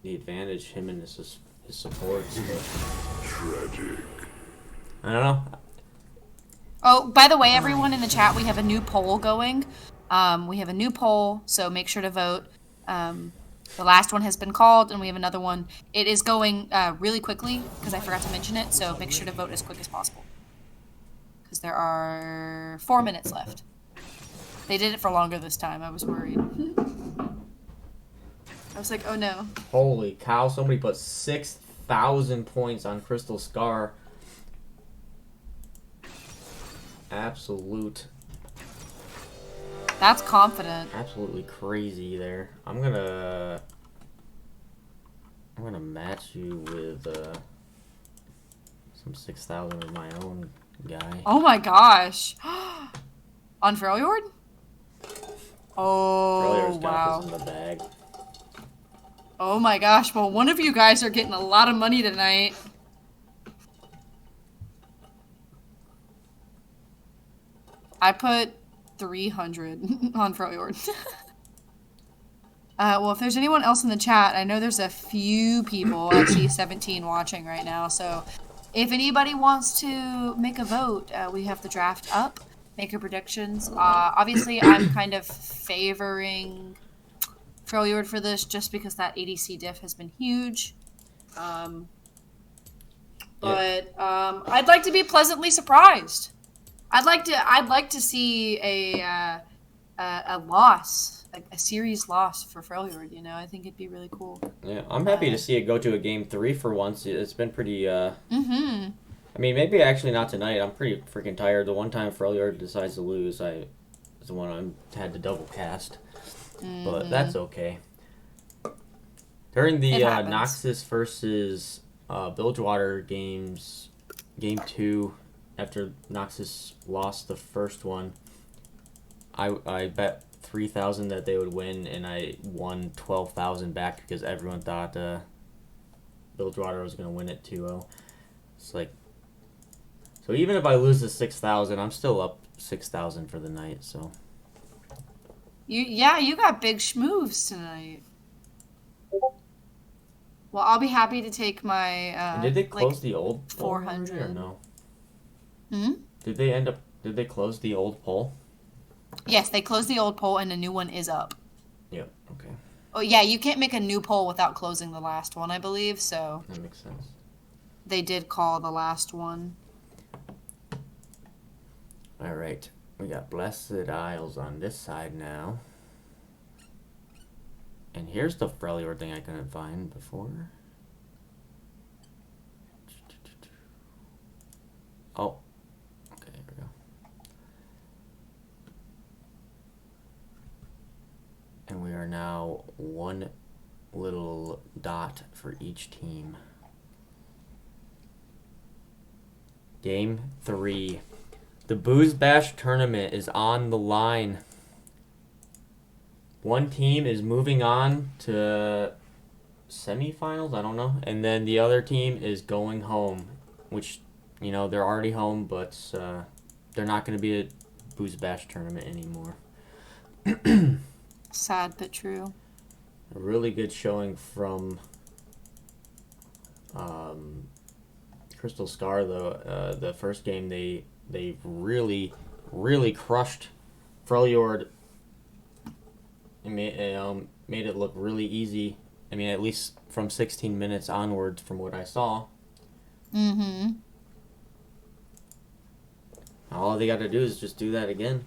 advantage, him and his supports. Tragic. I don't know. Oh, by the way, everyone in the chat, we have a new poll going. We have a new poll, so make sure to vote. The last one has been called, and we have another one. It is going really quickly, because I forgot to mention it, so make sure to vote as quick as possible. Because there are 4 minutes left. They did it for longer this time. I was worried. I was like, oh no. Holy cow, somebody put 6 1,000 points on Crystal Scar. Absolutely crazy there. I'm gonna match you with some 6,000 of my own guy. Oh my gosh. On Freljord? Oh, Freljord's got wow. this in the bag. Oh my gosh, well, one of you guys are getting a lot of money tonight. I put 300 on Freljord. Well, if there's anyone else in the chat, I know there's a few people, I see 17 watching right now, so if anybody wants to make a vote, we have the draft up, make your predictions. Obviously, I'm kind of favoring Freljord for this just because that ADC diff has been huge. But I'd like to be pleasantly surprised. I'd like to see a loss, a series loss for Freljord. You know, I think it'd be really cool. Yeah, I'm happy to see it go to a game 3 for once. It's been pretty. I mean, maybe actually not tonight. I'm pretty freaking tired. The one time Freljord decides to lose, is the one I had to double cast. But that's okay. During the Noxus versus Bilgewater games, game 2, after Noxus lost the first one, I bet 3,000 that they would win, and I won 12,000 back because everyone thought Bilgewater was going to win it 2-0. It's like, so even if I lose the 6,000, I'm still up 6,000 for the night. So you got big schmoves tonight. Well, I'll be happy to take my. And did they close the old 400 or no? Hmm. Did they close the old poll? Yes, they closed the old poll and a new one is up. Yep. Okay. Oh yeah, you can't make a new poll without closing the last one, I believe. So That makes sense. they did call the last one. All right, we got Blessed Isles on this side now. And here's the Freljord thing I couldn't find before. Oh, okay, here we go. And we are now one little dot for each team. Game 3. The BoozeBash tournament is on the line. One team is moving on to semifinals, I don't know. And then the other team is going home, which, you know, they're already home, but they're not going to be a BoozeBash tournament anymore. Sad but true. A really good showing from Crystal Scar, though. The first game, they really crushed Freljord. It made it look really easy. I mean, at least from 16 minutes onwards from what I saw. Mm-hmm. All they got to do is just do that again.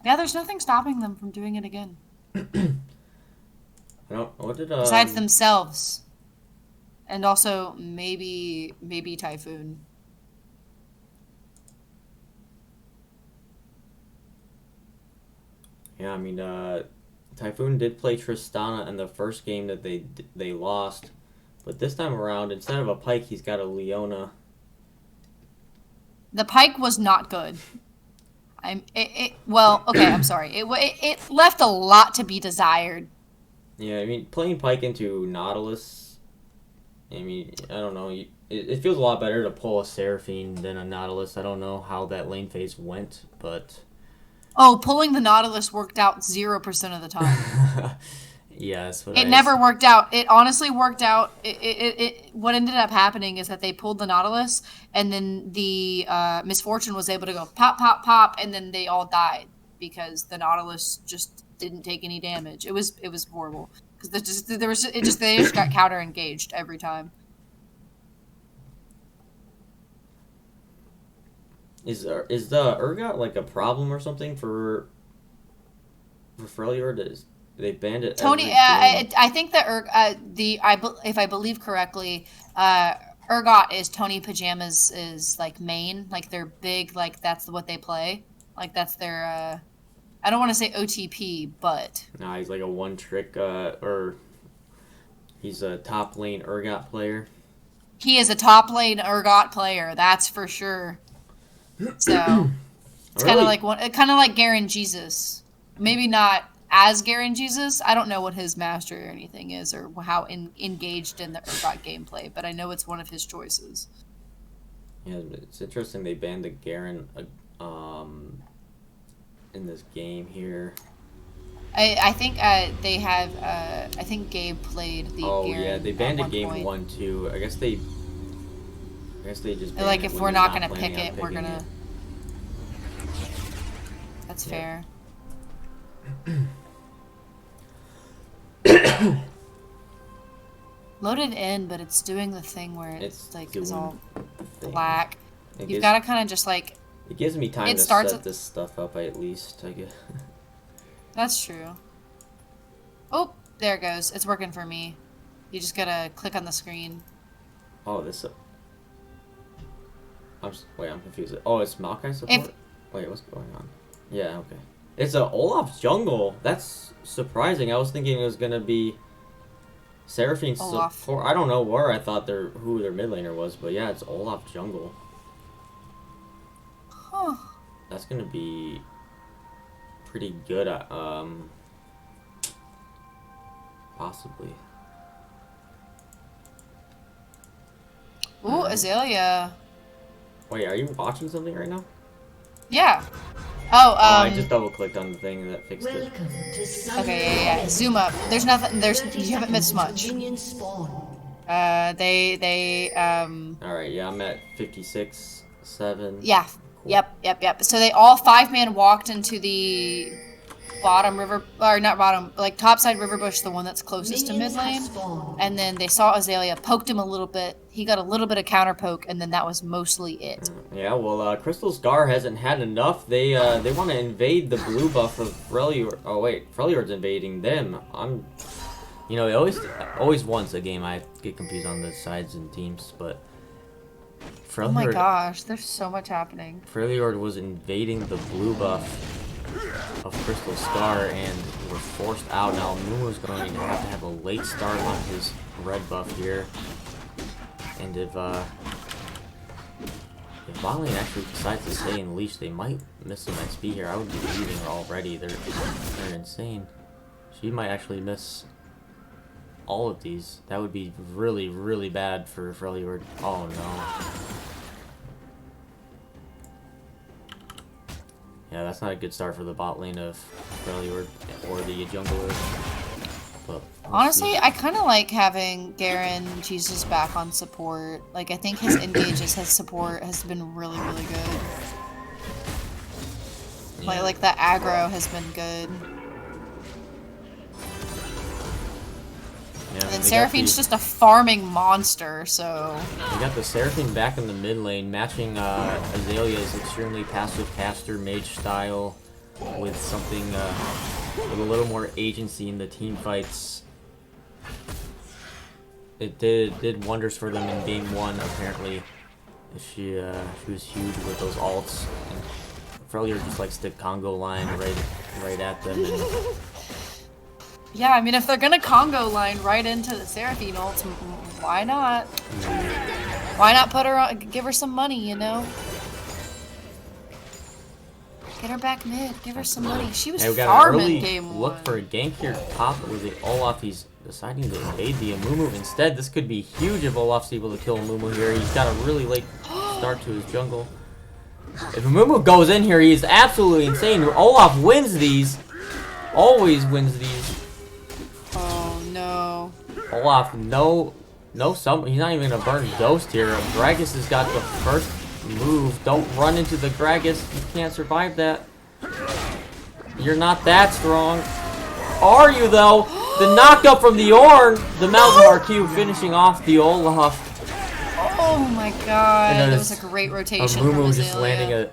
Yeah, there's nothing stopping them from doing it again. I don't. What did Besides themselves. And also maybe Typhoon. Yeah, I mean, Typhoon did play Tristana in the first game that they lost, but this time around, instead of a Pike, he's got a Leona. The Pike was not good. Well, okay, I'm sorry. It left a lot to be desired. Yeah, I mean, playing Pike into Nautilus, I mean, I don't know. It feels a lot better to pull a Seraphine than a Nautilus. I don't know how that lane phase went, but... Oh, pulling the Nautilus worked out 0% of the time. Yeah, that's what it never worked out. It honestly worked out. What ended up happening is that they pulled the Nautilus, and then the Misfortune was able to go pop, pop, pop, and then they all died because the Nautilus just didn't take any damage. It was horrible because they just got counter engaged every time. Is the Urgot like a problem or something for Freljord? They banned it. Tony, every game. I think that if I believe correctly, Urgot is Tony Pajamas is like main, like they're big, like that's what they play, like that's their. I don't want to say OTP, but Nah, he's like a one trick, or he's a top lane Urgot player. he is a top lane Urgot player, that's for sure. So it's kind of like Garen Jesus, maybe not as Garen Jesus. I don't know what his master or anything is, or how engaged in the Urgot gameplay, but I know it's one of his choices. Yeah, it's interesting they banned the Garen in this game here. I think they have. I think Gabe played the. Oh Garen yeah, they banned at it game point. 1 too. I guess they just They're like, banned it if when we're they're not gonna planning pick on it, we're picking gonna. That's fair. Loaded in, but it's doing the thing where it's like is all black. You've got to kind of just like. It gives me time to set this stuff up at least, I guess. That's true. Oh, there it goes. It's working for me. You just gotta click on the screen. Oh, this. Wait, I'm confused. Oh, it's Maokai support? Wait, what's going on? Yeah, okay. It's a Olaf's jungle. That's surprising. I was thinking it was gonna be Seraphine support. I don't know where I thought who their mid laner was, but yeah, it's Olaf jungle. Huh. That's gonna be pretty good at, possibly. Ooh, Azalea. Wait, are you watching something right now? Yeah. Oh, I just double clicked on the thing that fixed it. Okay, yeah. Zoom up. There's nothing. You haven't missed much. Alright, yeah, I'm at 56, 7. Yeah. Cool. Yep. So they all 5-man walked into the bottom river, or not bottom, like topside river bush, the one that's closest to mid lane. And then they saw Azalea, poked him a little bit. He got a little bit of counter poke, and then that was mostly it. Yeah, well, Crystal Scar hasn't had enough. They want to invade the blue buff of Freljord. Oh wait, Freljord's invading them. You know, always once a game I get confused on the sides and teams, but Freljord, oh my gosh, there's so much happening. Freljord was invading the blue buff of Crystal Scar and were forced out. Now Mumu's going to have a late start on his red buff here. And if bot lane actually decides to stay in leash, they might miss some XP here. I would be leaving her already. They're insane. She might actually miss all of these. That would be really, really bad for Freljord. Oh no. Yeah, that's not a good start for the bot lane of Freljord or the jungler. But honestly, I kind of like having Garen Jesus back on support. Like, I think his engages, his support has been really, really good. Yeah. Like the aggro has been good. Yeah, and then Seraphine's just a farming monster, so... We got the Seraphine back in the mid lane, matching Azalea's extremely passive caster mage style with something with a little more agency in the team fights. It did wonders for them in game 1, apparently. She was huge with those ults. And Freljord just likes the Congo line right at them. And yeah, I mean, if they're gonna Congo line right into the Seraphine ult, why not? Why not put her on, give her some money, you know? Get her back mid, give her some money. She was farming game 1. Look for a gank here top with the Olaf. He's deciding to invade the Amumu instead. This could be huge if Olaf's able to kill Amumu here. He's got a really late start to his jungle. If Amumu goes in here, he's absolutely insane. Olaf wins these. Always wins these. Oh no. Olaf, no, he's not even gonna burn Ghost here. Gragas has got the first move. Don't run into the Gragas. You can't survive that. You're not that strong. Are you though? The knockup from the Ornn. The Malzahar Q finishing off the Olaf. Oh my god. That was a great rotation. Mumu just landing a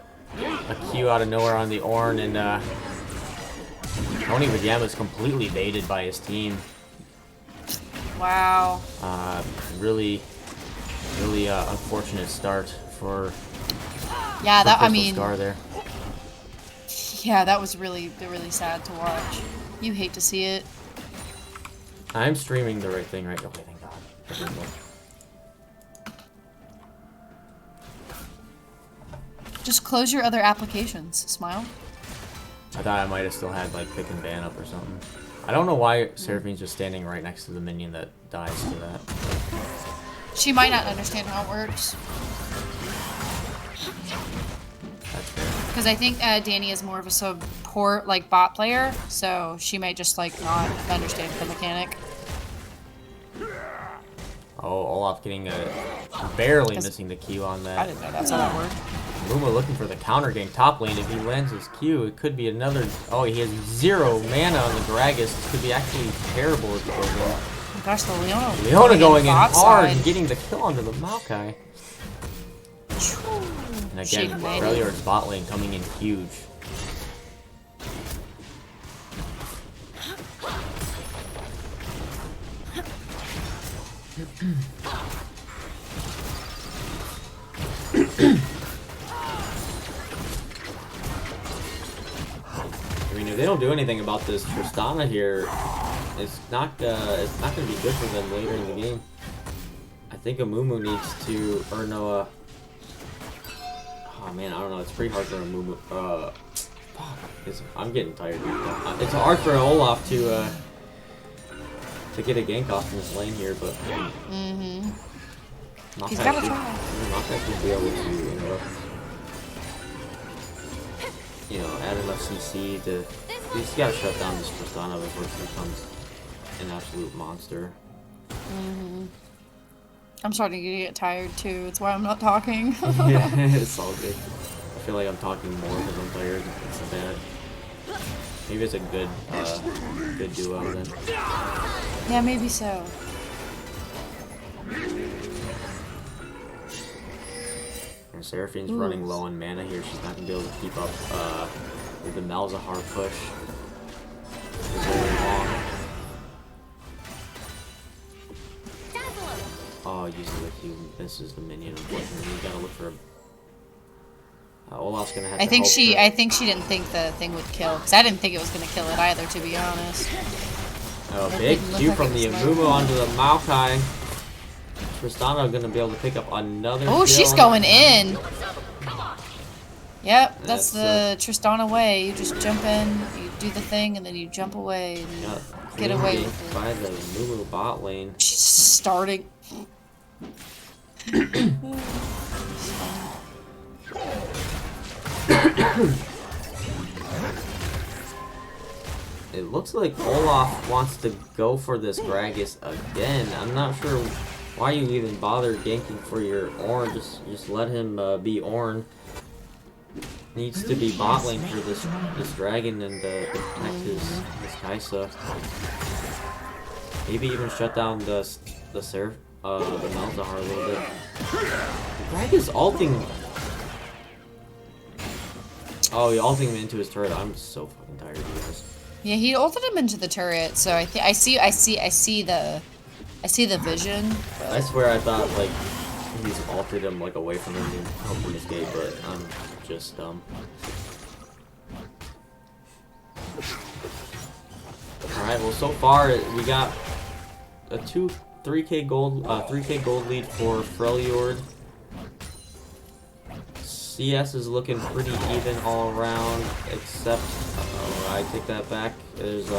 Q out of nowhere on the Ornn, and Tony Vajama is completely baited by his team. Wow. Really unfortunate start for Yeah, that I Crystal mean. Scar there. Yeah, that was really sad to watch. You hate to see it. I'm streaming the right thing, right? Okay, thank God. Just close your other applications. Smile. I thought I might have still had like pick and ban up or something. I don't know why Seraphine's just standing right next to the minion that dies to that. She might not understand how it works. That's fair. Because I think Danny is more of a support, like, bot player, so she might just, like, not understand the mechanic. Oh, Olaf getting barely 'Cause missing the Q on that. I didn't know that's how that worked. Luma looking for the counter game top lane. If he lands his Q, it could be another... Oh, he has 0 mana on the Gragas. This could be actually terrible if it goes in. Oh gosh, the Leona. Leona going in bot hard side. and getting the kill onto the Maokai. And again, Shade made it. Freljord's bot lane coming in huge. I mean, if they don't do anything about this Tristana here, it's not going to be good for them later in the game. I think Amumu needs to, or no, oh man, I don't know. It's pretty hard for Amumu. Fuck, I'm getting tired. It's hard for Olaf to get a gank off in this lane here, but He's gotta try. Maokai should be able to interrupt. You know, add enough CC to. He's gotta shut down this Tristana before she becomes an absolute monster. I'm starting to get tired too. It's why I'm not talking. Yeah, it's all good. I feel like I'm talking more because I'm tired. It's bad. Maybe it's a good, good duo then. Yeah, maybe so. And Seraphine's running low on mana here. She's not gonna be able to keep up with the Malzahar push. It's very long. Oh, using the Q misses the minion. Unfortunately, you gotta look for a. Olaf's gonna have to. I think she didn't think the thing would kill. Because I didn't think it was gonna kill it either, to be honest. Oh, It big didn't look Q like from it the was Amumu onto the Maokai. Tristana gonna be able to pick up another. Oh, kill. she's going in. Yep, that's That's the Tristana way. You just jump in, you do the thing, and then you jump away and Yeah, get clean away gank with it. by the Amumu bot lane. She's starting. It looks like Olaf wants to go for this Gragas again. I'm not sure why you even bother ganking for your Ornn. Just let him be Ornn. Needs to be bot lane for this dragon and protect his Kaisa. Maybe even shut down the Malzahar a little bit. Gragas ulting. Oh, he ulting him into his turret. I'm so fucking tired of you guys. Yeah, he ulted him into the turret, so I see the vision. I swear I thought like he's altered him like away from him and helped him escape, but I'm just dumb. Alright, well so far we got a 3k gold lead for Freljord. CS is looking pretty even all around, except I take that back. There's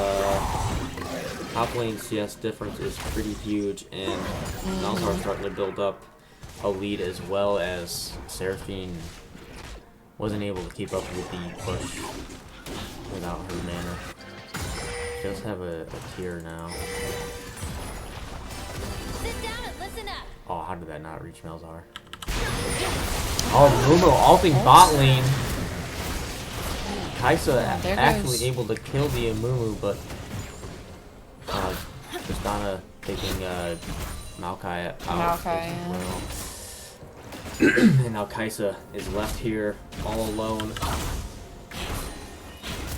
top lane CS difference is pretty huge, and Malzahar starting to build up a lead as well as Seraphine wasn't able to keep up with the push without her mana. She does have a tier now. Sit down and listen up. Oh, how did that not reach Malzahar? Oh, Mumu ulting bot lane. Kaisa actually able to kill the Amumu, but Tristana taking Maokai out as well. And now Kaisa is left here all alone.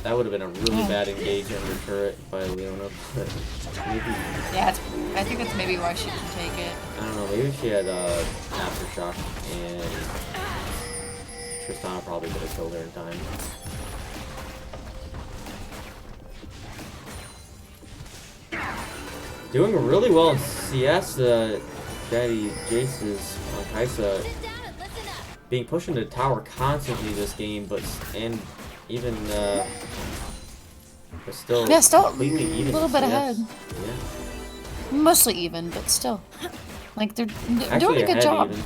That would have been a really bad engage under turret by Leona. But maybe, Yeah, I think that's maybe why she didn't take it. I don't know, maybe she had Aftershock and Tristana probably could have killed her in time. Doing really well in CS, Daddy Jace is on Kaisa being pushed into the tower constantly this game, but even but still, Yeah, still completely even. a little bit ahead. Yeah. Mostly even, but still. Like, they're Actually doing a good ahead job. even.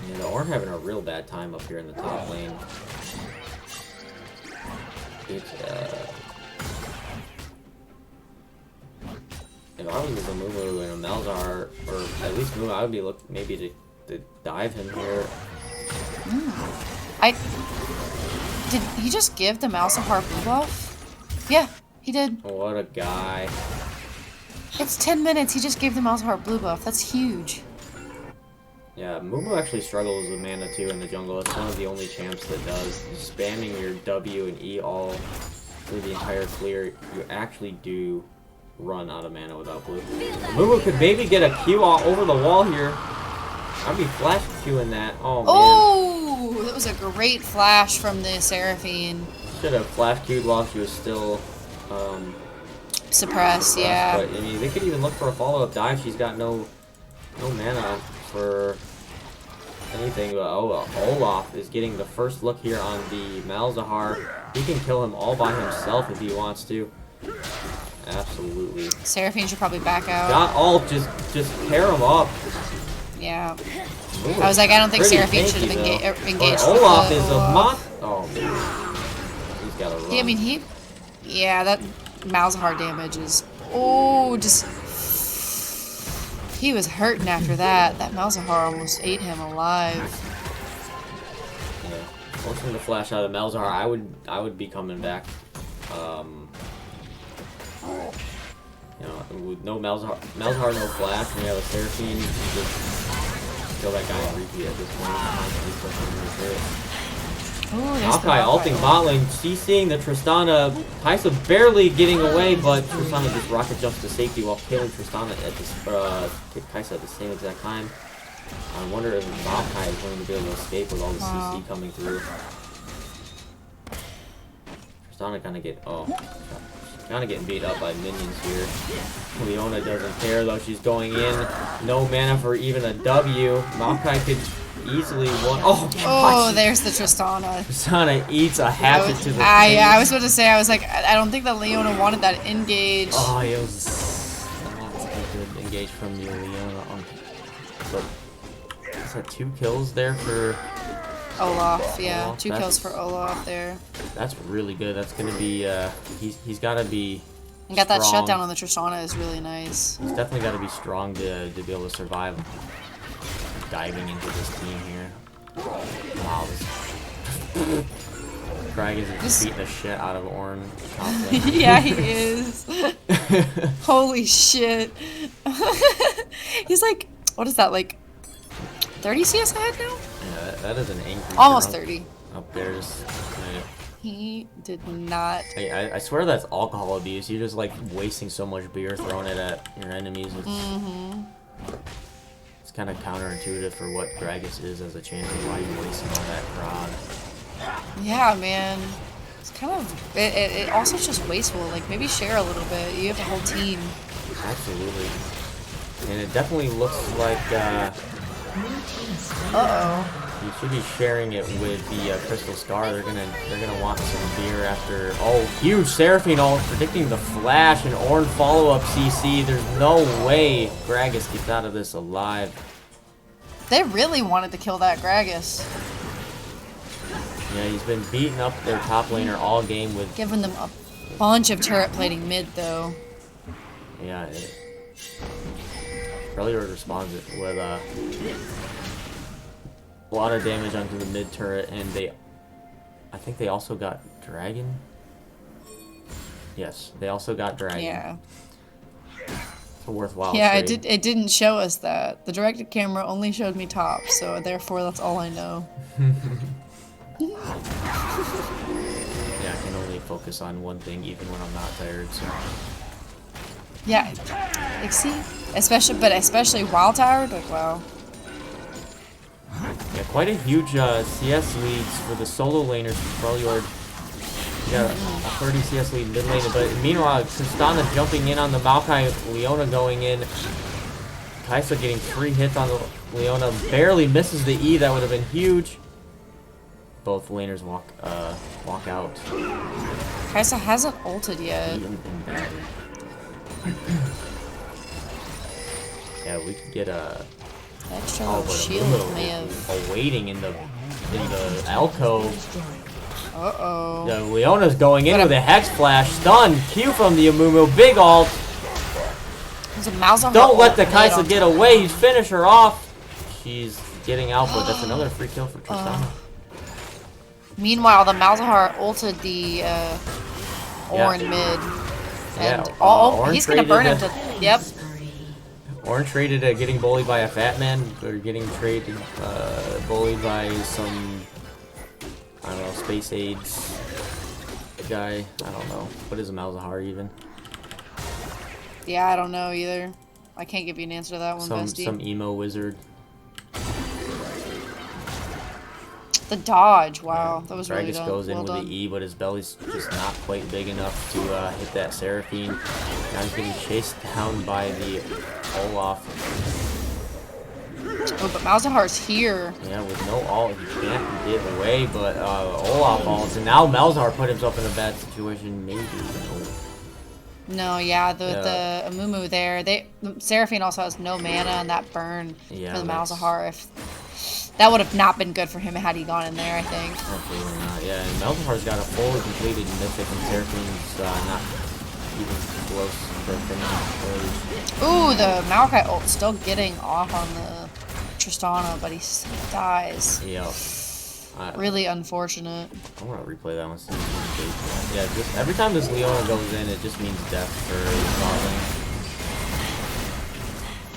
Yeah, the Ornn having a real bad time up here in the top lane. It's, if I was with a Mumu and a Malzahar, or at least Mumu, I would be maybe to dive him here. Did he just give the Malzahar blue buff? Yeah, he did. What a guy. It's 10 minutes, he just gave the Malzahar blue buff. That's huge. Yeah, Mumu actually struggles with mana too in the jungle. It's one of the only champs that does. Spamming your W and E all through the entire clear, you actually do run out of mana without blue. Mumu could maybe get a Q over the wall here. I'd be flash Qing that. Oh, man. Oh, that was a great flash from the Seraphine. Should have flash Q'd while she was still suppressed, yeah. But, I mean, they could even look for a follow-up dive. She's got no mana for anything. But Olaf is getting the first look here on the Malzahar. He can kill him all by himself if he wants to. Absolutely. Seraphine should probably back out. Got ult, just tear him up. Yeah. Ooh, I was like, I don't think pretty Seraphine should have tanky, engaged. But Olaf is a moth. Oh, man. He's got to run. Yeah, I mean, yeah, that Malzahar damage is, just, he was hurting after that. That Malzahar almost ate him alive. Yeah. Forcing the flash out of Malzahar, I would be coming back. You know, with no Malzahar, no flash, and we have a Seraphine, you just kill that guy on repeat at this point. Maokai ulting bot lane, CCing the Tristana. Kaisa barely getting away, but Tristana just rocket jumps to safety while killing Tristana at this, Kaisa at the same exact time. I wonder if Maokai is going to be able to escape with all the CC coming through. Tristana kind of getting beat up by minions here. Leona doesn't care though, she's going in. No mana for even a W. Maokai could easily won. Oh, gosh. There's the Tristana. Tristana eats a hatchet to the face. I was about to say, I was like, I don't think that Leona wanted that engage. Oh, it was a good engage from the Leona. But is that 2 kills there for Olaf? Yeah, Olaf? 2 kills for Olaf there. That's really good. That's gonna be he's got to be. And got that strong. shutdown on the Tristana is really nice. He's definitely got to be strong to be able to survive diving into this team here. Wow, Dragon is beating the shit out of Ornn. Yeah, he is. Holy shit. He's like, what is that, like 30 CS ahead now? Yeah, that is an angry. Almost 30. Up there, just. He did not. I swear that's alcohol abuse. You're just like wasting so much beer, throwing it at your enemies. It's kind of counterintuitive for what Gragas is as a champion. Why are you wasting all that grog? Yeah, man. It's kind of. It also just wasteful. Like, maybe share a little bit. You have a whole team. Absolutely. And it definitely looks like. You should be sharing it with the Crystal Scar. They're gonna want some beer after. Oh, huge Seraphine ult predicting the flash and Ornn follow-up CC. There's no way Gragas gets out of this alive. They really wanted to kill that Gragas. Yeah, he's been beating up their top laner all game with. Giving them a bunch of turret plating mid though. Yeah. Freljord responds with a lot of damage onto the mid turret, and I think they also got Dragon Yes, they also got Dragon. Yeah. It's a worthwhile Yeah, trade. it didn't show us that. The directed camera only showed me top, so therefore that's all I know. Yeah, I can only focus on one thing even when I'm not tired, so... Yeah, like see? Especially while tired, like wow. Yeah, quite a huge CS leads for the solo laners for Freljord. You got a 30 CS lead mid lane, but meanwhile, Tristana jumping in on the Maokai, Leona going in. Kaisa getting 3 hits on the Leona, barely misses the E, that would have been huge. Both laners walk out. Kaisa hasn't ulted yet. Yeah, we could get a Extra little shield may have. awaiting in the alcove. Uh-oh. The Leona's going in with a Hex Flash. Stun. Q from the Amumu. Big ult. There's a Malzahar Don't let the ult Kaisa on get top. away. He's finish her off. She's getting out, but that's another free kill for Tristana. Meanwhile, the Malzahar ulted the Orin mid. And Orin he's gonna burn him traded to. Yep. Orin traded getting bullied by a fat man, or getting traded bullied by some, I don't know, space aids guy. I don't know. What is a Malzahar even? Yeah, I don't know either. I can't give you an answer to that one, bestie. Some emo wizard. The dodge, wow, that was really Gragas done. goes in Well with done. the E, but his belly's just not quite big enough to hit that Seraphine. Now he's getting chased down by the Olaf. Oh, but Malzahar's here. Yeah, with no ult, he can't get away, but Olaf ults, and now Malzahar put himself in a bad situation, maybe. No, yeah, the Amumu there. Seraphine also has no mana and that burn for the Malzahar. If that would have not been good for him had he gone in there, I think. Definitely not. Yeah, and Malzahar's got a fully completed mythic, and Seraphine's not even close for finishing. Ooh, the Maokai ult still getting off on the Tristana, but he dies. Yeah. Really unfortunate. I want to replay that one. Yeah, just every time this Leona goes in, it just means death for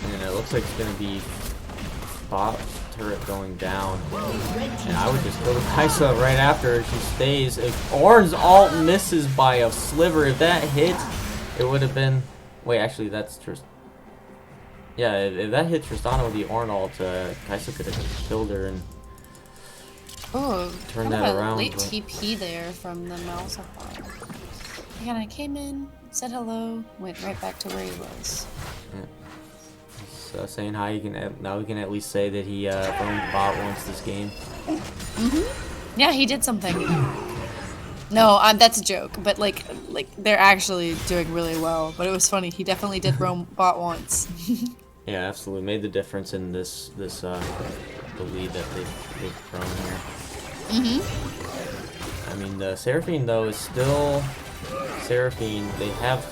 Starling. And it looks like it's gonna be bot turret going down. And I would just go to Kaisa right after she stays. If Ornn's ult misses by a sliver, if that hit, it would have been. Wait, actually, that's Tristana. Yeah, if that hit Tristana with the Ornn ult, Kaisa could have killed her and. Ooh, turn kind that of a around. late But... TP there from the Malzahar. Again, I came in, said hello, went right back to where he was. Yeah. So saying hi, now we can at least say that he roamed the bot once this game. Yeah, he did something. No, that's a joke, but like they're actually doing really well. But it was funny. He definitely did roam bot once. Yeah, absolutely made the difference in the lead that they've thrown here. I mean, the Seraphine though is still Seraphine. They have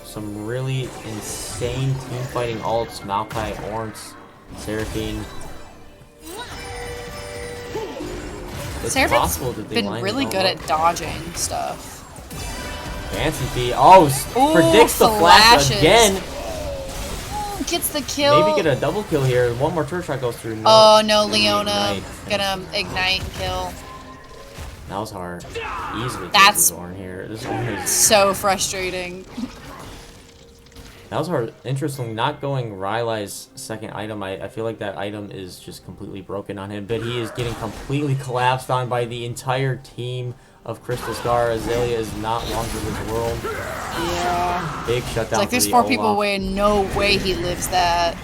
some really insane team fighting ults. Maokai, Ornns, Seraphine. It's possible that they been line really it all good up. at dodging stuff. Fancy feet. Oh, predicts the flash flashes. again. Gets the kill. Maybe get a double kill here. One more turret shot goes through. No. Oh no, Leona Ignite. gonna ignite and kill. Malzahar easily kills That's this Ornn here. This Ornn is so frustrating. Malzahar, interestingly, not going Rylai's second item. I feel like that item is just completely broken on him, but he is getting completely collapsed on by the entire team of Crystal Scar. Azalea is not longer this world. Yeah. Big shutdown. It's like there's for the 4 people Olaf. away and no way he lives that.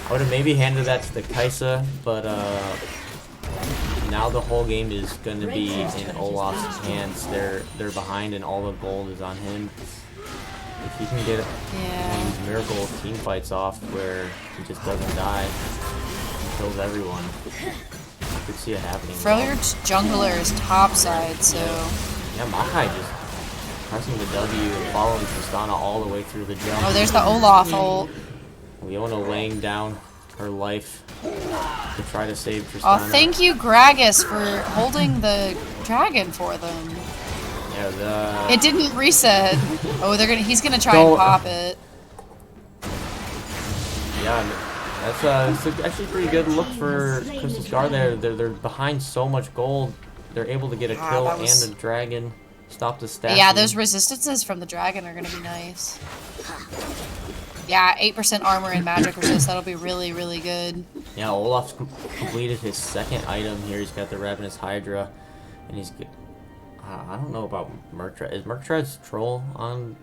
I would have maybe handed that to the Kaisa, but now the whole game is going to be in Olaf's hands. They're behind and all the gold is on him. If he can get one of these miracle team fights off where he just doesn't die and kills everyone, I could see it happening. Freljord's jungler is topside, so... Yeah, Makai just pressing the W and following Tristana all the way through the jump. Oh, there's the Olaf ult. Leona laying down her life to try to save Tristana. Oh, thank you, Gragas, for holding the dragon for them. Yeah, Yeah, It didn't reset. Oh, he's gonna try So- and pop it. yeah, that's it's actually a pretty good look for Crystal Scar there. They're behind so much gold. They're able to get a kill that was- and a dragon. Stop the stack. Yeah, those resistances from the dragon are gonna be nice. Yeah, 8% armor and magic resist. That'll be really, really good. Yeah, Olaf's completed his second item here. He's got the Ravenous Hydra, and he's. I don't know about Murktide. Is Murktide's troll on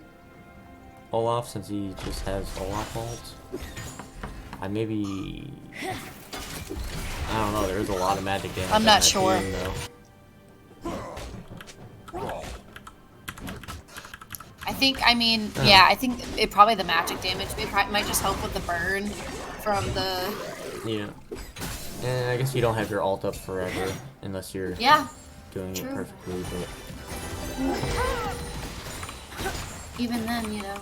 Olaf since he just has Olaf ults? I don't know. There's a lot of magic damage. I'm not on that sure. team, though. I mean, yeah, I think it probably the magic damage. It might just help with the burn from the. Yeah. And I guess you don't have your ult up forever unless you're doing it perfectly. But Even then, you know.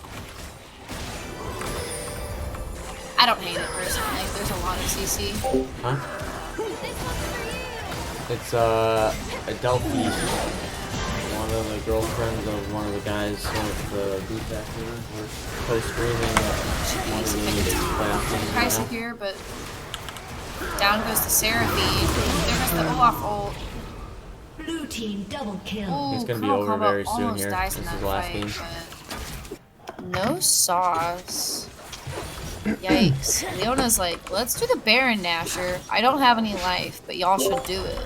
I don't hate it personally. There's a lot of CC. huh? It's Adelphi. One of the girlfriends of one of the guys, one of the BoozeBash was streaming one of the playoff games. Pricey right here, but down goes the Seraphine. There goes the Olaf ult. Blue team double kill. Ooh, It's gonna be Colonel over Combo very soon almost here. dies This in is that the last fight, game. but no sauce. Yikes. Leona's like, let's do the Baron Nasher. I don't have any life, but y'all should do it.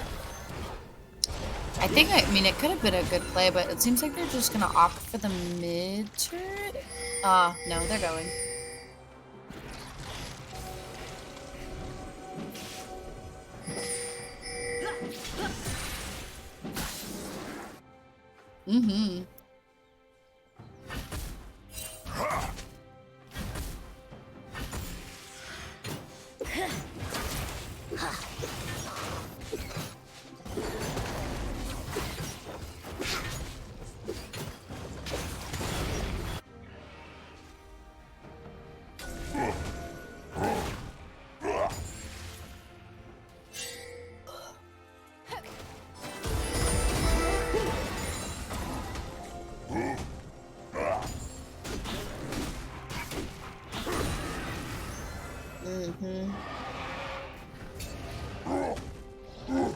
I mean, it could have been a good play, but it seems like they're just gonna opt for the mid turret. No, they're going. Mm-hmm.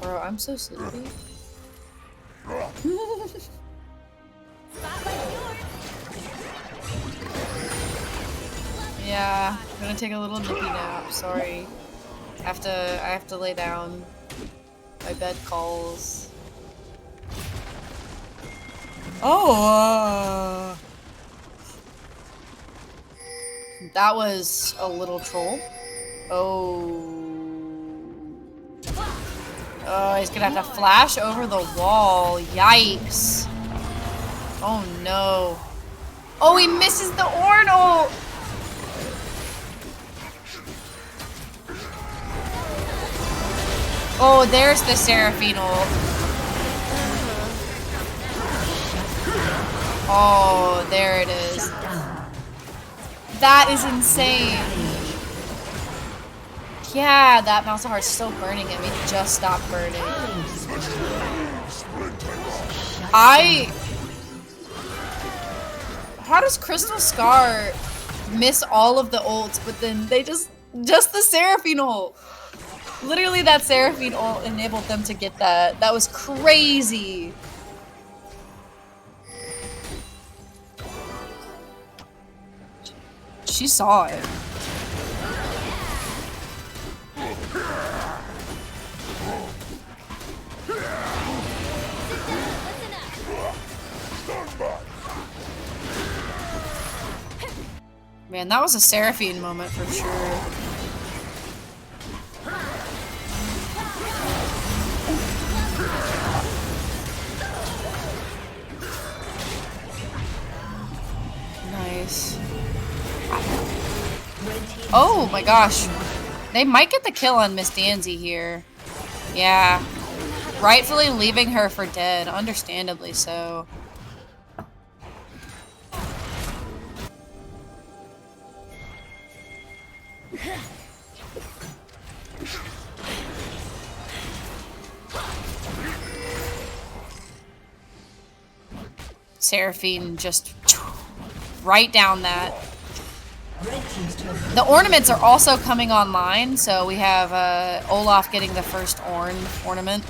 Bro, I'm so sleepy. Yeah, I'm gonna take a little nippy nap. Sorry, I have to lay down. My bed calls. Oh, that was a little troll. Oh. Oh, he's gonna have to flash over the wall. Yikes. Oh no. Oh, he misses the Ornn ult! Oh, there's the Seraphine ult. Oh, there it is. That is insane. Yeah, that mouse of heart's still burning him. It just stopped burning. How does Crystal Scar miss all of the ults, but then they just the Seraphine ult? Literally, that Seraphine ult enabled them to get that. That was crazy. She saw it. Man, that was a Seraphine moment for sure. Nice. Oh my gosh. They might get the kill on Miss Danzy here. Yeah. Rightfully leaving her for dead. Understandably so. Seraphine just right down that. Red team's turret. The ornaments are also coming online, so we have Olaf getting the first ornament.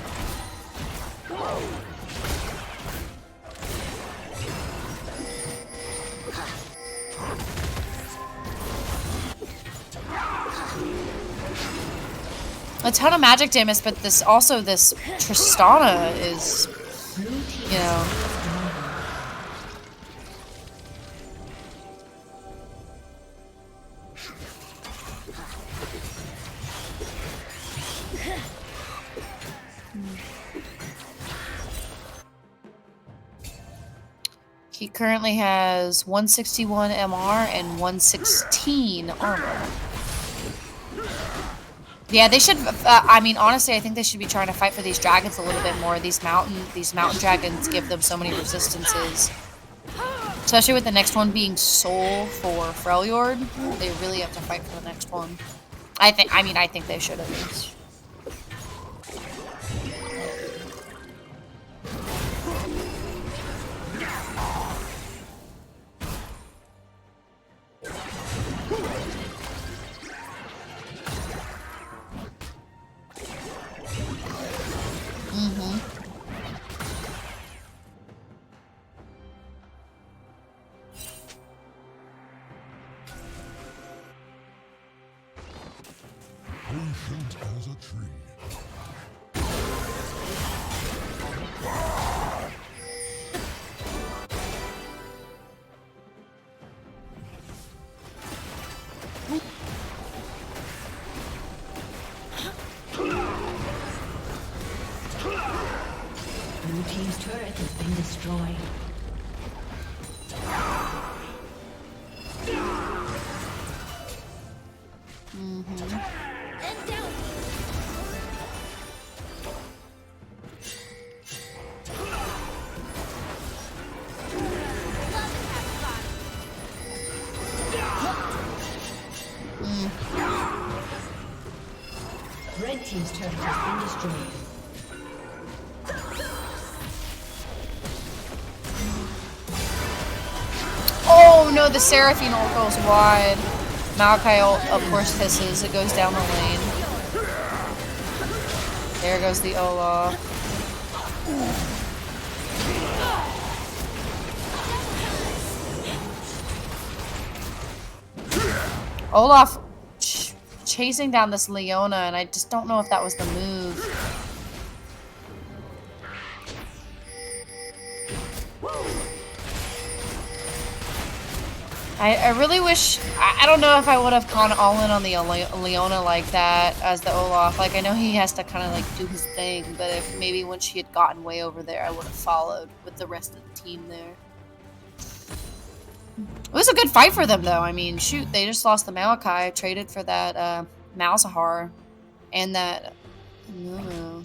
A ton of magic damage, but this Tristana is, you know. He currently has 161 MR and 116 armor. Yeah, they should. I mean, honestly, I think they should be trying to fight for these dragons a little bit more. These mountain dragons give them so many resistances, especially with the next one being Soul for Freljord. They really have to fight for the next one. I think they should at least. Patient as a tree. Blue team's turret has been destroyed. Red team's turret has been destroyed. Oh no, the Seraphine ult goes wide. Maokai ult, of course, hisses. It goes down the lane. There goes the Olaf. Olaf chasing down this Leona, and I just don't know if that was the move. I really wish, I don't know if I would have gone all in on the Leona like that as the Olaf. Like, I know he has to kind of like do his thing, but if maybe when she had gotten way over there, I would have followed with the rest of the team there. It was a good fight for them though. I mean, shoot, they just lost the Maokai, traded for that Malzahar and that... No.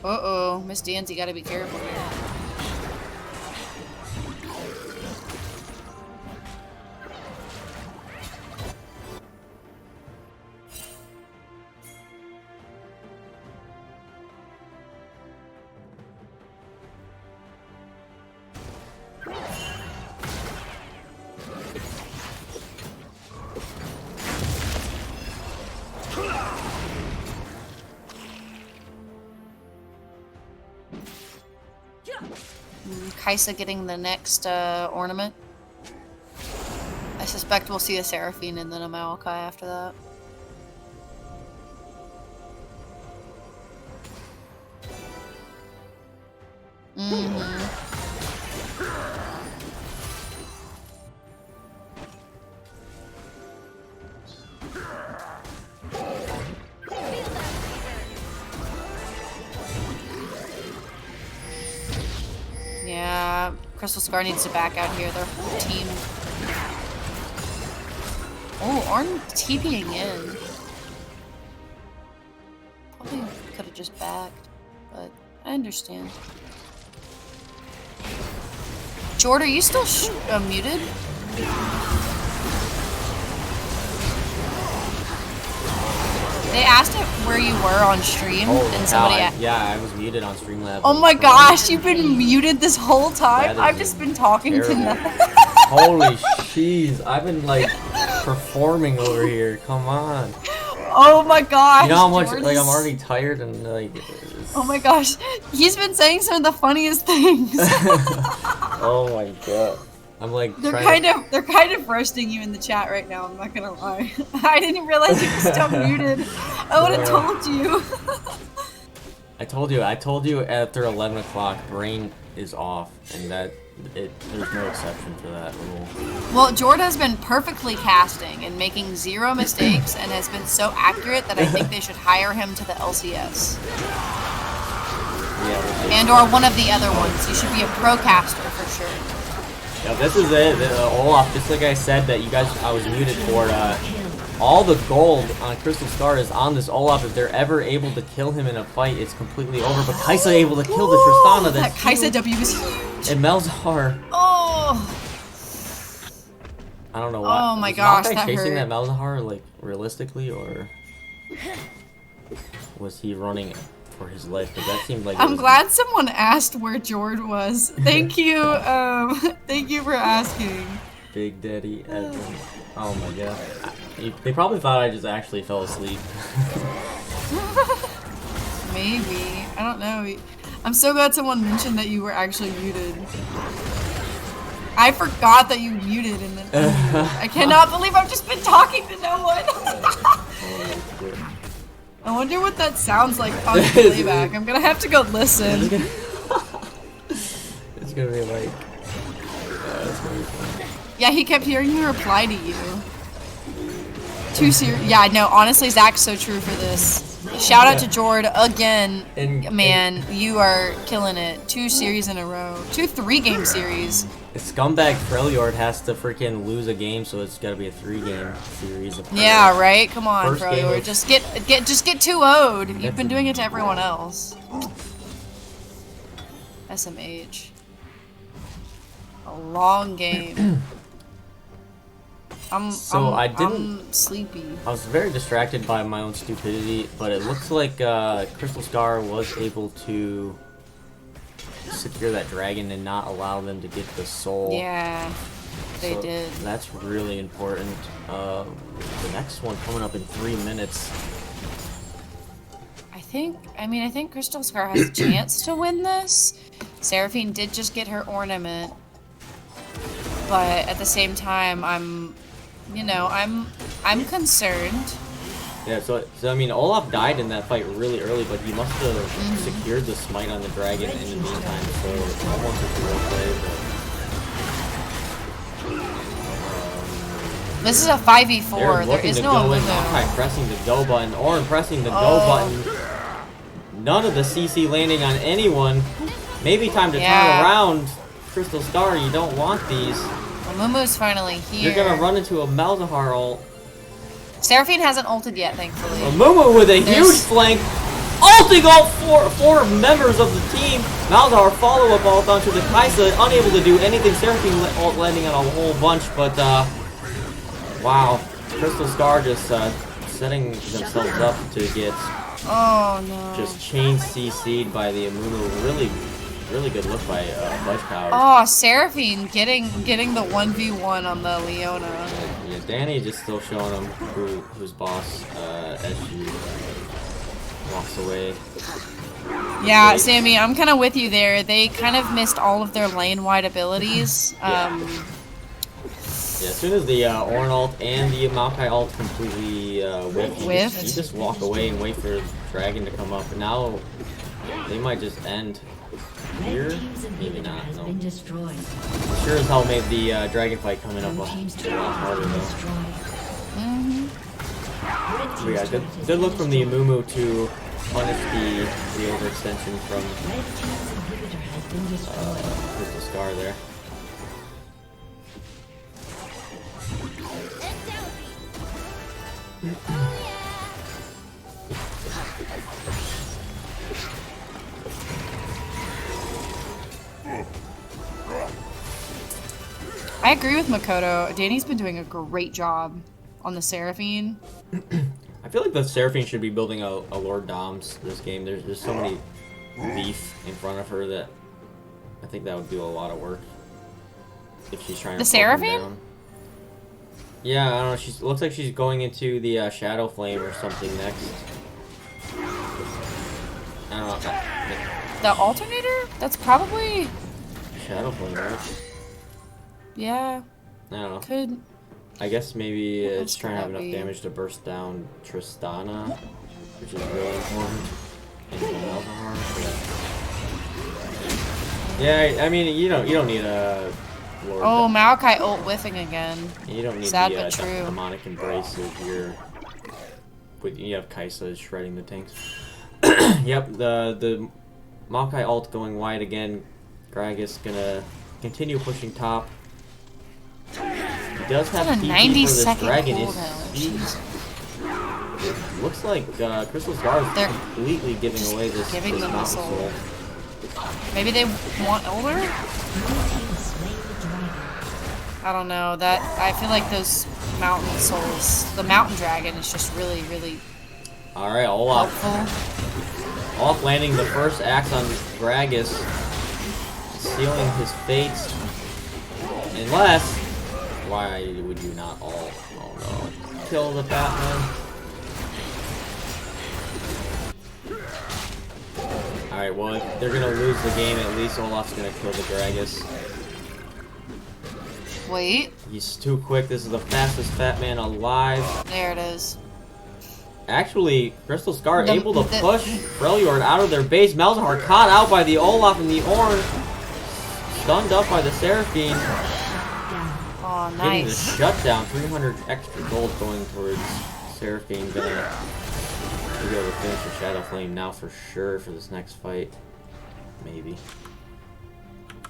Uh-oh, Miss Dancy, gotta be careful here. Kaisa getting the next ornament. I suspect we'll see a Seraphine and then a Maokai after that. Yeah, Crystal Scar needs to back out here. Their whole team. Oh, Arn TPing in. Probably could have just backed, but I understand. Jord, are you still muted? They asked it where you were on stream, and somebody. Yeah, I was muted on Streamlabs. Oh my gosh, you've been muted this whole time. That I've is just been talking terrible. to nothing. Holy jeez, I've been like performing over here. Come on. Oh my gosh. You know how much Jordan's- like I'm already tired and like. Oh my gosh, he's been saying some of the funniest things. Oh my god. I'm like they're kind of roasting you in the chat right now. I'm not gonna lie. I didn't realize you were still muted. I would have told you. I told you after 11 o'clock, brain is off, and there's no exception to that rule. Well, Jordan has been perfectly casting and making zero mistakes, and has been so accurate that I think they should hire him to the LCS. Yeah, and or one of the other ones. He should be a pro caster for sure. Yeah, this is it. Olaf, just like I said that I was muted for. All the gold on Crystal Star is on this Olaf. If they're ever able to kill him in a fight, it's completely over. But Kaisa able to kill the Tristana. That Kaisa W is huge. And Malzahar. Oh. I don't know why. Oh my gosh, that chasing hurt. that Malzahar like realistically, or was he running for his life? Because that seemed like. I'm glad someone asked where Jord was. Thank you. Thank you for asking. Big Daddy Edwin. Oh my god. They probably thought I just actually fell asleep. Maybe. I don't know. I'm so glad someone mentioned that you were actually muted. I forgot that you muted and then I cannot believe I've just been talking to no one. I wonder what that sounds like on the playback. I'm gonna have to go listen. It's gonna be like... it's gonna be fun. Yeah, he kept hearing me reply to you. Too serious. Yeah, no, honestly, Zach's so true for this. Shout out to Jord again. Man, you are killing it. 2 series in a row. 2 3-game series. Scumbag Freljord has to freaking lose a game, so it's gotta be a 3-game series. Yeah, right? Come on, Freljord. Of... Just get 2-0'd. You've been doing it to everyone else. SMH. A long game. I'm sleepy. I was very distracted by my own stupidity, but it looks like Crystal Scar was able to secure that dragon and not allow them to get the soul. Yeah, they did. That's really important. The next one coming up in 3 minutes. I think Crystal Scar has a chance to win this. Seraphine did just get her ornament, but at the same time, I'm concerned. Yeah, so I mean, Olaf died in that fight really early, but he must have secured the smite on the dragon in the meantime, so almost a real play. But, this is a 5v4. There is no limit. Pressing the go button, or pressing the go button. None of the CC landing on anyone. Maybe time to turn around. Crystal Star, you don't want these. Mumu's finally here. You're gonna run into a Malzahar ult. Seraphine hasn't ulted yet, thankfully. Mumu with a huge flank. Ulting all four members of the team. Malzahar follow-up ult onto the Kaisa. Unable to do anything. Seraphine ult landing on a whole bunch, but wow. Crystal Star just setting themselves up to get just chain CC'd by the Amumu. Really good look by Budge Power. Oh, Seraphine getting the 1v1 on the Leona. Yeah, Danny just still showing him who's boss as she walks away. Yeah, Sammy, I'm kind of with you there. They kind of missed all of their lane-wide abilities. Yeah, as soon as the Ornn ult and the Maokai ult completely whiffed, you just walk away and wait for the dragon to come up. And now they might just end here. Maybe not. No. Sure as hell made the dragon fight coming up a lot harder though. But yeah, good look from the Amumu to punish the overextension from Crystal Scar there. I agree with Makoto. Danny's been doing a great job on the Seraphine. I feel like the Seraphine should be building a Lord Doms this game. There's so many beef in front of her that I think that would do a lot of work if she's trying to. The Seraphine? Yeah, I don't know. She looks like she's going into the Shadow Flame or something next. I don't know. The alternator? That's probably. Shadow Flame, right? Yeah. I don't know. Could. I guess maybe What it's else trying to have could that enough be? damage to burst down Tristana, which is really important. And Malzahar. Yeah, I mean you don't need a Lord. Oh, Maokai ult whiffing again. You don't need Sad the but true. demonic embrace if you're. But you have Kaisa shredding the tanks. Yep, the Maokai ult going wide again. Gragas gonna continue pushing top. He does have It's a TP 90 for this second dragon. cooldown. It looks like Crystal Scar is They're completely giving away this, giving this them Mountain the soul. Soul. Maybe they want older? I don't know. That I feel like those mountain souls, the mountain dragon is just really, really Alright, Olaf. helpful. Olaf landing the first axe on Gragas, sealing his fate. Unless, why would you not all? Oh no! Kill the Batman. Alright, well, if they're gonna lose the game, at least Olaf's gonna kill the Gragas. Wait, He's too quick. This is the fastest Fat Man alive. there it is. Actually, Crystal Scar The- able to the- push Freljord out of their base. Malzahar caught out by the Olaf and the Ornn. Stunned up by the Seraphine. Oh, Getting the nice. shutdown. 300 extra gold going towards Seraphine. Gonna be able to finish the Shadow Flame now for sure for this next fight. Maybe.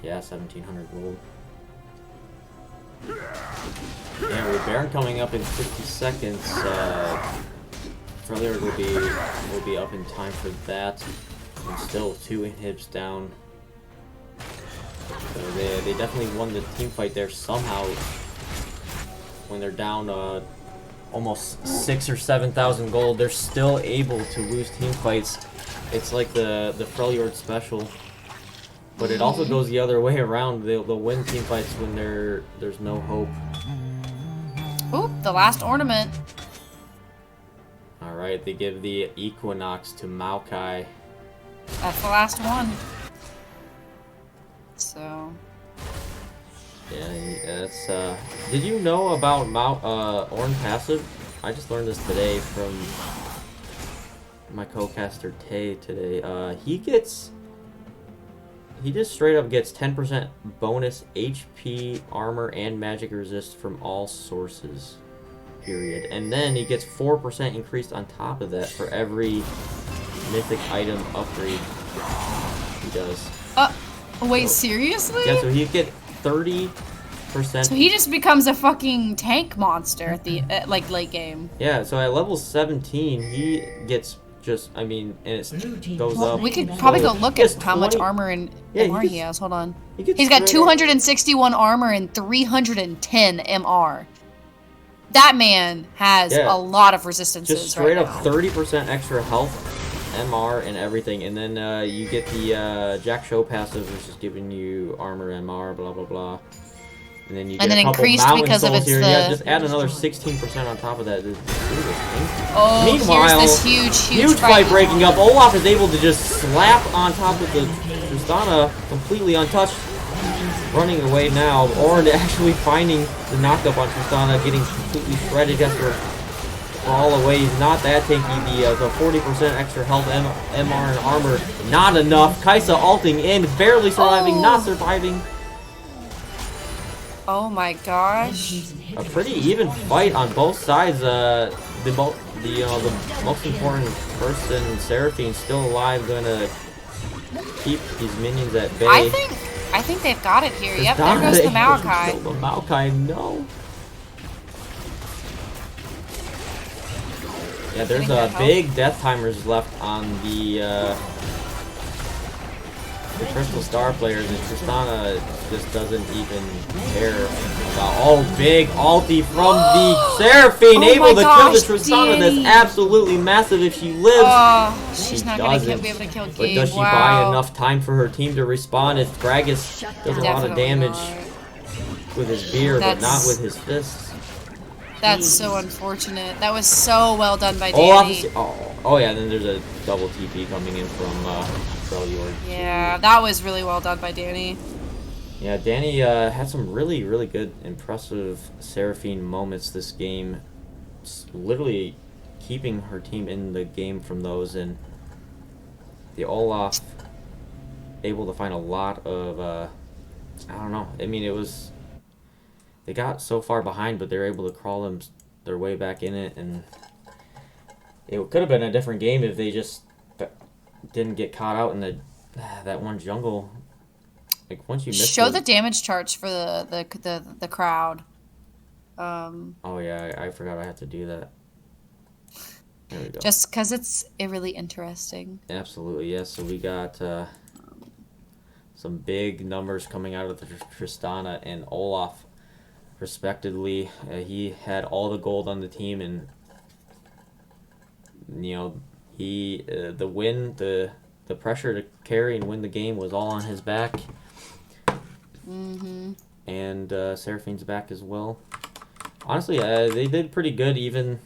Yeah, 1700 gold. And with Baron coming up in 50 seconds, Freljord will be up in time for that. And still 2 inhibs down. So they definitely won the team fight there somehow. When they're down almost 6,000 or 7,000 gold, they're still able to lose team fights. It's like the Freljord special. But it also goes the other way around. They'll win team fights when there's no hope. Oop, the last ornament. Alright, they give the Equinox to Maokai. That's the last one. So. Yeah, that's did you know about Ornn passive? I just learned this today from my co-caster Tay today. He just straight up gets 10% bonus HP, armor, and magic resist from all sources. Period. And then he gets 4% increased on top of that for every mythic item upgrade he does. Wait, seriously? Yeah, so he get 30%. So he just becomes a fucking tank monster at the like late game. Yeah, so at level 17, he gets just, I mean, and it goes up. We could probably go look He gets at how much 20 armor and Yeah, MR he he gets- has. Hold on. he gets He's got straight up- 261 armor and 310 MR. That man has Yeah. a lot of resistances Just straight right up now. 30% extra health, MR, and everything. And then you get the Jack Show passive, which is giving you armor, MR, blah, blah, blah. And then you get And then a couple increased mountain because of souls it's here. the- Yeah, just add another 16% on top of that. It's pretty good. Oh, Meanwhile, here's this huge fight breaking up. Olaf is able to just slap on top of the Tristana, completely untouched. Running away now. Ornn actually finding the knockup on Tristana, getting completely shredded. Has to crawl away. He's not that tanky. The 40% extra health, MR, and armor, not enough. Kaisa ulting in, barely surviving, not surviving. Oh my gosh. A pretty even fight on both sides. The most important person, Seraphine, still alive, gonna keep these minions at bay. I think they've got it here. Yep, there goes the Maokai. The Maokai, no. Yeah, there's Getting that big death timers left on the the Crystal Star players, and Tristana just doesn't even care about. Oh, big ulti from the Seraphine, able to kill the Tristana. That's absolutely massive if she lives. Oh, she's not going to doesn't. be able to kill Gabe. But does she buy enough time for her team to respond? If Gragas does a lot of damage with his beer, but not with his fists. That's so unfortunate. That was so well done by Danny. Oh yeah, then there's a double TP coming in from Freljord. Yeah, that was really well done by Danny. Yeah, Danny had some really, really good, impressive Seraphine moments this game. Literally keeping her team in the game from those, and the Olaf able to find a lot of, I don't know. I mean, it was... They got so far behind, but they were able to crawl their way back in it, and it could have been a different game if they just didn't get caught out in that one jungle. Like once you miss show the damage charts for the crowd. Oh yeah, I forgot I had to do that. There we go. Just because it's really interesting. Absolutely, yes. So we got some big numbers coming out of the Tristana and Olaf, respectively. He had all the gold on the team, and you know the win, the pressure to carry and win the game was all on his back. And Seraphine's back as well. Honestly, they did pretty good. Even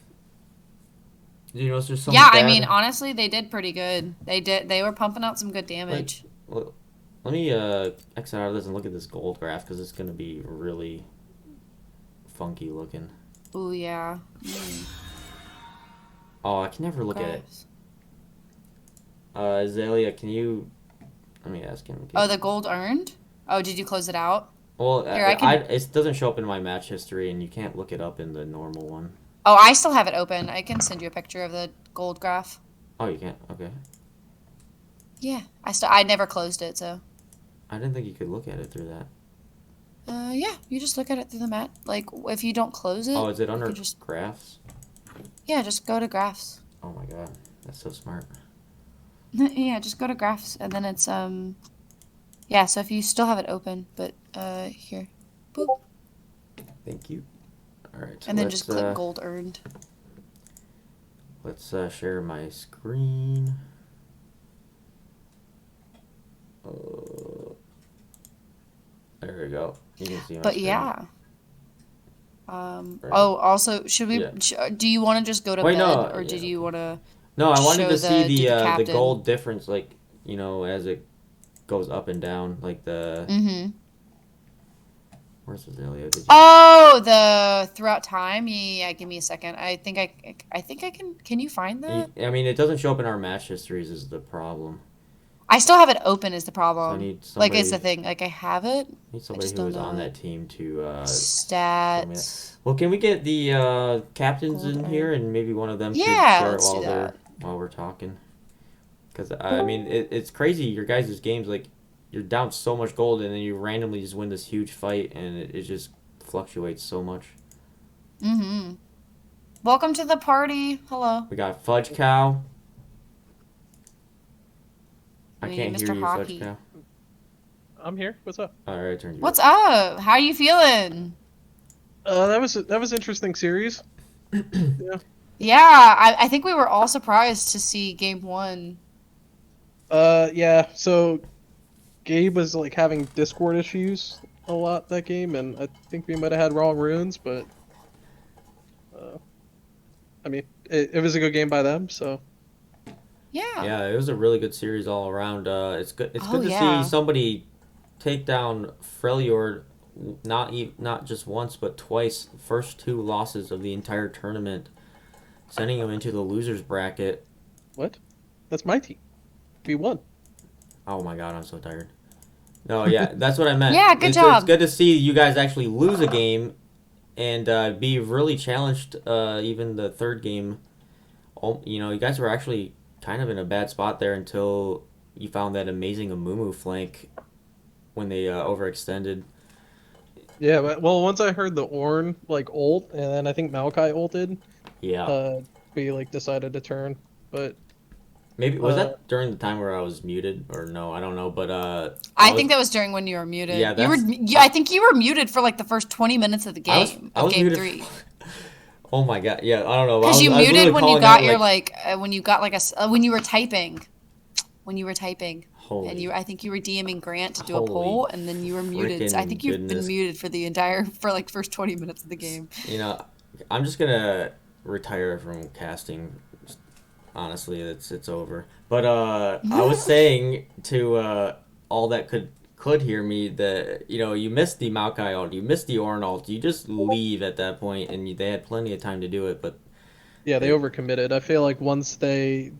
it's just some I mean, honestly, they did pretty good. They were pumping out some good damage. Let me exit out of this and look at this gold graph, because it's gonna be really funky looking. Ooh, yeah. Oh, I can never look at it. Azalea, can you... Let me ask him. Oh, the gold earned? Oh, did you close it out? Well, it doesn't show up in my match history, and you can't look it up in the normal one. Oh, I still have it open. I can send you a picture of the gold graph. Oh, you can't? Okay. Yeah. I never closed it, so... I didn't think you could look at it through that. Yeah, you just look at it through the mat. Like, if you don't close it... Oh, is it under graphs? Yeah, just go to graphs. Oh my god, that's so smart. Yeah, just go to graphs, and then it's, Yeah, so if you still have it open, but, here. Boop. Thank you. Alright, and then just click gold earned. Let's share my screen. There we go. You can see my screen. Yeah. Oh, also, should we... do you want to just go to bed, or did you want to... No, I wanted to see the gold difference, like, as it goes up and down, like the... Where's Azalea? Oh, the throughout time? Yeah, give me a second. I think I can... Can you find that? I mean, it doesn't show up in our match histories is the problem. I still have it open is the problem. So I need somebody, like, it's the thing. Like, I have it. I need somebody who was on that team to... Stats. Well, can we get the captains in here, and maybe one of them could start while we're talking? Because, I mean, it's crazy. Your guys' games, like, you're down so much gold, and then you randomly just win this huge fight, and it just fluctuates so much. Welcome to the party. Hello. We got Fudge Cow. I can't hear you, Fudge Cow. I'm here. What's up? Alright, turn you What's up? How are you feeling? That was an interesting series. Yeah, I think we were all surprised to see game 1. Yeah, so Gabe was like having Discord issues a lot that game, and I think we might have had wrong runes, but I mean, it was a good game by them, so. Yeah. Yeah, it was a really good series all around. It's good. It's good to see somebody take down Freljord, not just once but twice. First 2 losses of the entire tournament, sending them into the losers bracket. What? That's my team. We won. Oh my god, I'm so tired. No, yeah, that's what I meant. Yeah, good job. It's good to see you guys actually lose a game and be really challenged. Even the third game, you guys were actually kind of in a bad spot there until you found that amazing Amumu flank when they overextended. Yeah, but once I heard the Ornn ult, and then I think Maokai ulted. Yeah. We decided to turn, but Maybe was that during the time where I was muted, or no? I don't know, but I think that was during when you were muted. Yeah, I think you were muted for like the first 20 minutes of the game I was game muted 3. Oh my god! Yeah, I don't know. Because you I was muted literally when you calling got out, your when you got like when you were typing. Holy, and I think you were DMing Grant to do a holy poll, and then you were muted. So I think you've been goodness. muted for the like first 20 minutes of the game. You know, I'm just gonna retire from casting. Honestly, it's over. But I was saying to all that could hear me that you missed the Maokai ult, you missed the Ornn ult, you just leave at that point, and they had plenty of time to do it, but yeah, they overcommitted. I feel like once they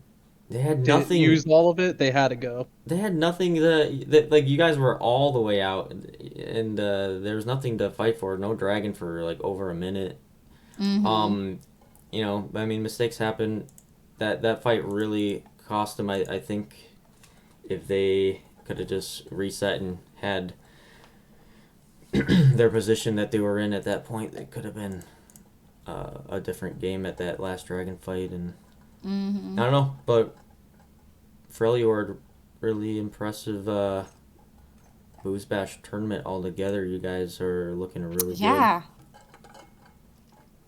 had nothing. Used all of it, they had to go. They had nothing that like you guys were all the way out, and there was nothing to fight for. No dragon for like over a minute. Mm-hmm. I mean, mistakes happen. That fight really cost them. I think if they could have just reset and had their position that they were in at that point, it could have been a different game at that last dragon fight. And I don't know, but Freljord, really impressive BoozeBash tournament altogether. You guys are looking really good. Yeah.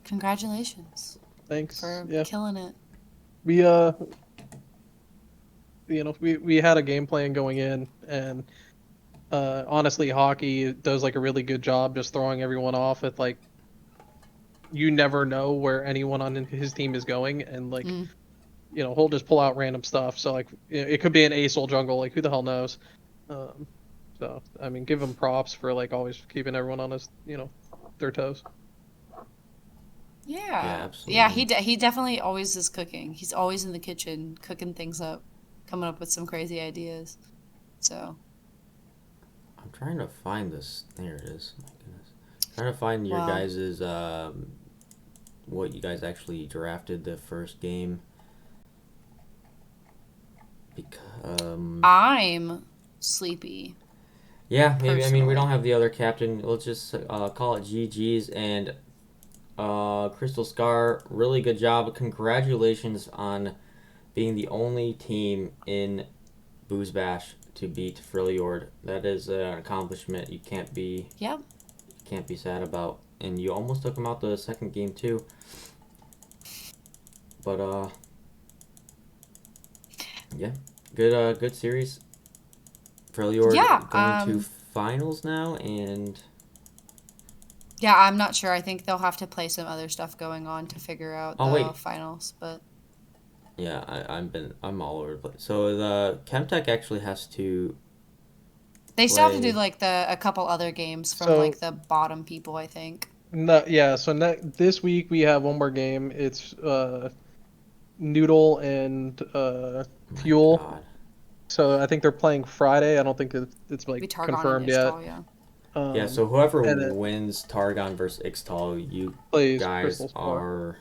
Congratulations. Thanks for killing it. We we had a game plan going in, and honestly, hockey does like a really good job just throwing everyone off at like you never know where anyone on his team is going, and like he'll just pull out random stuff. So like it could be an ASOL jungle, like who the hell knows. So I mean, give him props for like always keeping everyone on his their toes. Yeah, absolutely. Yeah, he definitely always is cooking. He's always in the kitchen cooking things up, coming up with some crazy ideas. So I'm trying to find this. There it is. My goodness. I'm trying to find your guys's what you guys actually drafted the first game. Because I'm sleepy. Yeah, maybe. Personally. I mean, we don't have the other captain. Let's just call it GG's. And Crystal Scar, really good job. Congratulations on being the only team in BoozeBash to beat Freljord. That is an accomplishment you can't be sad about. And you almost took him out the second game too. But yeah, good series. Freljord going to finals now, and yeah, I'm not sure. I think they'll have to play some other stuff going on to figure out the finals. But yeah, I'm all over the place. So the Chemtech actually has to. They still have to do like a couple other games from like the bottom people, I think. No, yeah. So this week we have one more game. It's Noodle and Fuel. God. So I think they're playing Friday. I don't think it's like confirmed yet. Yeah, so whoever wins Targon versus Ixtal, you guys are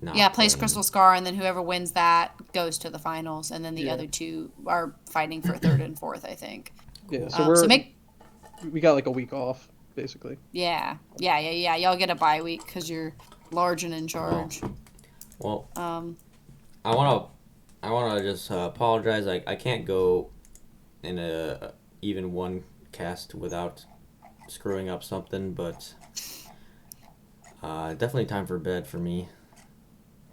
not plays Crystal Scar, and then whoever wins that goes to the finals, and then the other two are fighting for third and fourth, I think. Yeah, so we got like a week off, basically. Yeah. Y'all get a bye week because you're large and in charge. Well, I wanna just apologize. I can't go in even one cast without screwing up something, but definitely time for bed for me.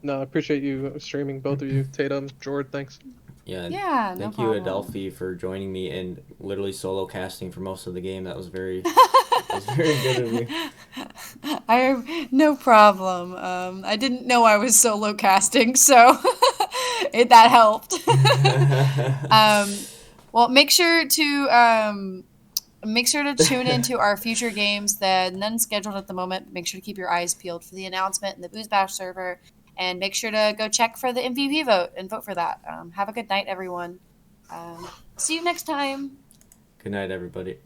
No, I appreciate you streaming, both of you. Tatum, Jord, thanks. Yeah, thank you, Adelphi, for joining me and literally solo casting for most of the game. That was very good of you. I have no problem. I didn't know I was solo casting, so that helped. Well, make sure to tune into our future games. None scheduled at the moment. Make sure to keep your eyes peeled for the announcement in the BoozeBash server, and make sure to go check for the MVP vote and vote for that. Have a good night, everyone. See you next time. Good night, everybody.